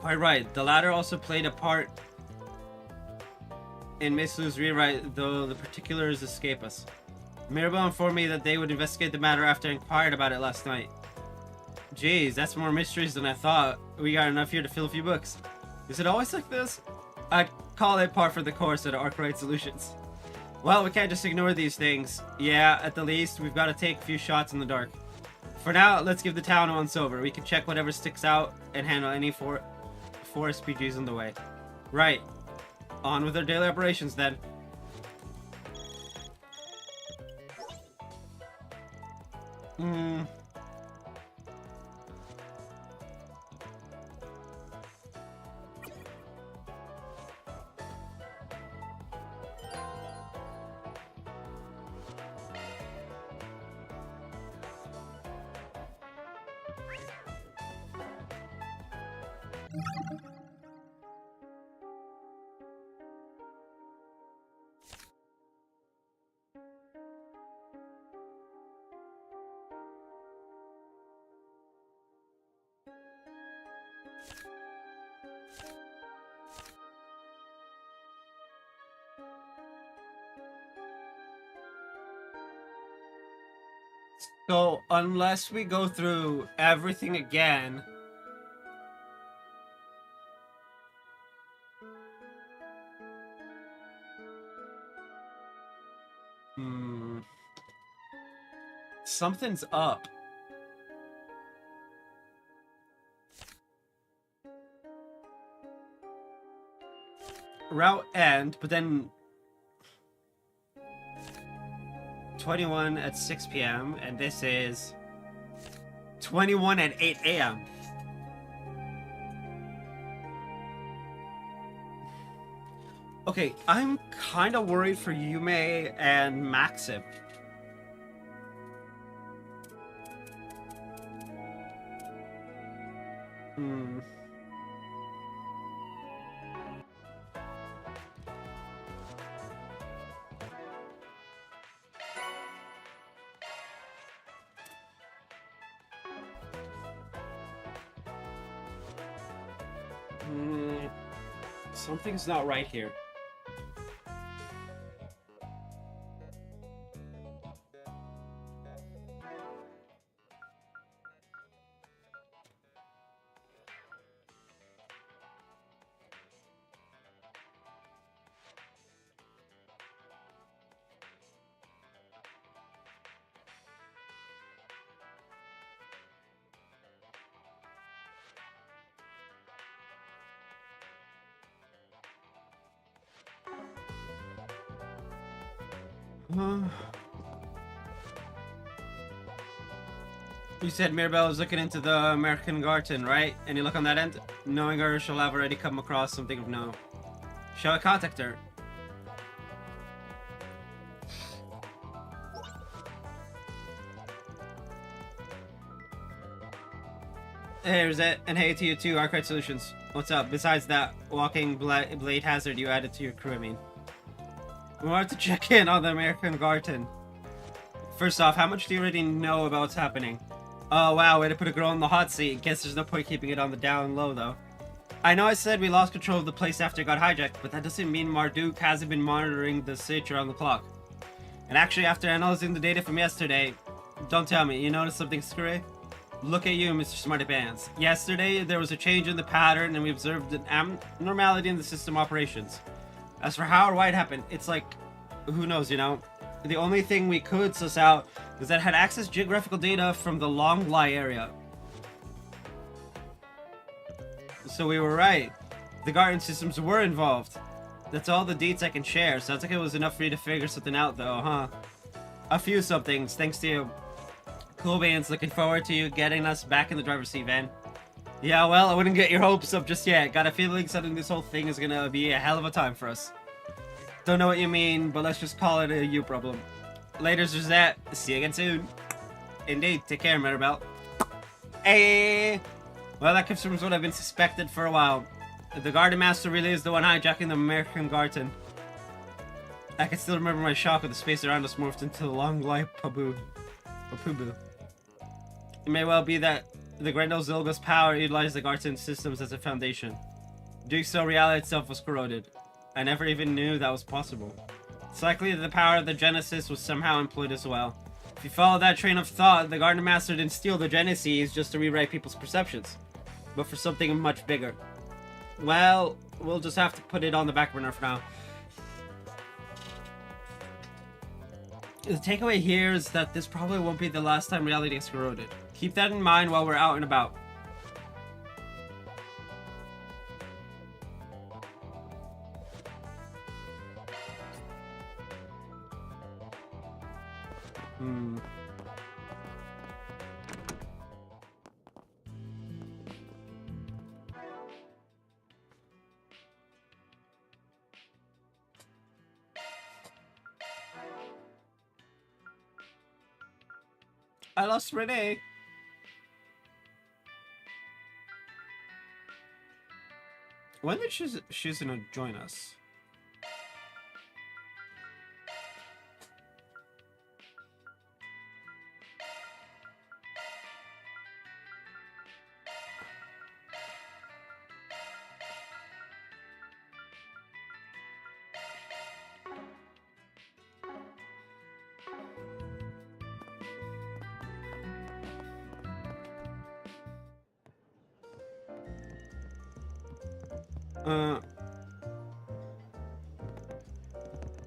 Quite right, the latter also played a part in Miss Lu's rewrite, though the particulars escape us. Mirabelle informed me that they would investigate the matter after I inquired about it last night. Jeez, that's more mysteries than I thought. We got enough here to fill a few books. Is it always like this? I'd call it par for the course at Arkwright Solutions. Well, we can't just ignore these things. Yeah, at the least, we've got to take a few shots in the dark. For now, let's give the town a once over. We can check whatever sticks out and handle any four SPGs on the way. Right. On with our daily operations then. So, unless we go through everything again... Something's up. Route end, but then... 21 at 6 p.m. and this is 21 at 8 a.m. Okay, I'm kind of worried for Yume and Maxim. Hmm. Something's not right here. You said Mirabelle was looking into the American Garden, right? Any look on that end? Knowing her, she'll have already come across something of no. Shall I contact her? Here's it, and hey to you too, Arcade Solutions. What's up? Besides that walking blade hazard you added to your crew, I mean. We wanted to check in on the American Garden. First off, how much do you already know about what's happening? Oh wow, way to put a girl in the hot seat. Guess there's no point keeping it on the down low though. I know I said we lost control of the place after it got hijacked, but that doesn't mean Marduk hasn't been monitoring the sitch around the clock. And actually, after analyzing the data from yesterday, don't tell me, you noticed something screwy? Look at you, Mr. Smarty Pants. Yesterday, there was a change in the pattern and we observed an abnormality in the system operations. As for how or why it happened, it's like, who knows, you know? The only thing we could suss out is that it had accessed geographical data from the Long Lie area. So we were right. The garden systems were involved. That's all the deets I can share. Sounds like it was enough for you to figure something out though, huh? A few somethings, thanks to you. Cool beans, looking forward to you getting us back in the driver's seat, Van. Yeah, well, I wouldn't get your hopes up just yet. Got a feeling suddenly this whole thing is gonna be a hell of a time for us. Don't know what you mean, but let's just call it a you problem. Later, Suzette. See you again soon. Indeed, take care, Mirabelle. Hey! Well, that confirms what I've been suspected for a while. The Garden Master really is the one hijacking the American Garden. I can still remember my shock when the space around us morphed into the long light Pabu. It may well be that the Grendel Zilga's power utilized the Garden systems as a foundation. Doing so, reality itself was corroded. I never even knew that was possible. It's likely that the power of the Genesis was somehow employed as well. If you follow that train of thought, the Garden Master didn't steal the Genesis just to rewrite people's perceptions, but for something much bigger. Well, we'll just have to put it on the back burner for now. The takeaway here is that this probably won't be the last time reality gets corroded. Keep that in mind while we're out and about. I lost Renee. When did she's gonna join us?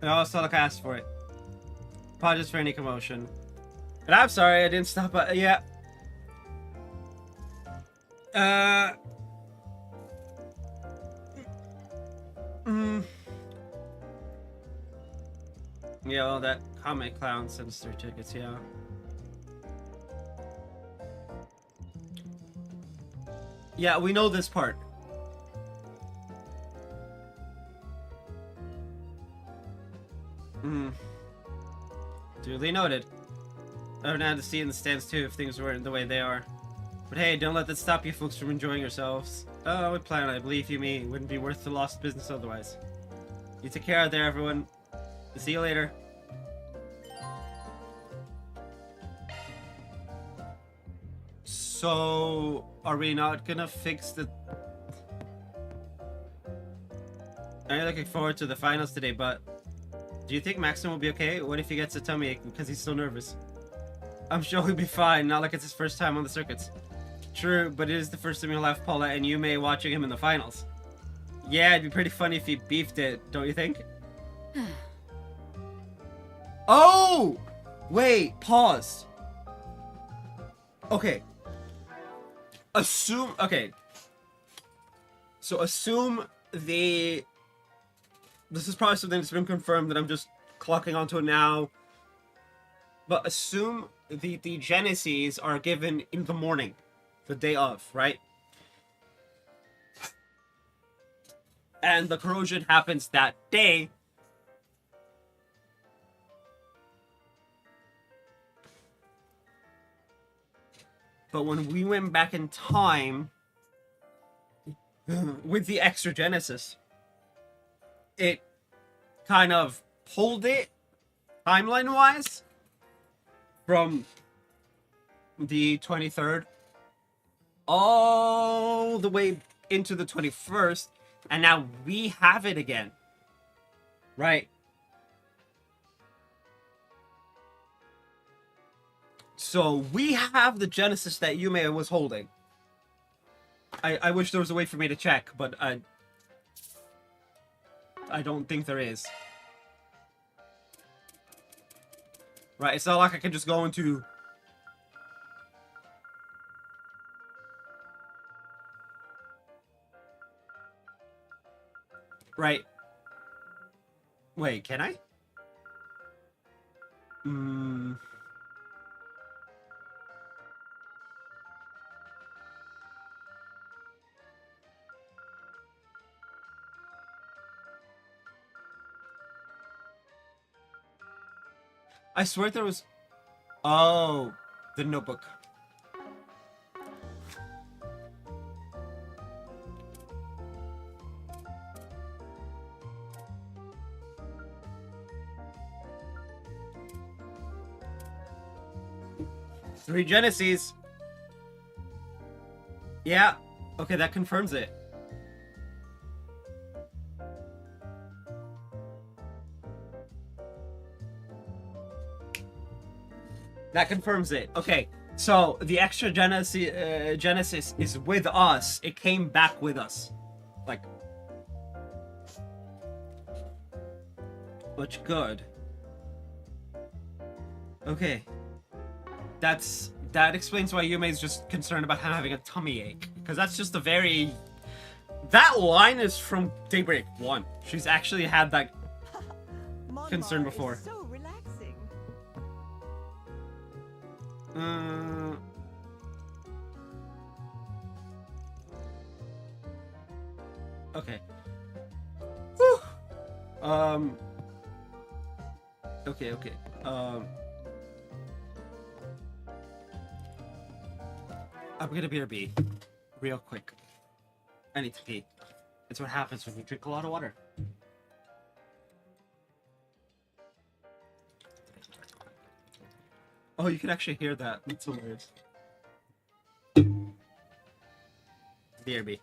No, Sonic asked for it. Apologies for any commotion. And I'm sorry I didn't stop by. Yeah. Yeah, well, that comic clown sends their tickets, yeah. Yeah, we know this part. noted. I would have to see in the stands too if things weren't the way they are. But hey, don't let that stop you folks from enjoying yourselves. Oh, we plan, I believe you me. It wouldn't be worth the lost business otherwise. You take care out there, everyone. See you later. So, are we not gonna fix the... I'm looking forward to the finals today, but... Do you think Maxim will be okay? What if he gets a tummy ache because he's so nervous? I'm sure he'll be fine, not like it's his first time on the circuits. True, but it is the first time he'll have Paula and Yume watching him in the finals. Yeah, it'd be pretty funny if he beefed it, don't you think? Oh! Wait, pause. Okay. Assume... Okay. So assume the... This is probably something that's been confirmed that I'm just clocking onto it now. But assume the Geneses are given in the morning. The day of, right? And the corrosion happens that day. But when we went back in time with the extra Genesis, it kind of pulled it timeline-wise from the 23rd all the way into the 21st, and now we have it again. Right. So we have the Genesis that Yume was holding. I wish there was a way for me to check, but I don't think there is. Right, it's not like I can just go into... Right. Wait, can I? I swear there was... Oh, the notebook. Three Genesis. Yeah. Okay, that confirms it. That confirms it. Okay, so the extra Genesis is with us. It came back with us. Like... Much good. Okay. That explains why Yume's just concerned about him having a tummy ache. Because that's just a very... That line is from Daybreak 1. She's actually had that concern before. So relaxing. Okay. Whew. Okay. I'm gonna BRB real quick. I need to pee. It's what happens when you drink a lot of water. Oh, you can actually hear that. That's hilarious. BRB.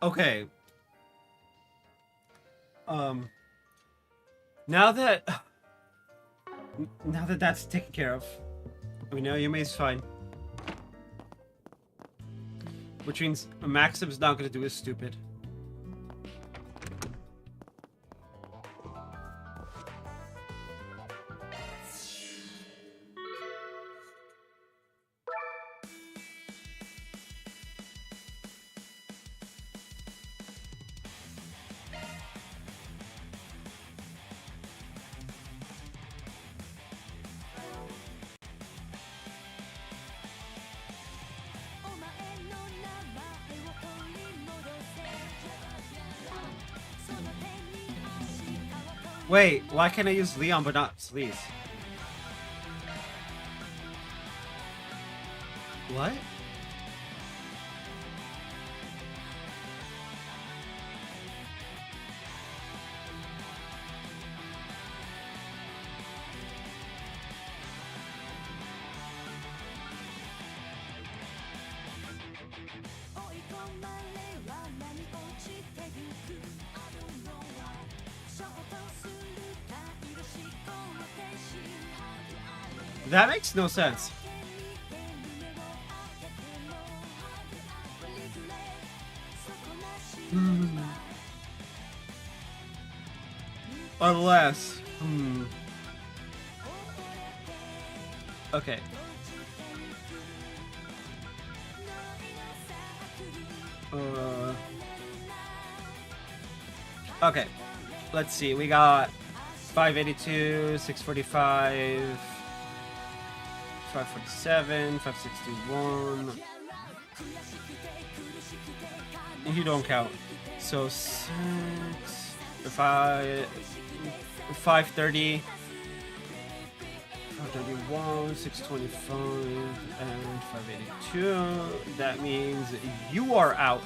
Okay. Now that that's taken care of, we know Yume's fine. Which means Maxim's not gonna do his stupid. Wait, why can't I use Leon but not Sleaze? What? That makes no sense. Unless... Okay. Okay. Let's see. We got 582, 645... 547, 561. You don't count. So 6, 5, 530, 531, 625, and 582. That means you are out.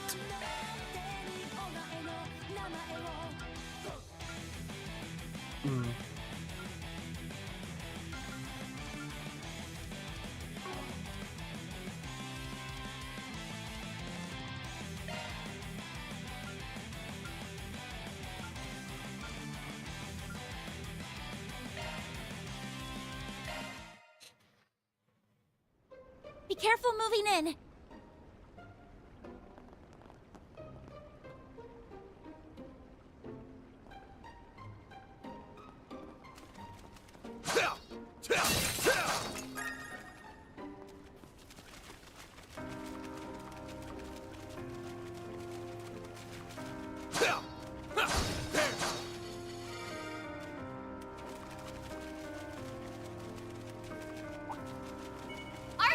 Be careful moving in.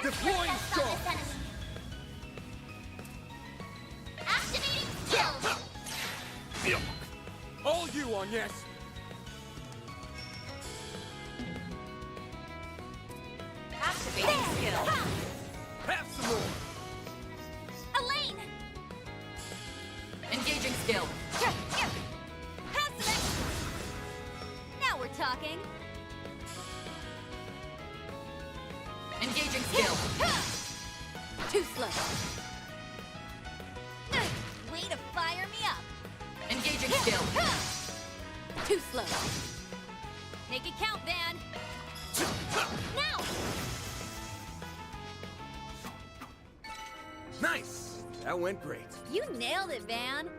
Deploying storm. Activating skill. All you on, yes. Activating skill. Have some more. Elaine. Engaging skill. Now we're talking. Engaging skill. Too slow. Way to fire me up. Engaging skill. Too slow. Make it count, Van. Now. Nice. That went great. You nailed it, Van.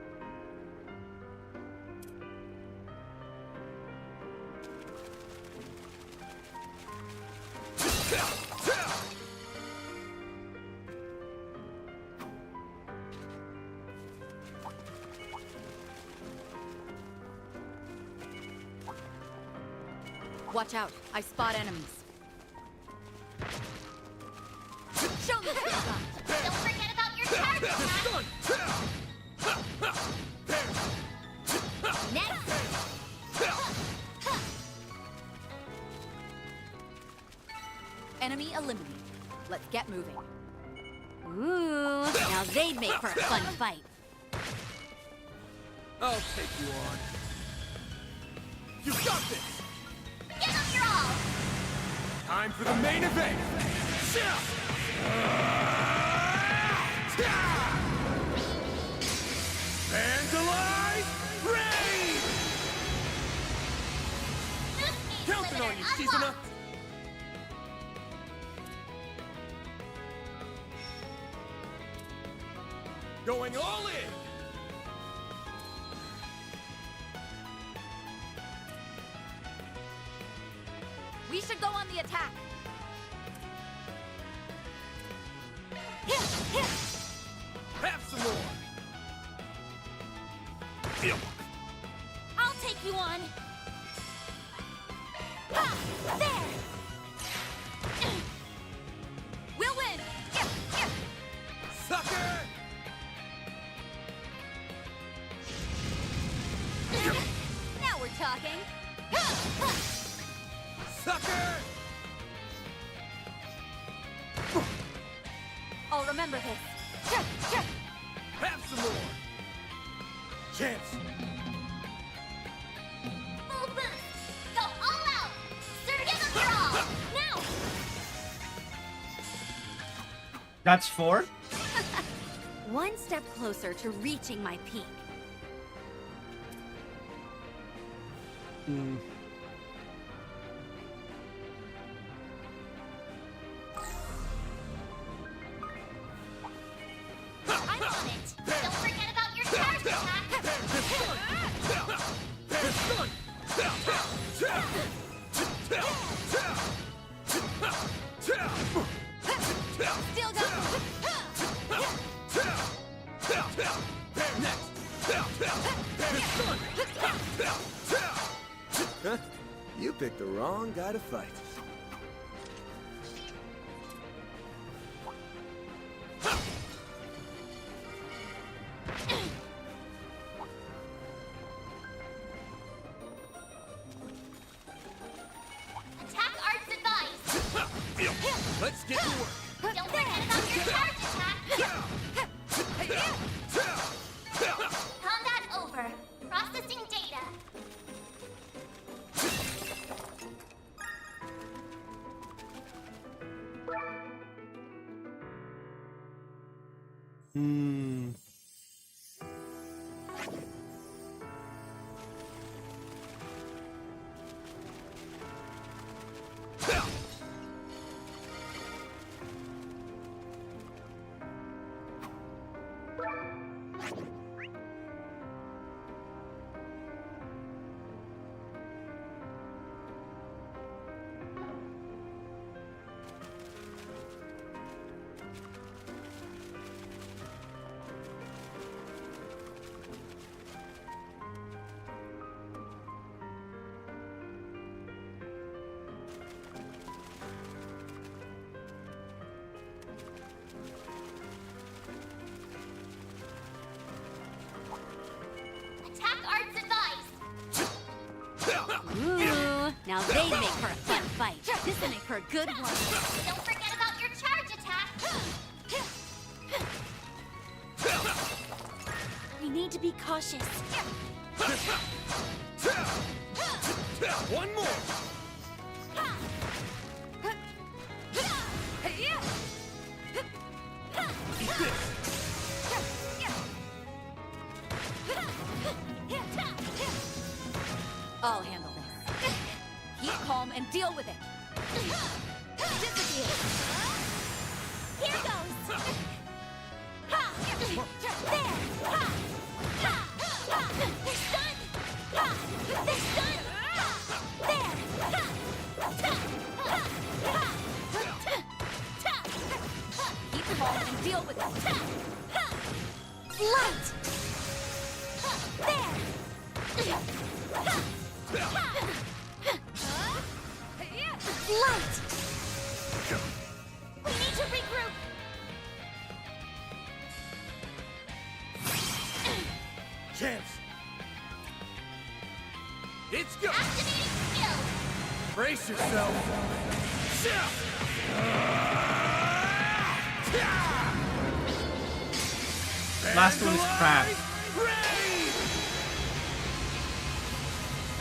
Watch out. I spot enemies. Show me what you got. Don't forget about your target, Next. Enemy eliminated. Let's get moving. Ooh, now they'd make for a fun fight. I'll take you on. You got this! Give them your all! Time for the main event! Going all in! We should go on the attack. Have some more! I'll take you on. Ha! There! We'll win! Sucker! Now we're talking. Sucker! I'll remember this. Have some more! Chance! Full boost! Go all out! Give them your all! Now! That's 4? One step closer to reaching my peak. I'm on it! Don't forget about your charge attack! Still going! Huh? You picked the wrong guy to fight. Attack arts advised! Let's get to work! Don't forget about your charge attack! Combat over. Processing data. Attack arts advised! Ooh, now they make for a fun fight. This'll make for a good one. Don't forget about your charge attack! We need to be cautious. One more! Eat this! I'll handle this. Keep calm and deal with it. Disappear! Here goes! Ha! There! Ha! Ha! Ha! They're stunned! Ha! They're stunned! Ha! There! Ha! Ta! Ha! Ha! Ta! Ta! Keep calm and deal with it. Ta! Ha! Light! There! Ha! Light! We need to regroup! Chance! It's go! Activating skill! Brace yourself! Last one is crap.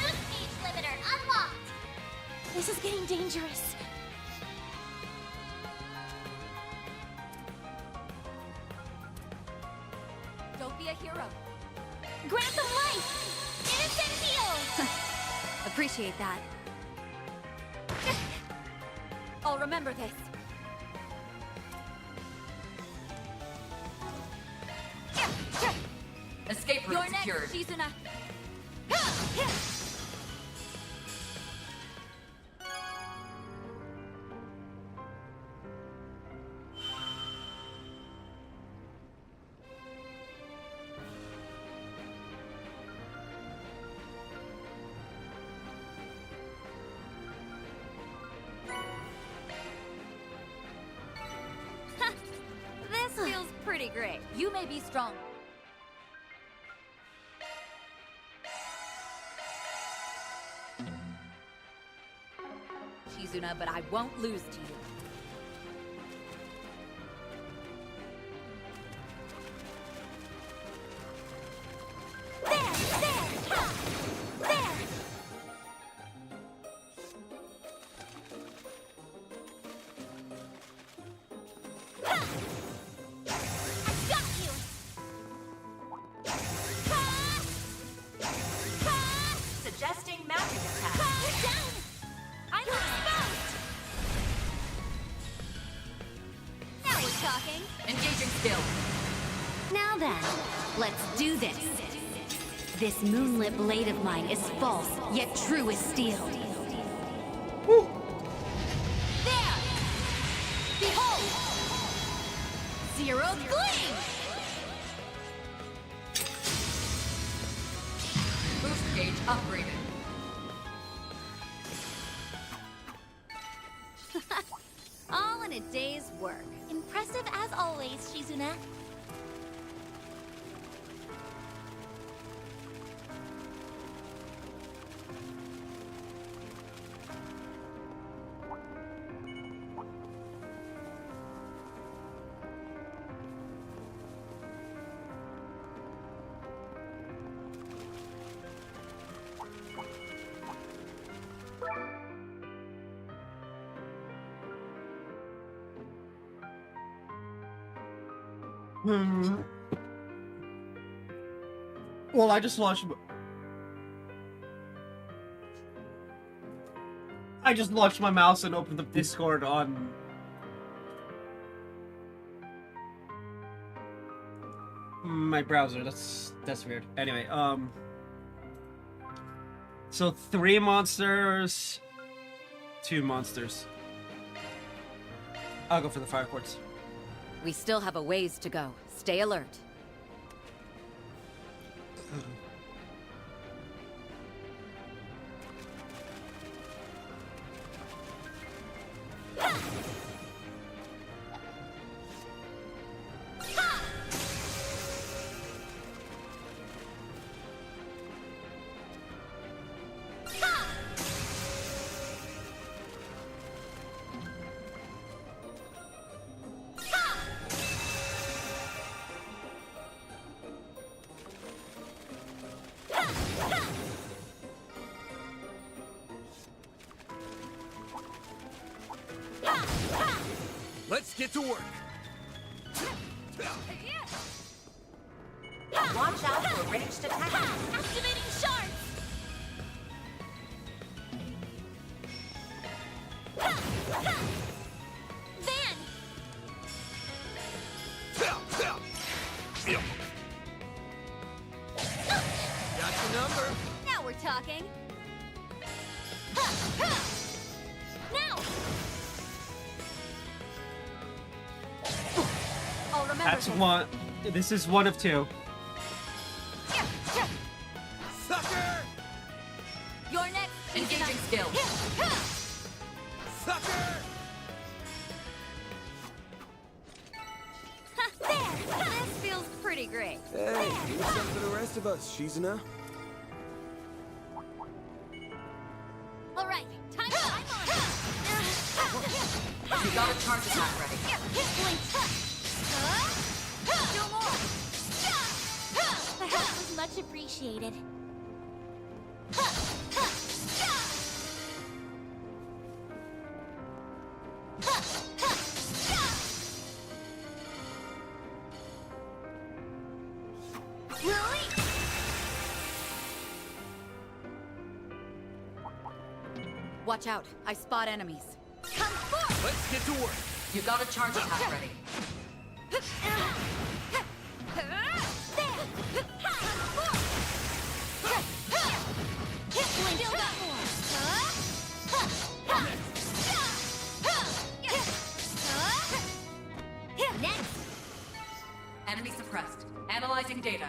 Boost gauge limiter unlocked! This is getting dangerous. Don't be a hero. Grant them life! Innocent heal! Appreciate that. I'll remember this. Escape route secured. Shizuna. This feels pretty great. You may be strong. Shizuna, but I won't lose to you. Suggesting magic attack. I'm exposed! Now we're talking. Engaging skill. Now then, let's do this. This moonlit blade of mine is false, yet true as steel. There! Behold! Zero gleam! Boost gauge upgraded. All in a day's work. Impressive as always, Shizuna. Well, I just launched my mouse and opened up Discord on my browser. That's weird. Anyway, so 3 monsters, 2 monsters. I'll go for the fire quartz. We still have a ways to go. Stay alert. Let's get to work. Watch out for ranged attack. Activating shards! Van! Got your number. Now we're talking. Now! I'll remember That's this. one. This is one of 2. Sucker! You're next. Engaging skill. Sucker! There! This feels pretty great. Hey, do something for the rest of us, Shizuna. All right, time to climb on. You got a charge attack ready. Blink. Do more. The help was much appreciated. Watch out. I spot enemies. Come forth. Let's get to work. You got a charge attack ready. suppressed. Analyzing data.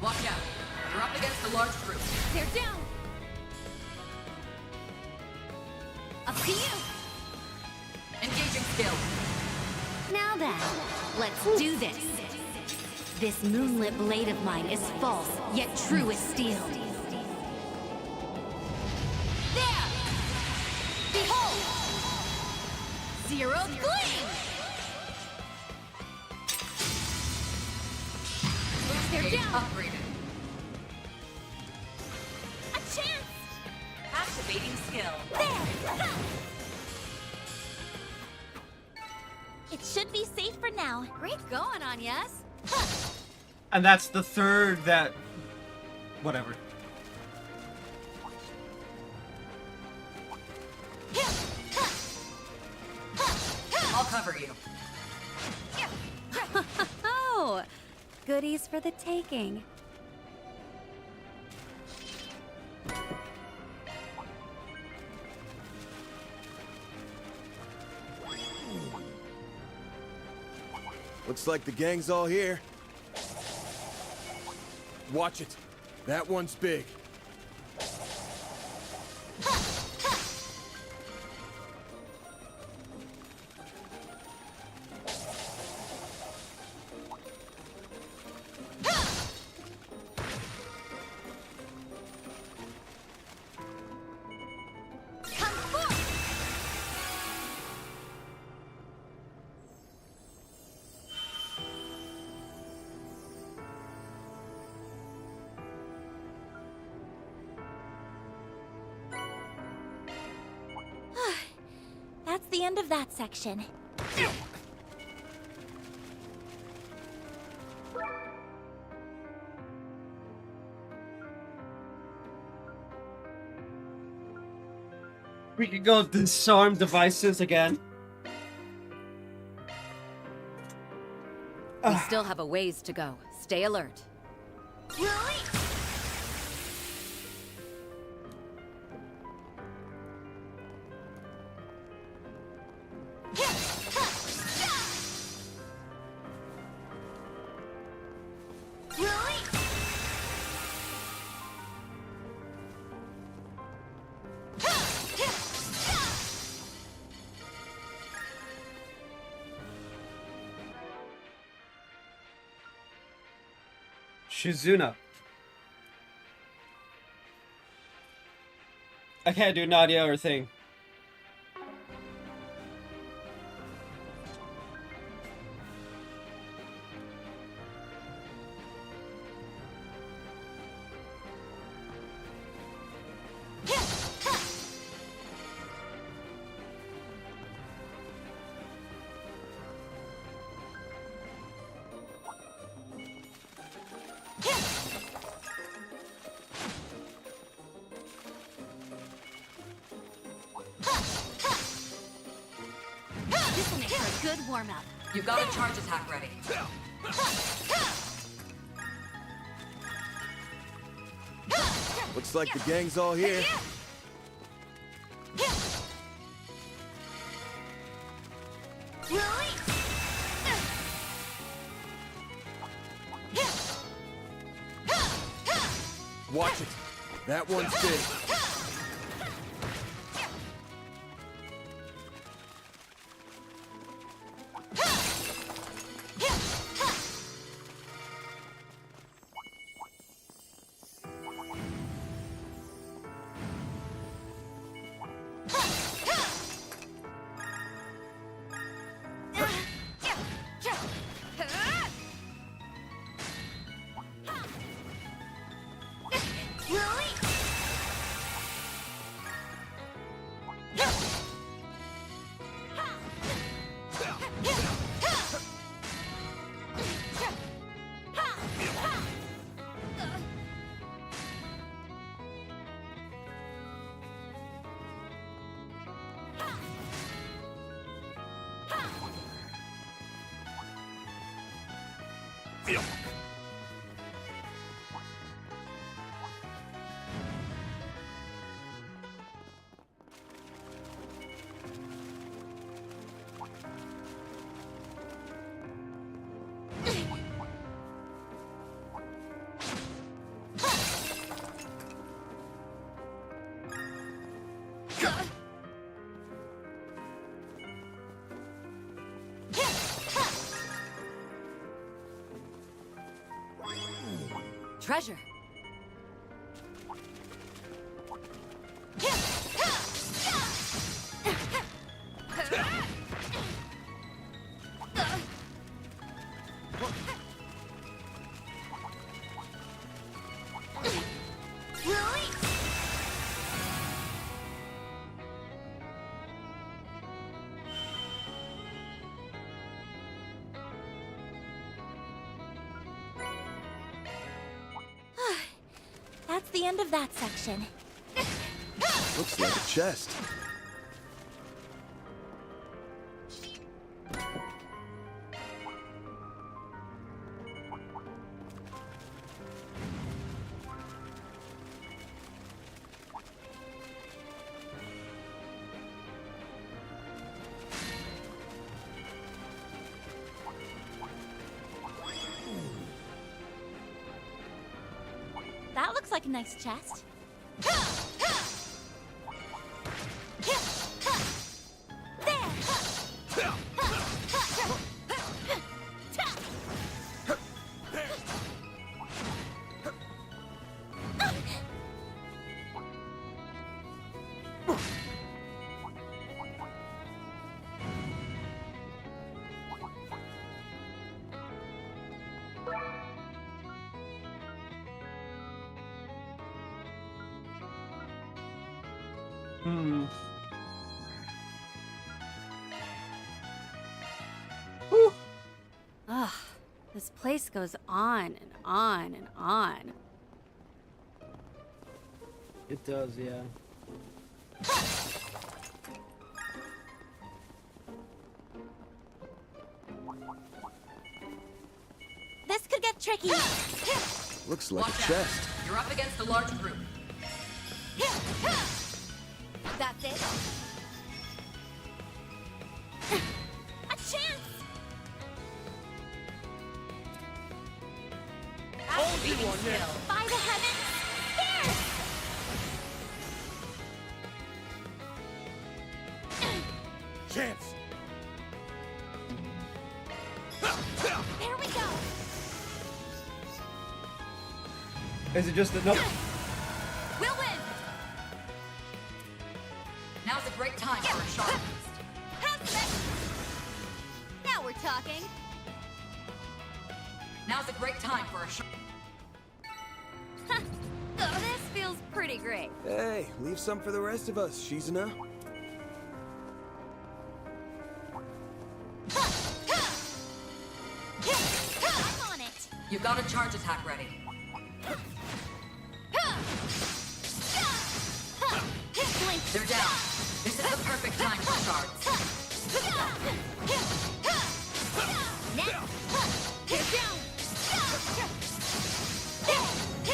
Watch out. You're up against a large group. They're down. Up to you. Engaging skill. Now then, let's do this. This moonlit blade of mine is false, yet true as steel. There! Behold! Zero flame! They're down! Upgraded. A chance! Activating skill. There! It should be safe for now. Great going, Anyas. And that's the third that... Whatever. I'll cover you. Oh, goodies for the taking. Looks like the gang's all here. Watch it. That one's big. That's the end of that section. We could go disarm devices again. We still have a ways to go. Stay alert. Shizuna. I can't do Nadia or thing. This will make for a good warm-up. You've got a charge attack ready. Looks like the gang's all here. Watch it. That one's big. Treasure. That's the end of that section. Looks like a chest. That looks like a nice chest. Ugh, this place goes on and on and on. It does, yeah. This could get tricky. Looks like Watch a out. chest. You're up against a large group. That's it. A chance! By the heavens! Chance! There we go! Is it just enough? We'll win! Now's a great time for a shark. Now we're talking. Now's a great time for a shark. This feels pretty great. Hey, leave some for the rest of us, Shizuna. I'm on it! You've got a charge attack ready. They're down. This is the perfect time for shards. Now! Get down!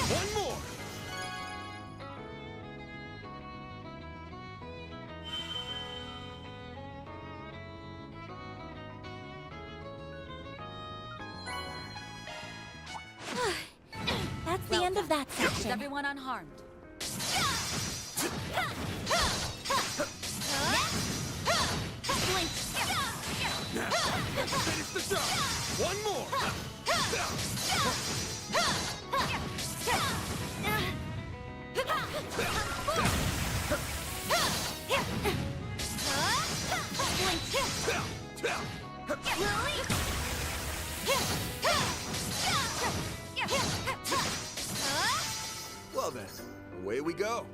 One more! That's the end of that Is section. everyone unharmed? Now, finish the job! One more! Well then, away we go.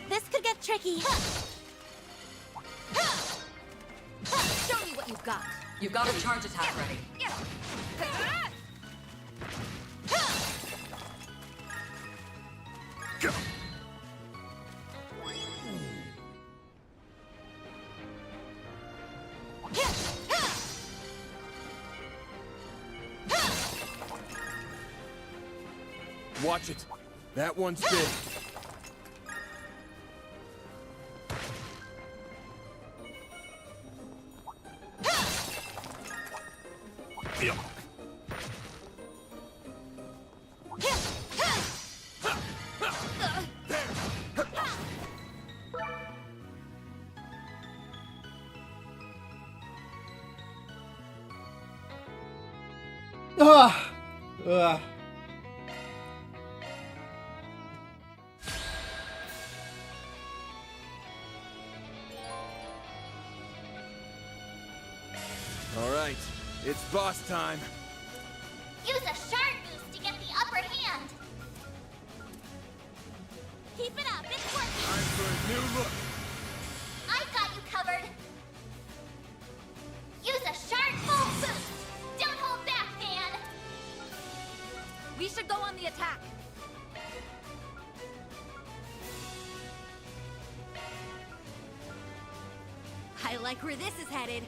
This could get tricky. Show me what you've got. You've got a charge attack ready. Go. Watch it. That one's big. Yeah. Ah! Ugh. All right, it's boss time. Use a shard boost to get the upper hand. Keep it up, it's working. Time for a new look. I've got you covered. Use a shard full boost. Don't hold back, man. We should go on the attack. I like where this is headed.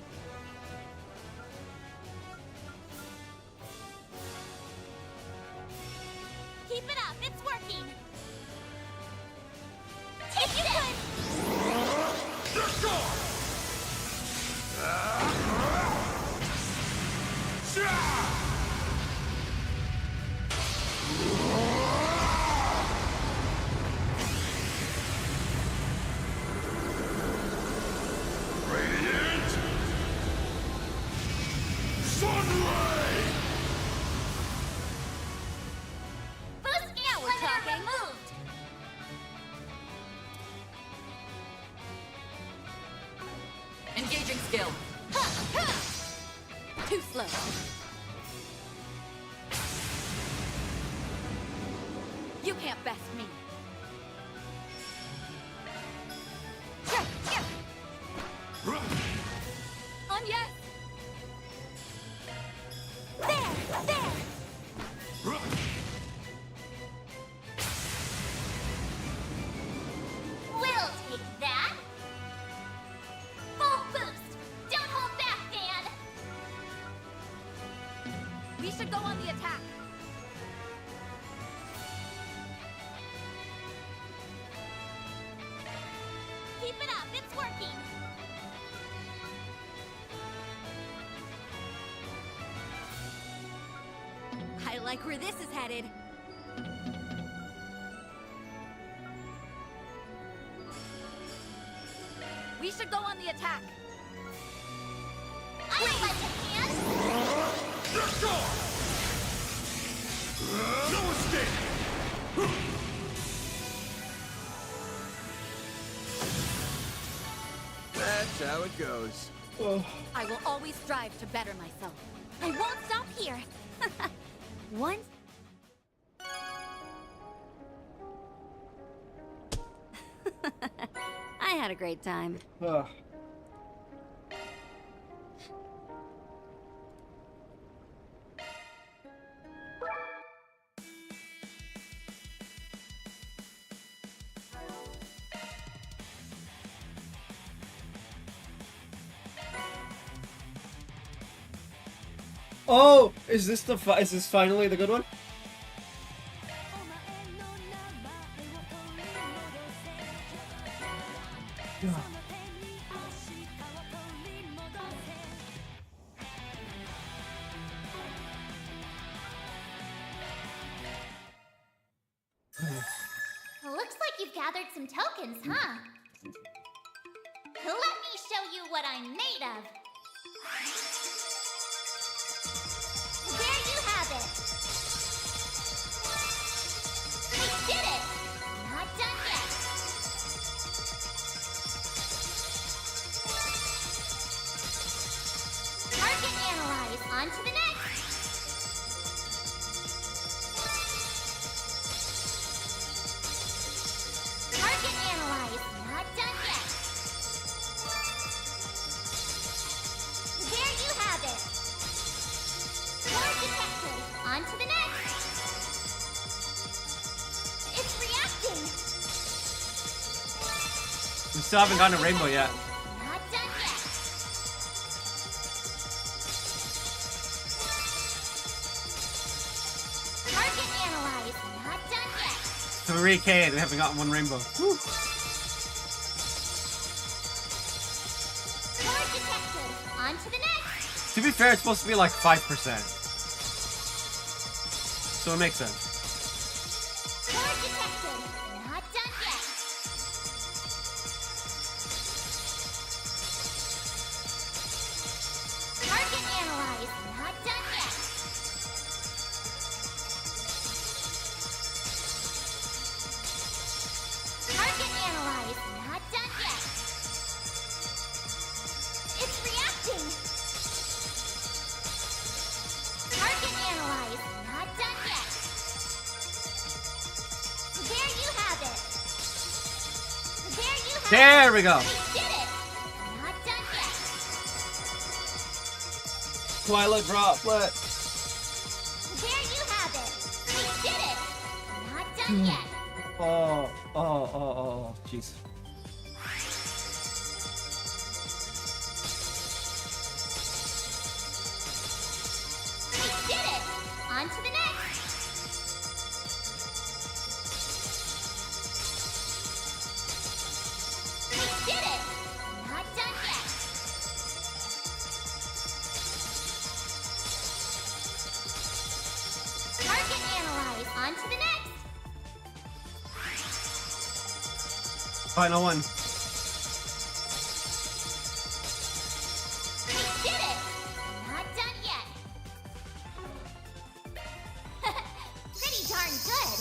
Keep it up, it's working. Take it! Let's go! Radiant Sunray! Boost now we're talking. Removed. Engaging skill. Too slow. You can't best me. On yes. There. We'll take that. Full boost. Don't hold back, man. We should go on the attack. Keep it up, it's working. I like where this is headed. We should go on the attack. I like it, man. Let's go! No escape! That's how it goes. I will always strive to better myself. I won't stop here. Once. I had a great time. Ugh. Oh, is this finally the good one? Looks like you've gathered some tokens, huh? Let me show you what I'm made of. There you have it. We did it! Not done yet. Target analyze. On to the next. Target analyze. We still haven't gotten a rainbow yet. Not done yet. Target analyzed. Not done yet. 3K and we haven't gotten one rainbow. Woo. Core detected. On to the next. To be fair, it's supposed to be like 5%. So it makes sense. Core detected. Not done yet. Target analyzed. Not done yet. Target analyzed. Not done yet. It's reacting. Target analyzed. Not done yet. There you have it. There you have it. There we go. We did it. Not done yet. Twilight droplet. There you have it. We did it. Not done yet. Oh, jeez. We did it. On to the next. We did it. Not done yet. Target analyzed. On to the next. Final one. We did it. Not done yet. Pretty darn good.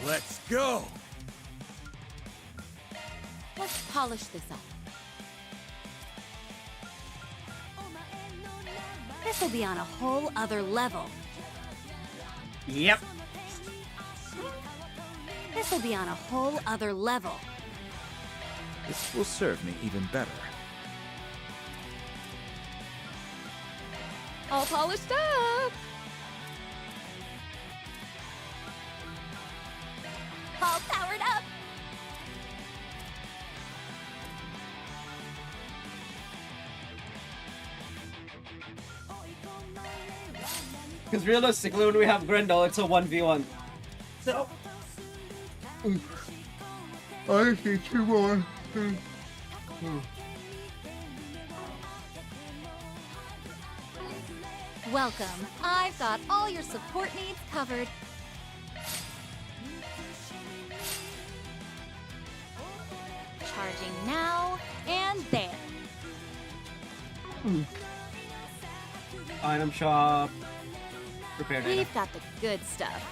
Let's go! Let's polish this up. This'll be on a whole other level. Yep. This'll be on a whole other level. This will serve me even better. All polished up! All powered up! Because realistically, when we have Grendel, it's a 1v1. So. I see two more. Welcome. I've got all your support needs covered. Charging now and there. Item shop. Repair data. We've got the good stuff.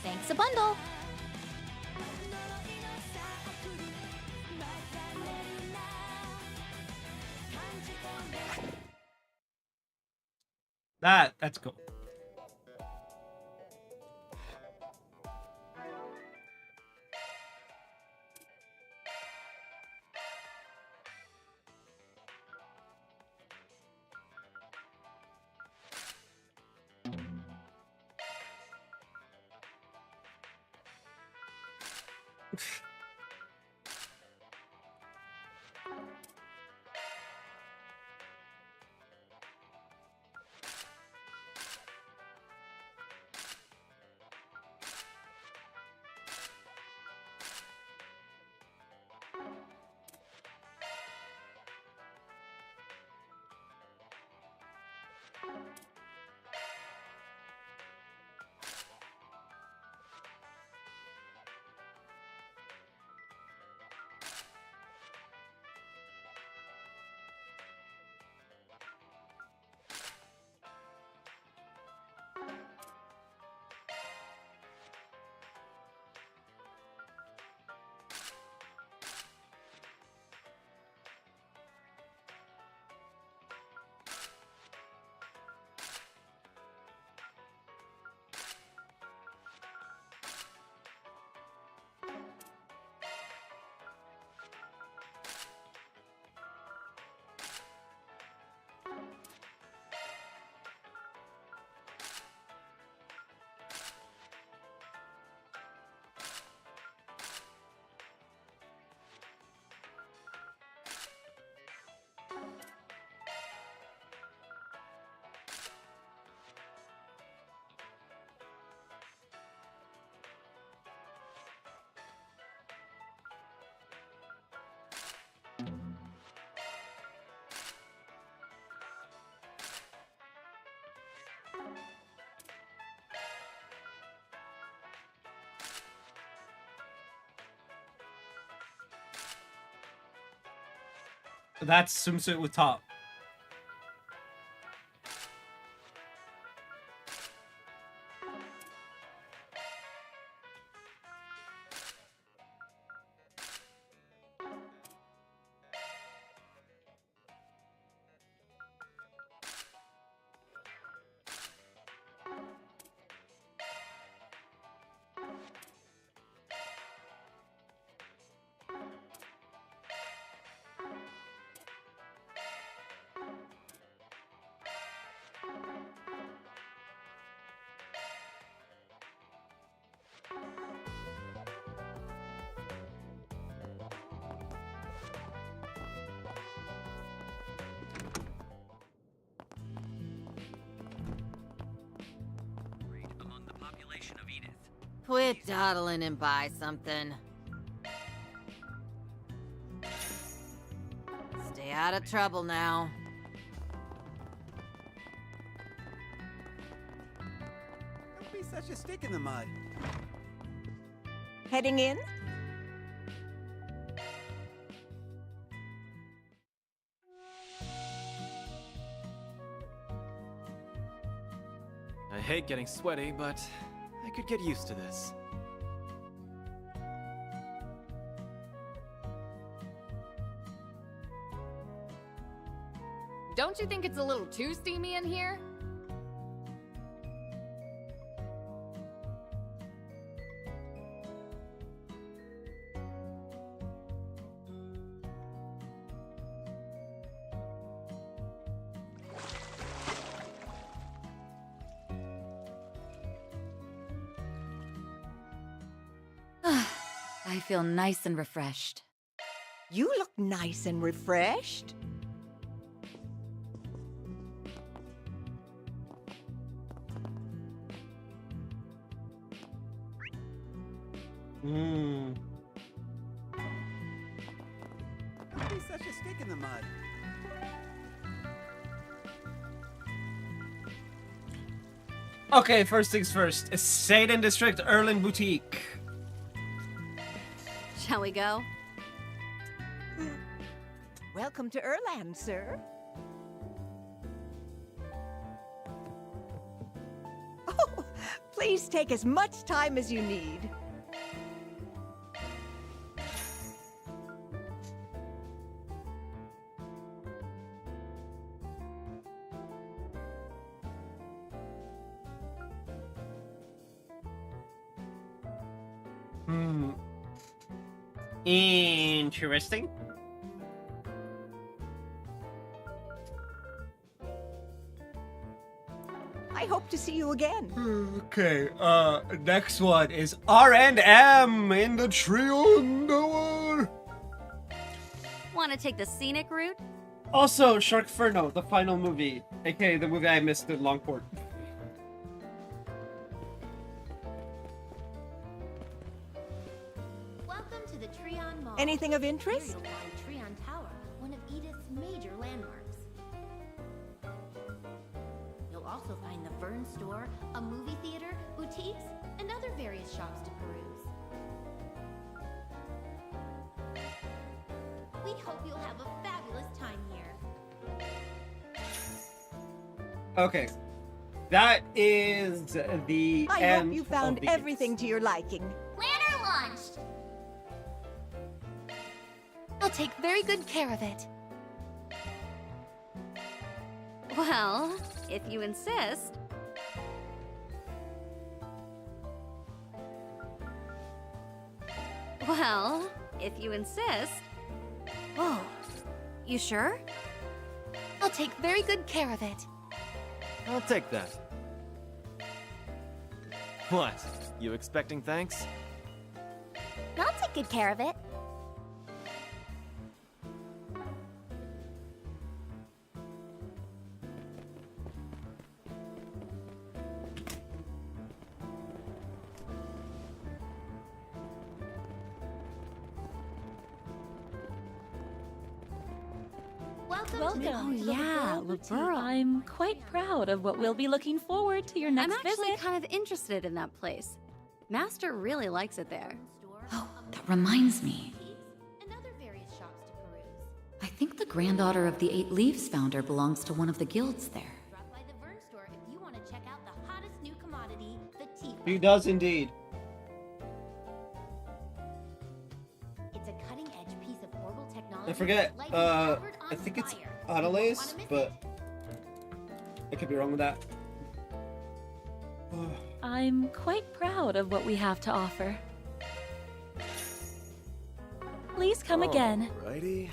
Thanks a bundle. That's cool. That's swimsuit with top. Quit dawdling and buy something. Stay out of trouble now. Don't be such a stick in the mud. Heading in? I hate getting sweaty, but I could get used to this. Don't you think it's a little too steamy in here? I feel nice and refreshed. You look nice and refreshed. Don't be such a stick in the mud. Okay, first things first. Satan District Erlin Boutique. Shall we go? Welcome to Erland, sir. Please take as much time as you need. Interesting. I hope to see you again. Okay, next one is R&M in the Trio Noir. Want to take the scenic route? Also, Sharkferno, the final movie, aka the movie I missed in Longport. Welcome to the Treon Mall. Anything of Here interest? you'll find Treon Tower, one of Edith's major landmarks. You'll also find the Fern Store, a movie theater, boutiques, and other various shops to peruse. We hope you'll have a fabulous time here. Okay, that is the I end hope you found of the everything to your liking. Planner launched! I'll take very good care of it. Well, if you insist. Well, if you insist. Whoa. You sure? I'll take very good care of it. I'll take that. What? You expecting thanks? I'll take good care of it. Welcome. Oh, yeah, Laburo. I'm quite proud of what we'll be looking forward to your next I'm actually visit. kind of interested in that place. Master really likes it there. Oh, that reminds me. And other various shops to peruse. I think the granddaughter of the Eight Leaves founder belongs to one of the guilds there. Drop by the Fern Store if you want to check out the hottest new commodity, the tea. He does indeed. It's a cutting-edge piece of orbital technology. I forget, lighting Harvard on I think it's fire. Adelaide, Wanna miss but I could be wrong with that. I'm quite proud of what we have to offer. Please come again. Alrighty.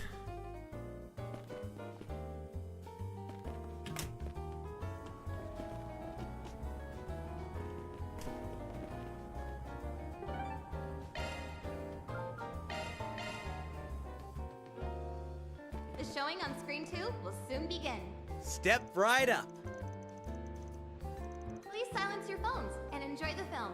The showing on screen 2 will soon begin. Step right up. Please silence your phones and enjoy the film.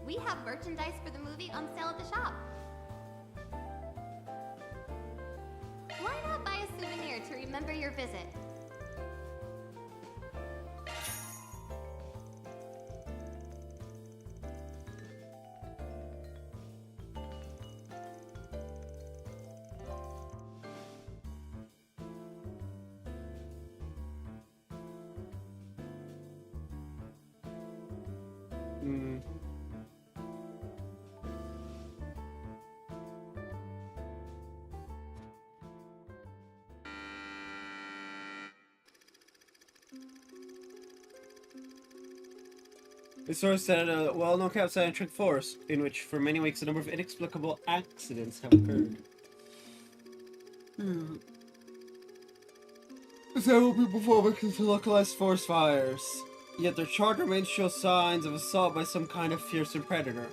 We have merchandise for the movie on sale at the shop. Why not buy a souvenir to remember your visit? The source said a well-known campsite forest, in which for many weeks a number of inexplicable accidents have occurred. Several people fall victim to localized forest fires, yet their charred remains show signs of assault by some kind of fearsome predator.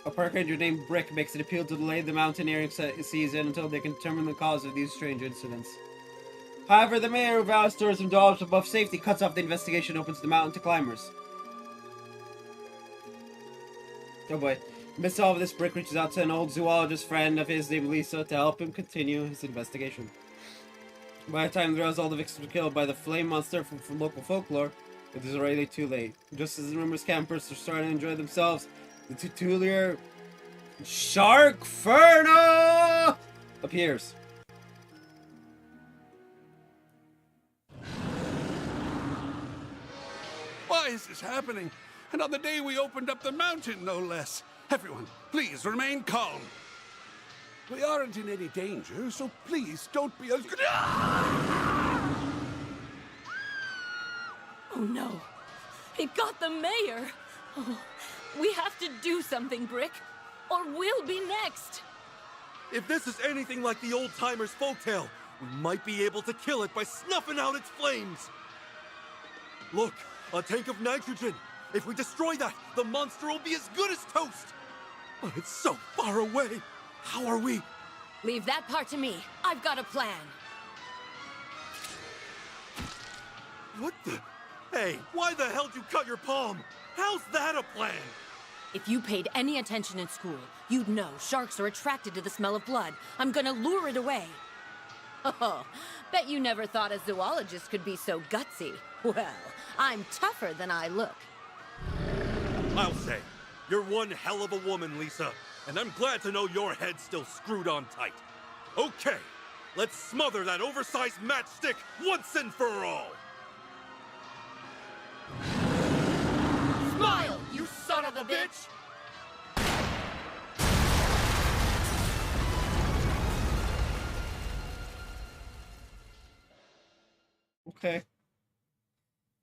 A park ranger named Brick makes an appeal to delay the mountaineering season until they can determine the cause of these strange incidents. However, the mayor, who vows tourism dollars above safety, cuts off the investigation and opens the mountain to climbers. Oh boy. Amidst all of this, Brick reaches out to an old zoologist friend of his named Lisa to help him continue his investigation. By the time the rest of all the victims were killed by the flame monster from local folklore, it is already too late. Just as the numerous campers are starting to enjoy themselves, the titular Sharkferno appears. Why is this happening? And on the day we opened up the mountain, no less. Everyone, please remain calm. We aren't in any danger, so please don't be as... Oh no. It got the mayor. Oh, we have to do something, Brick, or we'll be next. If this is anything like the old-timers' folktale, we might be able to kill it by snuffing out its flames. Look, a tank of nitrogen. If we destroy that, the monster will be as good as toast. But it's so far away. How are we? Leave that part to me. I've got a plan. What the? Hey, why the hell did you cut your palm? How's that a plan? If you paid any attention in school, you'd know sharks are attracted to the smell of blood. I'm gonna lure it away. Oh, bet you never thought a zoologist could be so gutsy. Well, I'm tougher than I look. I'll say, you're one hell of a woman, Lisa. And I'm glad to know your head's still screwed on tight. Okay, let's smother that oversized matchstick once and for all. Smile, you son of a bitch! Okay.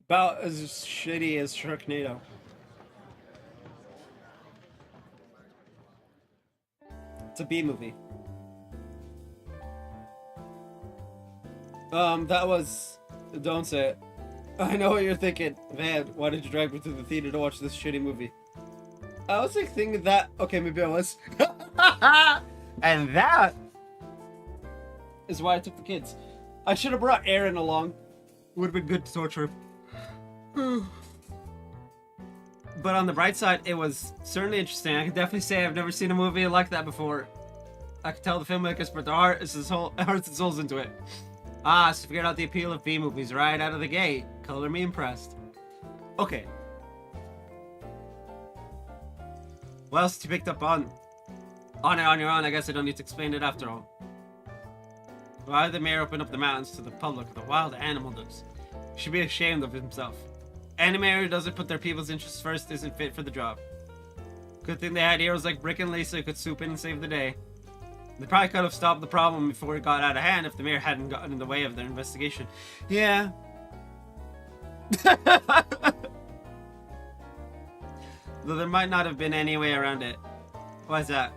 About as shitty as Sharknado. It's a B movie. That was... Don't say it. I know what you're thinking. Man, why did you drag me to the theater to watch this shitty movie? I was like thinking that... Okay, maybe I was. And that is why I took the kids. I should have brought Aaron along. Would have been good to torture him. But on the bright side, it was certainly interesting. I can definitely say I've never seen a movie like that before. I could tell the filmmakers put their hearts and souls into it. Ah, so figured out the appeal of B movies right out of the gate. Color me impressed. Okay. What else did you picked up on it on your own? I guess I don't need to explain it after all. Why did the mayor open up the mountains to the public? The wild animal does. He should be ashamed of himself. Any mayor who doesn't put their people's interests first isn't fit for the job. Good thing they had heroes like Brick and Lisa who could swoop in and save the day. They probably could have stopped the problem before it got out of hand if the mayor hadn't gotten in the way of their investigation. Yeah. Though there might not have been any way around it. Why is that?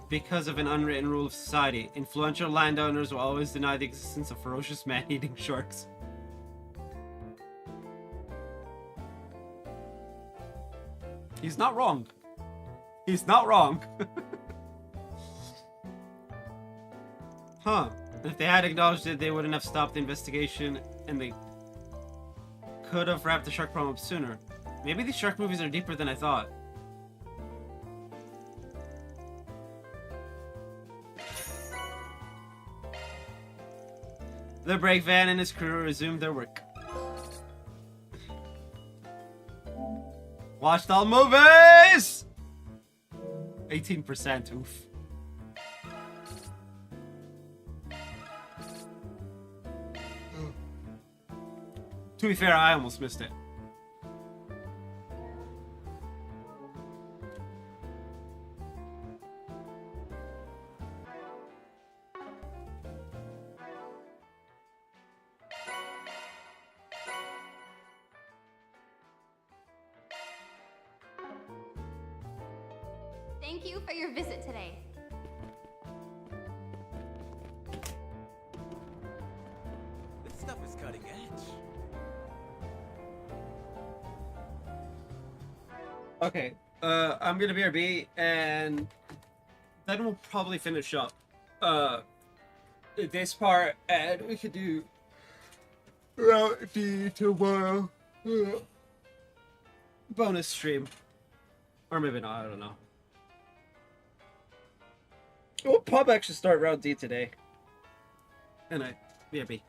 Because of an unwritten rule of society. Influential landowners will always deny the existence of ferocious man-eating sharks. He's not wrong. He's not wrong. Huh. If they had acknowledged it, they wouldn't have stopped the investigation, and they could have wrapped the shark problem up sooner. Maybe these shark movies are deeper than I thought. The brake van and his crew resumed their work. Watched all movies! 18%, oof. To be fair, I almost missed it. Thank you for your visit today. This stuff is cutting edge. Okay, I'm gonna BRB, and then we'll probably finish up this part, and we could do Route D tomorrow. Bonus stream. Or maybe not, I don't know. We'll probably actually start Route D today. And BRB.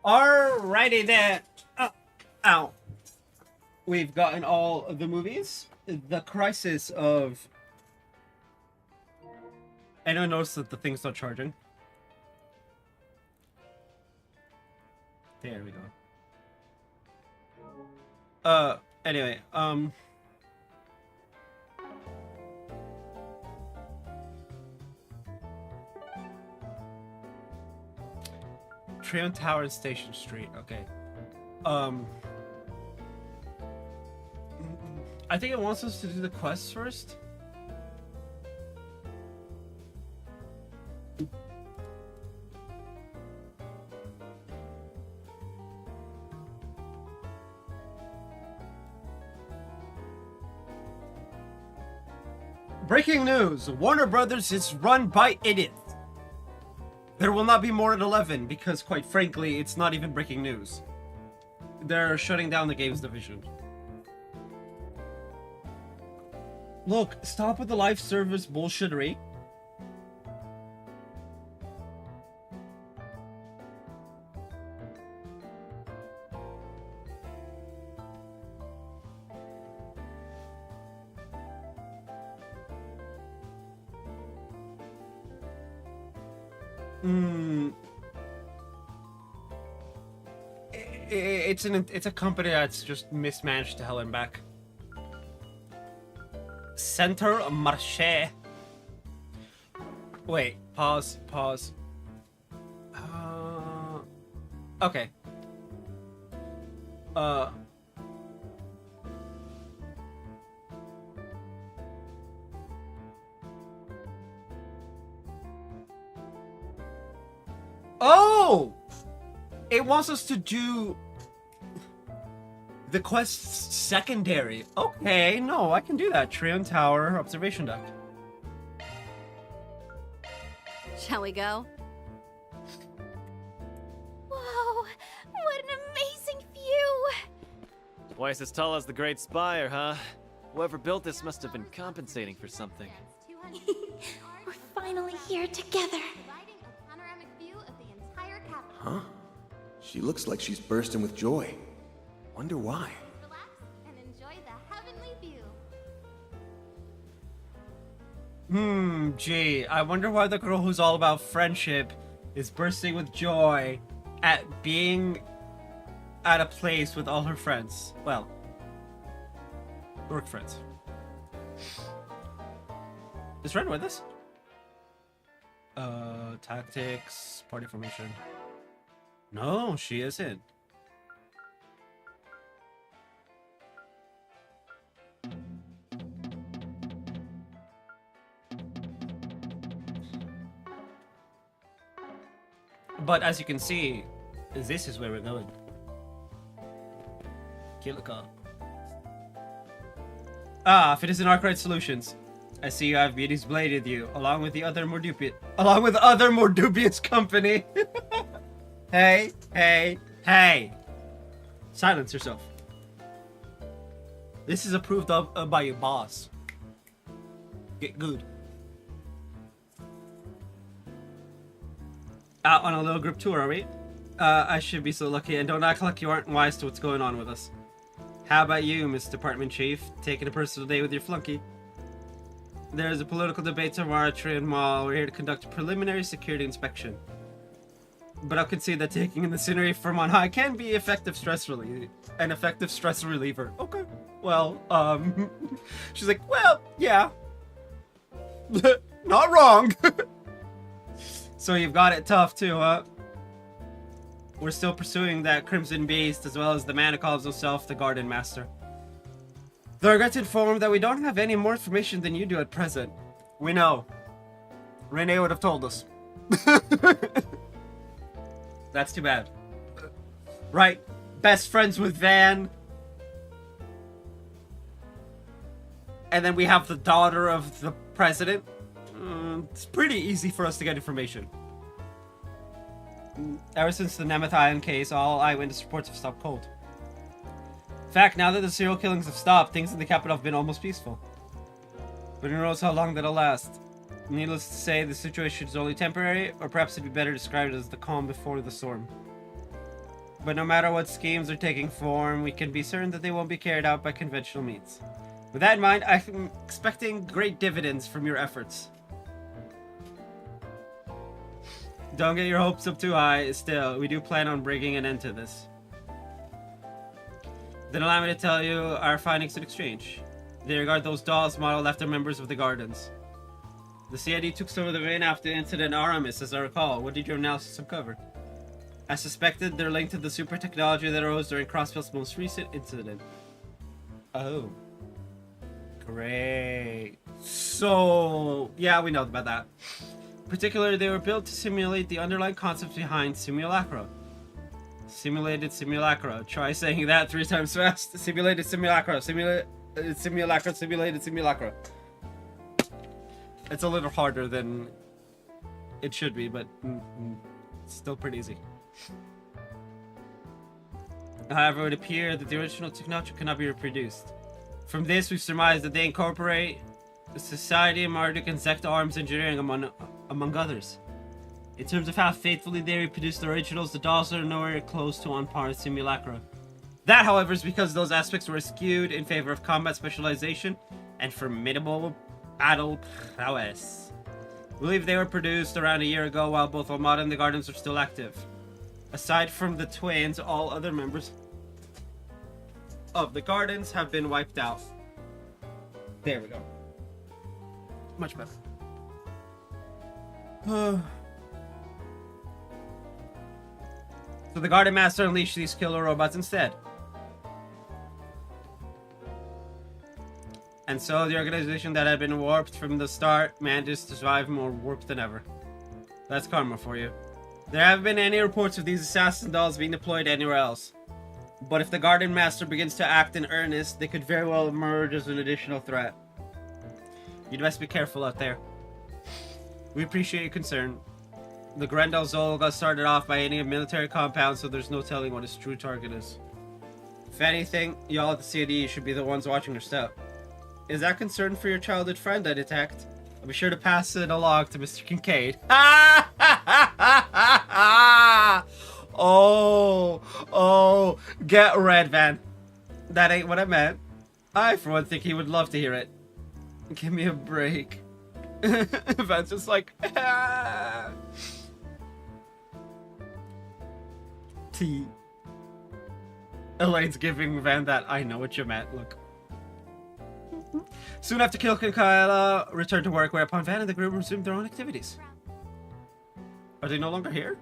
Alrighty then. Ow. We've gotten all of the movies. The Crisis of... Anyone notice that the thing's not charging? There we go. Anyway, Trion Tower and Station Street, okay. I think it wants us to do the quests first. Breaking news! Warner Brothers is run by idiots. There will not be more at 11 because, quite frankly, it's not even breaking news. They're shutting down the games division. Look, stop with the live service bullshittery. It's a company that's just mismanaged to hell and back. Center Marché. Wait, pause. Okay. Oh! It wants us to do the quest's secondary. Okay, no, I can do that. Trion Tower observation deck. Shall we go? Whoa, what an amazing view! Twice as tall as the Great Spire, huh? Whoever built this must have been compensating for something. We're finally here together. Huh? She looks like she's bursting with joy. Wonder why. Relax and enjoy the heavenly view. Gee, I wonder why the girl who's all about friendship is bursting with joy at being at a place with all her friends. Well, work friends. Is Ren with us? Tactics, party formation. No, she isn't. But as you can see, this is where we're going. Kill car. Ah, Citizen Arkwright Solutions. I see you have Beauty's Blade with you, along with other more dubious company. Hey. Silence yourself. This is approved of by your boss. Get good. Out on a little group tour, are we? I should be so lucky, and don't act like you aren't wise to what's going on with us. How about you, Miss Department Chief? Taking a personal day with your flunky? There's a political debate tomorrow at Trion Mall. We're here to conduct a preliminary security inspection. But I'll concede that taking in the scenery from on high can be an effective stress reliever. Okay. Well, she's like, well, yeah. Not wrong. So you've got it tough too, huh? We're still pursuing that Crimson Beast, as well as the man who calls himself the Garden Master. Though I regret to inform that we don't have any more information than you do at present. We know. Renee would have told us. That's too bad. Right, best friends with Van. And then we have the daughter of the president. It's pretty easy for us to get information. Ever since the Nemeth Island case, all eyewitness reports have stopped cold. In fact, now that the serial killings have stopped, things in the capital have been almost peaceful. But who knows how long that'll last. Needless to say, the situation is only temporary, or perhaps it'd be better described as the calm before the storm. But no matter what schemes are taking form, we can be certain that they won't be carried out by conventional means. With that in mind, I'm expecting great dividends from your efforts. Don't get your hopes up too high. Still, we do plan on bringing an end to this. Then allow me to tell you our findings in exchange. They regard those dolls modeled after members of the Gardens. The CID took some of the vein after the incident in Aramis, as I recall. What did your analysis uncover? As suspected, they're linked to the super technology that arose during Crossfield's most recent incident. Oh. Great. So, yeah, we know about that. Particularly, they were built to simulate the underlying concepts behind simulacra. Simulated simulacra. Try saying that 3 times fast. Simulated simulacra. Simulated simulacra. Simulated simulacra. It's a little harder than it should be, but it's still pretty easy. However, it would appear that the original technology cannot be reproduced. From this, we've surmised that they incorporate the Society of Marduk and Zect Arms Engineering among others. In terms of how faithfully they reproduce the originals, the dolls are nowhere close to on par with simulacra. That, however, is because those aspects were skewed in favor of combat specialization and formidable battle prowess. We believe they were produced around a year ago while both Armada and the Gardens are still active. Aside from the twins, all other members of the Gardens have been wiped out. There we go. Much better. So the Garden Master unleashed these killer robots instead. And so the organization that had been warped from the start manages to survive more warped than ever. That's karma for you. There haven't been any reports of these assassin dolls being deployed anywhere else. But if the Garden Master begins to act in earnest, they could very well emerge as an additional threat. You'd best be careful out there. We appreciate your concern. The Grendel Zol got started off by any military compound, so there's no telling what his true target is. If anything, y'all at the CID should be the ones watching your step. Is that concern for your childhood friend, I detect? I'll be sure to pass it along to Mr. Kincaid. Oh, get red, Van. That ain't what I meant. I, for one, think he would love to hear it. Give me a break. Van's just like, T. Elaine's giving Van that I know what you meant look. Soon after Kilk and Kyla returned to work, whereupon Van and the group resumed their own activities. Are they no longer here?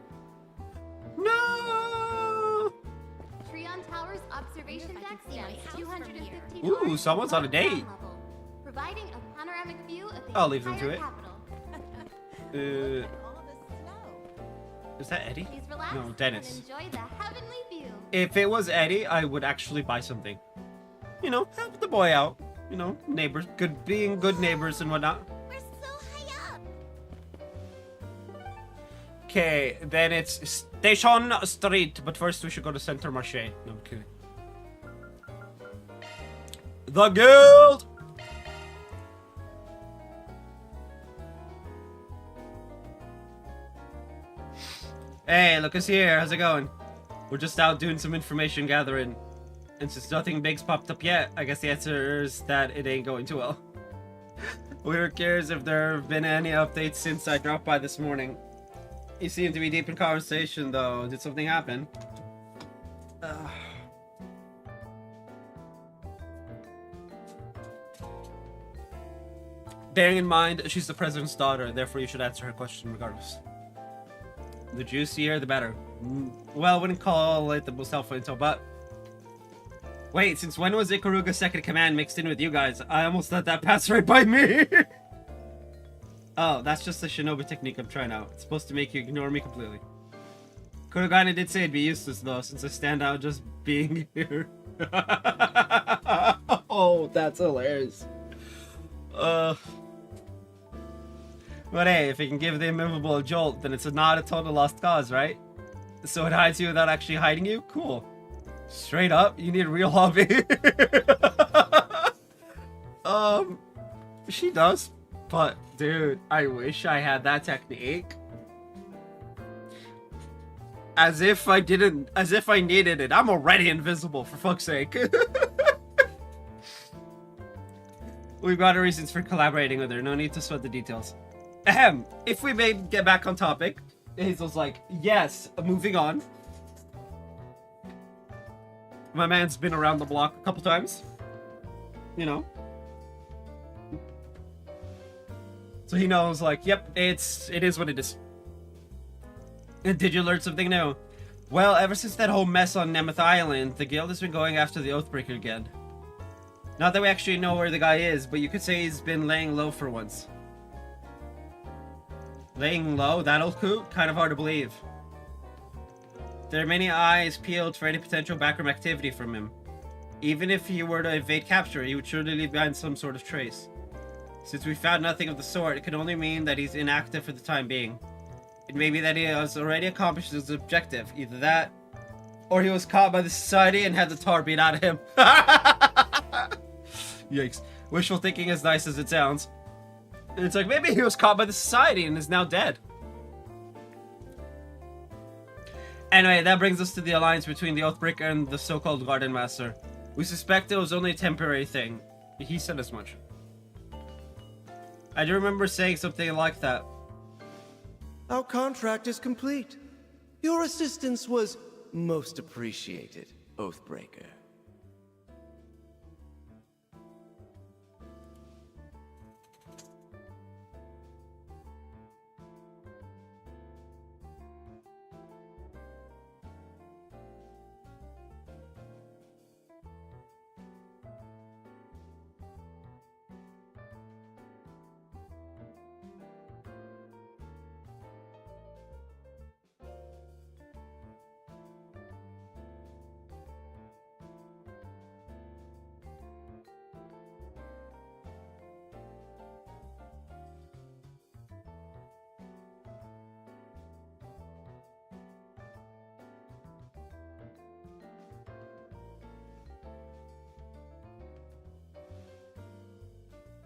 No! Trion Tower's observation deck stands 250 Ooh, someone's on a date. providing a panoramic view of the I'll leave them to entire it. capital. Is that Eddie? Please relax No, Dennis. and enjoy the heavenly view. If it was Eddie, I would actually buy something. You know, help the boy out. You know, neighbors, being good neighbors and whatnot. We're so high up. Okay, then it's Station Street, but first we should go to Center Marché. No, I'm kidding. The Guild! Hey, look us here. How's it going? We're just out doing some information gathering. And since nothing big's popped up yet, I guess the answer is that it ain't going too well. We were curious if there have been any updates since I dropped by this morning. You seem to be deep in conversation, though. Did something happen? Bearing in mind, she's the president's daughter, therefore you should answer her question regardless. The juicier, the better. Well, I wouldn't call it the most helpful intel, but... Wait, since when was Ikaruga's second command mixed in with you guys? I almost let that pass right by me! Oh, that's just a shinobi technique I'm trying out. It's supposed to make you ignore me completely. Kurogane did say it'd be useless though, since I stand out just being here. Oh, that's hilarious. But hey, if it can give the immovable a jolt, then it's not a total lost cause, right? So it hides you without actually hiding you? Cool. Straight up, you need a real hobby. She does. But, dude, I wish I had that technique. As if I needed it. I'm already invisible, for fuck's sake. We've got our reasons for collaborating with her. No need to sweat the details. Ahem. If we may get back on topic, Hazel's like, yes, moving on. My man's been around the block a couple times. You know. So he knows, like, yep, it is what it is. Did you learn something new? Well, ever since that whole mess on Nemeth Island, the guild has been going after the Oathbreaker again. Not that we actually know where the guy is, but you could say he's been laying low for once. Laying low? That old coot? Kind of hard to believe. There are many eyes peeled for any potential backroom activity from him. Even if he were to evade capture, he would surely leave behind some sort of trace. Since we found nothing of the sort, it can only mean that he's inactive for the time being. It may be that he has already accomplished his objective. Either that, or he was caught by the society and had the tar beat out of him. Yikes. Wishful thinking, as nice as it sounds. It's like, maybe he was caught by the society and is now dead. Anyway, that brings us to the alliance between the Oathbreaker and the so-called Garden Master. We suspect it was only a temporary thing. He said as much. I do remember saying something like that. Our contract is complete. Your assistance was most appreciated, Oathbreaker.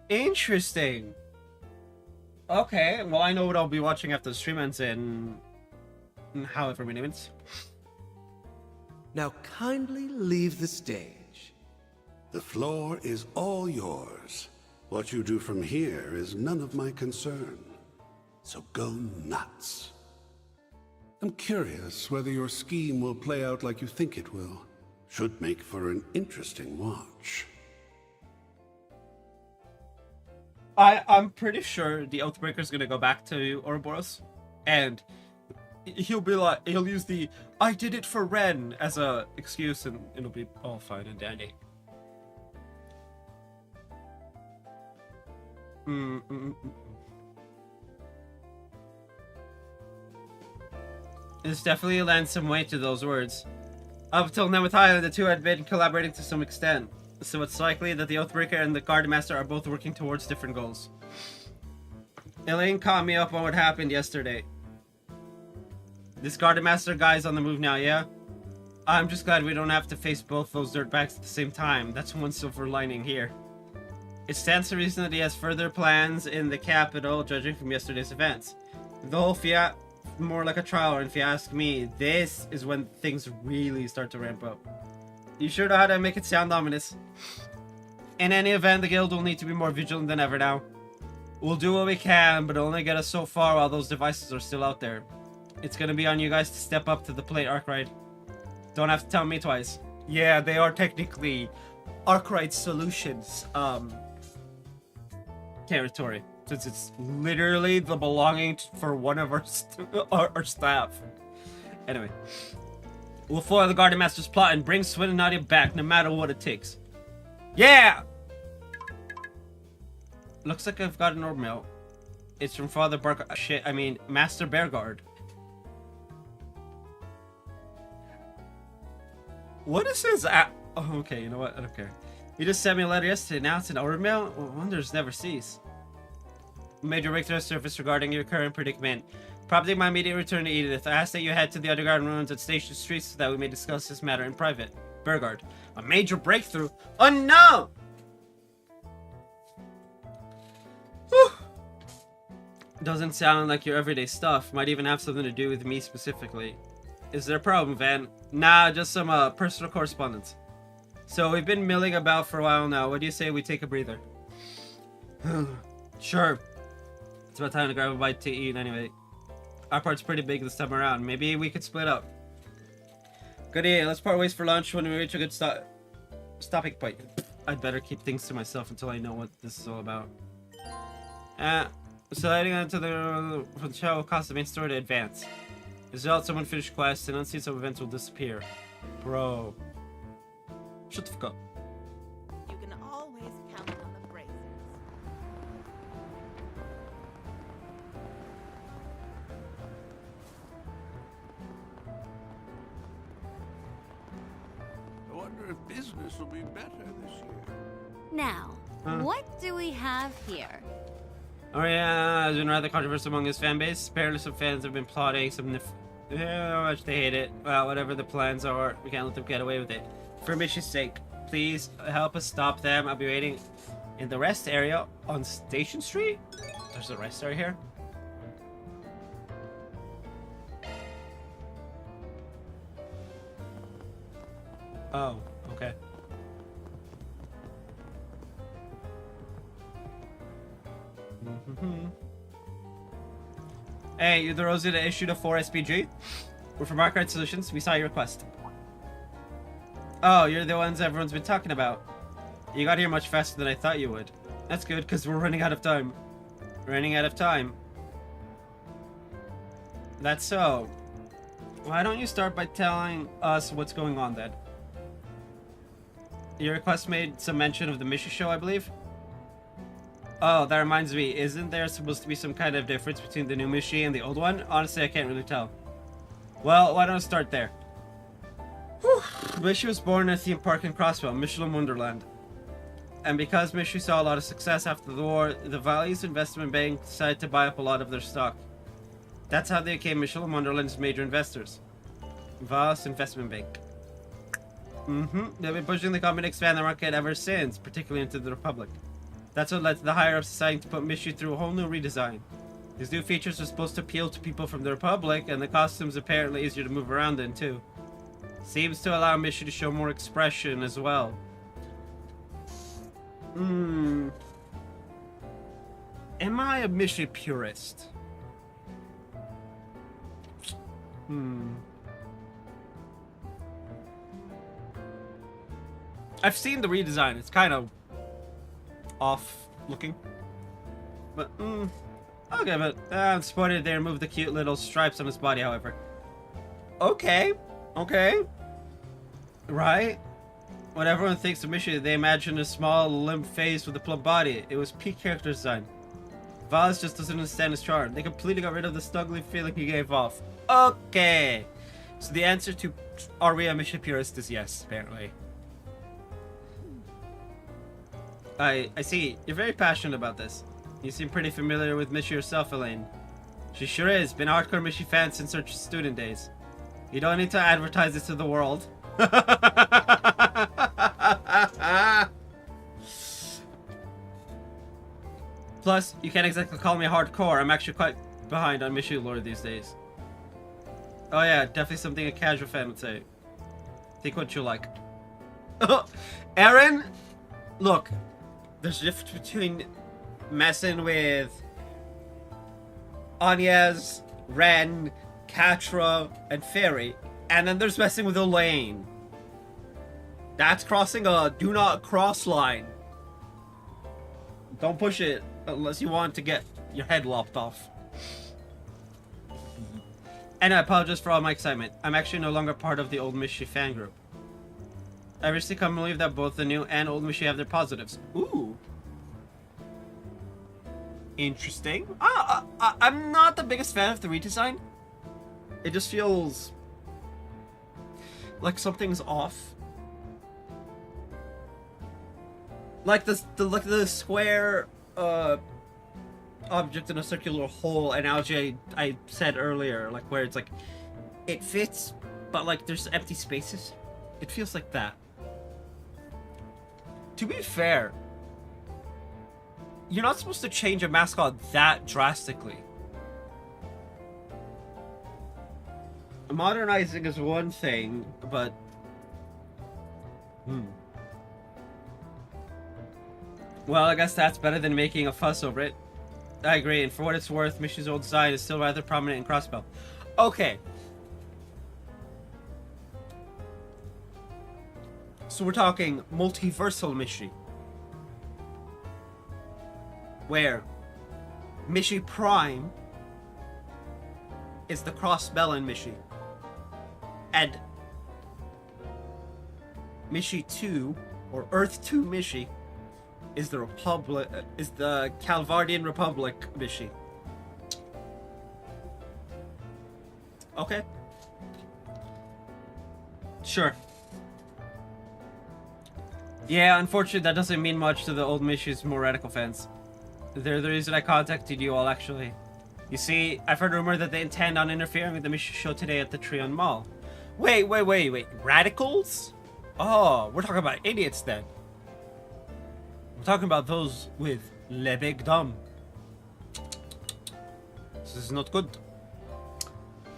Interesting. Okay, well, I know what I'll be watching after the stream ends in however many minutes. Now kindly leave the stage. The floor is all yours. What you do from here is none of my concern. So go nuts. I'm curious whether your scheme will play out like you think it will. Should make for an interesting watch. I'm pretty sure the Oathbreaker's gonna go back to Ouroboros, and he'll be like, he'll use the "I did it for Ren" as a excuse, and it'll be all fine and dandy. This definitely lends some weight to those words. Up till Nemeth Island, the two had been collaborating to some extent. So it's likely that the Oathbreaker and the Garden Master are both working towards different goals. Elaine caught me up on what happened yesterday. This Garden Master guy's on the move now, yeah? I'm just glad we don't have to face both those dirtbags at the same time. That's one silver lining here. It stands to reason that he has further plans in the capital, judging from yesterday's events. The whole fiat, more like a trial, and if you ask me, this is when things really start to ramp up. You sure know how to make it sound ominous. In any event, the guild will need to be more vigilant than ever now. We'll do what we can, but only get us so far while those devices are still out there. It's gonna be on you guys to step up to the plate, Arkwright. Don't have to tell me twice. Yeah, they are technically Arkwright Solutions territory, since it's literally the belonging for one of our staff. Anyway. We'll foil the Garden Master's plot and bring Swin and Nadia back, no matter what it takes. Yeah! Looks like I've got an orb mail. It's from Father Master Bearguard. What is his oh, okay, you know what? I don't care. He just sent me a letter yesterday. Now it's an orb mail? Wonders never cease. Major breakthrough surface regarding your current predicament. Prompting my immediate return to Edith, I ask that you head to the underground ruins at Station Street so that we may discuss this matter in private. Bearguard. A major breakthrough? Oh no! Whew. Doesn't sound like your everyday stuff. Might even have something to do with me specifically. Is there a problem, Van? Nah, just some personal correspondence. So we've been milling about for a while now. What do you say we take a breather? Sure. It's about time to grab a bite to eat anyway. Our part's pretty big this time around. Maybe we could split up. Good idea. Let's part ways for lunch when we reach a good stopping point. I'd better keep things to myself until I know what this is all about. So heading on to the show will cost the main story to advance. As well, someone finished quests and unseen some events will disappear. Bro. Shut the fuck up. You can always count on the braces. I wonder if business will be better this year. Now, what do we have here? Oh yeah, there's been rather controversy among his fan base. Apparently some fans have been plotting some how much they hate it. Well, whatever the plans are, we can't let them get away with it. For Mishy's sake, please help us stop them. I'll be waiting in the rest area on Station Street? There's a rest area here? Oh, okay. Hey, you're the Rosie that issued a 4 SPG? We're from Arcade Solutions. We saw your request. Oh, you're the ones everyone's been talking about. You got here much faster than I thought you would. That's good, because we're running out of time. Running out of time. That's so. Why don't you start by telling us what's going on then? Your request made some mention of the Mishy show, I believe? Oh, that reminds me, isn't there supposed to be some kind of difference between the new Mishy and the old one? Honestly, I can't really tell. Well, why don't I start there? Mishy was born in a theme park in Crossville, Michelin Wonderland. And because Mishy saw a lot of success after the war, the Valley's investment bank decided to buy up a lot of their stock. That's how they became Michelin Wonderland's major investors. Valley's Investment Bank. They've been pushing the company to expand the market ever since, particularly into the Republic. That's what led to the higher-ups deciding to put Mishy through a whole new redesign. These new features are supposed to appeal to people from the Republic, and the costume's apparently easier to move around in, too. Seems to allow Mishy to show more expression as well. Am I a Mishy purist? I've seen the redesign. It's kind of off looking, but I'll give it. I'm spotted they removed the cute little stripes on his body, however. Okay, right. When everyone thinks of Mishy, they imagine a small, limp face with a plump body. It was peak character design. Vaz just doesn't understand his charm. They completely got rid of the snuggly feeling he gave off. Okay, so the answer to are we a Mishy purist is yes, apparently. I see. You're very passionate about this. You seem pretty familiar with Mishy yourself, Elaine. She sure is. Been a hardcore Mishy fan since her student days. You don't need to advertise this to the world. Plus, you can't exactly call me hardcore. I'm actually quite behind on Mishy lore these days. Oh yeah, definitely something a casual fan would say. Think what you like. Aaron, look. There's a difference between messing with Anya's, Ren, Catra, and Fairy, and then there's messing with Elaine. That's crossing a do not cross line. Don't push it unless you want to get your head lopped off. And I apologize for all my excitement. I'm actually no longer part of the old Mishy fan group. I recently come to believe that both the new and old Mishy have their positives. Ooh. Interesting. I'm not the biggest fan of the redesign. It just feels like something's off. Like the square object in a circular hole analogy I said earlier, like where it's like it fits, but like there's empty spaces. It feels like that. To be fair, you're not supposed to change a mascot that drastically. modernizing is one thing, but well, I guess that's better than making a fuss over it. I agree, and for what it's worth, Mishy's old design is still rather prominent in Crossbell. Okay. So we're talking multiversal Mishy. Where Mishy Prime is the Crossbellin Mishy. And Mishy 2, or Earth 2 Mishy, is the Republic, is the Calvardian Republic Mishy. Okay. Sure. Yeah, unfortunately that doesn't mean much to the old Mishy's more radical fans. They're the reason I contacted you all, actually. You see, I've heard rumor that they intend on interfering with the Mishy show today at the Trion Mall. Wait. Radicals? Oh, we're talking about idiots then. We're talking about those with le big dumb. This is not good.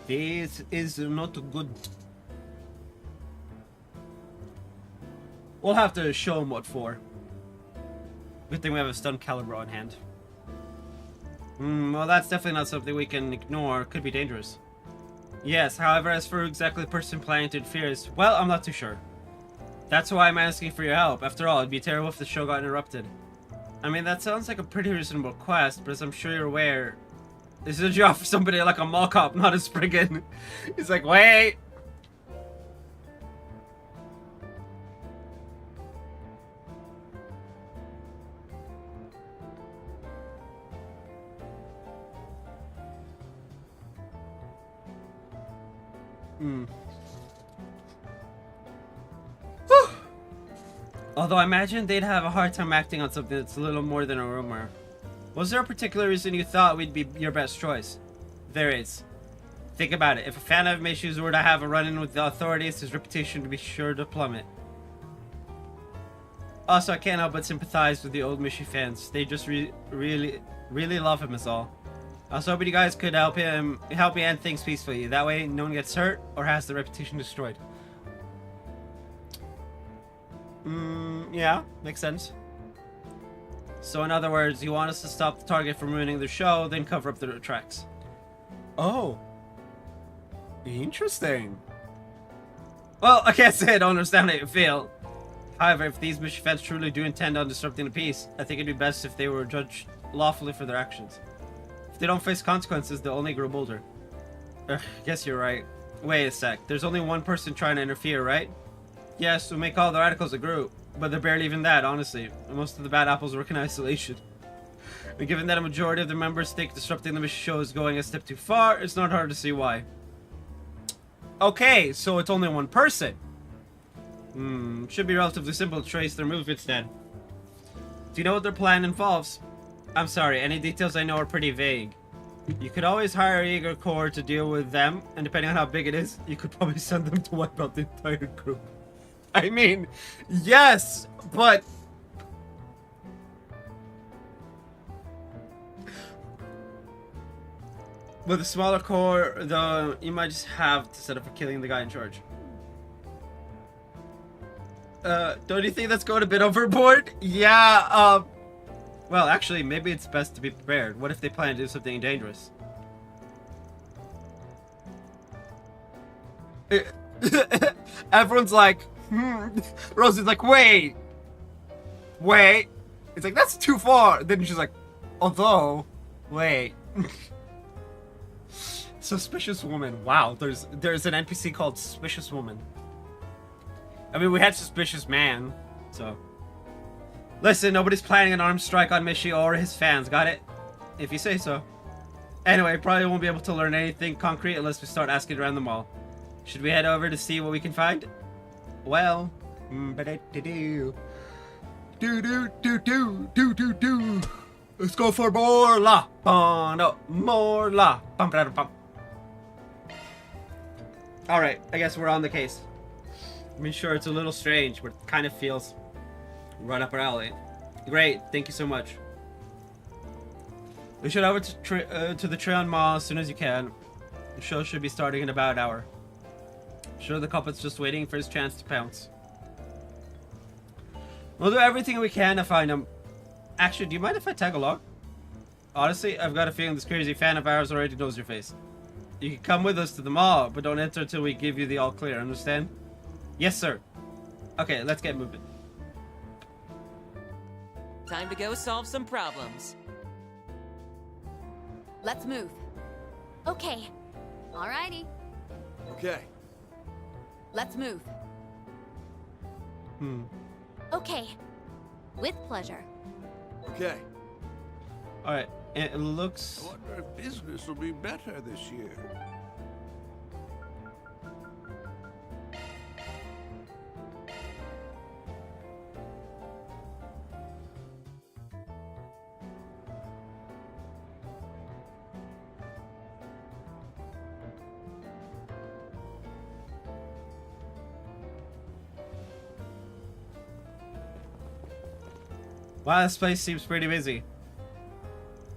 This is not good. We'll have to show them what for. Good thing we have a stun caliber on hand. Well, that's definitely not something we can ignore. Could be dangerous. Yes, however, as for exactly the person planning to interfere is, well, I'm not too sure. That's why I'm asking for your help. After all, it'd be terrible if the show got interrupted. I mean, that sounds like a pretty reasonable request, but as I'm sure you're aware, this is a job for somebody like a mall cop, not a spriggan. He's like, wait! Although I imagine they'd have a hard time acting on something that's a little more than a rumor. Was there a particular reason you thought we'd be your best choice? There is. Think about it. If a fan of Mishy's were to have a run-in with the authorities, his reputation would be sure to plummet. Also, I can't help but sympathize with the old Mishy fans. They just really love him is all. I was hoping you guys could help me end things peacefully. That way, no one gets hurt or has their reputation destroyed. Yeah, makes sense. So in other words, you want us to stop the target from ruining the show, then cover up the tracks. Oh. Interesting. Well, I can't say I don't understand how you feel. However, if these Mishy fans truly do intend on disrupting the peace, I think it'd be best if they were judged lawfully for their actions. If they don't face consequences, they'll only grow bolder. Guess you're right. Wait a sec, there's only one person trying to interfere, right? Yes, we may call the radicals a group, but they're barely even that, honestly. Most of the bad apples work in isolation. And given that a majority of the members think disrupting the Mishy show is going a step too far, it's not hard to see why. Okay, so it's only one person. Should be relatively simple to trace their movements then. Do you know what their plan involves? I'm sorry, any details I know are pretty vague. You could always hire Eager Corps to deal with them, and depending on how big it is, you could probably send them to wipe out the entire group. I mean, yes, but... With a smaller core, though, you might just have to set up for killing the guy in charge. Don't you think that's going a bit overboard? Yeah, well, actually, maybe it's best to be prepared. What if they plan to do something dangerous? Everyone's like, Rosie's like, wait. It's like, that's too far. Then she's like, although, wait. Suspicious woman. Wow, there's an NPC called Suspicious Woman. I mean, we had Suspicious Man, so. Listen, nobody's planning an armed strike on Mishy or his fans, got it? If you say so. Anyway, probably won't be able to learn anything concrete unless we start asking around the mall. Should we head over to see what we can find? Well, let's go for more la. No, more la. Alright, I guess we're on the case. I mean, sure, it's a little strange, but it kind of feels right up our alley. Great, thank you so much. We should head over to the Trion Mall as soon as you can. The show should be starting in about an hour. Sure, the culprit's just waiting for his chance to pounce. We'll do everything we can to find him. Actually, do you mind if I tag along? Honestly, I've got a feeling this crazy fan of ours already knows your face. You can come with us to the mall, but don't enter until we give you the all clear, understand? Yes, sir. Okay, let's get moving. Time to go solve some problems. Let's move. Okay. Alrighty. Okay. Let's move. Okay. With pleasure. Okay. Alright, it looks... I wonder if business will be better this year. Wow, this place seems pretty busy.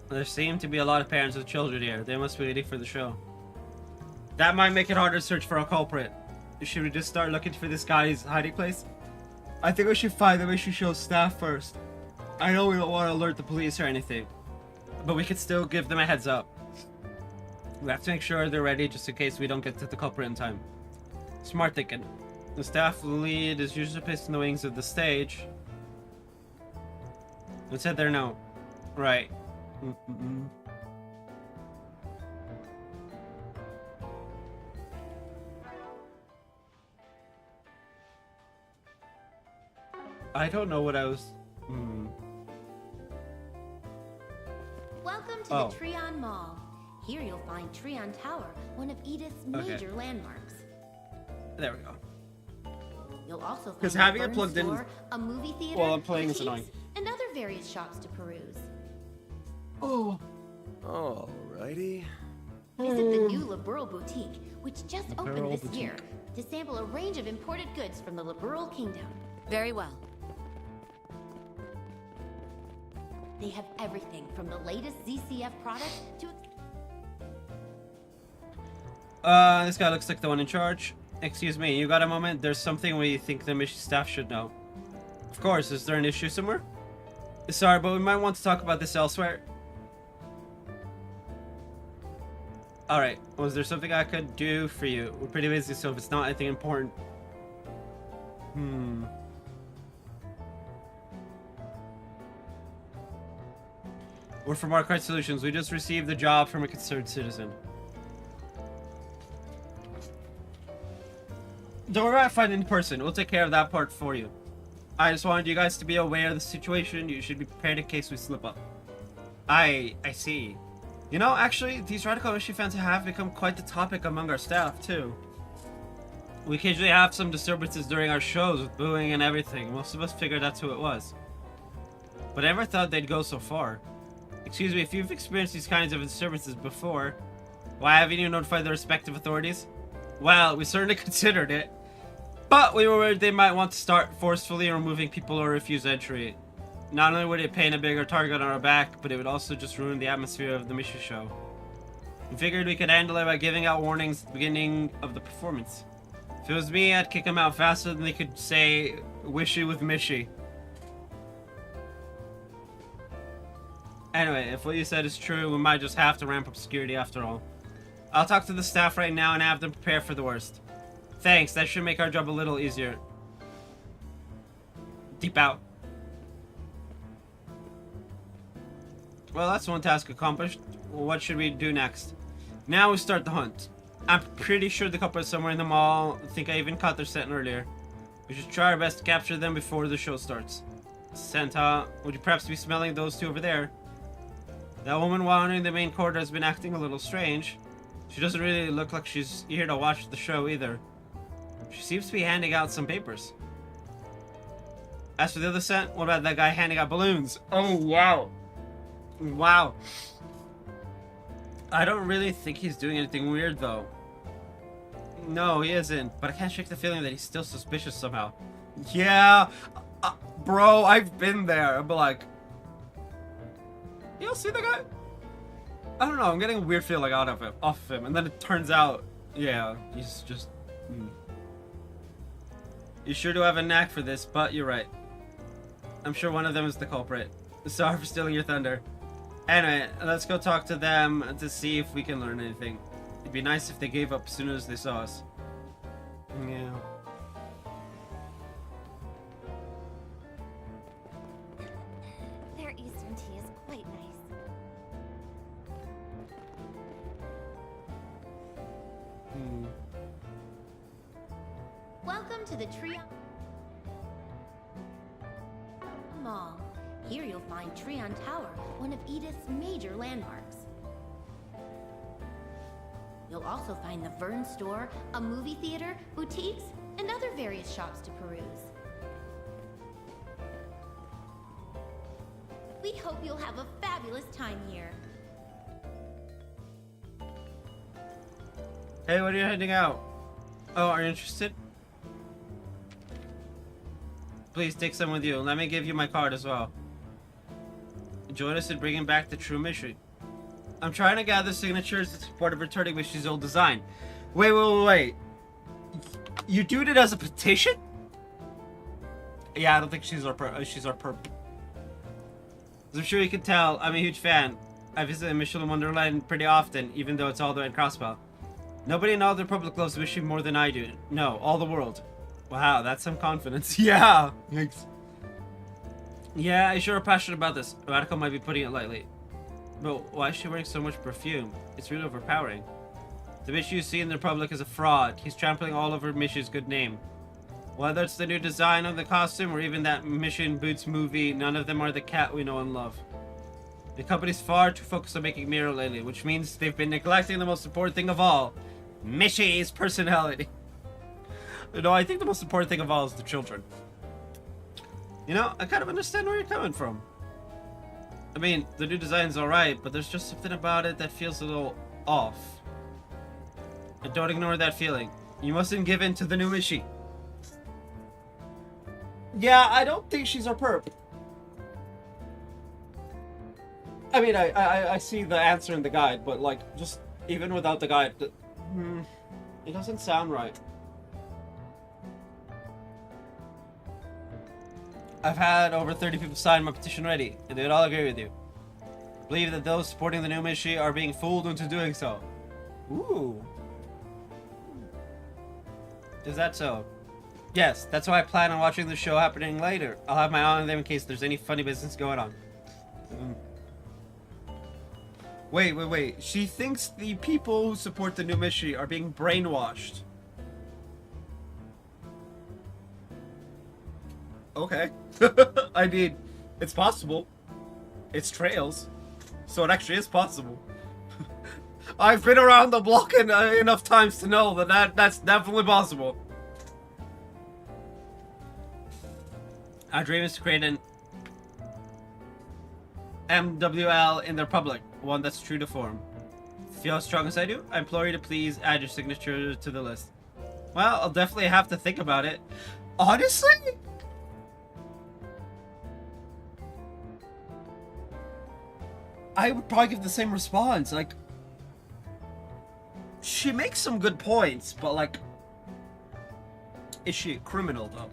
There seem to be a lot of parents with children here. They must be waiting for the show. That might make it harder to search for a culprit. Should we just start looking for this guy's hiding place? I think we should find the mission show staff first. I know we don't want to alert the police or anything, but we could still give them a heads up. We have to make sure they're ready just in case we don't get to the culprit in time. Smart thinking. The staff lead is usually placed in the wings of the stage. It said there no. Right. I don't know what I was... Welcome to the Treon Mall. Here you'll find Treon Tower, one of Edith's major landmarks. There we go. You'll also find Because having it a plugged in a movie theater, while I'm playing is boutiques, annoying. and other various shops to peruse. Oh. Alrighty. Visit the new Liberal Boutique, which just Liberal opened this Boutique. year, to sample a range of imported goods from the Liberal Kingdom. Very well. They have everything from the latest ZCF products to... This guy looks like the one in charge. Excuse me, you got a moment? There's something we think the mission staff should know. Of course, is there an issue somewhere? Sorry, but we might want to talk about this elsewhere. Alright, was there something I could do for you? We're pretty busy, so if it's not anything important... We're from Arcade Solutions. We just received the job from a concerned citizen. Don't worry about finding the person. We'll take care of that part for you. I just wanted you guys to be aware of the situation. You should be prepared in case we slip up. I see. You know, actually, these radical issue fans have become quite the topic among our staff, too. We occasionally have some disturbances during our shows with booing and everything. Most of us figured that's who it was. But I never thought they'd go so far. Excuse me, if you've experienced these kinds of disturbances before, why haven't you notified the respective authorities? Well, we certainly considered it. But we were worried they might want to start forcefully removing people or refuse entry. Not only would it paint a bigger target on our back, but it would also just ruin the atmosphere of the mission show. We figured we could handle it by giving out warnings at the beginning of the performance. If it was me, I'd kick them out faster than they could say, wishy with mishy. Anyway, if what you said is true, we might just have to ramp up security after all. I'll talk to the staff right now and have them prepare for the worst. Thanks, that should make our job a little easier. Deep out. Well, that's one task accomplished. Well, what should we do next? Now we start the hunt. I'm pretty sure the couple is somewhere in the mall. I think I even caught their scent earlier. We should try our best to capture them before the show starts. Santa, would you perhaps be smelling those two over there? That woman wandering the main corridor has been acting a little strange. She doesn't really look like she's here to watch the show either. She seems to be handing out some papers. As for the other scent, what about that guy handing out balloons? Oh, wow. Wow. I don't really think he's doing anything weird, though. No, he isn't. But I can't shake the feeling that he's still suspicious somehow. Yeah. Bro, I've been there. I'm like... You see the guy? I don't know. I'm getting a weird feeling off of him. And then it turns out... Yeah, he's just... You sure do have a knack for this, but you're right. I'm sure one of them is the culprit. Sorry for stealing your thunder. Anyway, let's go talk to them to see if we can learn anything. It'd be nice if they gave up as soon as they saw us. Yeah. Their Eastern tea is quite nice. Welcome to the Trion Mall. Here you'll find Trion Tower, one of Edith's major landmarks. You'll also find the Vern store, a movie theater, boutiques, and other various shops to peruse. We hope you'll have a fabulous time here. Hey, when are you heading out? Oh, are you interested? Please take some with you. Let me give you my card as well. Join us in bringing back the true Mishi. I'm trying to gather signatures in support of returning Mishi's old design. Wait. You doing it as a petition? Yeah, I don't think she's our perp. As I'm sure you can tell, I'm a huge fan. I visit Michelin Wonderland pretty often, even though it's all the way in Crossbow. Nobody in all the Republic loves Mishi more than I do. No, all the world. Wow, that's some confidence. Yeah! Thanks. Yeah, I sure are passionate about this. Radical might be putting it lightly. But why is she wearing so much perfume? It's really overpowering. The Mishi you see in the Republic is a fraud. He's trampling all over Mishi's good name. Whether it's the new design of the costume or even that Mission Boots movie, none of them are the cat we know and love. The company's far too focused on making mirror lately, which means they've been neglecting the most important thing of all, Mishi's personality. No, I think the most important thing of all is the children. You know, I kind of understand where you're coming from. I mean, the new design's alright, but there's just something about it that feels a little off. And don't ignore that feeling. You mustn't give in to the new Mishi. Yeah, I don't think she's our perp. I mean, I see the answer in the guide, but like, just even without the guide, it doesn't sound right. I've had over 30 people sign my petition already, and they'd all agree with you. Believe that those supporting the new Mishi are being fooled into doing so. Ooh. Is that so? Yes, that's why I plan on watching the show happening later. I'll have my eye on them in case there's any funny business going on. Wait. She thinks the people who support the new Mishi are being brainwashed. Okay. I mean, it's possible. It's Trails. So it actually is possible. I've been around the block enough times to know that's definitely possible. Our dream is to create an MWL in the Republic, one that's true to form. If you feel as strong as I do, I implore you to please add your signature to the list. Well, I'll definitely have to think about it. Honestly? I would probably give the same response. Like, she makes some good points, but like, is she a criminal though?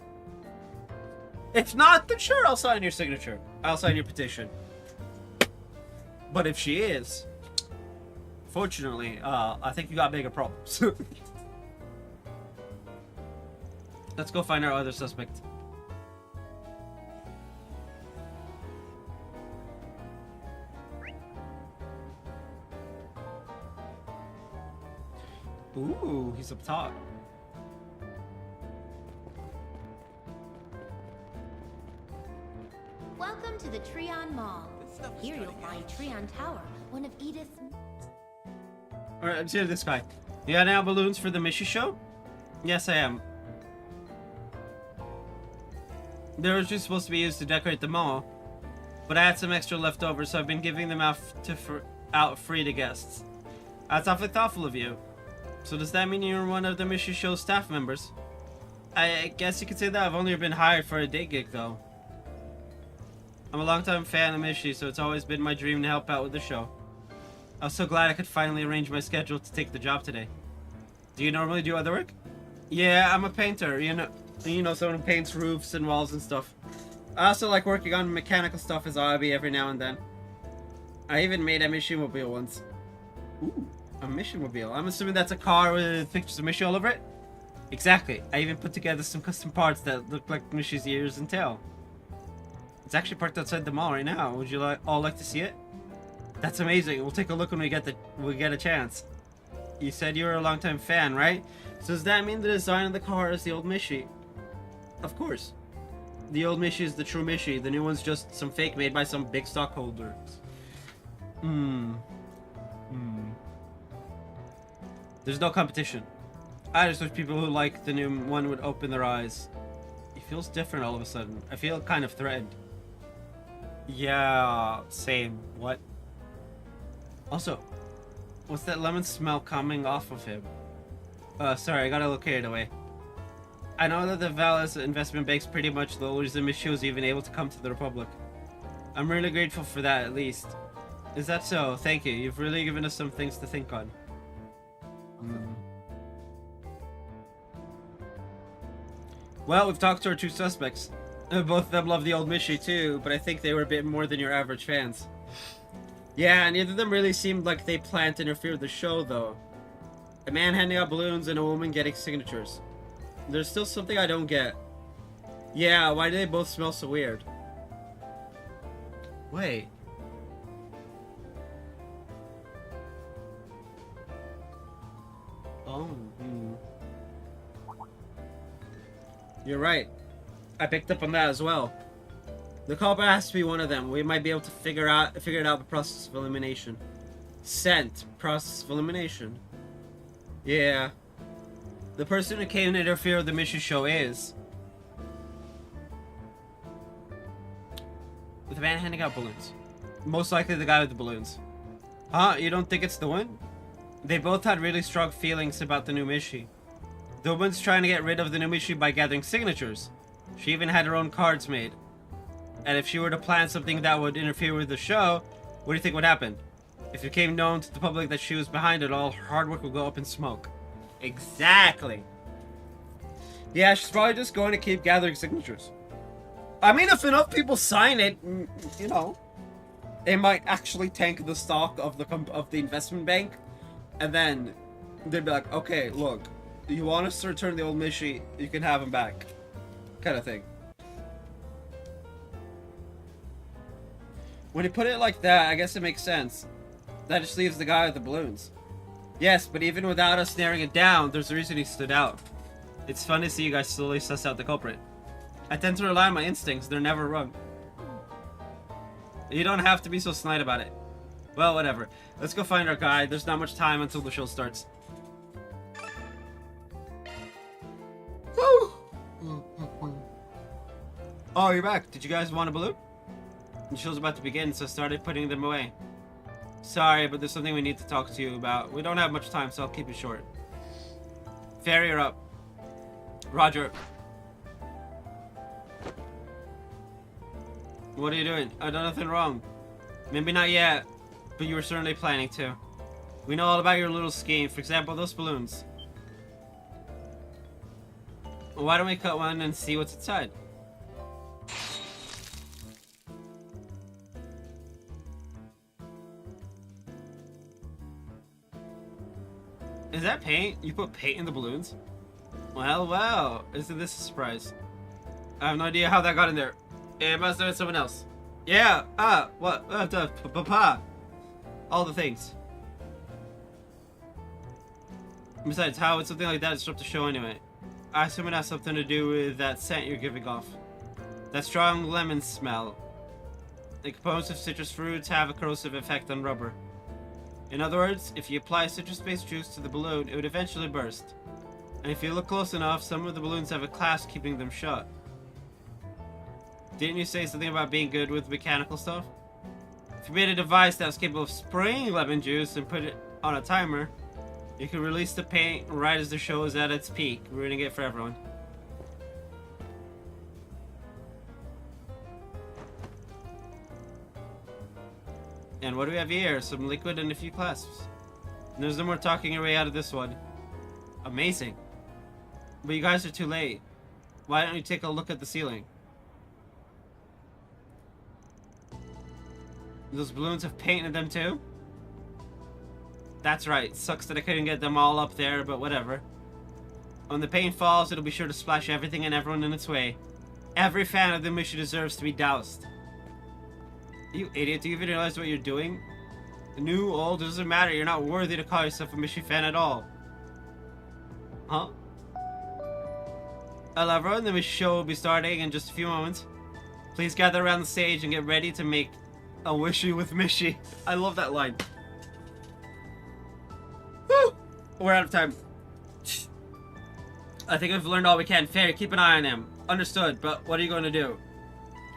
If not, then sure, I'll sign your signature. I'll sign your petition. But if she is, fortunately, I think you got bigger problems. Let's go find our other suspect. Ooh, he's up top. Welcome to the Trion Mall. Here you'll find Trion Tower, one of Edith's... Alright, let's hear this guy. You got any balloons for the Mishi show? Yes, I am. They were just supposed to be used to decorate the mall, but I had some extra left over, so I've been giving them out free to guests. That's awfully thoughtful of you. So does that mean you're one of the Mishi Show's staff members? I guess you could say that. I've only been hired for a day gig, though. I'm a longtime fan of Mishi, so it's always been my dream to help out with the show. I was so glad I could finally arrange my schedule to take the job today. Do you normally do other work? Yeah, I'm a painter, you know. You know, someone who paints roofs and walls and stuff. I also like working on mechanical stuff as a hobby every now and then. I even made a mission mobile once. Ooh, a mission mobile. I'm assuming that's a car with pictures of Mishy all over it? Exactly. I even put together some custom parts that look like Mishy's ears and tail. It's actually parked outside the mall right now. Would you all like to see it? That's amazing. We'll take a look when we get a chance. You said you were a longtime fan, right? So does that mean the design of the car is the old Mishy? Of course. The old Mishy is the true Mishy. The new one's just some fake made by some big stockholders. There's no competition. I just wish people who like the new one would open their eyes. It feels different all of a sudden. I feel kind of threatened. Yeah, same. What? Also, what's that lemon smell coming off of him? Sorry, I got a little carried away. I know that the Vallis investment bank's pretty much the only reason Mishy was even able to come to the Republic. I'm really grateful for that, at least. Is that so? Thank you. You've really given us some things to think on. Well, we've talked to our two suspects. Both of them love the old Mishy too, but I think they were a bit more than your average fans. Yeah, neither of them really seemed like they planned to interfere with the show, though. A man handing out balloons and a woman getting signatures. There's still something I don't get. Yeah, why do they both smell so weird? Wait. Oh, You're right. I picked up on that as well. The culprit has to be one of them. We might be able to figure it out the process of elimination. Scent. Process of elimination. Yeah. The person who came to interfere with the Mishy show is... the man handing out balloons. Most likely the guy with the balloons. Huh? You don't think it's the one? They both had really strong feelings about the new Mishy. The woman's trying to get rid of the new Mishy by gathering signatures. She even had her own cards made. And if she were to plan something that would interfere with the show, what do you think would happen? If it became known to the public that she was behind it all, her hard work would go up in smoke. Exactly. Yeah, she's probably just going to keep gathering signatures. I mean, if enough people sign it, you know, it might actually tank the stock of the investment bank, and then they'd be like, okay, look, you want us to return the old Mishy, you can have him back, kind of thing. When you put it like that, I guess it makes sense. That just leaves the guy with the balloons. Yes, but even without us narrowing it down, there's a reason he stood out. It's fun to see you guys slowly suss out the culprit. I tend to rely on my instincts, they're never wrong. You don't have to be so snide about it. Well, whatever. Let's go find our guy. There's not much time until the show starts. Woo! Oh, you're back. Did you guys want a balloon? The show's about to begin, so I started putting them away. Sorry, but there's something we need to talk to you about. We don't have much time, so I'll keep it short. Ferry, you're up. Roger. What are you doing? I've done nothing wrong. Maybe not yet, but you were certainly planning to. We know all about your little scheme. For example, those balloons. Why don't we cut one and see what's inside? Is that paint? You put paint in the balloons? Well, well, isn't this a surprise? I have no idea how that got in there. It must have been someone else. Yeah, what? Papa. All the things. Besides, how would something like that disrupt the show anyway? I assume it has something to do with that scent you're giving off. That strong lemon smell. The components of citrus fruits have a corrosive effect on rubber. In other words, if you apply citrus-based juice to the balloon, it would eventually burst. And if you look close enough, some of the balloons have a clasp keeping them shut. Didn't you say something about being good with mechanical stuff? If you made a device that was capable of spraying lemon juice and put it on a timer, you could release the paint right as the show is at its peak, ruining it for everyone. And what do we have here? Some liquid and a few clasps. And there's no more talking your way out of this one. Amazing. But you guys are too late. Why don't you take a look at the ceiling? Those balloons have paint in them too? That's right. Sucks that I couldn't get them all up there, but whatever. When the paint falls, it'll be sure to splash everything and everyone in its way. Every fan of the mission deserves to be doused. You idiot, do you even realize what you're doing? New, old, it doesn't matter. You're not worthy to call yourself a Mishi fan at all. Huh? Hello everyone, the Mishi show will be starting in just a few moments. Please gather around the stage and get ready to make a wishy with Mishi. I love that line. Woo! We're out of time. I think we've learned all we can. Fairy, keep an eye on him. Understood, but what are you going to do?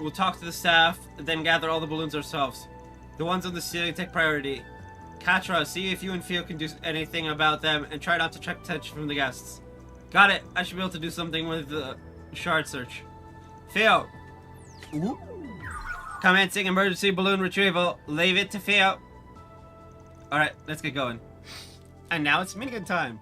We'll talk to the staff, then gather all the balloons ourselves. The ones on the ceiling take priority. Katra, see if you and Theo can do anything about them, and try not to attract attention from the guests. Got it. I should be able to do something with the shard search. Theo! Commencing emergency balloon retrieval. Leave it to Theo. Alright, let's get going. And now it's minigun time.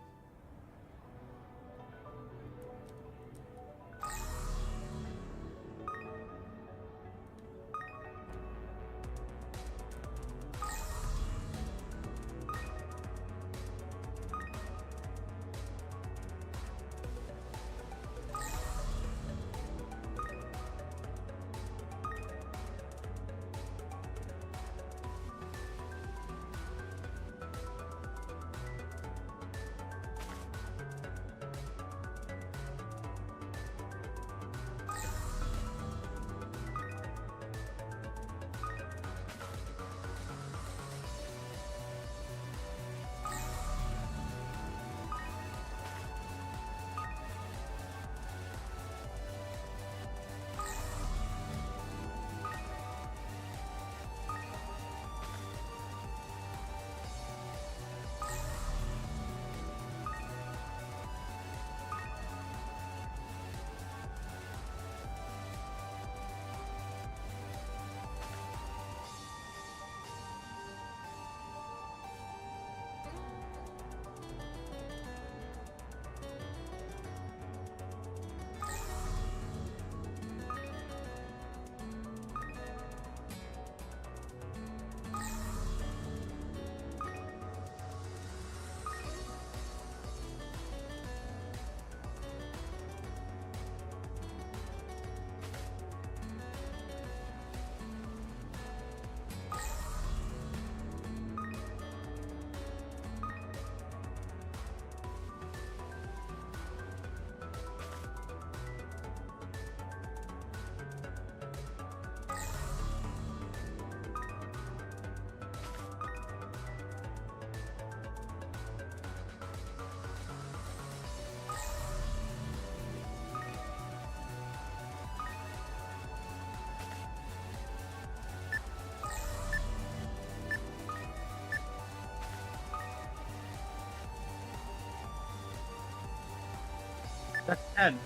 That's 10.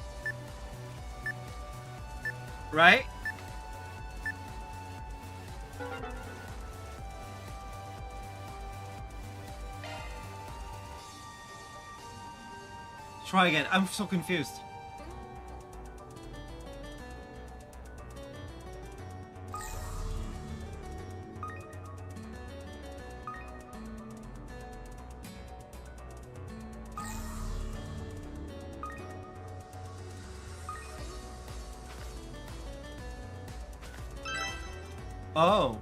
Right? Try again. I'm so confused. Oh.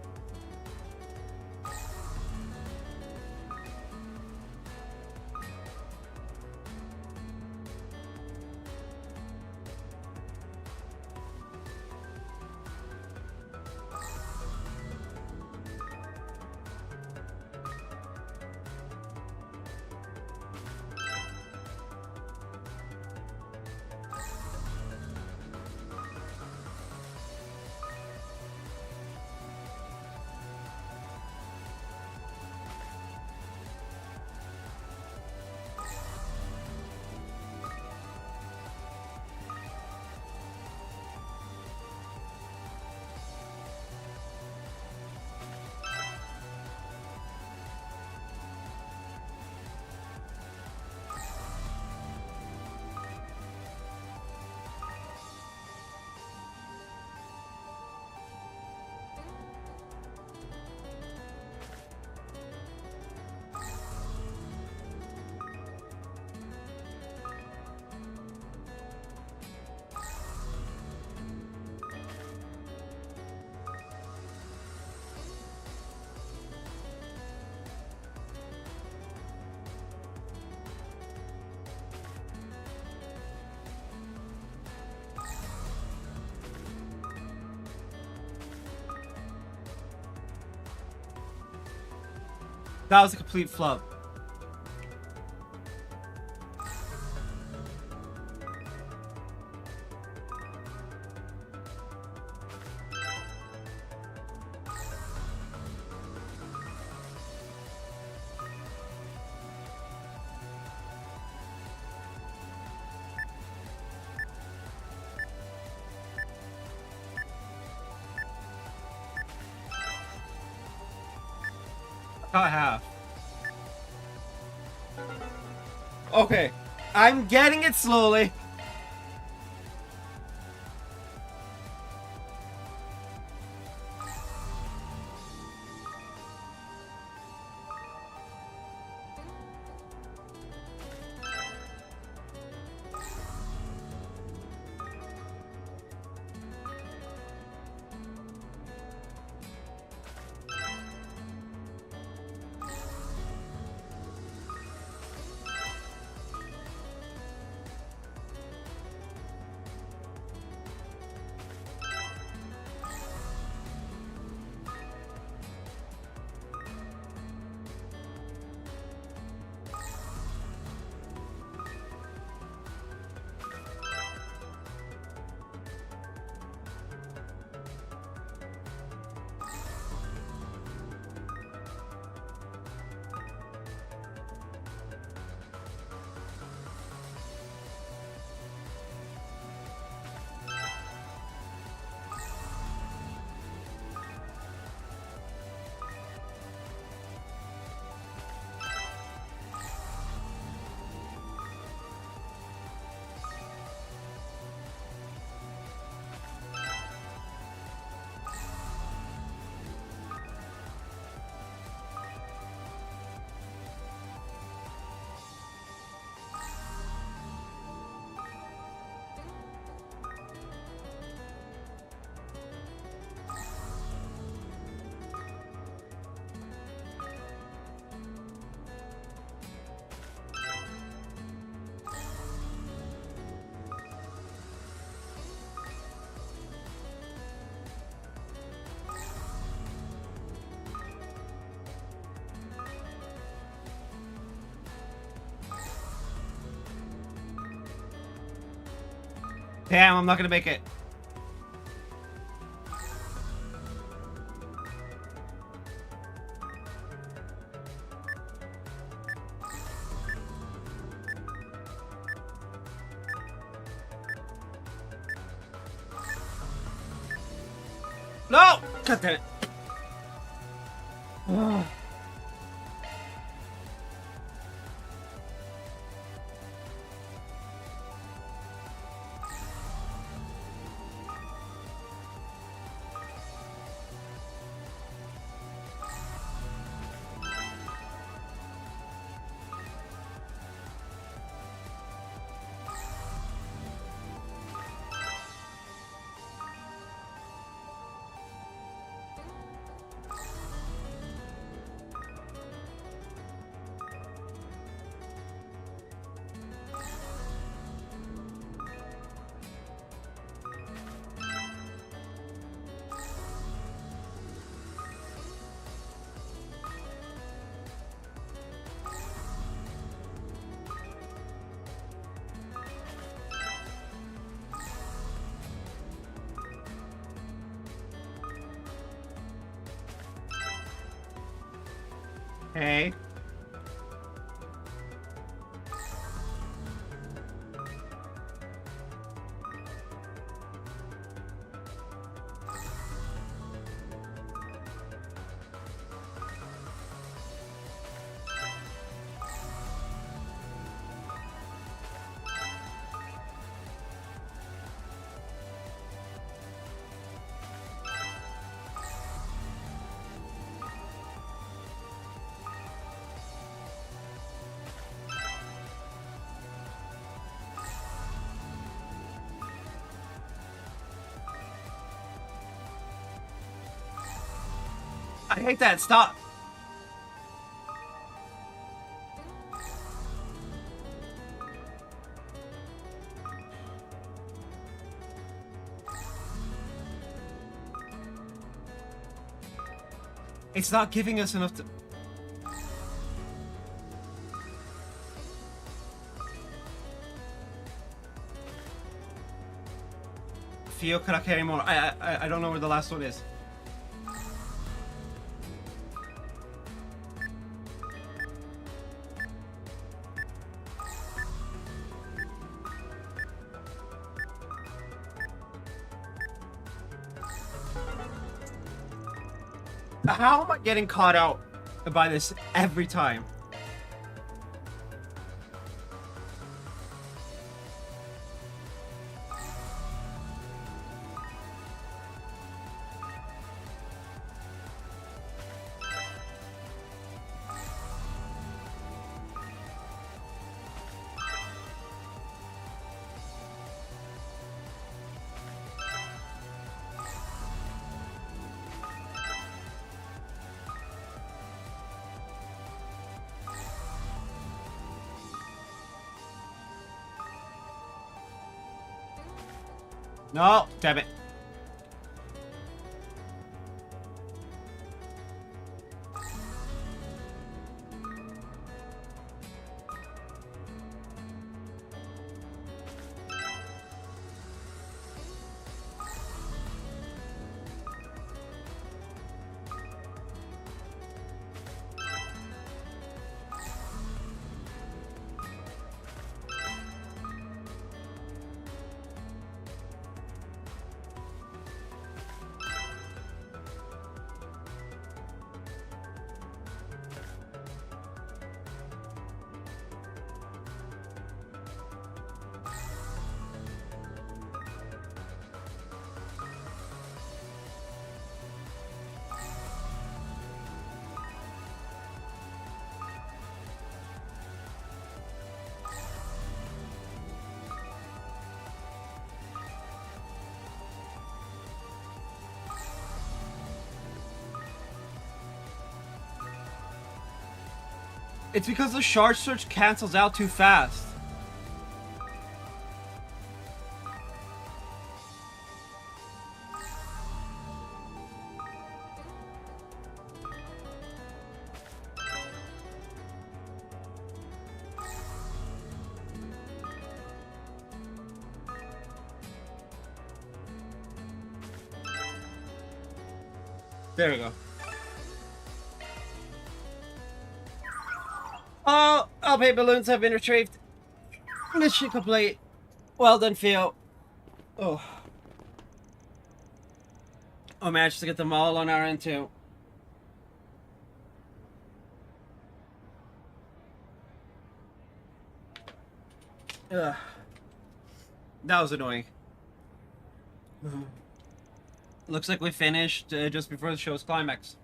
That was a complete flub. I have. Okay, I'm getting it slowly. Damn, I'm not gonna make it. No! God damn it. Ugh. Hey. I hate that. Stop. It's not giving us enough to... Fio cannot carry more. I don't know where the last one is. How am I getting caught out by this every time? No, damn it. It's because the shard search cancels out too fast. There we go. Oh, Alpay balloons have been retrieved. Mission complete. Well done, Theo. Oh. I managed to get them all on our end too. Ugh. That was annoying. Looks like we finished just before the show's climax.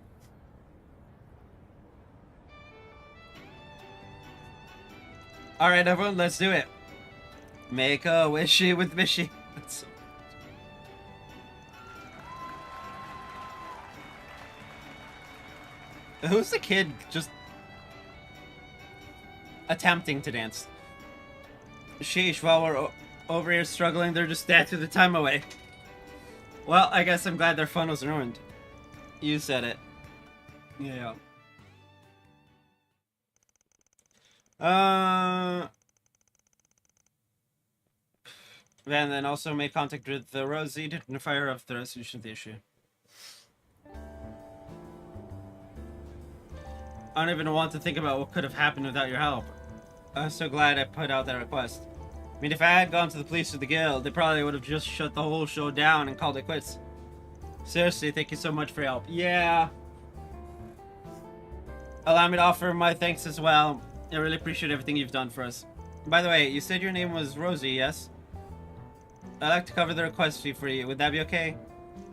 Alright, everyone, let's do it. Make a wishy with Mishy. Who's the kid just attempting to dance? Sheesh, while we're over here struggling, they're just dancing the time away. Well, I guess I'm glad their fun was ruined. You said it. Yeah. And then also make contact with the Rosie to notify of the resolution of the issue. I don't even want to think about what could have happened without your help. I'm so glad I put out that request. I mean, if I had gone to the police or the guild, they probably would have just shut the whole show down and called it quits. Seriously, thank you so much for your help. Yeah. Allow me to offer my thanks as well. I really appreciate everything you've done for us. By the way, you said your name was Rosie, yes? I'd like to cover the request fee for you. Would that be okay?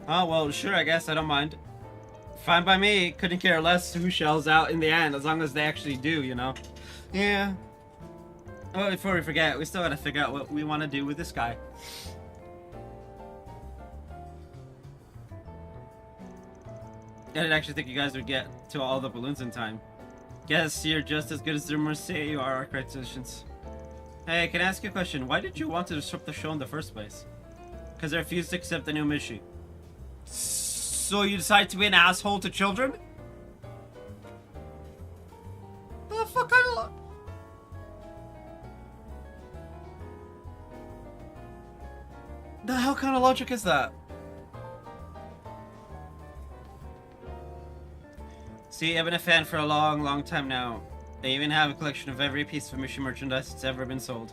Oh, well, sure, I guess. I don't mind. Fine by me. Couldn't care less who shells out in the end, as long as they actually do, you know? Yeah. Oh, before we forget, we still gotta figure out what we want to do with this guy. I didn't actually think you guys would get to all the balloons in time. Guess you're just as good as the rumors say you are, architects. Hey, can I ask you a question? Why did you want to disrupt the show in the first place? Because I refused to accept the new Mishi. So you decided to be an asshole to children? The fuck kind of... The hell kind of logic is that? See, I've been a fan for a long, long time now. I even have a collection of every piece of Mission merchandise that's ever been sold.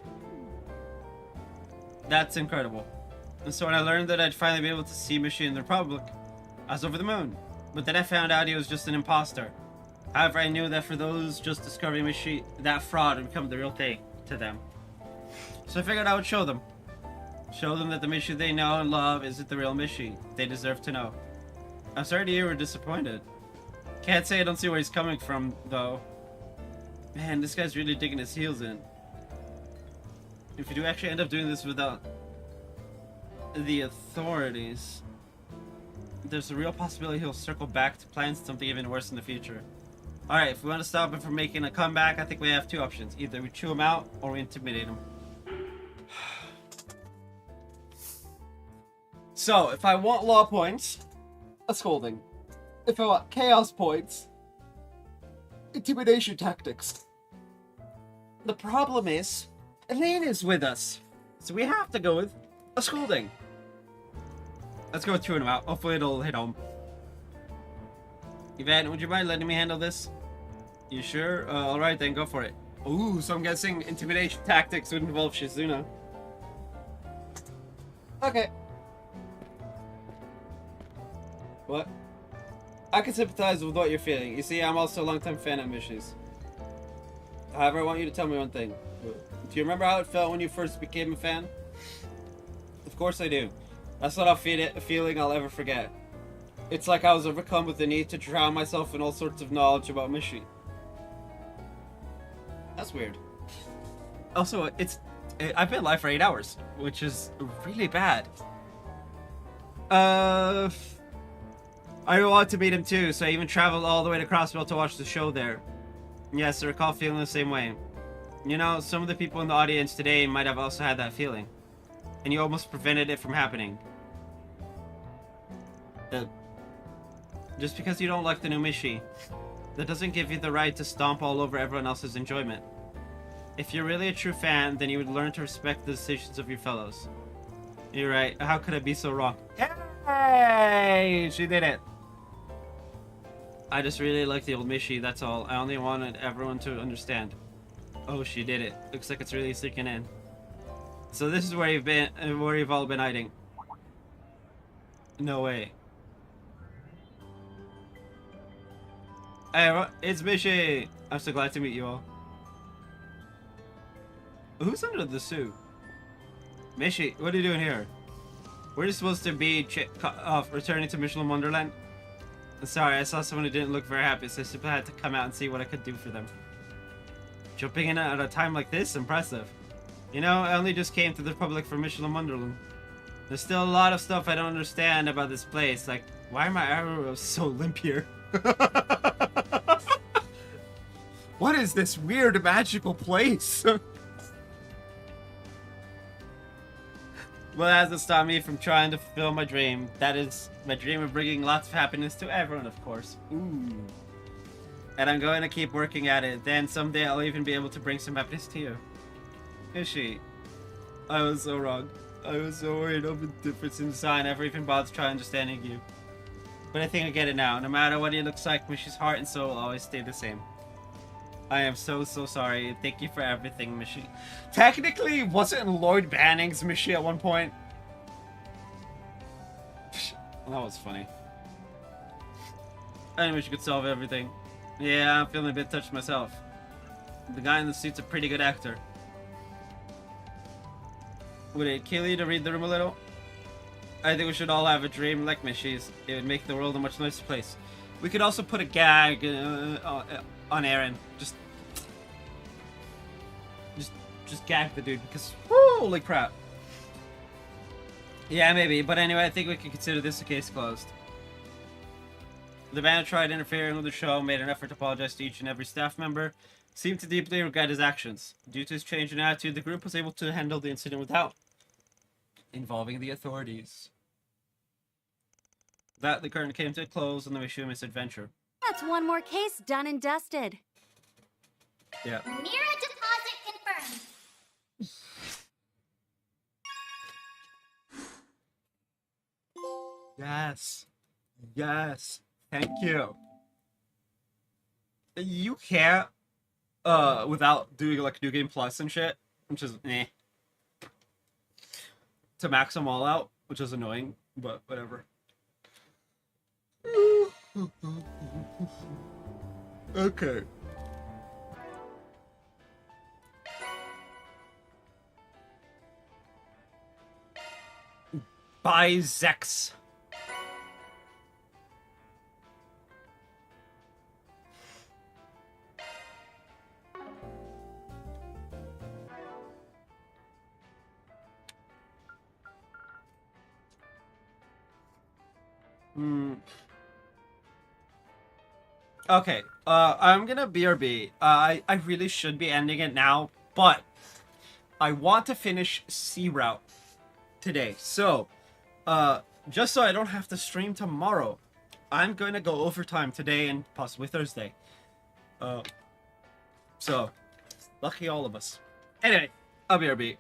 That's incredible. And so when I learned that I'd finally be able to see Mishi in the Republic, I was over the moon. But then I found out he was just an imposter. However, I knew that for those just discovering Mishi, that fraud would become the real thing to them. So I figured I would show them. Show them that the Mishi they know and love isn't the real Mishi. They deserve to know. I'm sorry to hear you were disappointed. Can't say I don't see where he's coming from, though. Man, this guy's really digging his heels in. If you do actually end up doing this without the authorities, there's a real possibility he'll circle back to plan something even worse in the future. Alright, if we want to stop him from making a comeback, I think we have two options. Either we chew him out, or we intimidate him. So, if I want law points, a scolding. If I want chaos points, intimidation tactics. The problem is, Elaine is with us, so we have to go with a scolding. Let's go with chewing him out. Hopefully it'll hit home. Yvette, would you mind letting me handle this? You sure? Alright then, go for it. Ooh, so I'm guessing intimidation tactics would involve Shizuna. Okay. What? I can sympathize with what you're feeling. You see, I'm also a longtime fan of Mishi's. However, I want you to tell me one thing. Do you remember how it felt when you first became a fan? Of course I do. That's not a feeling I'll ever forget. It's like I was overcome with the need to drown myself in all sorts of knowledge about Mishi. That's weird. Also, I've been live for 8 hours, which is really bad. I want to meet him too, so I even traveled all the way to Crossville to watch the show there. Yes, I recall feeling the same way. You know, some of the people in the audience today might have also had that feeling. And you almost prevented it from happening. Just because you don't like the new Mishi, that doesn't give you the right to stomp all over everyone else's enjoyment. If you're really a true fan, then you would learn to respect the decisions of your fellows. You're right. How could I be so wrong? Hey! She did it! I just really like the old Mishi, that's all. I only wanted everyone to understand. Oh, she did it. Looks like it's really sinking in. So this is where you've all been hiding. No way. Hey, it's Mishi! I'm so glad to meet you all. Who's under the suit? Mishi, what are you doing here? We're just supposed to be returning to Michelin Wonderland. Sorry, I saw someone who didn't look very happy, so I simply had to come out and see what I could do for them. Jumping in at a time like this? Impressive. You know, I only just came to the Republic for Michelin Wonderland. There's still a lot of stuff I don't understand about this place, like, why are my arrows so limp here? What is this weird magical place? Well, that hasn't stopped me from trying to fulfill my dream. That is, my dream of bringing lots of happiness to everyone, of course. Ooh. And I'm going to keep working at it. Then someday I'll even be able to bring some happiness to you. Is she? I was so wrong. I was so worried of the difference in design. I never even bothered trying understanding you. But I think I get it now. No matter what he looks like, Mishi's heart and soul will always stay the same. I am so sorry. Thank you for everything, Mishi. Technically, wasn't Lloyd Banning's Mishi at one point? That was funny. I wish you could solve everything. Yeah, I'm feeling a bit touched myself. The guy in the suit's a pretty good actor. Would it kill you to read the room a little? I think we should all have a dream like Mishi's. It would make the world a much nicer place. We could also put a gag on Aaron. Just gag the dude because holy crap. Yeah, maybe. But anyway, I think we can consider this a case closed. The band tried interfering with the show, made an effort to apologize to each and every staff member, seemed to deeply regret his actions. Due to his change in attitude, the group was able to handle the incident without involving the authorities. That the curtain came to a close on the Mishumi's adventure. That's one more case done and dusted. Yeah. Mira deposit confirmed. Yes. Yes. Thank you. You can't, without doing like New Game Plus and shit, which is to max them all out, which is annoying, but whatever. Okay. Bisex. Okay, I'm gonna BRB. I really should be ending it now, but I want to finish Sea Route today. So, just so I don't have to stream tomorrow, I'm going to go overtime today and possibly Thursday. So, lucky all of us. Anyway, I'll BRB.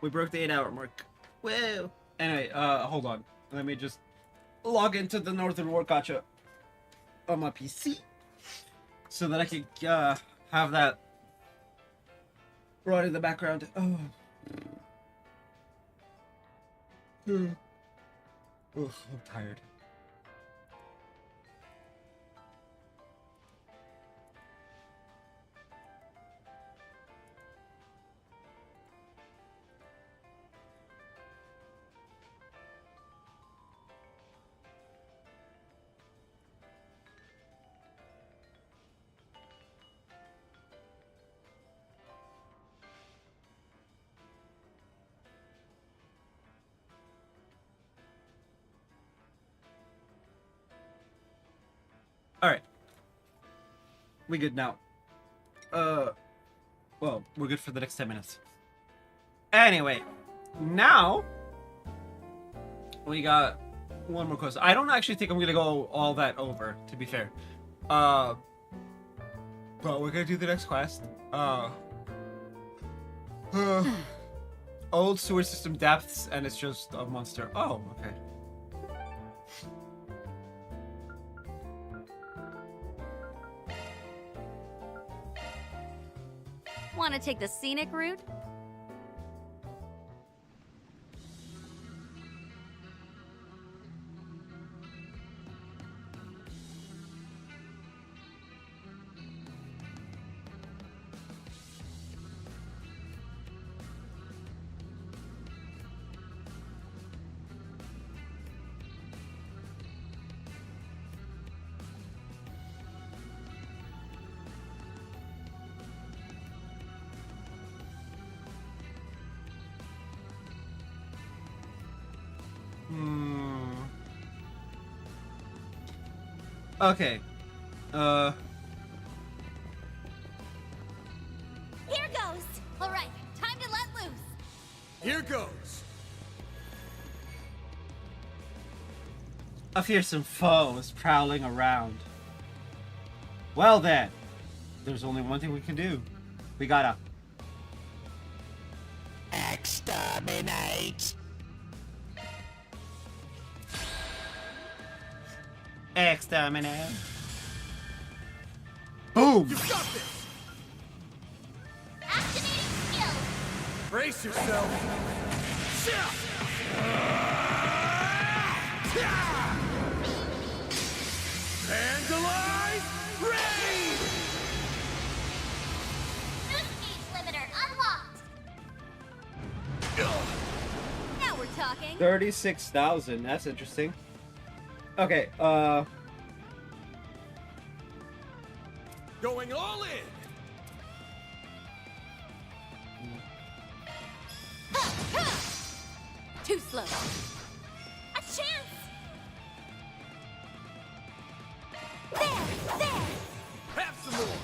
We broke the 8-hour mark. Whoa. Anyway, hold on. Let me just log into the Northern War Gacha on my PC so that I can have that right in the background. Oh. Ugh, I'm tired. Alright. We good now. Well, we're good for the next 10 minutes. Anyway, now we got one more quest. I don't actually think I'm gonna go all that over, to be fair. But we're gonna do the next quest. Old sewer system depths, and it's just a monster. Oh, okay. Want to take the scenic route? Okay. Here goes! Alright, time to let loose! Here goes! A fearsome foe is prowling around. Well then, there's only one thing we can do. We gotta exterminate. Exterminate. Boom! You got this! Activating skill! Brace yourself! Vandalize! Raid! Boost gauge limiter unlocked! Now we're talking! 36,000, that's interesting. Okay, Going all in! Too slow. A chance! There! Have some more!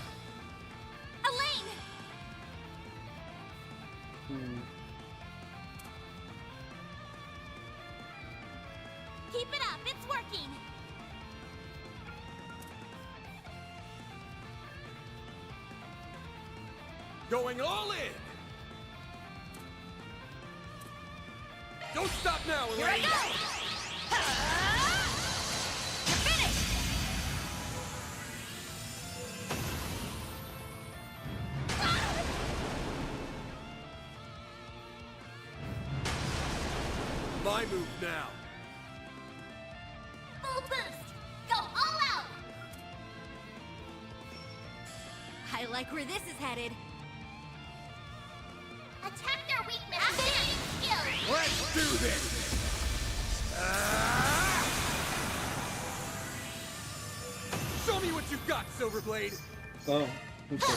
Elaine! Keep it up, it's working! Going all in! Don't stop now, Elaine! Here I go! You're finished! My move now. Full boost! Go all out! I like where this is headed. Attack their weakness! Activating skill! Let's do this! Show me what you've got, Silverblade! oh, okay.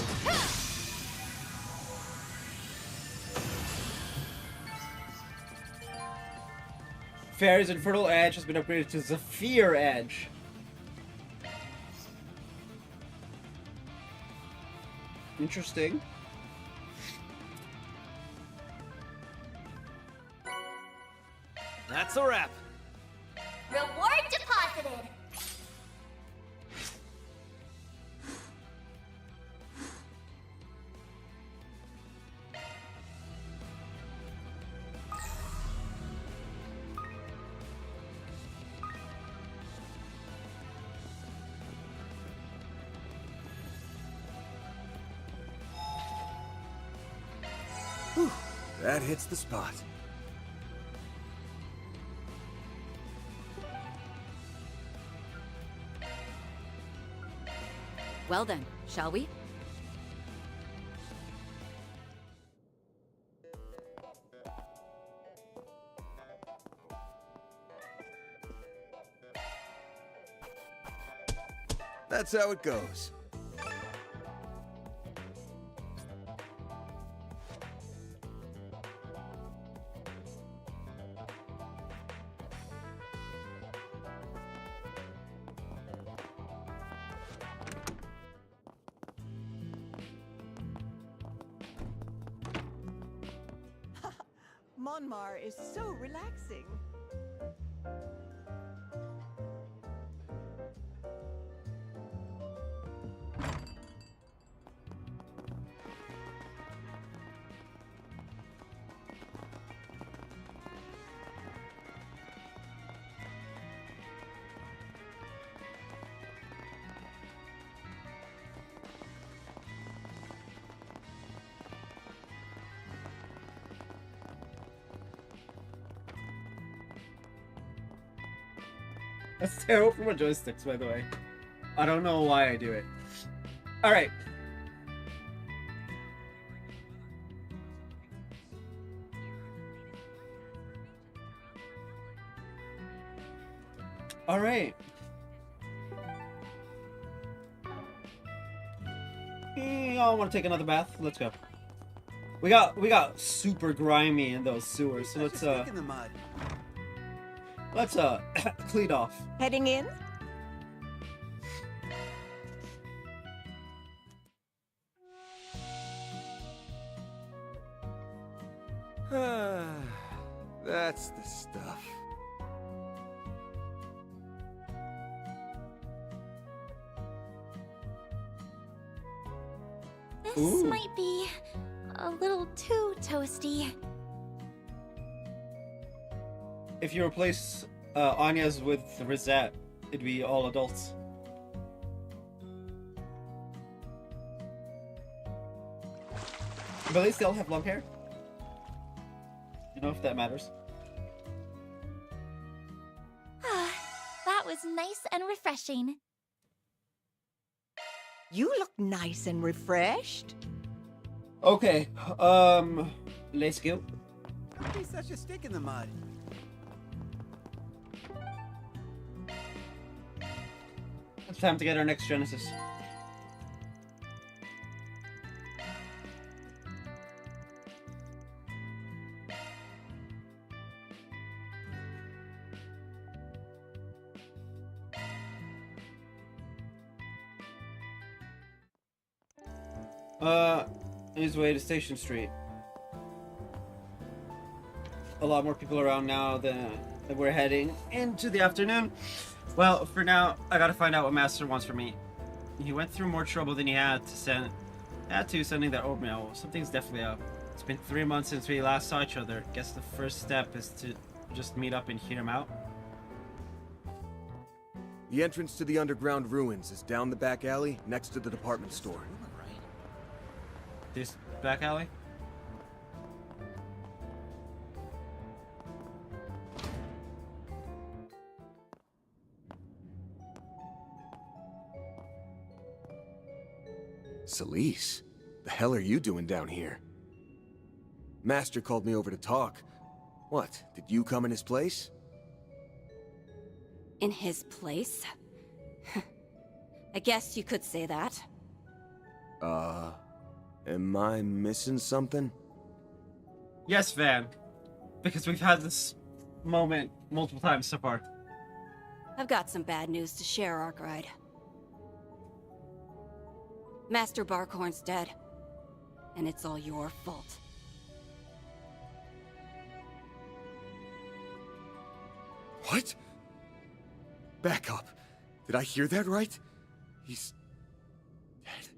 Fairy's Infernal Edge has been upgraded to Zephyr Edge. Interesting. That's a wrap. Reward deposited! That hits the spot. Well then, shall we? That's how it goes. Monmar is so relaxing. That's terrible for my joysticks, by the way. I don't know why I do it. Alright. Alright. Y'all want to take another bath? Let's go. We got super grimy in those sewers, so let's Stick in the mud. let's clean off. Heading in? That's the stuff. This Ooh. might be a little too toasty. If you replace Anya's with Rosette, it'd be all adults. But they still have long hair. You know if that matters. That was nice and refreshing. You look nice and refreshed. Okay, let's go. Don't be such a stick in the mud. It's time to get our next Genesis. His way to Station Street. A lot more people around now than we're heading into the afternoon. Well, for now, I gotta find out what Master wants from me. He went through more trouble than he had to sending that oatmeal. Something's definitely up. It's been 3 months since we last saw each other. Guess the first step is to just meet up and hear him out. The entrance to the underground ruins is down the back alley next to the department store. This back alley? Celise, the hell are you doing down here? Master called me over to talk. What, did you come in his place? In his place? I guess you could say that. Am I missing something? Yes, Van. Because we've had this moment multiple times so far. I've got some bad news to share, Arkwright. Master Barkhorn's dead. And it's all your fault. What? Back up. Did I hear that right? He's dead.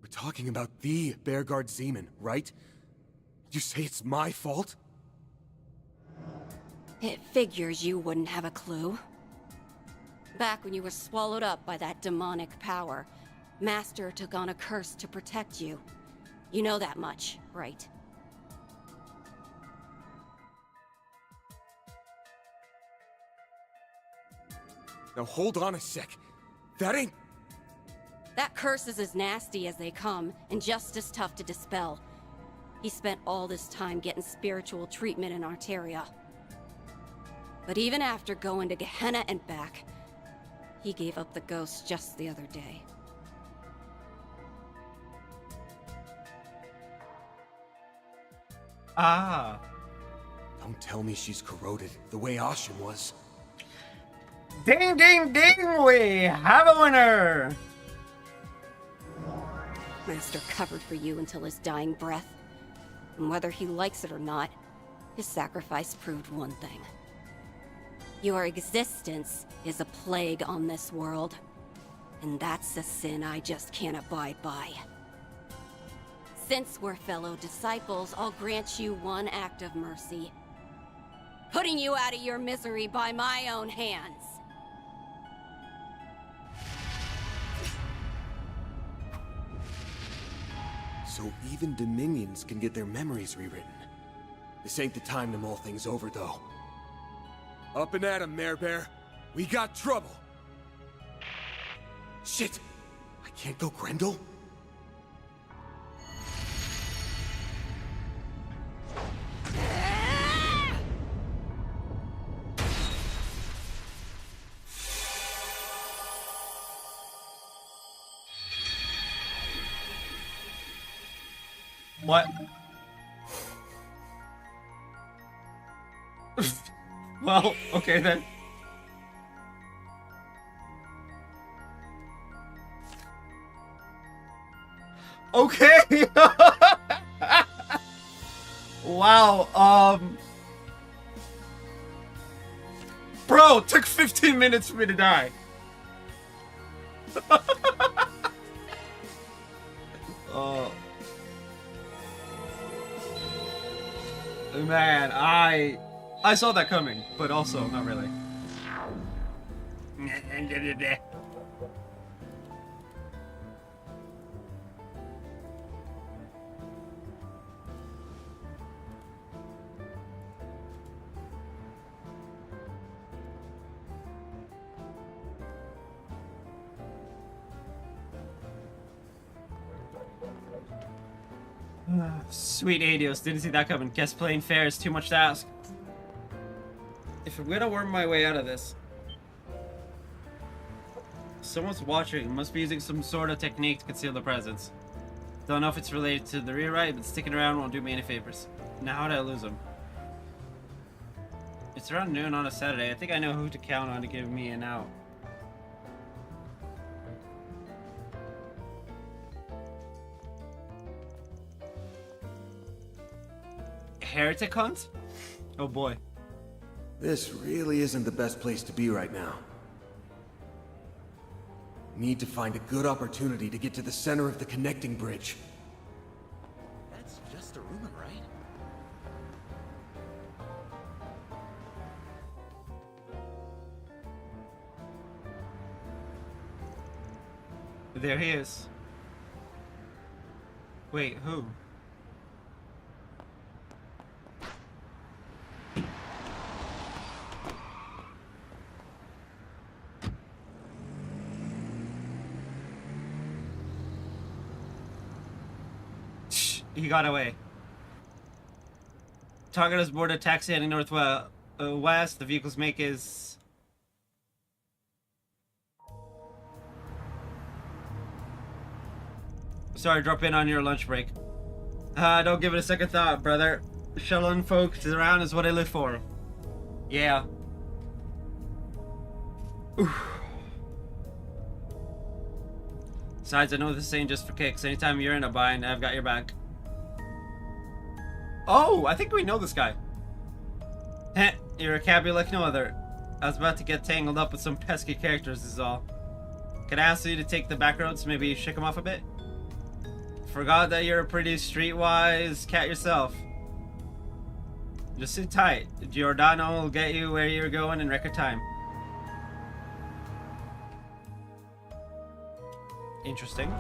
We're talking about the Bearguard Zeman, right? You say it's my fault? It figures you wouldn't have a clue. Back when you were swallowed up by that demonic power, Master took on a curse to protect you. You know that much, right? Now hold on a sec. That ain't... That curse is as nasty as they come, and just as tough to dispel. He spent all this time getting spiritual treatment in Arteria. But even after going to Gehenna and back, he gave up the ghost just the other day. Ah. Don't tell me she's corroded the way Ashen was. Ding, ding, ding! We have a winner! Master covered for you until his dying breath. And whether he likes it or not, his sacrifice proved one thing. Your existence is a plague on this world. And that's a sin I just can't abide by. Since we're fellow disciples, I'll grant you one act of mercy. Putting you out of your misery by my own hands. So even Dominions can get their memories rewritten. This ain't the time to mull things over, though. Up and at 'em, Mare Bear. We got trouble. Shit! I can't go Grendel? What? Well, okay then. Okay! Wow, Bro, it took 15 minutes for me to die. Oh. Man, I saw that coming, but also not really. Sweet Adios, didn't see that coming. Guess playing fair is too much to ask. If I'm gonna worm my way out of this, someone's watching. Must be using some sort of technique to conceal the presence. Don't know if it's related to the rewrite, but sticking around won't do me any favors. Now how did I lose him? It's around noon on a Saturday. I think I know who to count on to give me an out. Heretic hunt? Oh boy. This really isn't the best place to be right now. Need to find a good opportunity to get to the center of the connecting bridge. That's just a rumor, right? There he is. Wait, who? He got away. Target is boarded taxi heading northwest. The vehicle's make is... Sorry, drop in on your lunch break. Don't give it a second thought, brother. Shuttling folks around is what I live for. Yeah. Oof. Besides, I know this ain't just for kicks. Anytime you're in a bind, I've got your back. Oh, I think we know this guy. Heh, you're a cabbie like no other. I was about to get tangled up with some pesky characters is all. Could I ask you to take the back roads, maybe shake them off a bit? Forgot that you're a pretty streetwise cat yourself. Just sit tight. Giordano will get you where you're going in record time. Interesting.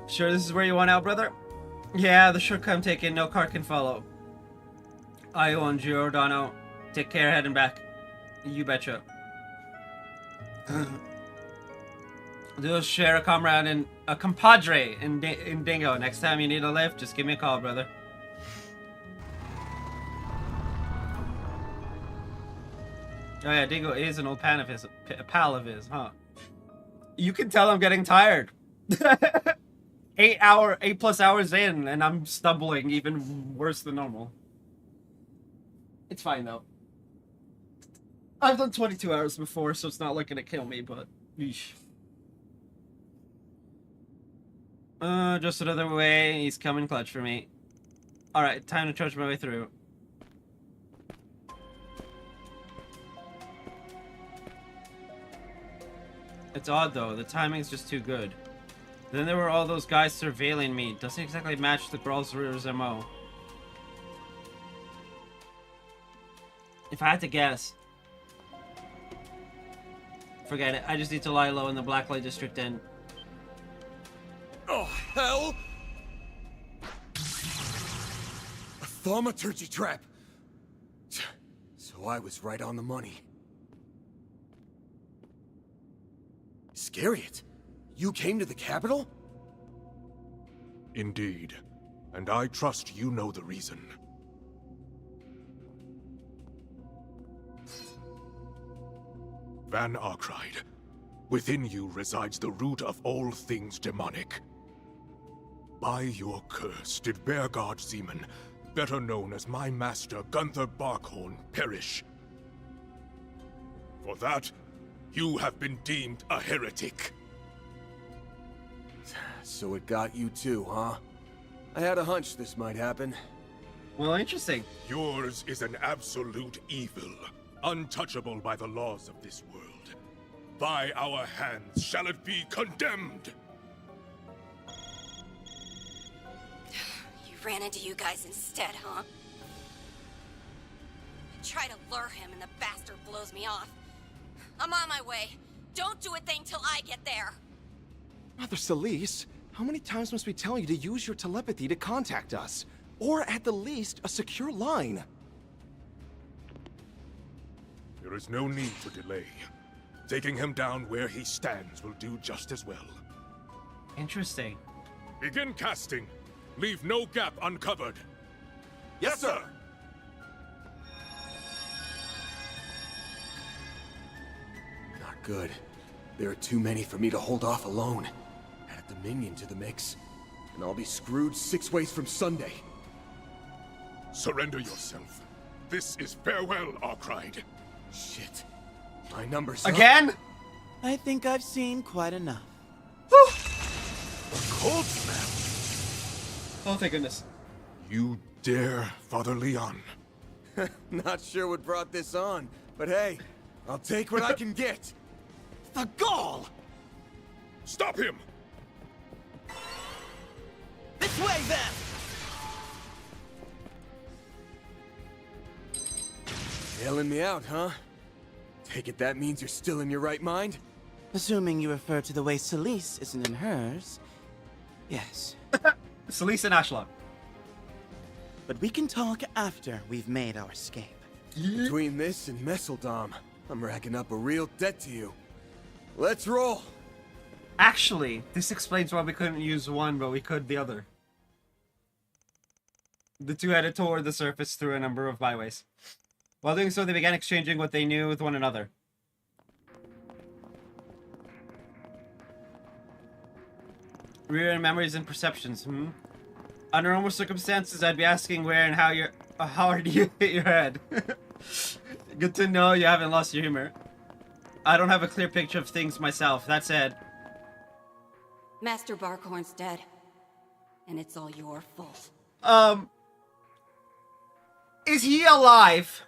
Sure this is where you want out, brother? Yeah, the shortcut I'm taking, no car can follow. Io and Giordano. Take care, heading back. You betcha. Do share a comrade and a compadre in Dingo. Next time you need a lift, just give me a call, brother. Oh yeah, Dingo is an old pal of his, huh? You can tell I'm getting tired. 8+ hours in, and I'm stumbling even worse than normal. It's fine though. I've done 22 hours before, so it's not like gonna kill me, but yeesh. Just another way. He's coming clutch for me. Alright, time to charge my way through. It's odd though, the timing's just too good. Then there were all those guys surveilling me. Doesn't exactly match the Brawler's MO. If I had to guess. Forget it, I just need to lie low in the Blacklight District and... Oh, hell! A thaumaturgy trap! So I was right on the money. Scariot, you came to the capital? Indeed. And I trust you know the reason. Van Arkride, within you resides the root of all things demonic. By your curse did Bearguard Zeman, better known as my master Gunther Barkhorn, perish. For that, you have been deemed a heretic. So it got you too, huh? I had a hunch this might happen. Well, interesting. Yours is an absolute evil, untouchable by the laws of this world. By our hands shall it be condemned! You ran into you guys instead, huh? I try to lure him and the bastard blows me off. I'm on my way. Don't do a thing till I get there. Mother Celeste, how many times must we tell you to use your telepathy to contact us? Or at the least, a secure line. There is no need to delay. Taking him down where he stands will do just as well. Interesting. Begin casting. Leave no gap uncovered. Yes, sir! Not good. There are too many for me to hold off alone. Add a Dominion to the mix, and I'll be screwed 6 ways from Sunday. Surrender yourself. This is farewell, Arkride. Shit. My number's again? Up. I think I've seen quite enough. Cold snap. Oh, thank goodness. You dare, Father Leon? Not sure what brought this on, but hey, I'll take what I can get. The gall! Stop him! This way, then! Bailing me out, huh? Take it that means you're still in your right mind? Assuming you refer to the way Celeste isn't in hers. Yes. Celeste and Ashlock. But we can talk after we've made our escape. Between this and Messeldom, I'm racking up a real debt to you. Let's roll! Actually, this explains why we couldn't use one, but we could the other. The two headed toward the surface through a number of byways. While doing so, they began exchanging what they knew with one another. Rear memories and perceptions, Under normal circumstances, I'd be asking where and how hard you hit your head. Good to know you haven't lost your humor. I don't have a clear picture of things myself. That said... Master Barkhorn's dead. And it's all your fault. Is he alive?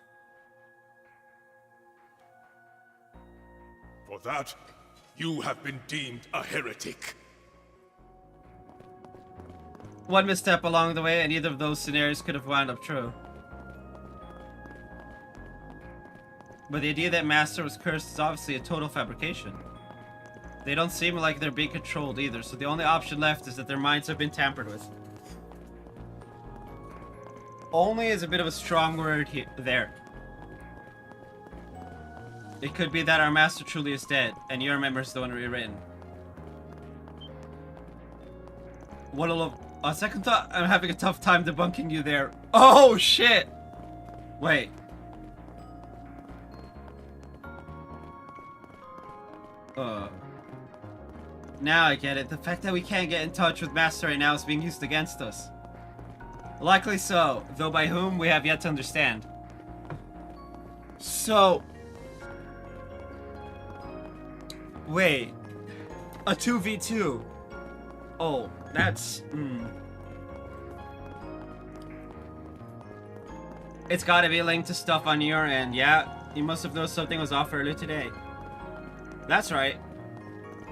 For that, you have been deemed a heretic. One misstep along the way, and either of those scenarios could have wound up true. But the idea that Master was cursed is obviously a total fabrication. They don't seem like they're being controlled either, so the only option left is that their minds have been tampered with. Only is a bit of a strong word there. It could be that our master truly is dead, and your memory is the one rewritten. What a love. On second thought, I'm having a tough time debunking you there. Oh, shit! Wait. Now I get it. The fact that we can't get in touch with Master right now is being used against us. Likely so, though by whom we have yet to understand. So... Wait. A 2v2. Oh, that's... It's gotta be linked to stuff on your end, yeah? You must have noticed something was off earlier today. That's right.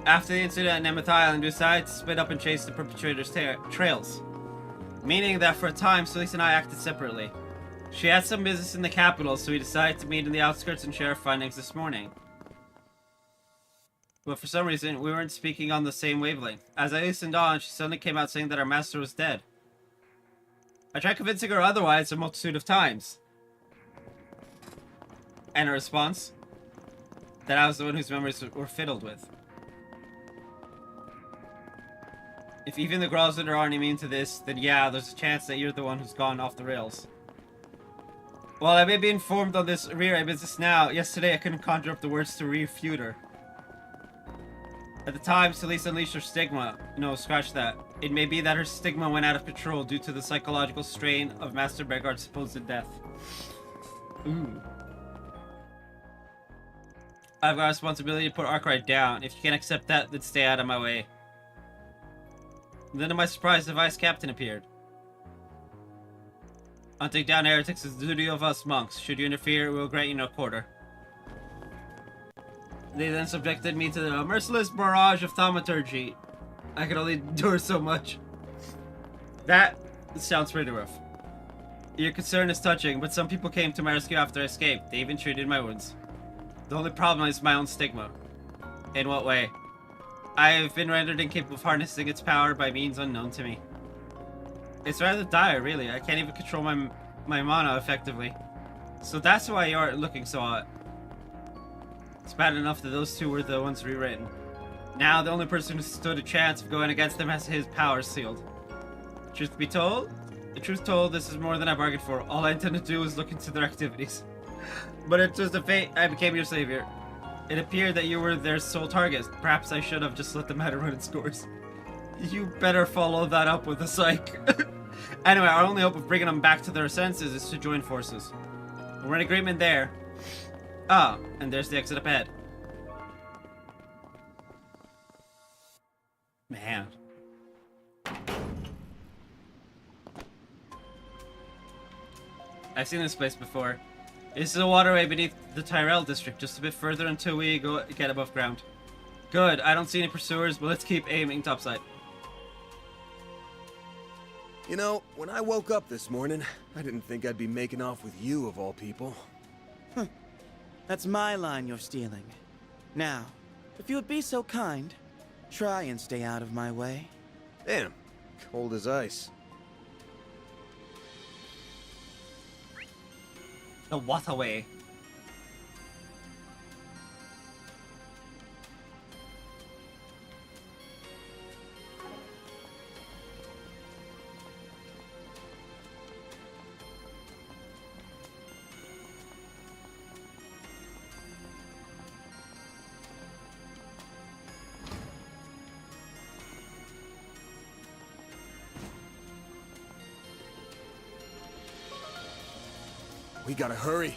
After the incident at Nemeth Island, we decided to split up and chase the perpetrator's trails. Meaning that for a time, Celeste and I acted separately. She had some business in the capital, so we decided to meet in the outskirts and share our findings this morning. But for some reason, we weren't speaking on the same wavelength. As I listened on, she suddenly came out saying that our master was dead. I tried convincing her otherwise a multitude of times. And her response? That I was the one whose memories were fiddled with. If even the girls that are immune to this, then yeah, there's a chance that you're the one who's gone off the rails. While I may be informed on this rear business now, yesterday I couldn't conjure up the words to refute her. At the time, Celeste unleashed her stigma. No, scratch that. It may be that her stigma went out of control due to the psychological strain of Master Begard's supposed death. Ooh. I've got a responsibility to put Arkwright down. If you can't accept that, then stay out of my way. And then to my surprise, the vice captain appeared. Hunting down heretics is the duty of us monks. Should you interfere, we will grant you no quarter. They then subjected me to the merciless barrage of thaumaturgy. I could only endure so much. That sounds pretty rough. Your concern is touching, but some people came to my rescue after I escaped. They even treated my wounds. The only problem is my own stigma. In what way? I have been rendered incapable of harnessing its power by means unknown to me. It's rather dire, really. I can't even control my mana effectively. So that's why you aren't looking so hot. It's bad enough that those two were the ones rewritten. Now the only person who stood a chance of going against them has his power sealed. Truth be told, this is more than I bargained for. All I intend to do is look into their activities. But it was a fate. I became your savior. It appeared that you were their sole target. Perhaps I should have just let the matter run its course. You better follow that up with a psych. Anyway, our only hope of bringing them back to their senses is to join forces. We're in agreement there. Ah, and there's the exit up ahead. Man. I've seen this place before. This is a waterway beneath the Tyrell district, just a bit further until we get above ground. Good, I don't see any pursuers, but let's keep aiming topside. You know, when I woke up this morning, I didn't think I'd be making off with you of all people. Huh. That's my line you're stealing. Now, if you would be so kind, try and stay out of my way. Damn, cold as ice. The waterway. We gotta hurry.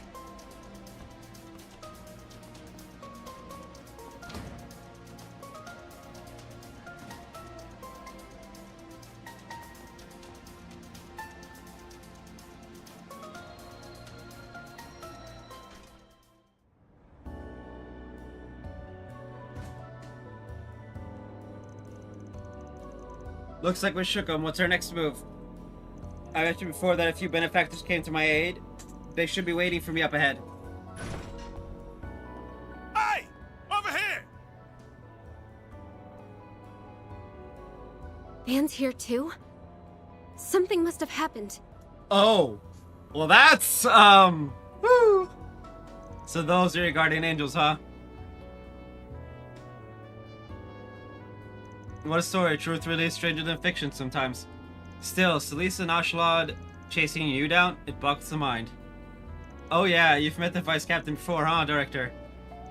Looks like we shook them. What's our next move? I mentioned before that a few benefactors came to my aid. They should be waiting for me up ahead. Hey! Over here! Van's here too? Something must have happened. Oh. Well, that's, woo. So those are your guardian angels, huh? What a story. Truth really is stranger than fiction sometimes. Still, Celise and Ashlod chasing you down, it boggles the mind. Oh yeah, you've met the Vice Captain before, huh, Director?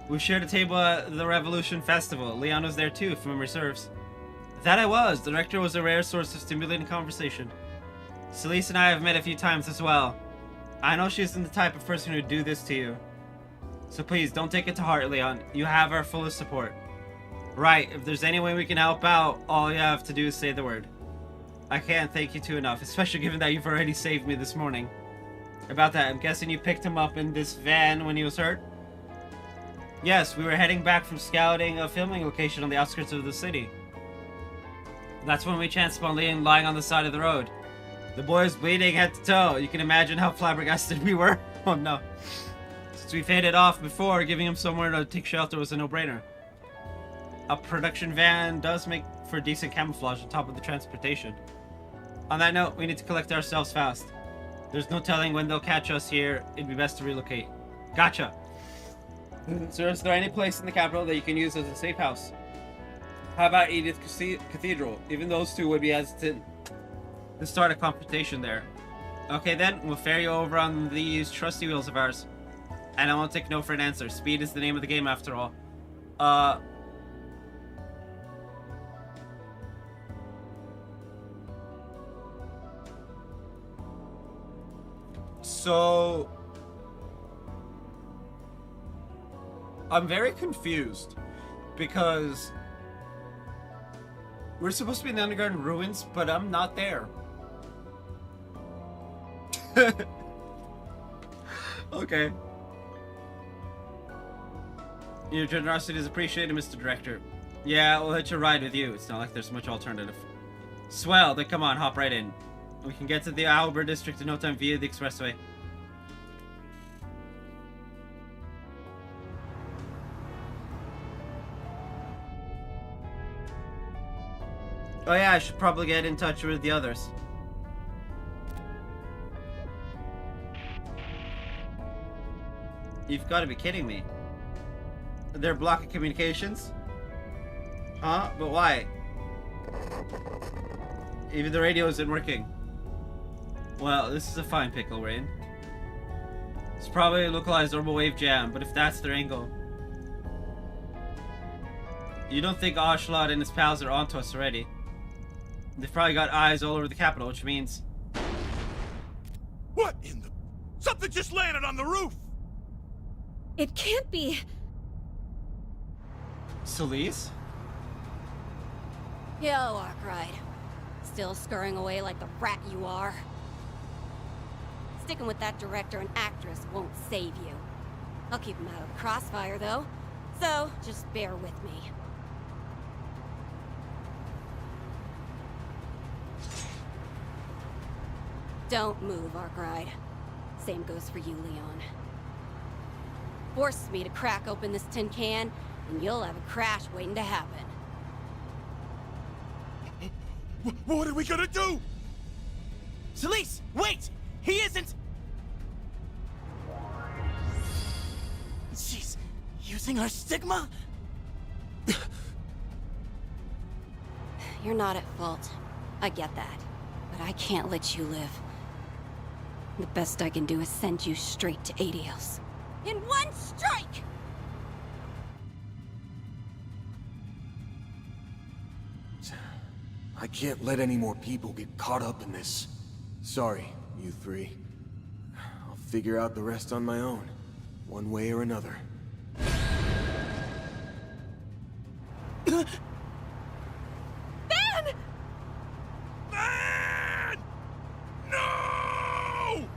We shared a table at the Revolution Festival. Leon was there too, if memory serves. That I was. The Director was a rare source of stimulating conversation. Celise and I have met a few times as well. I know she isn't the type of person who'd do this to you. So please, don't take it to heart, Leon. You have our fullest support. Right, if there's any way we can help out, all you have to do is say the word. I can't thank you too enough, especially given that you've already saved me this morning. About that, I'm guessing you picked him up in this van when he was hurt? Yes, we were heading back from scouting a filming location on the outskirts of the city. That's when we chanced upon Leon lying on the side of the road. The boy was bleeding head to toe. You can imagine how flabbergasted we were. Oh no. Since we faded off before, giving him somewhere to take shelter was a no-brainer. A production van does make for decent camouflage on top of the transportation. On that note, we need to collect ourselves fast. There's no telling when they'll catch us here. It'd be best to relocate. Gotcha. Sir, is there any place in the capital that you can use as a safe house? How about Edith Cathedral? Even those two would be hesitant to start a confrontation there. Okay then, we'll ferry you over on these trusty wheels of ours. And I won't take no for an answer. Speed is the name of the game after all. So I'm very confused because we're supposed to be in the underground ruins, but I'm not there. Okay. Your generosity is appreciated, Mr. Director. Yeah, we'll hitch a ride with you. It's not like there's much alternative. Swell, then come on, hop right in. We can get to the Albert District in no time via the expressway. Oh yeah, I should probably get in touch with the others. You've got to be kidding me. They're blocking communications? Huh? But why? Even the radio isn't working. Well, this is a fine pickle, Rain. It's probably a localized orbital wave jam, but if that's their angle... You don't think Ashlod and his pals are onto us already? They've probably got eyes all over the capital, which means... What in the... Something just landed on the roof! It can't be... Celise? Yo, Arkwright. Still scurrying away like the rat you are. Sticking with that director and actress won't save you. I'll keep them out of the crossfire, though. So, just bear with me. Don't move, Arkwright. Same goes for you, Leon. Forces me to crack open this tin can, and you'll have a crash waiting to happen. What are we gonna do? Celise, wait! He isn't... She's using her stigma? You're not at fault. I get that. But I can't let you live. The best I can do is send you straight to Adios. In one strike! I can't let any more people get caught up in this. Sorry, you three. I'll figure out the rest on my own, one way or another. Ben! Ben! No!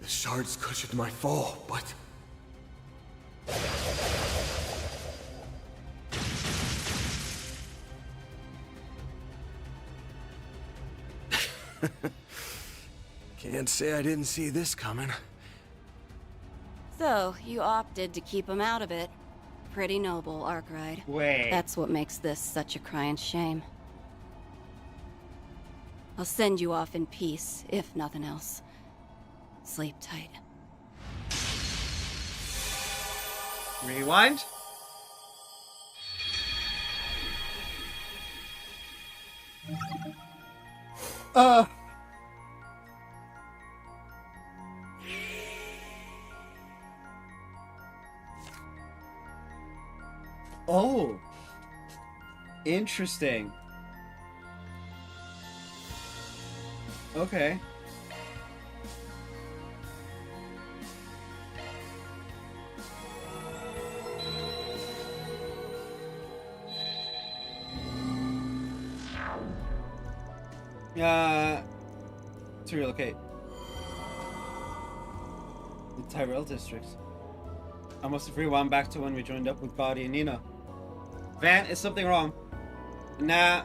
The shards cushioned my fall, but... Can't say I didn't see this coming. So, you opted to keep him out of it. pretty noble, Arkwright. Wait. That's what makes this such a crying shame. I'll send you off in peace, if nothing else. Sleep tight. Rewind. Oh. Interesting. Okay. To relocate. The Tyrell district. I must have rewound back to when we joined up with Body and Nina. Van, is something wrong? Nah.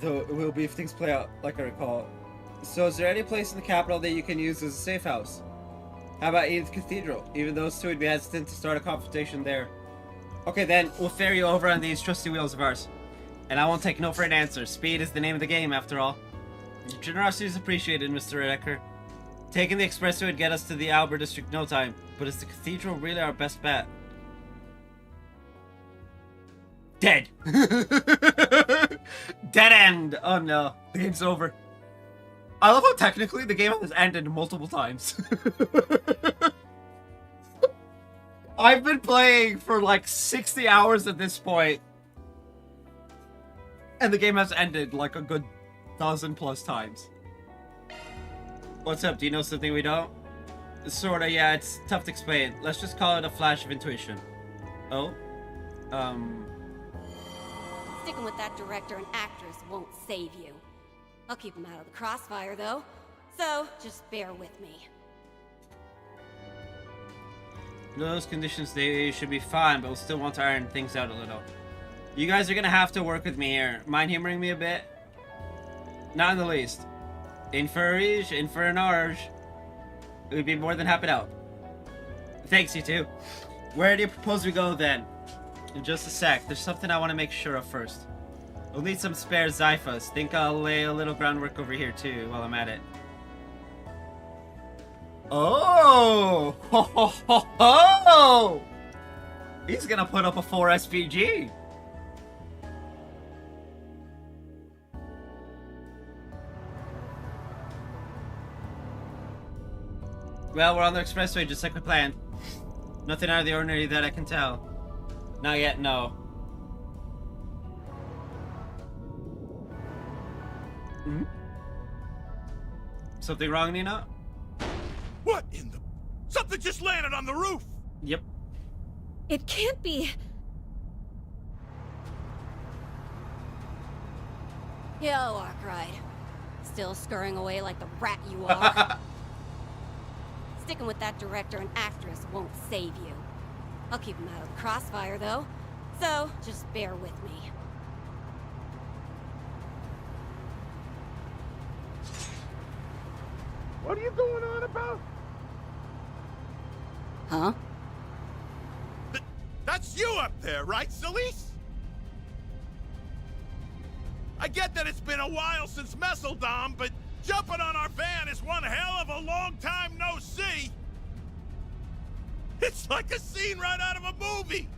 Though it will be if things play out like I recall. So is there any place in the capital that you can use as a safe house? How about Edith Cathedral? Even those two would be hesitant to start a confrontation there. Okay then, we'll ferry you over on these trusty wheels of ours. And I won't take no for an answer. Speed is the name of the game, after all. Your generosity is appreciated, Mr. Redeker. Taking the expressway would get us to the Albert district in no time, but is the cathedral really our best bet? Dead! Dead end! Oh no, the game's over. I love how technically the game has ended multiple times. I've been playing for like 60 hours at this point, and the game has ended like a good dozen plus times. What's up? Do you know something we don't? Sorta, yeah, it's tough to explain. Let's just call it a flash of intuition. Oh? Sticking with that director and actress won't save you. I'll keep them out of the crossfire, though. So, just bear with me. In those conditions, they should be fine, but we'll still want to iron things out a little. You guys are gonna have to work with me here. Mind humoring me a bit? Not in the least. In for a riche, in for an arge. We'd be more than happy to help. Thanks, you two. Where do you propose we go then? In just a sec. There's something I want to make sure of first. We'll need some spare Zyphas. Think I'll lay a little groundwork over here too while I'm at it. Oh! Ho ho ho ho! He's gonna put up a 4 SPG. Well, we're on the expressway just like we planned. Nothing out of the ordinary that I can tell. Not yet, no. Hmm? Something wrong, Nina? What in the... Something just landed on the roof! Yep. It can't be... Yo, Arkwright. Still scurrying away like the rat you are. Sticking with that director and actress won't save you. I'll keep them out of the crossfire, though. So, just bear with me. What are you going on about? Huh? That's you up there, right, Celise? I get that it's been a while since Messeldom, but jumping on our van is one hell of a long time no see. It's like a scene right out of a movie.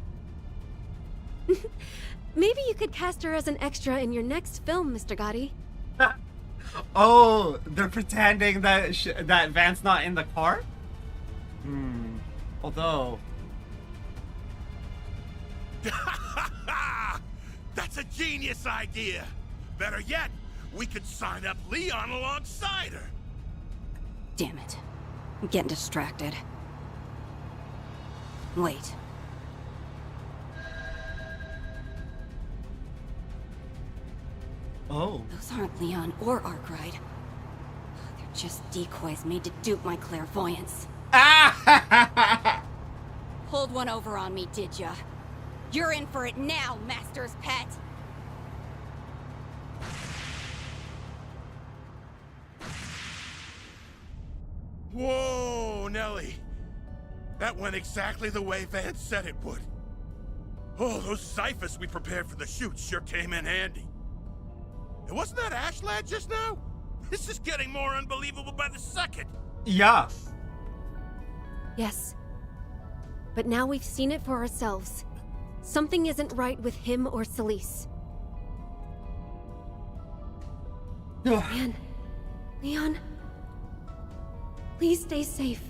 Maybe you could cast her as an extra in your next film, Mr. Gotti. Oh, they're pretending that that Van's not in the car? Although... That's a genius idea. Better yet, we could sign up Leon alongside her. Damn it. I'm getting distracted. Wait. Oh. Those aren't Leon or Arkwright. They're just decoys made to dupe my clairvoyance. Pulled one over on me, did ya? You're in for it now, Master's pet! Whoa, Nelly. That went exactly the way Van said it would. Oh, those ciphers we prepared for the shoot sure came in handy. And wasn't that Ash lad just now? This is getting more unbelievable by the second. Yeah. Yes. But now we've seen it for ourselves. Something isn't right with him or Celise. Man, Leon, please stay safe.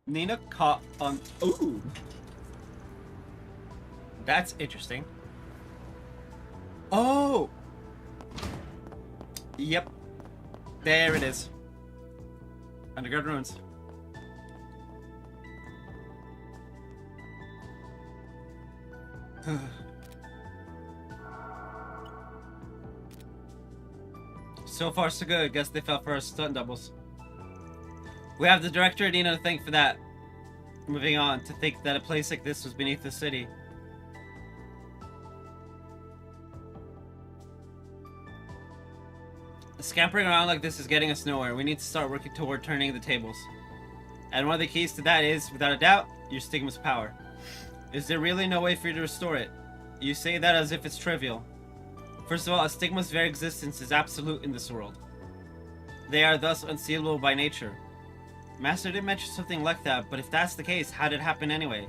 Nina caught on. Ooh. That's interesting. Oh! Yep. There it is. Underground ruins. So far so good. Guess they fell for our stunt doubles. We have the director Nina to thank for that. Moving on, to think that a place like this was beneath the city. Scampering around like this is getting us nowhere. We need to start working toward turning the tables. And one of the keys to that is, without a doubt, your stigma's power. Is there really no way for you to restore it? You say that as if it's trivial. First of all, a stigma's very existence is absolute in this world. They are thus unsealable by nature. Master did mention something like that, but if that's the case, how did it happen anyway?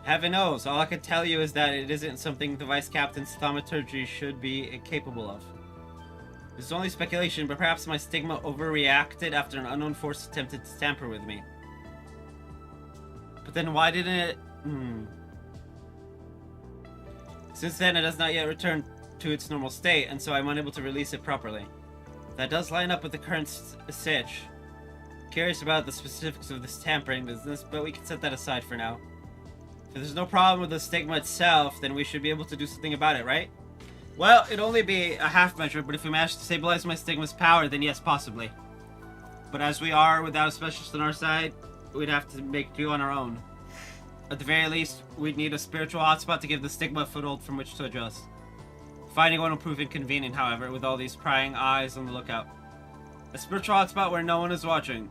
Heaven knows. All I can tell you is that it isn't something the Vice Captain's thaumaturgy should be capable of. This is only speculation, but perhaps my stigma overreacted after an unknown force attempted to tamper with me. But then why didn't it... Since then, it has not yet returned to its normal state, and so I'm unable to release it properly. That does line up with the current sitch. Curious about the specifics of this tampering business, but we can set that aside for now. If there's no problem with the stigma itself, then we should be able to do something about it, right? Well, it'd only be a half measure, but if we manage to stabilize my stigma's power, then yes, possibly. But as we are without a specialist on our side, we'd have to make do on our own. At the very least, we'd need a spiritual hotspot to give the stigma a foothold from which to adjust. Finding one will prove inconvenient, however, with all these prying eyes on the lookout. A spiritual hotspot where no one is watching.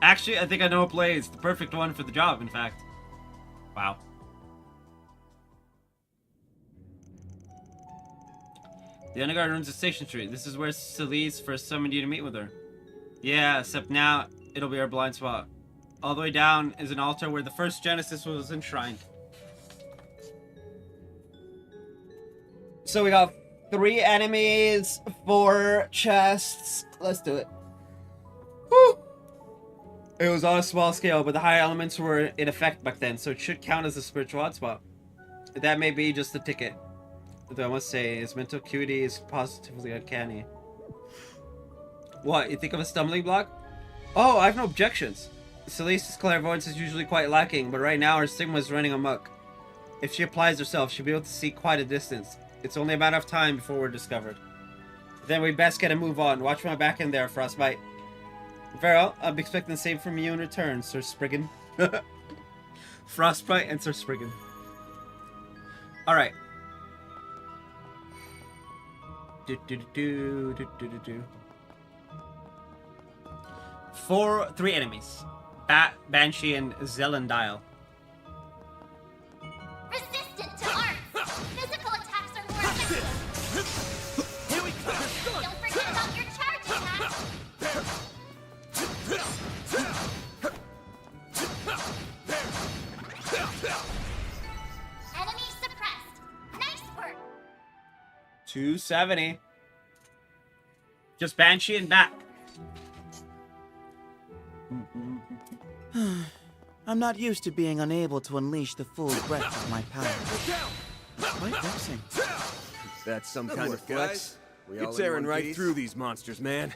Actually, I think I know a place. The perfect one for the job, in fact. Wow. The underground ruins of Station Street. This is where Celise first summoned you to meet with her. Yeah, except now it'll be our blind spot. All the way down is an altar where the first Genesis was enshrined. So we got 3 enemies, 4 chests. Let's do it. Woo! It was on a small scale, but the higher elements were in effect back then, so it should count as a spiritual hotspot. That may be just a ticket. Though I must say, his mental acuity is positively uncanny. What, you think of a stumbling block? Oh, I have no objections. Celise's clairvoyance is usually quite lacking, but right now her stigma is running amok. If she applies herself, she'll be able to see quite a distance. It's only a matter of time before we're discovered. Then we best get a move on. Watch my back in there, Frostbite. Very well, I'll be expecting the same from you in return, Sir Spriggan. Frostbite and Sir Spriggan. Alright. 3 enemies. Bat, Banshee, and Zelendile. Resistant to arts! Physical attacks are more effective! Here we come! Don't forget about your charge attack! Enemy suppressed! Nice work! 270. Just Banshee and Bat. I'm not used to being unable to unleash the full breadth of my power. It's quite vexing. That's some That'll kind work, of flex. guys. We You're all in tearing one right piece? through these monsters, man.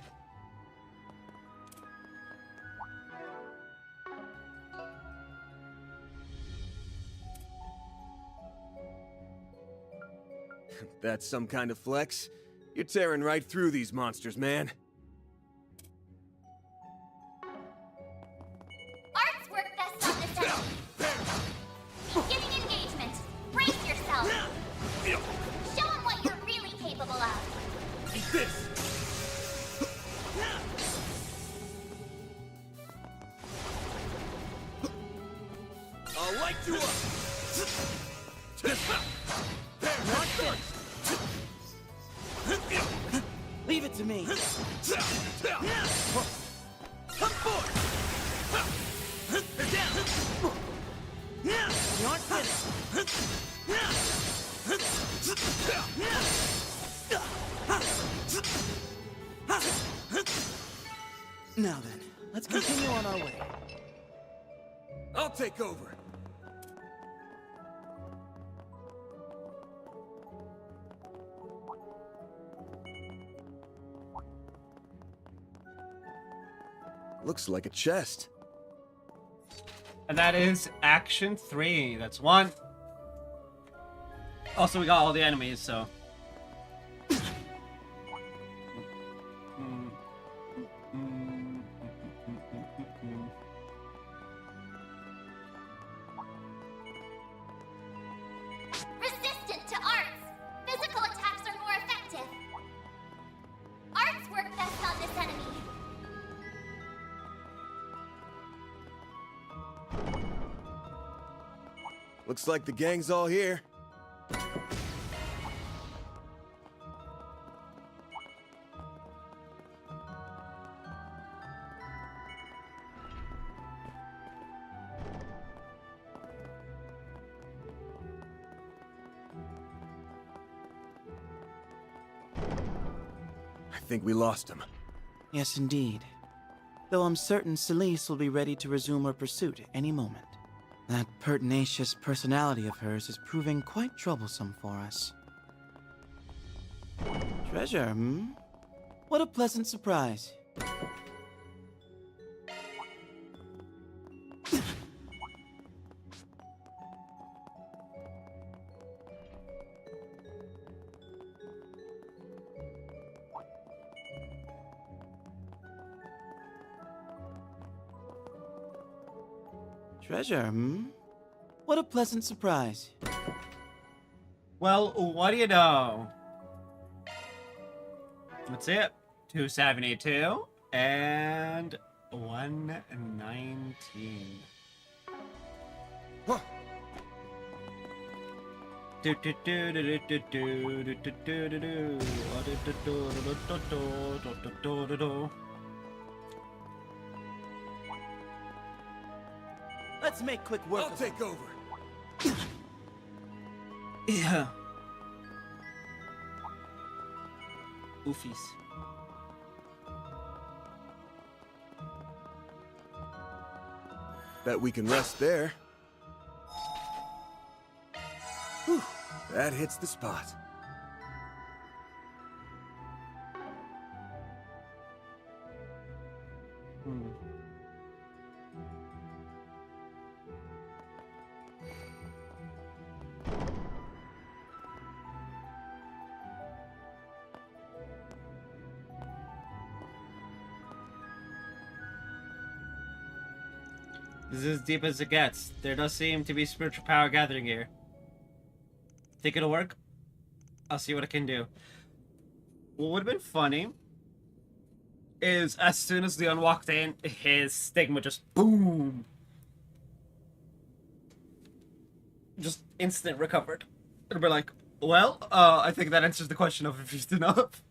That's some kind of flex. You're tearing right through these monsters, man. Arts work best on this enemy. Beginning engagement. Brace yourself. Show them what you're really capable of. Eat this! I'll light you up! Not finished. Leave it to me. Come forth! Down! You aren't finished. Now then, let's continue on our way. I'll take over. Looks like a chest. And that is action 3. That's 1. Also, we got all the enemies, so. Resistant to arts. Physical attacks are more effective. Arts work best on this enemy. Looks like the gang's all here. I think we lost him. Yes, indeed. Though I'm certain Celise will be ready to resume her pursuit at any moment. That pertinacious personality of hers is proving quite troublesome for us. Treasure, hmm? What a pleasant surprise. Treasure, hmm? What a pleasant surprise. Well, what do you know? That's it. 272 and 119. Huh. Let's make quick work. I'll take over. Yeah. Oofies. Bet we can rest there. Whew, that hits the spot. This is as deep as it gets. There does seem to be spiritual power gathering here. Think it'll work? I'll see what I can do. What would have been funny is as soon as Leon walked in, his stigma just boom. Just instant recovered. It'll be like, well, I think that answers the question of if he's enough.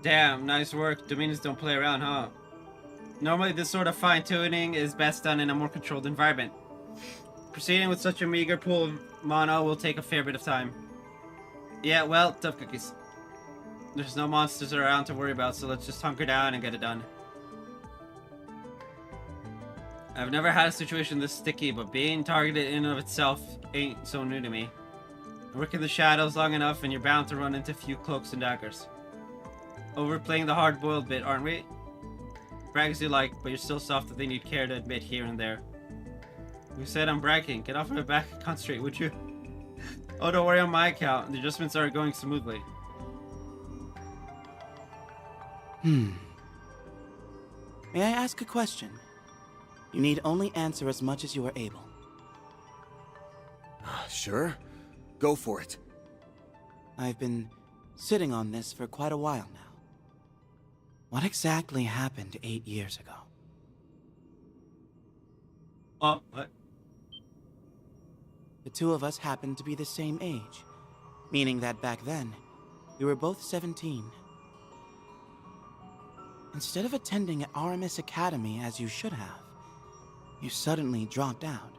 Damn, nice work. Dominus don't play around, huh? Normally this sort of fine-tuning is best done in a more controlled environment. Proceeding with such a meager pool of mana will take a fair bit of time. Yeah, well, tough cookies. There's no monsters around to worry about, so let's just hunker down and get it done. I've never had a situation this sticky, but being targeted in and of itself ain't so new to me. Work in the shadows long enough and you're bound to run into a few cloaks and daggers. Overplaying the hard-boiled bit, aren't we? Brag as you like, but you're still soft that they need care to admit here and there. Who said I'm bragging? Get off my back and concentrate, would you? Oh, don't worry on my account. The adjustments are going smoothly. May I ask a question? You need only answer as much as you are able. Sure. Go for it. I've been sitting on this for quite a while now. What exactly happened 8 years ago? What? The two of us happened to be the same age, meaning that back then, we were both 17. Instead of attending Aramis Academy as you should have, you suddenly dropped out,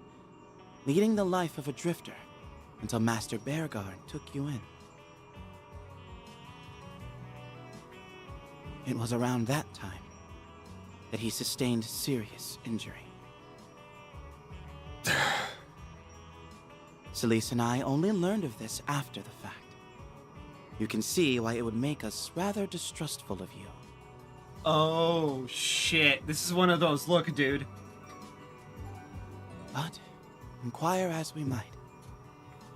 leading the life of a drifter until Master Bearguard took you in. It was around that time that he sustained serious injury. Celise and I only learned of this after the fact. You can see why it would make us rather distrustful of you. Oh, shit. This is one of those, look, dude. But, inquire as we might,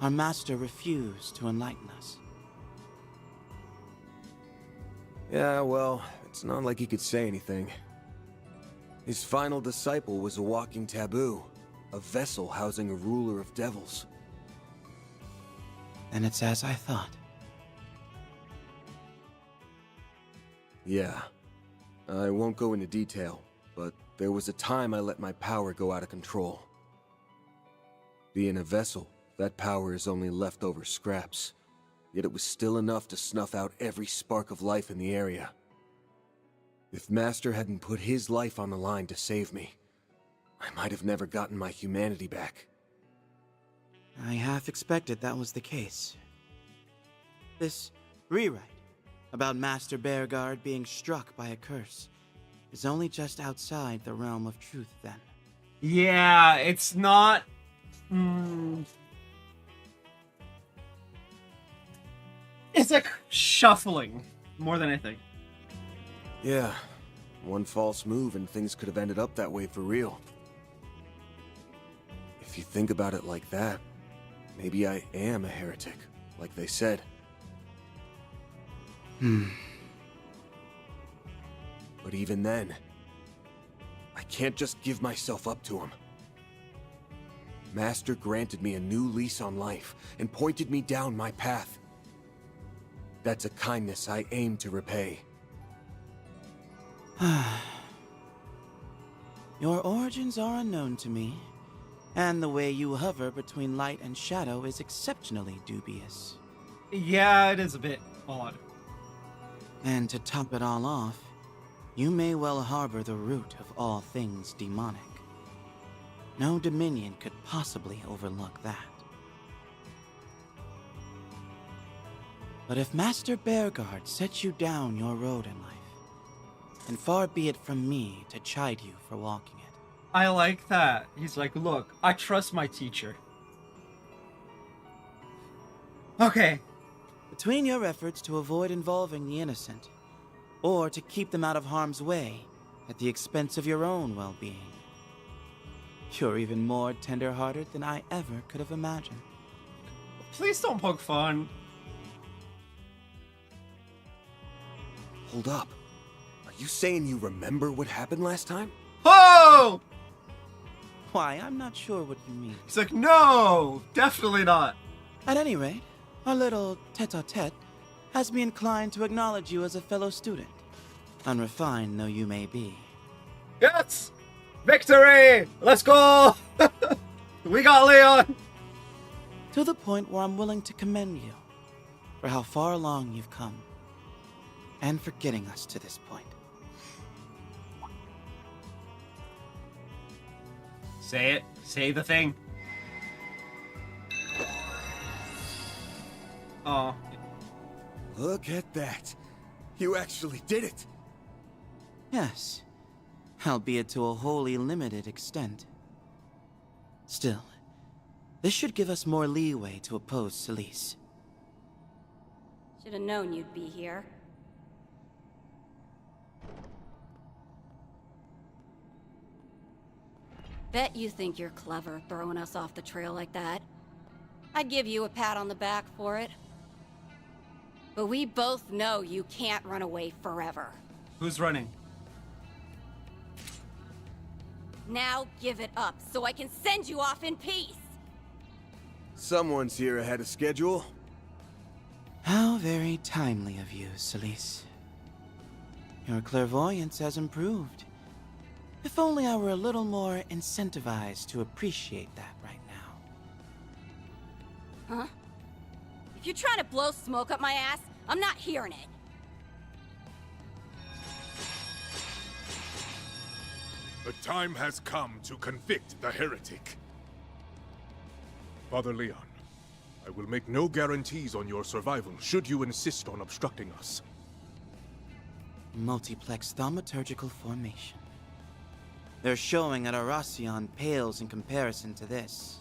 our master refused to enlighten us. Yeah, well, it's not like he could say anything. His final disciple was a walking taboo, a vessel housing a ruler of devils. And it's as I thought. Yeah. I won't go into detail, but there was a time I let my power go out of control. Being a vessel, that power is only leftover scraps. Yet it was still enough to snuff out every spark of life in the area. If Master hadn't put his life on the line to save me, I might have never gotten my humanity back. I half expected that was the case. This rewrite about Master Bearguard being struck by a curse is only just outside the realm of truth, then. Yeah, it's not... It's like shuffling, more than anything. Yeah, one false move and things could have ended up that way for real. If you think about it like that, maybe I am a heretic, like they said. But even then, I can't just give myself up to him. Master granted me a new lease on life and pointed me down my path. That's a kindness I aim to repay. Your origins are unknown to me, and the way you hover between light and shadow is exceptionally dubious. Yeah, it is a bit odd. And to top it all off, you may well harbor the root of all things demonic. No Dominion could possibly overlook that. But if Master Bearguard sets you down your road in life, and far be it from me to chide you for walking it. I like that. He's like, look, I trust my teacher. Okay. Between your efforts to avoid involving the innocent, or to keep them out of harm's way at the expense of your own well-being, you're even more tender-hearted than I ever could have imagined. Please don't poke fun. Hold up. Are you saying you remember what happened last time? Oh! Why, I'm not sure what you mean. It's like, no, definitely not. At any rate, our little tete-a-tete has me inclined to acknowledge you as a fellow student, unrefined though you may be. Yes! Victory! Let's go! We got Leon! To the point where I'm willing to commend you for how far along you've come, and for getting us to this point. Say it. Say the thing. Oh. Look at that. You actually did it. Yes, albeit to a wholly limited extent. Still, this should give us more leeway to oppose Celise. Should have known you'd be here. Bet you think you're clever, throwing us off the trail like that. I'd give you a pat on the back for it. But we both know you can't run away forever. Who's running? Now give it up, so I can send you off in peace! Someone's here ahead of schedule. How very timely of you, Celise. Your clairvoyance has improved. If only I were a little more incentivized to appreciate that right now. Huh? If you're trying to blow smoke up my ass, I'm not hearing it. The time has come to convict the heretic. Father Leon, I will make no guarantees on your survival should you insist on obstructing us. Multiplex thaumaturgical formation. Their showing at Arasion pales in comparison to this.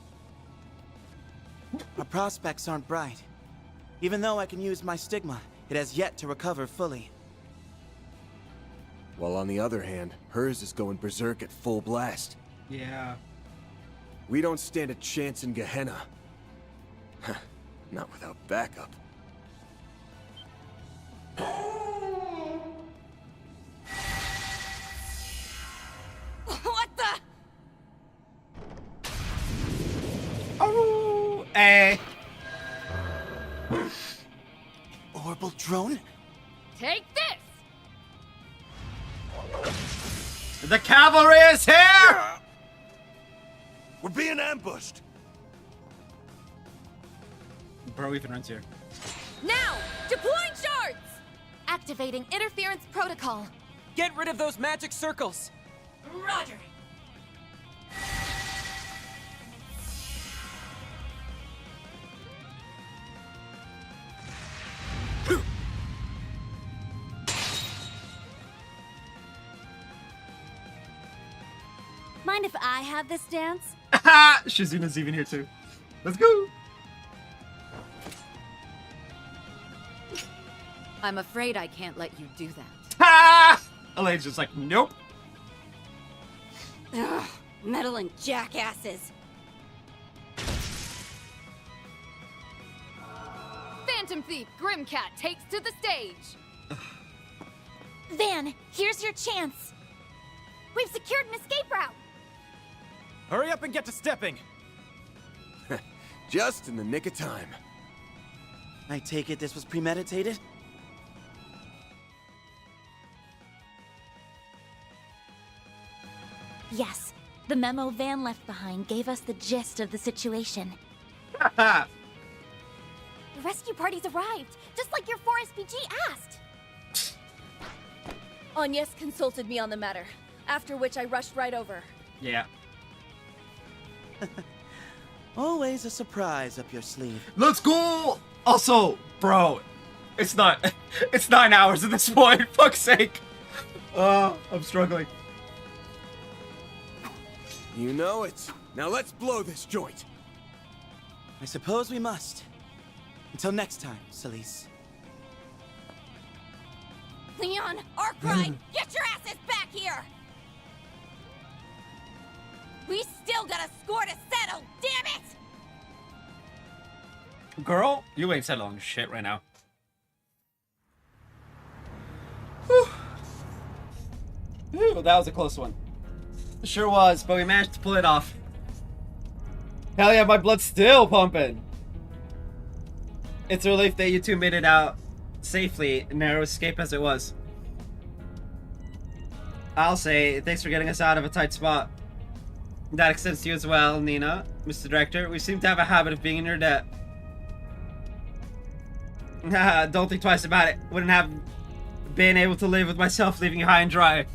Our prospects aren't bright. Even though I can use my stigma, it has yet to recover fully. While on the other hand, hers is going berserk at full blast. Yeah. We don't stand a chance in Gehenna. Not without backup. What the? Oh, hey. Orbital drone? Take this! The cavalry is here! We're being ambushed! Bro even runs here. Now! Deploying shards! Activating interference protocol. Get rid of those magic circles. Roger! Mind if I have this dance? Shizuna's even here too. Let's go! I'm afraid I can't let you do that. Ha! Elaine's just like, nope. Ugh, meddling jackasses. Phantom Thief Grimcat takes to the stage. Van, here's your chance. We've secured an escape route. Hurry up and get to stepping. Just in the nick of time. I take it this was premeditated? Yes, the memo Van left behind gave us the gist of the situation. The rescue party's arrived, just like your 4SPG asked. Agnes consulted me on the matter, after which I rushed right over. Yeah. Always a surprise up your sleeve. Let's go! Also, bro, it's 9 hours at this point, fuck's sake. I'm struggling. You know it. Now let's blow this joint. I suppose we must. Until next time, Celise. Leon, Arkwright, get your asses back here! We still got a score to settle, damn it! Girl, you ain't settling shit right now. Whew. Whew, that was a close one. Sure was, but we managed to pull it off. Hell yeah, my blood's still pumping. It's a relief that you two made it out safely, narrow escape as it was. I'll say, thanks for getting us out of a tight spot. That extends to you as well, Nina, Mr. Director. We seem to have a habit of being in your debt. Don't think twice about it. Wouldn't have been able to live with myself leaving you high and dry.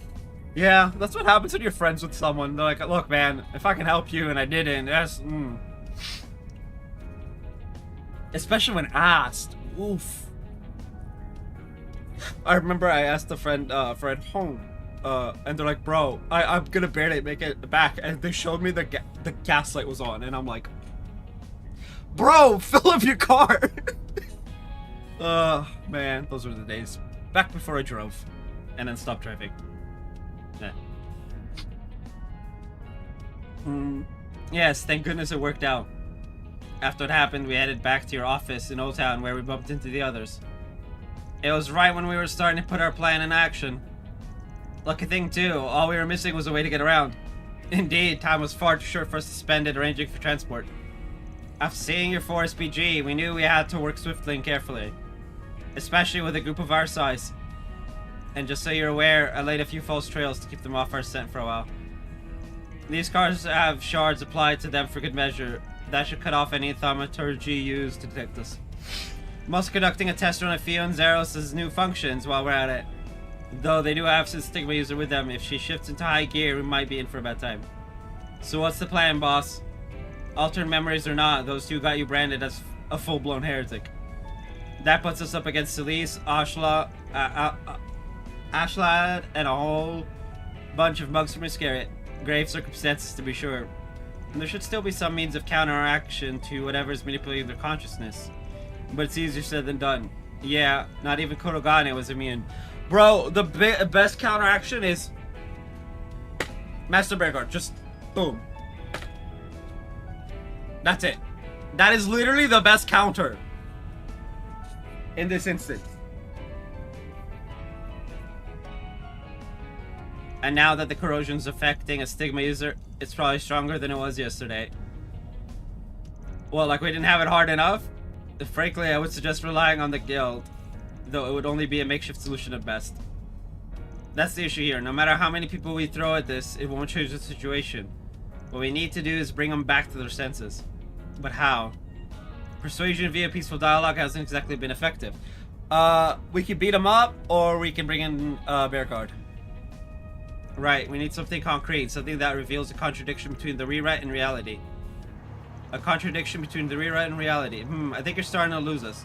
Yeah, that's what happens when you're friends with someone. They're like, look, man, if I can help you and I didn't, that's... Especially when asked. Oof. I remember I asked a friend at home, and they're like, bro, I'm gonna barely make it back. And they showed me the gas light was on, and I'm like, bro, fill up your car. Man, those were the days. Back before I drove, and then stopped driving. Yeah. Yes, thank goodness it worked out. After it happened, we headed back to your office in Old Town where we bumped into the others. It was right when we were starting to put our plan in action. Lucky thing too, all we were missing was a way to get around. Indeed, time was far too short for us to spend it arranging for transport. After seeing your 4SPG, we knew we had to work swiftly and carefully. Especially with a group of our size. And just so you're aware, I laid a few false trails to keep them off our scent for a while. These cars have shards applied to them for good measure. That should cut off any thaumaturgy used to detect us. I'm also conducting a test run of Fio and Zeros' new functions while we're at it. Though they do have some Stigma user with them, if she shifts into high gear, we might be in for a bad time. So what's the plan, boss? Altered memories or not, those two got you branded as a full-blown heretic. That puts us up against Celise, Ashlad, and a whole bunch of mugs from Iscariot. Grave circumstances, to be sure. And there should still be some means of counteraction to whatever's manipulating their consciousness. But it's easier said than done. Yeah, not even Kurogane was immune. Bro, the best counteraction is Master Bearguard. Just boom. That's it. That is literally the best counter in this instance. And now that the corrosion's affecting a Stigma user, it's probably stronger than it was yesterday. Well, like we didn't have it hard enough? Frankly, I would suggest relying on the guild, though it would only be a makeshift solution at best. That's the issue here. No matter how many people we throw at this, it won't change the situation. What we need to do is bring them back to their senses. But how? Persuasion via peaceful dialogue hasn't exactly been effective. We can beat them up, or we can bring in Bearguard. Right, we need something concrete, something that reveals a contradiction between the rewrite and reality. A contradiction between the rewrite and reality. I think you're starting to lose us.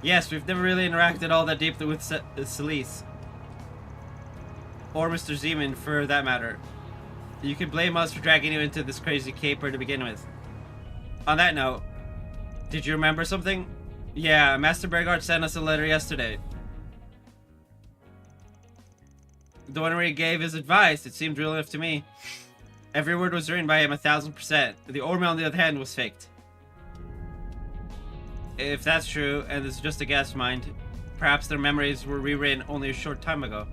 Yes, we've never really interacted all that deeply with Celise. Or Mr. Zeman, for that matter. You can blame us for dragging you into this crazy caper to begin with. On that note, did you remember something? Yeah, Master Bearguard sent us a letter yesterday. The one where he gave his advice, it seemed real enough to me. Every word was written by him 1000%. The Ormail on the other hand was faked. If that's true, and this is just a guess, mind, perhaps their memories were rewritten only a short time ago.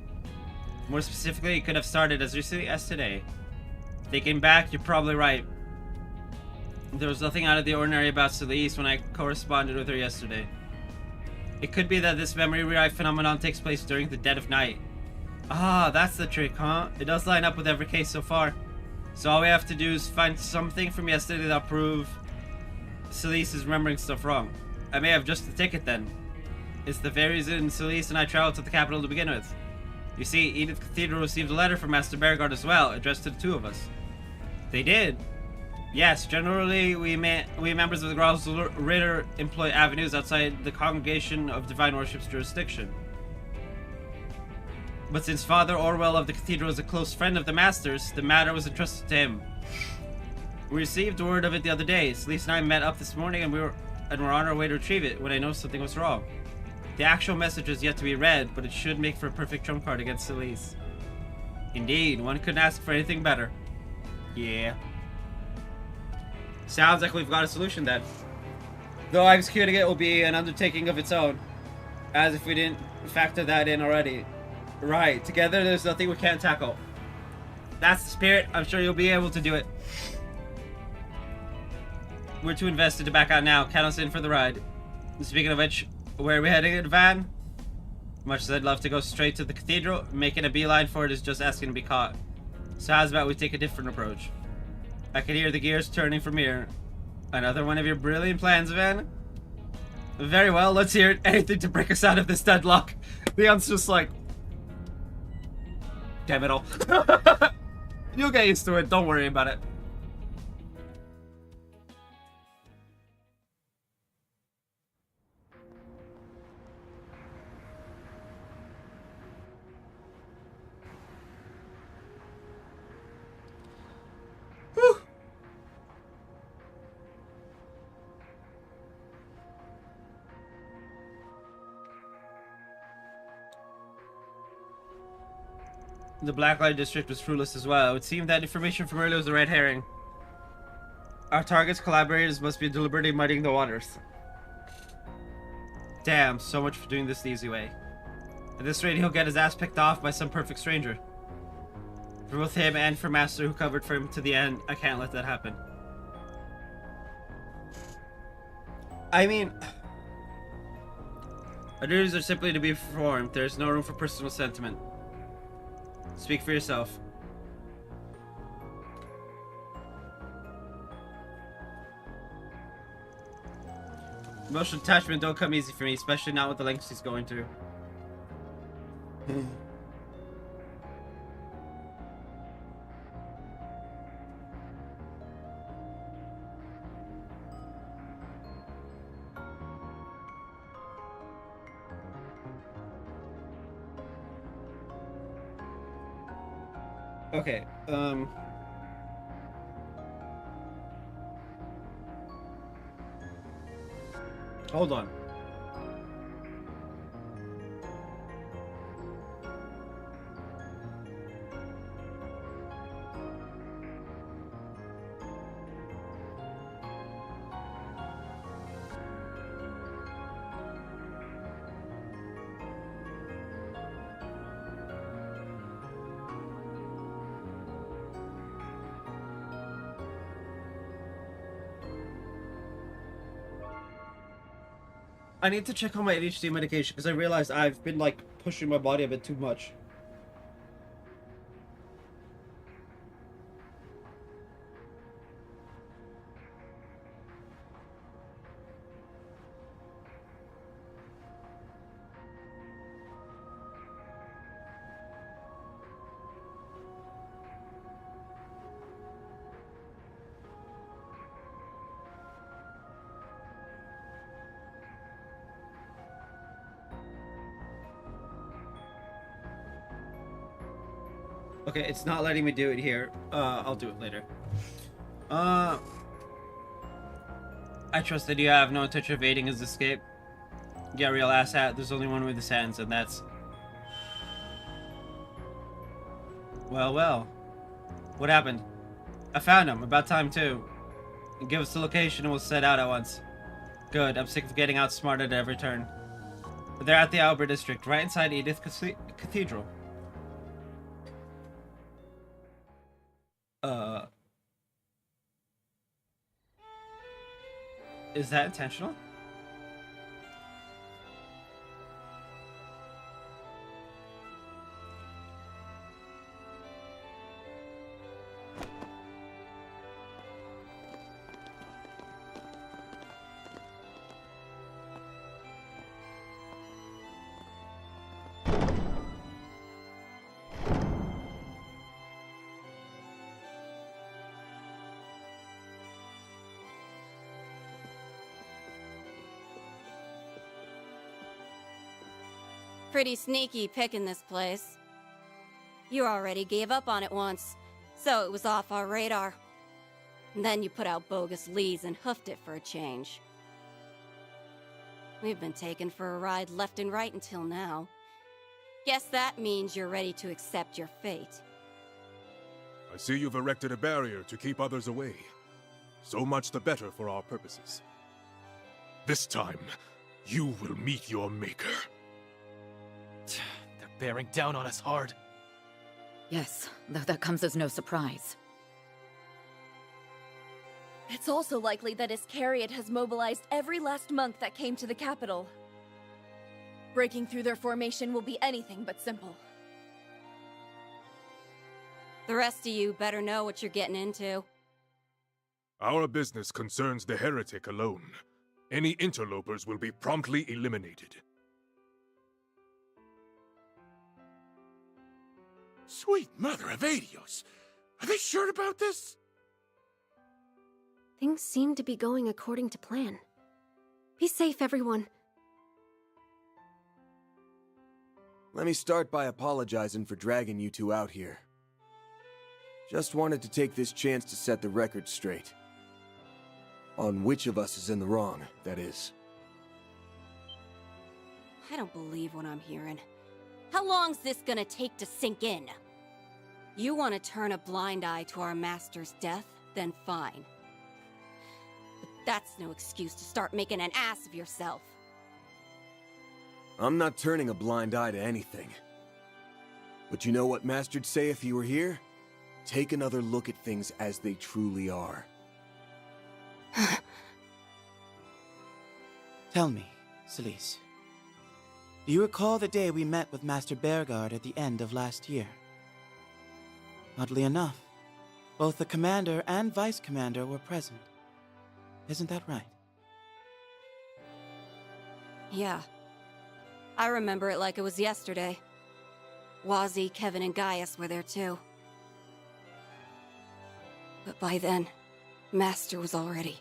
More specifically, it could have started as recently as today. Thinking back, you're probably right. There was nothing out of the ordinary about Celise when I corresponded with her yesterday. It could be that this memory rewrite phenomenon takes place during the dead of night. Ah, that's the trick, huh? It does line up with every case so far. So all we have to do is find something from yesterday that'll prove Celise is remembering stuff wrong. I may have just the ticket then. It's the very reason Celise and I traveled to the capital to begin with. You see, Edith Cathedral received a letter from Master Bearguard as well, addressed to the two of us. They did? Yes, generally we members of the Growls Ritter employ avenues outside the Congregation of Divine Worship's jurisdiction. But since Father Orwell of the Cathedral is a close friend of the Master's, the matter was entrusted to him. We received word of it the other day. Celise and I met up this morning and we're on our way to retrieve it when I noticed something was wrong. The actual message is yet to be read, but it should make for a perfect trump card against Celise. Indeed, one couldn't ask for anything better. Yeah. Sounds like we've got a solution then. Though executing it will be an undertaking of its own. As if we didn't factor that in already. Right, together there's nothing we can't tackle. That's the spirit. I'm sure you'll be able to do it. We're too invested to back out now. Count us in for the ride. Speaking of which, where are we heading in the van? Much as I'd love to go straight to the cathedral, making a beeline for it is just asking to be caught. So how's about we take a different approach? I can hear the gears turning from here. Another one of your brilliant plans, Van? Very well, let's hear it. Anything to break us out of this deadlock. Leon's just like... Damn it all. You'll get used to it, don't worry about it. Whew. The Blacklight District was fruitless as well. It would seem that information from earlier was a red herring. Our target's collaborators must be deliberately muddying the waters. Damn, so much for doing this the easy way. At this rate, he'll get his ass picked off by some perfect stranger. For both him and for Master, who covered for him to the end, I can't let that happen. I mean, our duties are simply to be performed. There's no room for personal sentiment. Speak for yourself. Emotional attachment don't come easy for me, especially not with the lengths he's going through. Okay, hold on. I need to check on my ADHD medication because I realized I've been like pushing my body a bit too much. Okay, it's not letting me do it here. I'll do it later. I trust that you have no intention of aiding his escape. Yeah, real asshat. There's only one way this ends, and that's... Well, well. What happened? I found him. About time, too. Give us the location and we'll set out at once. Good. I'm sick of getting outsmarted at every turn. But they're at the Albert District, right inside Edith Cathedral. Is that intentional? Pretty sneaky picking this place. You already gave up on it once, so it was off our radar. And then you put out bogus leads and hoofed it for a change. We've been taken for a ride left and right until now. Guess that means you're ready to accept your fate. I see you've erected a barrier to keep others away. So much the better for our purposes. This time, you will meet your maker. They're bearing down on us hard. Yes, though that comes as no surprise. It's also likely that Iscariot has mobilized every last monk that came to the capital. Breaking through their formation will be anything but simple. The rest of you better know what you're getting into. Our business concerns the heretic alone. Any interlopers will be promptly eliminated. Sweet mother of Adios! Are they sure about this? Things seem to be going according to plan. Be safe, everyone. Let me start by apologizing for dragging you two out here. Just wanted to take this chance to set the record straight. On which of us is in the wrong, that is. I don't believe what I'm hearing. How long's this gonna take to sink in? You want to turn a blind eye to our master's death? Then fine. But that's no excuse to start making an ass of yourself. I'm not turning a blind eye to anything. But you know what Master'd say if he were here? Take another look at things as they truly are. Tell me, Celise. Do you recall the day we met with Master Bearguard at the end of last year? Oddly enough, both the Commander and Vice Commander were present. Isn't that right? Yeah. I remember it like it was yesterday. Wazzy, Kevin, and Gaius were there too. But by then, Master was already...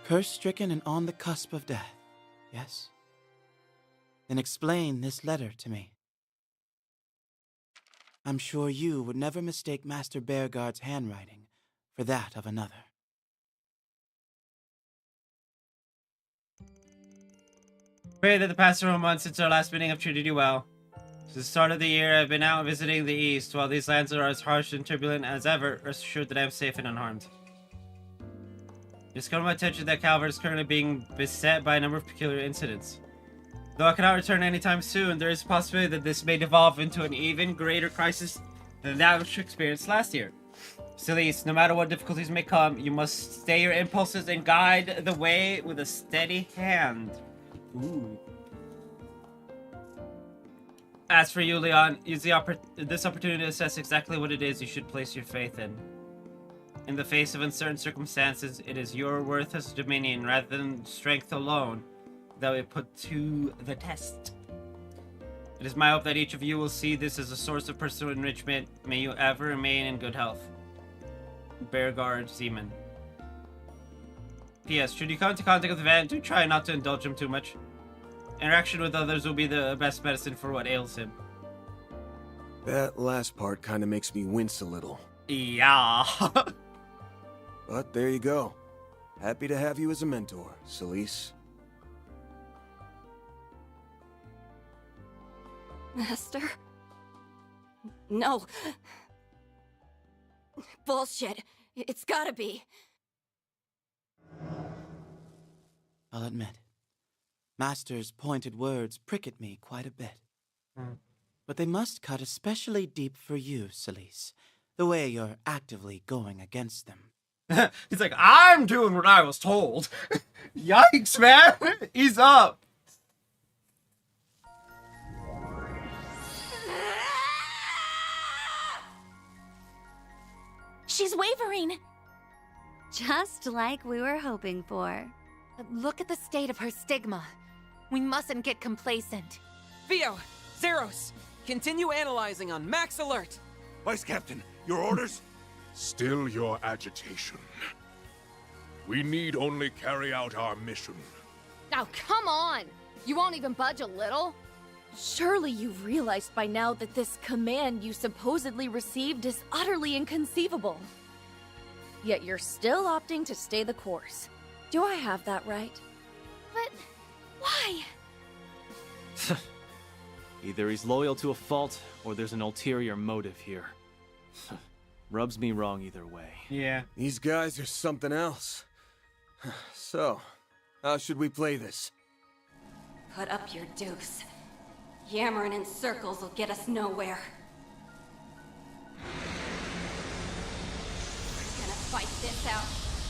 Curse-stricken and on the cusp of death, yes? Then explain this letter to me. I'm sure you would never mistake Master Bearguard's handwriting for that of another. Pray that the past several months since our last meeting have treated you well. Since the start of the year, I've been out visiting the East. While these lands are as harsh and turbulent as ever, rest assured that I am safe and unharmed. It's come to my attention that Calvert is currently being beset by a number of peculiar incidents. Though I cannot return anytime soon, there is a possibility that this may devolve into an even greater crisis than that which we experienced last year. Celise, no matter what difficulties may come, you must stay your impulses and guide the way with a steady hand. Ooh. As for you, Leon, use this opportunity to assess exactly what it is you should place your faith in. In the face of uncertain circumstances, it is your worth as Dominion, rather than strength alone, that we put to the test. It is my hope that each of you will see this as a source of personal enrichment. May you ever remain in good health. Bearguard Zeman. P.S. Should you come into contact with the Van, do try not to indulge him too much. Interaction with others will be the best medicine for what ails him. That last part kind of makes me wince a little. Yeah. But there you go. Happy to have you as a mentor, Celise. Master? No. Bullshit. It's gotta be. I'll admit, Master's pointed words prick at me quite a bit. But they must cut especially deep for you, Celise, the way you're actively going against them. He's like, I'm doing what I was told. Yikes, man. Ease up. She's wavering. Just like we were hoping for. But look at the state of her stigma. We mustn't get complacent. Theo, Zeros, continue analyzing on max alert. Vice Captain, your orders? Still your agitation. We need only carry out our mission. Now, come on! You won't even budge a little? Surely you've realized by now that this command you supposedly received is utterly inconceivable. Yet you're still opting to stay the course. Do I have that right? But why? Either he's loyal to a fault, or there's an ulterior motive here. Rubs me wrong either way. Yeah. These guys are something else. So, how should we play this? Put up your deuce. Yammering in circles will get us nowhere. We're gonna fight this out.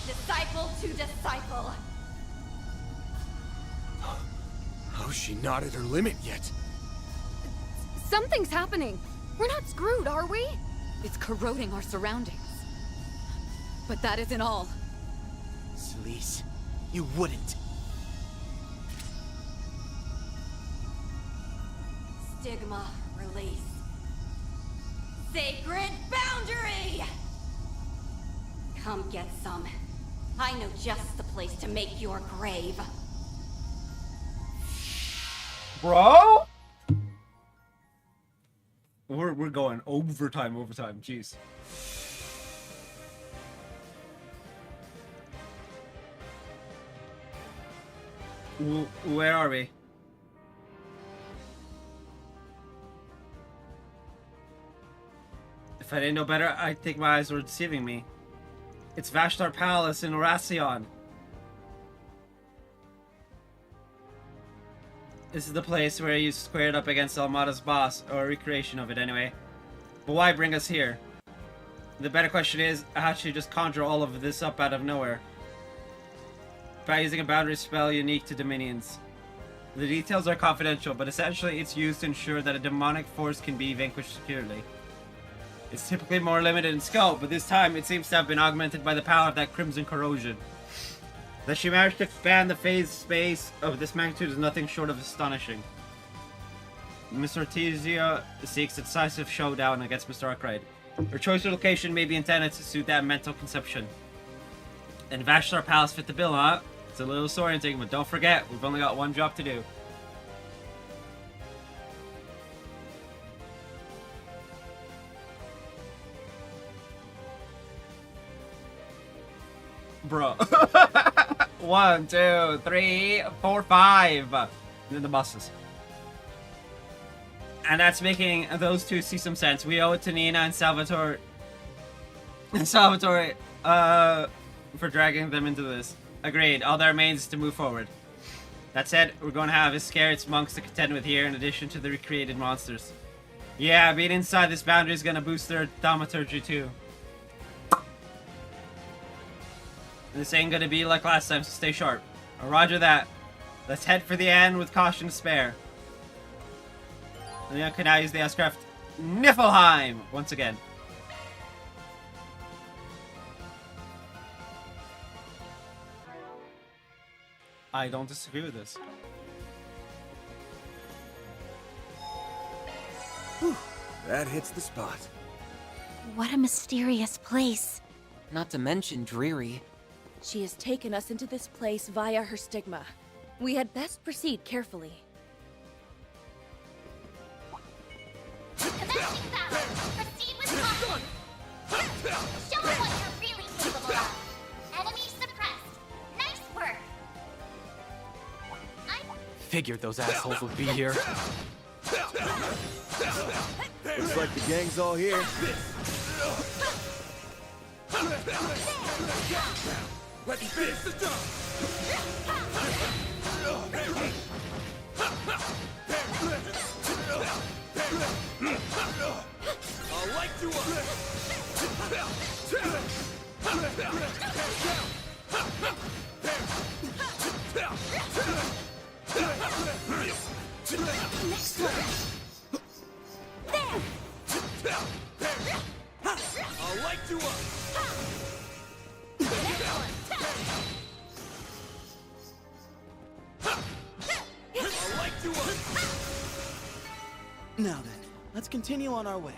Disciple to disciple. How's she not at her limit yet? Something's happening. We're not screwed, are we? It's corroding our surroundings. But that isn't all. Celise, you wouldn't. Stigma release. Sacred boundary! Come get some. I know just the place to make your grave. Bro? We're going overtime. Jeez. Where are we? If I didn't know better, I'd think my eyes were deceiving me. It's Vashtar Palace in Oracion. This is the place where you squared up against Almada's boss, or a recreation of it anyway. But why bring us here? The better question is, how'd she just conjure all of this up out of nowhere? By using a boundary spell unique to Dominions. The details are confidential, but essentially it's used to ensure that a demonic force can be vanquished securely. It's typically more limited in scope, but this time it seems to have been augmented by the power of that Crimson Corrosion. That she managed to expand the phase space of this magnitude is nothing short of astonishing. Miss Ortizia seeks a decisive showdown against Mr. Arkwright. Her choice of location may be intended to suit that mental conception. And Vashtar Palace fit the bill, huh? It's a little disorienting, but don't forget, we've only got one job to do. Bro. 1, 2, 3, 4, 5. And then the buses. And that's making those two see some sense. We owe it to Nina and Salvatore. For dragging them into this. Agreed. All that remains is to move forward. That said, we're going to have Iscariot's monks to contend with here in addition to the recreated monsters. Yeah, being inside this boundary is going to boost their thaumaturgy too. This ain't gonna be like last time, so stay sharp. Roger that. Let's head for the end with caution to spare. Leon can now use the S-craft Niflheim once again. I don't disagree with this. Whew, that hits the spot. What a mysterious place. Not to mention dreary. She has taken us into this place via her stigma. We had best proceed carefully. Commencing battle. Proceed with caution. Show them what you're really capable of. Enemy suppressed. Nice work. Figured those assholes would be here. Looks like the gang's all here. Let's finish the job! I'll light you up! Next one. There! I'll light you up! Now then, let's continue on our way.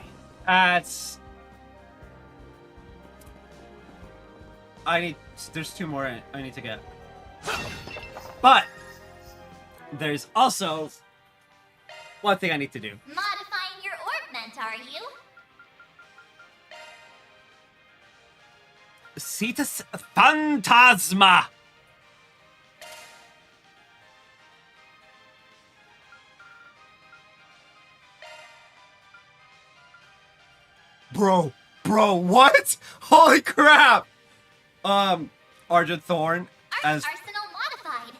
There's 2 more I need to get. But there's also one thing I need to do. Modifying your orbment, are you? Cetus Phantasma! Bro, what? Holy crap! Argent Thorn as... Arsenal modified.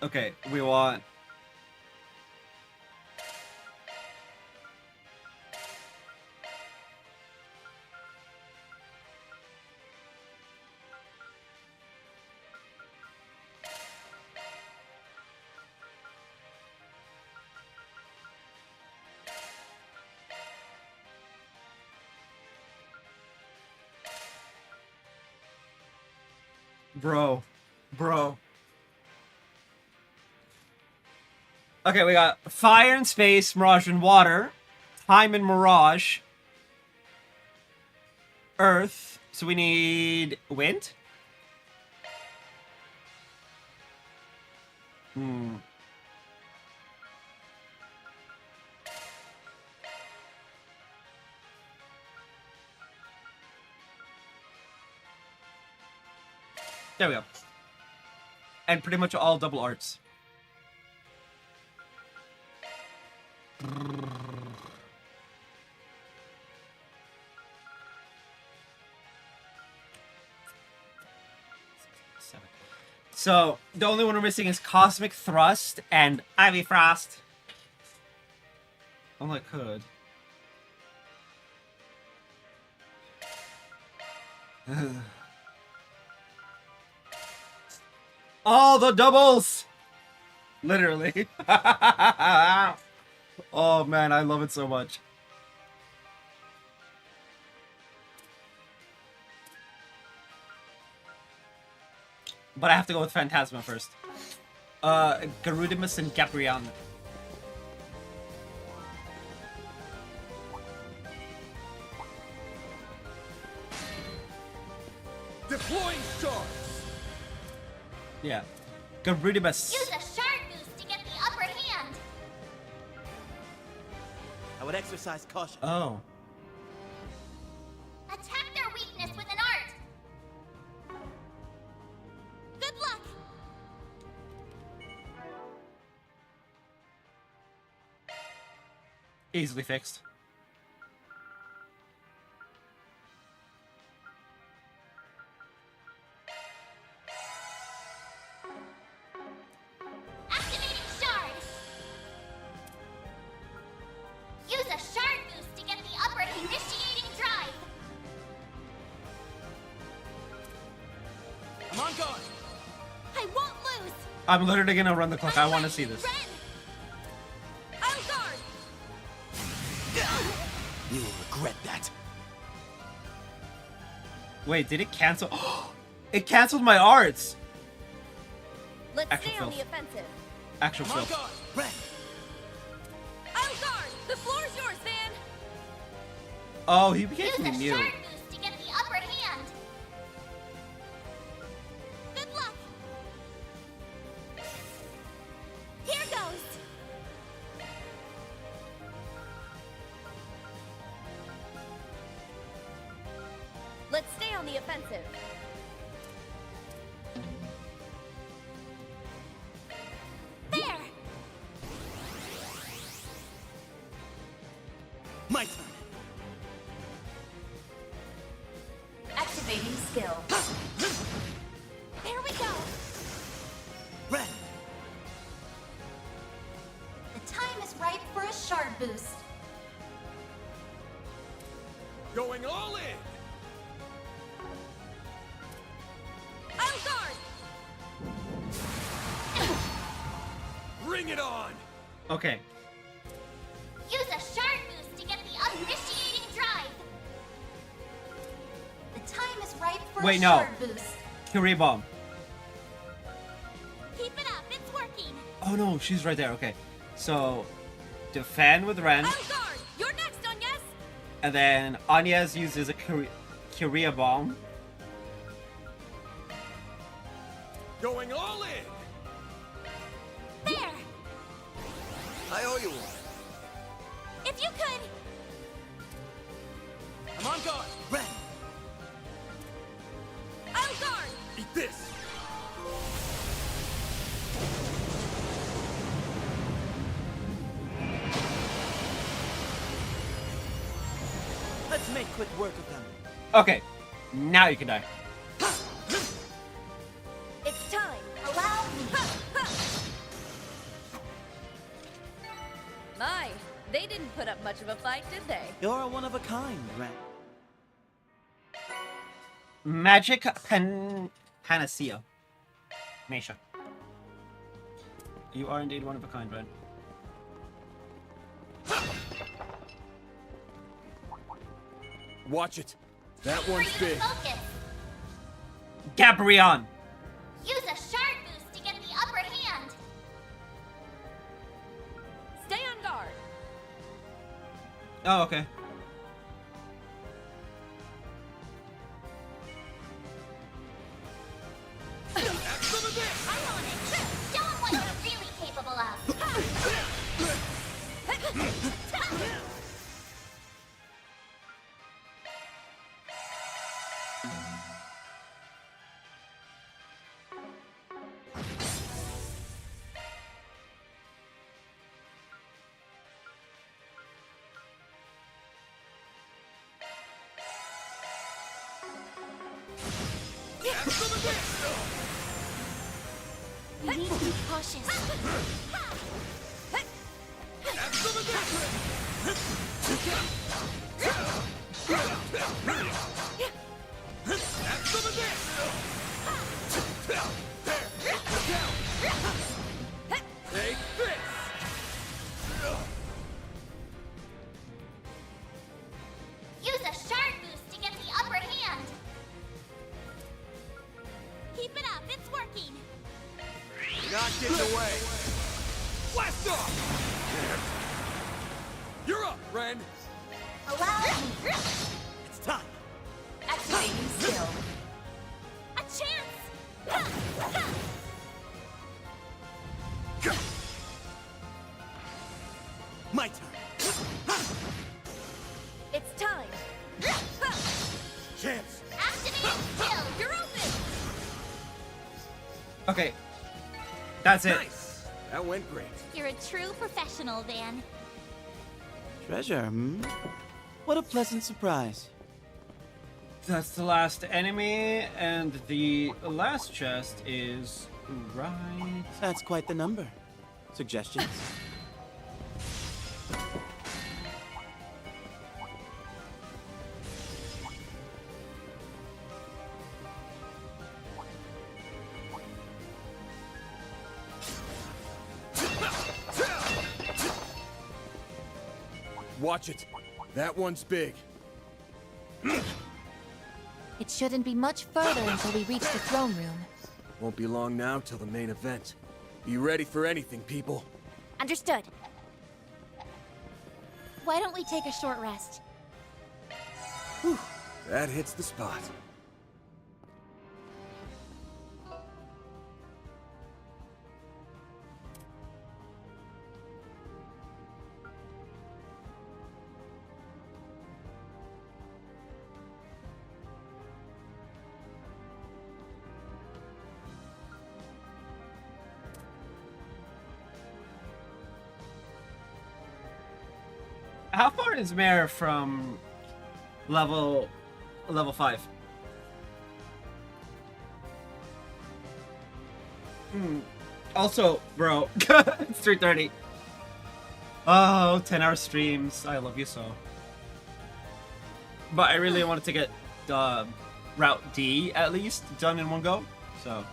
Okay, we want... Bro. Okay, we got fire and space, mirage and water, time and mirage, earth. So we need wind. There we go. And pretty much all double arts. So, the only one we're missing is Cosmic Thrust and Ivy Frost. Oh, I could. All the doubles! Literally. Oh man, I love it so much. But I have to go with Phantasma first. Garudimus and Gabrion. Deploying stars. Yeah. Garudimus. Use a shard boost to get the upper hand. I would exercise caution. Oh. Attack their weakness with an art. Good luck. Easily fixed. Activating shard. Use a shard boost to get the upper hand. Initiating drive. I'm on guard. I won't lose. I'm literally gonna run the clock. I want to see this. On guard. You will regret that. Wait, did it cancel? It canceled my arts. Let's Actual stay on filth. the offensive. Actual I'm on filth. guard. Red. On guard! The floor's yours, Van! Oh, he became Use a mute. shard boost to get the upper hand. Good luck. Here goes. Let's stay on the offensive. There. My turn. Activating skill. There we go. Red. The time is ripe for a shard boost. Going all in. On guard! Bring it on. Okay. Use a shard boost to get the initiating drive. The time is ripe for Wait, a no. shard boost. Curie Bomb. Keep it up, it's working. Oh no, she's right there. Okay. So, defend with Ren. On guard! You're next, Onyes! And then Anyez uses a Curia Bomb. Going all in. There. I owe you one. If you could. I'm on guard. Red. On guard! Eat this. Let's make quick work of them. Okay. Now you can die. It's time! Allow me. My, they didn't put up much of a fight, did they? You're one of a kind, Red. Magic Panacea. Mesha. You are indeed one of a kind, Ren. Watch it. That one's big. Focus. Gabrion. Use a shard boost to get the upper hand. Stay on guard! Oh, okay. I'm on it. Show 'em what you're really capable of. You need to be cautious. friend. Allow me. It's time. Activating skill. A chance. My turn. It's time. Chance. Activating skill. You're open. Okay. That's it. Nice. That went great. You're a true professional, Van. Treasure, hmm? What a pleasant surprise. That's the last enemy, and the last chest is right. That's quite the number. Suggestions? Watch it. That one's big. It shouldn't be much further until we reach the throne room. Won't be long now till the main event. Be ready for anything, people. Understood. Why don't we take a short rest? That hits the spot. How far is Mare from level 5? Also, bro, it's 3:30. Oh, 10-hour streams. I love you so. But I really wanted to get Route D at least done in one go, so.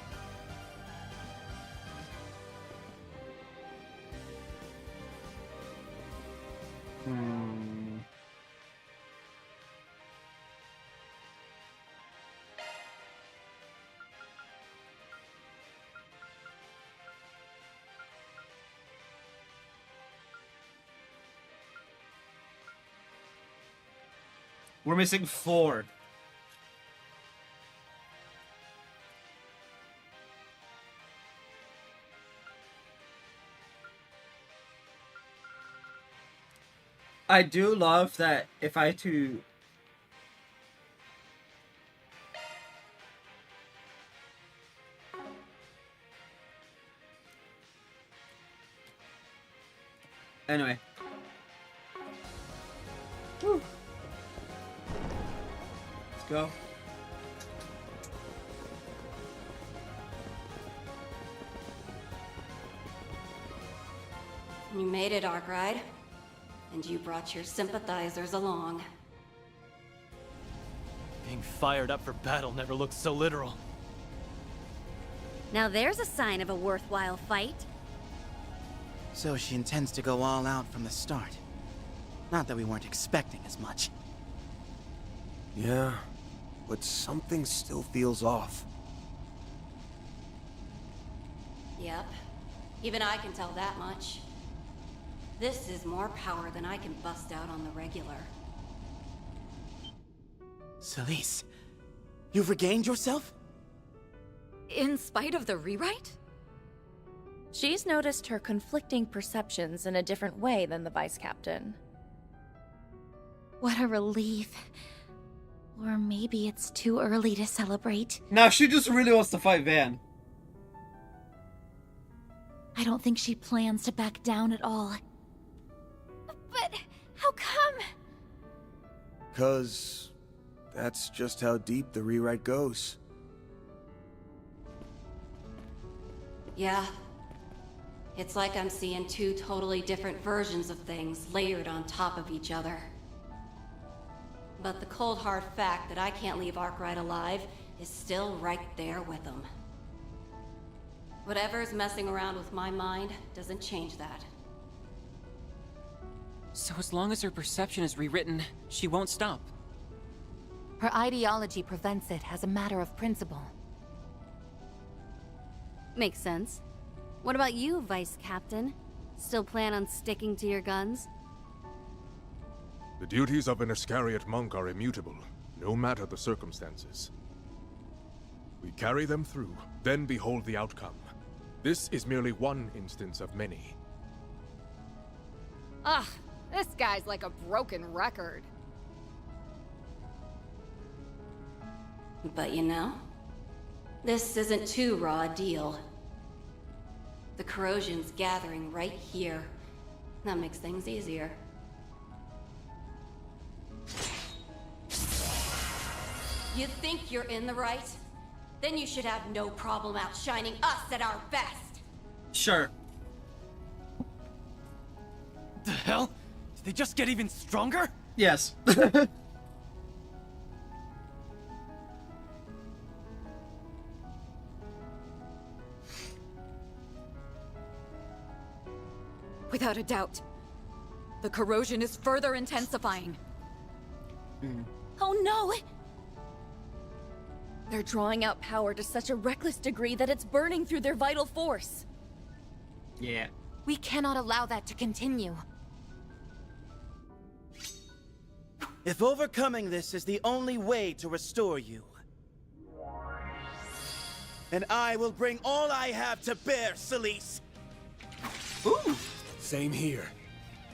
We're missing 4. I do love that if I had to... Anyway. Whew. Let's go. You made it, Arkwright. And you brought your sympathizers along. Being fired up for battle never looked so literal. Now there's a sign of a worthwhile fight. So she intends to go all out from the start. Not that we weren't expecting as much. Yeah, but something still feels off. Yep. Even I can tell that much. This is more power than I can bust out on the regular. Celise, you've regained yourself? In spite of the rewrite? She's noticed her conflicting perceptions in a different way than the Vice Captain. What a relief. Or maybe it's too early to celebrate. Now she just really wants to fight Van. I don't think she plans to back down at all. But how come? 'Cause that's just how deep the rewrite goes. Yeah. It's like I'm seeing two totally different versions of things layered on top of each other. But the cold hard fact that I can't leave Arkwright alive is still right there with him. Whatever's messing around with my mind doesn't change that. So as long as her perception is rewritten, she won't stop. Her ideology prevents it as a matter of principle. Makes sense. What about you, Vice Captain? Still plan on sticking to your guns? The duties of an Iscariot monk are immutable, no matter the circumstances. We carry them through, then behold the outcome. This is merely one instance of many. Ugh, this guy's like a broken record. But you know, this isn't too raw a deal. The corrosion's gathering right here. That makes things easier. You think you're in the right? Then you should have no problem outshining us at our best. Sure. The hell? Did they just get even stronger? Yes. Without a doubt. The corrosion is further intensifying. Oh no! They're drawing out power to such a reckless degree that it's burning through their vital force. Yeah. We cannot allow that to continue. If overcoming this is the only way to restore you, then I will bring all I have to bear, Celise. Ooh. Same here.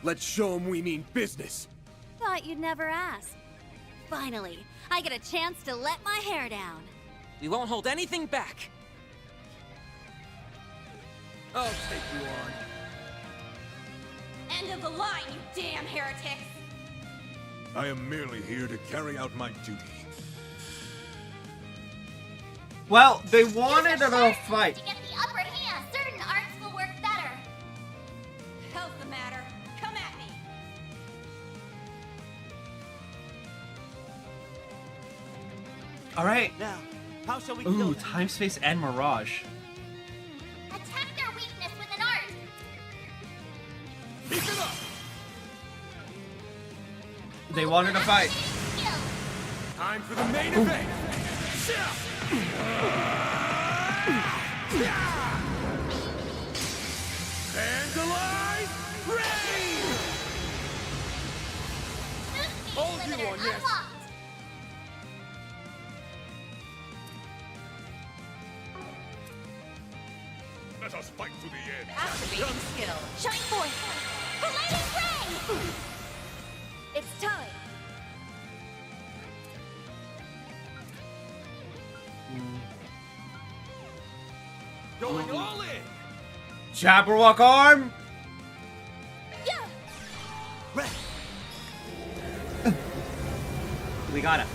Let's show them we mean business. Thought you'd never ask. Finally, I get a chance to let my hair down. We won't hold anything back. I'll take you on. End of the line, you damn heretics! I am merely here to carry out my duty. Well, they wanted a fight. To get the upper hand, certain arts will work better. Hell's the matter? Come at me! All right. Now, how shall we Ooh, time, space, and mirage. Attack their weakness with an art. Keep it up! They wanted a fight. Time for the main event! Vandalize! Rain! Hold you on, yes! Let us fight to the end. Activating skill. Shine forth. Relating ray. It's time. Going all in! Jabberwock arm. Yeah. We got it.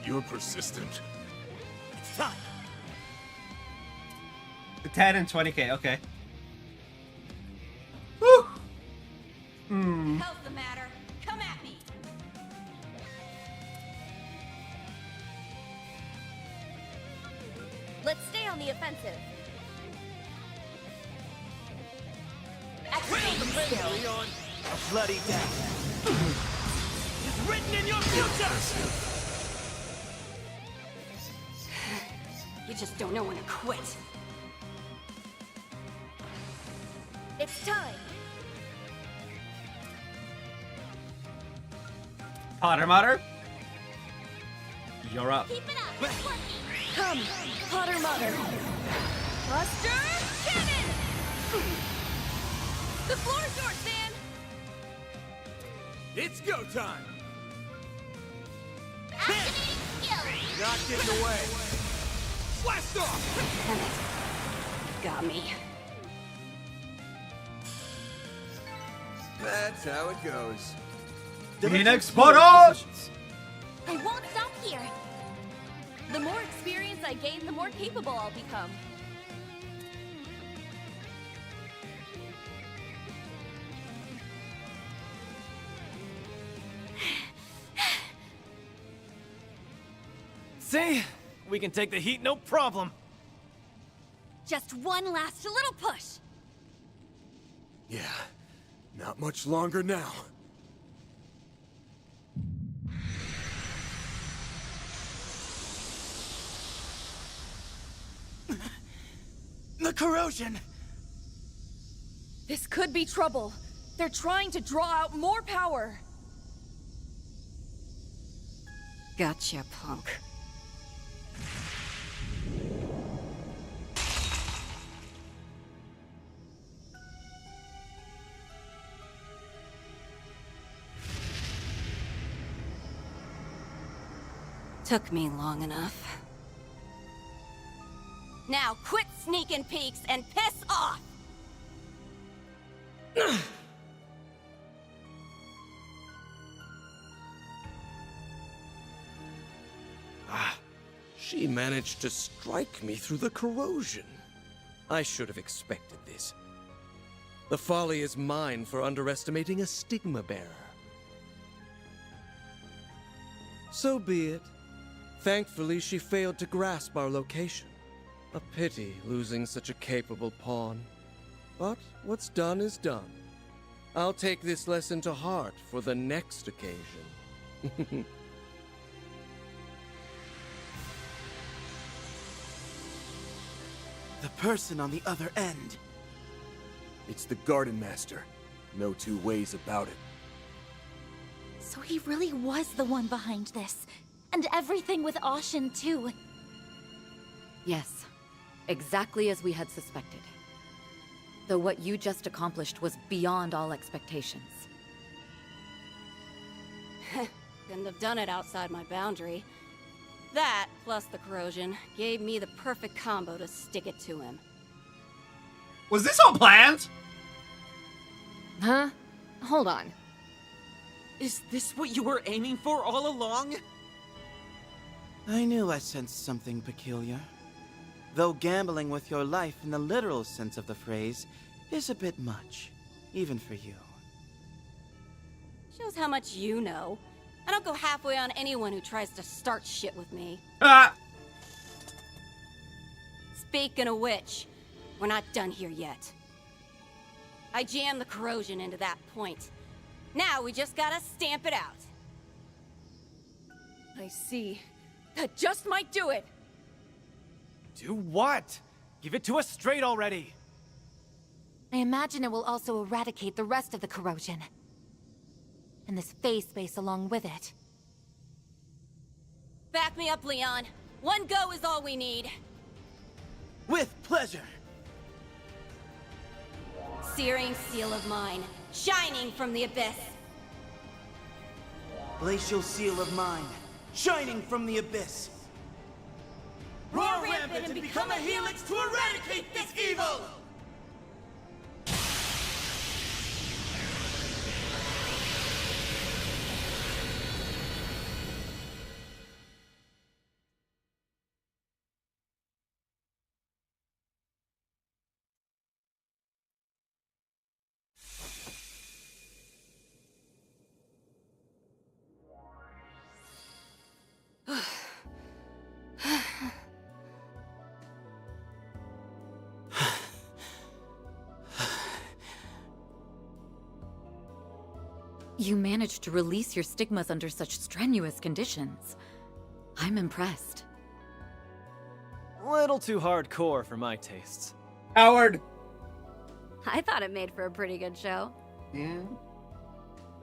You're persistent. It's time. 10 and 20k. Okay. Woo. Hell's the matter? Come at me! Let's stay on the offensive. Activating skill. Leon, a bloody death is written in your future! You just don't know when to quit. It's time. Potter Mutter. You're up. Keep it up. It's working. Come, Potter Mutter. Buster Cannon! The floor's yours, man! It's go time! Activating skill. Not getting away! Blast off! Got me. That's how it goes. Phoenix Potter. I won't stop here. The more experience I gain, the more capable I'll become. See? We can take the heat, no problem. Just one last little push. Yeah, not much longer now. The corrosion! This could be trouble. They're trying to draw out more power. Gotcha, punk. Took me long enough. Now quit sneaking peeks and piss off! She managed to strike me through the corrosion. I should have expected this. The folly is mine for underestimating a stigma bearer. So be it. Thankfully, she failed to grasp our location. A pity losing such a capable pawn. But what's done is done. I'll take this lesson to heart for the next occasion. The person on the other end. It's the Garden Master. No two ways about it. So he really was the one behind this. And everything with Ashen, too. Yes, exactly as we had suspected. Though what you just accomplished was beyond all expectations. Couldn't have done it outside my boundary. That, plus the corrosion, gave me the perfect combo to stick it to him. Was this all planned? Huh? Hold on. Is this what you were aiming for all along? I knew I sensed something peculiar. Though gambling with your life in the literal sense of the phrase is a bit much, even for you. Shows how much you know. I don't go halfway on anyone who tries to start shit with me. Ah! Speaking of which, we're not done here yet. I jammed the corrosion into that point. Now we just gotta stamp it out. I see. That just might do it. Do what? Give it to us straight already. I imagine it will also eradicate the rest of the corrosion. And this phase space along with it. Back me up, Leon. One go is all we need. With pleasure. Searing seal of mine, shining from the abyss. Glacial seal of mine, shining from the abyss. Roar rampant and become a helix to eradicate this evil! You managed to release your stigmas under such strenuous conditions. I'm impressed. A little too hardcore for my tastes. Howard! I thought it made for a pretty good show. Yeah.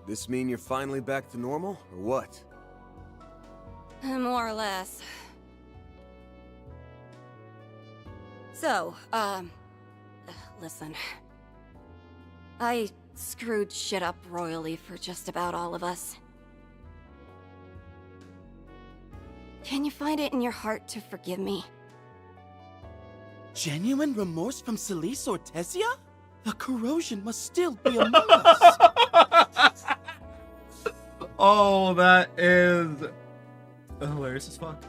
This mean you're finally back to normal, or what? More or less. So, listen. I screwed shit up royally for just about all of us. Can you find it in your heart to forgive me? Genuine remorse from Celise Ortesia? The corrosion must still be among us. Oh, that is hilarious as fuck.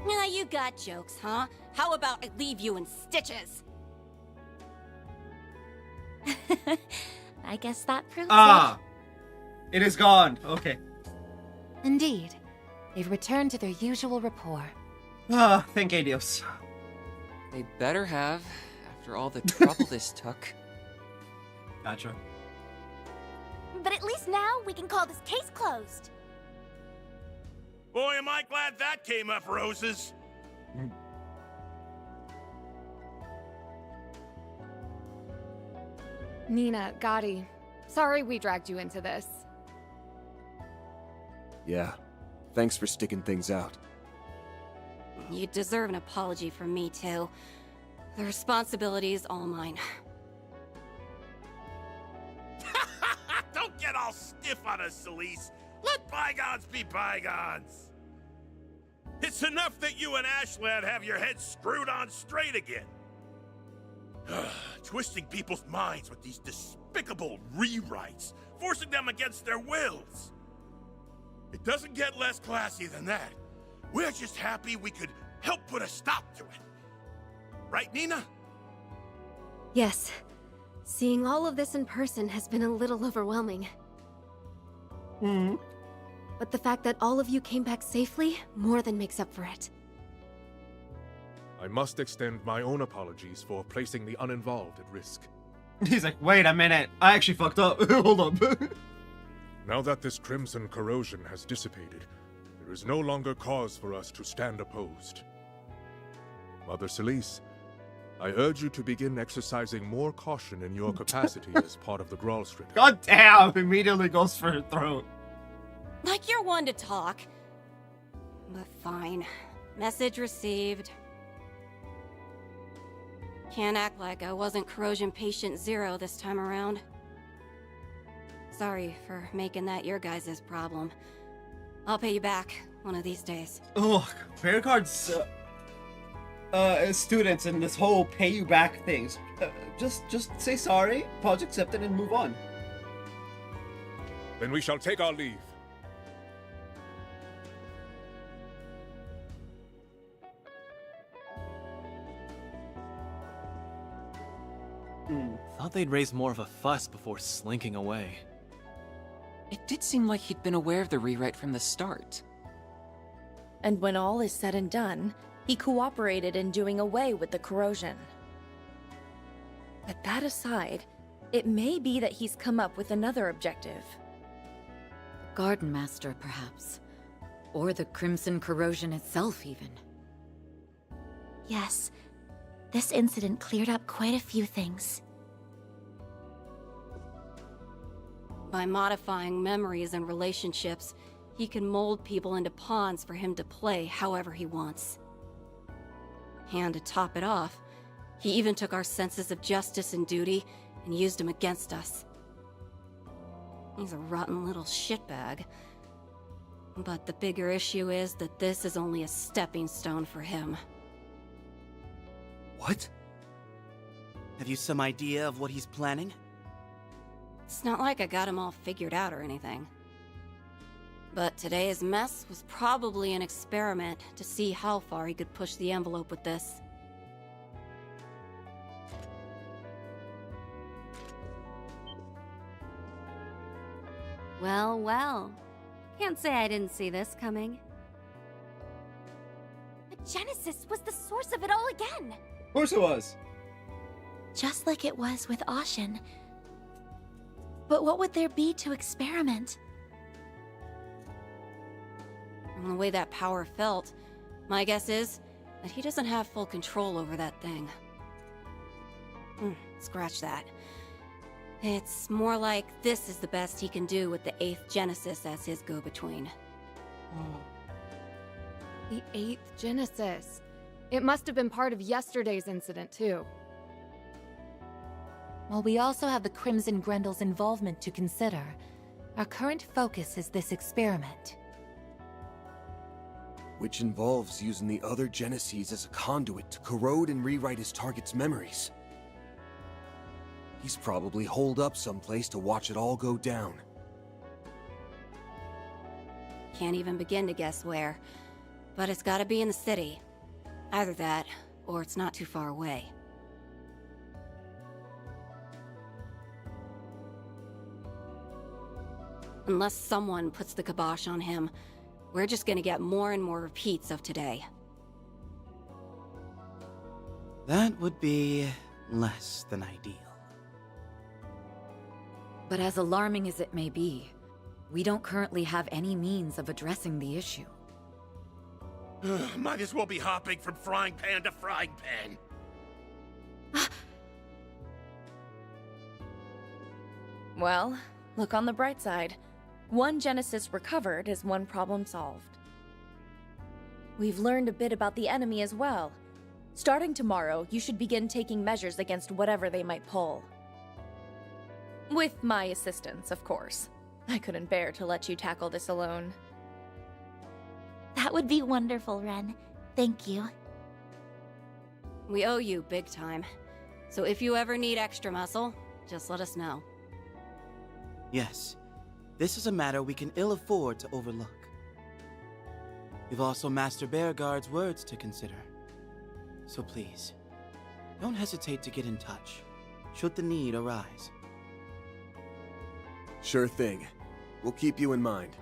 Now you got jokes, huh? How about I leave you in stitches? I guess that proves it is gone. Okay. it. Indeed. They've returned to their usual rapport. Thank you, Dios. They better have, after all the trouble this took. Gotcha. But at least now we can call this case closed. Boy, am I glad that came up, Roses. Nina, Gotti, sorry we dragged you into this. Yeah. Thanks for sticking things out. You deserve an apology from me, too. The responsibility is all mine. Don't get all stiff on us, Celise. Let bygones be bygones. It's enough that you and Ashland have your heads screwed on straight again. Twisting people's minds with these despicable rewrites, forcing them against their wills. It doesn't get less classy than that. We're just happy we could help put a stop to it. Right, Nina? Yes. Seeing all of this in person has been a little overwhelming. But the fact that all of you came back safely more than makes up for it. I must extend my own apologies for placing the uninvolved at risk. He's like, wait a minute, I actually fucked up. Hold up. Now that this crimson corrosion has dissipated, there is no longer cause for us to stand opposed. Mother Celise, I urge you to begin exercising more caution in your capacity as part of the Gralstritter. God damn! Immediately goes for her throat. Like you're one to talk. But fine. Message received. Can't act like I wasn't corrosion patient 0 this time around. Sorry for making that your guys' problem. I'll pay you back one of these days. Ugh, credit cards, students and this whole pay you back things. Just say sorry, apology accepted, and move on. Then we shall take our leave. Thought they'd raise more of a fuss before slinking away. It did seem like he'd been aware of the rewrite from the start. And when all is said and done, he cooperated in doing away with the corrosion. But that aside, it may be that he's come up with another objective. The Garden Master, perhaps. Or the Crimson Corrosion itself, even. Yes, this incident cleared up quite a few things. By modifying memories and relationships, he can mold people into pawns for him to play however he wants. And to top it off, he even took our senses of justice and duty and used them against us. He's a rotten little shitbag. But the bigger issue is that this is only a stepping stone for him. What? Have you some idea of what he's planning? It's not like I got him all figured out or anything. But today's mess was probably an experiment to see how far he could push the envelope with this. Well, well. Can't say I didn't see this coming. The Genesis was the source of it all again. Of course it was. Just like it was with Ashen. But what would there be to experiment? From the way that power felt, my guess is that he doesn't have full control over that thing. Scratch that. It's more like this is the best he can do with the 8th Genesis as his go-between. The 8th Genesis. It must have been part of yesterday's incident, too. While we also have the Crimson Grendel's involvement to consider, our current focus is this experiment. Which involves using the other Genesees as a conduit to corrode and rewrite his target's memories. He's probably holed up someplace to watch it all go down. Can't even begin to guess where. But it's gotta be in the city. Either that, or it's not too far away. Unless someone puts the kibosh on him, we're just gonna get more and more repeats of today. That would be less than ideal. But as alarming as it may be, we don't currently have any means of addressing the issue. Might as well be hopping from frying pan to frying pan. Well, look on the bright side. One Genesis recovered is one problem solved. We've learned a bit about the enemy as well. Starting tomorrow, you should begin taking measures against whatever they might pull. With my assistance, of course. I couldn't bear to let you tackle this alone. That would be wonderful, Ren. Thank you. We owe you big time. So if you ever need extra muscle, just let us know. Yes, this is a matter we can ill afford to overlook. We've also Master Bearguard's words to consider. So please, don't hesitate to get in touch, should the need arise. Sure thing. We'll keep you in mind.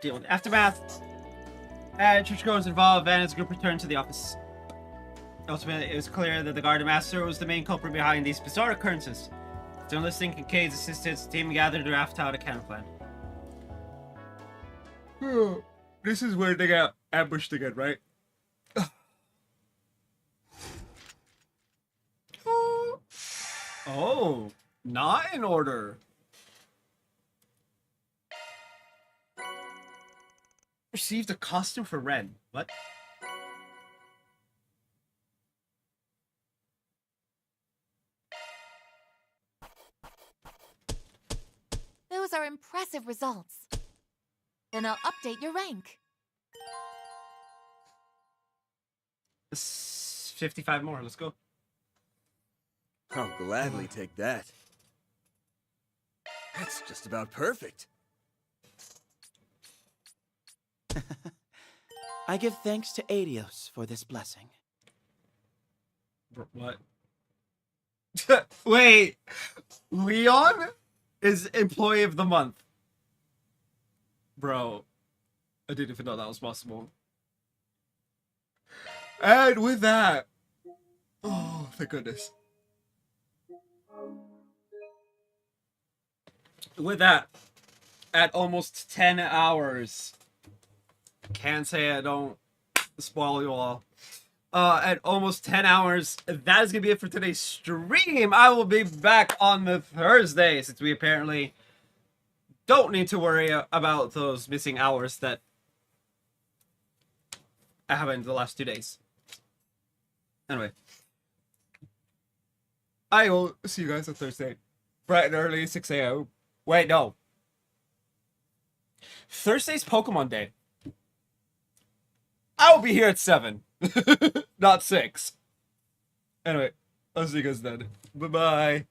Deal with aftermath. Churchgoers involved, Van and his group returned to the office. Ultimately, it was clear that the Garden Master was the main culprit behind these bizarre occurrences. Still enlisting Kincaid's assistance, the team gathered to draft out a counterplan. This is where they got ambushed again, right? Oh, not in order. Received a costume for Ren. What? Those are impressive results. Then I'll update your rank. 55 more, let's go. I'll gladly take that. That's just about perfect. I give thanks to Adios for this blessing. What? Wait, Leon is Employee of the Month. Bro, I didn't even know that was possible. And with that, oh, thank goodness. With that, at almost 10 hours, can't say I don't spoil you all. At almost 10 hours, that is going to be it for today's stream. I will be back on the Thursday, since we apparently don't need to worry about those missing hours that happened the last 2 days. Anyway, I will see you guys on Thursday, bright and early, 6 a.m. Wait, no. Thursday's Pokemon Day. I will be here at 7. Not 6. Anyway, I'll see you guys then. Bye-bye.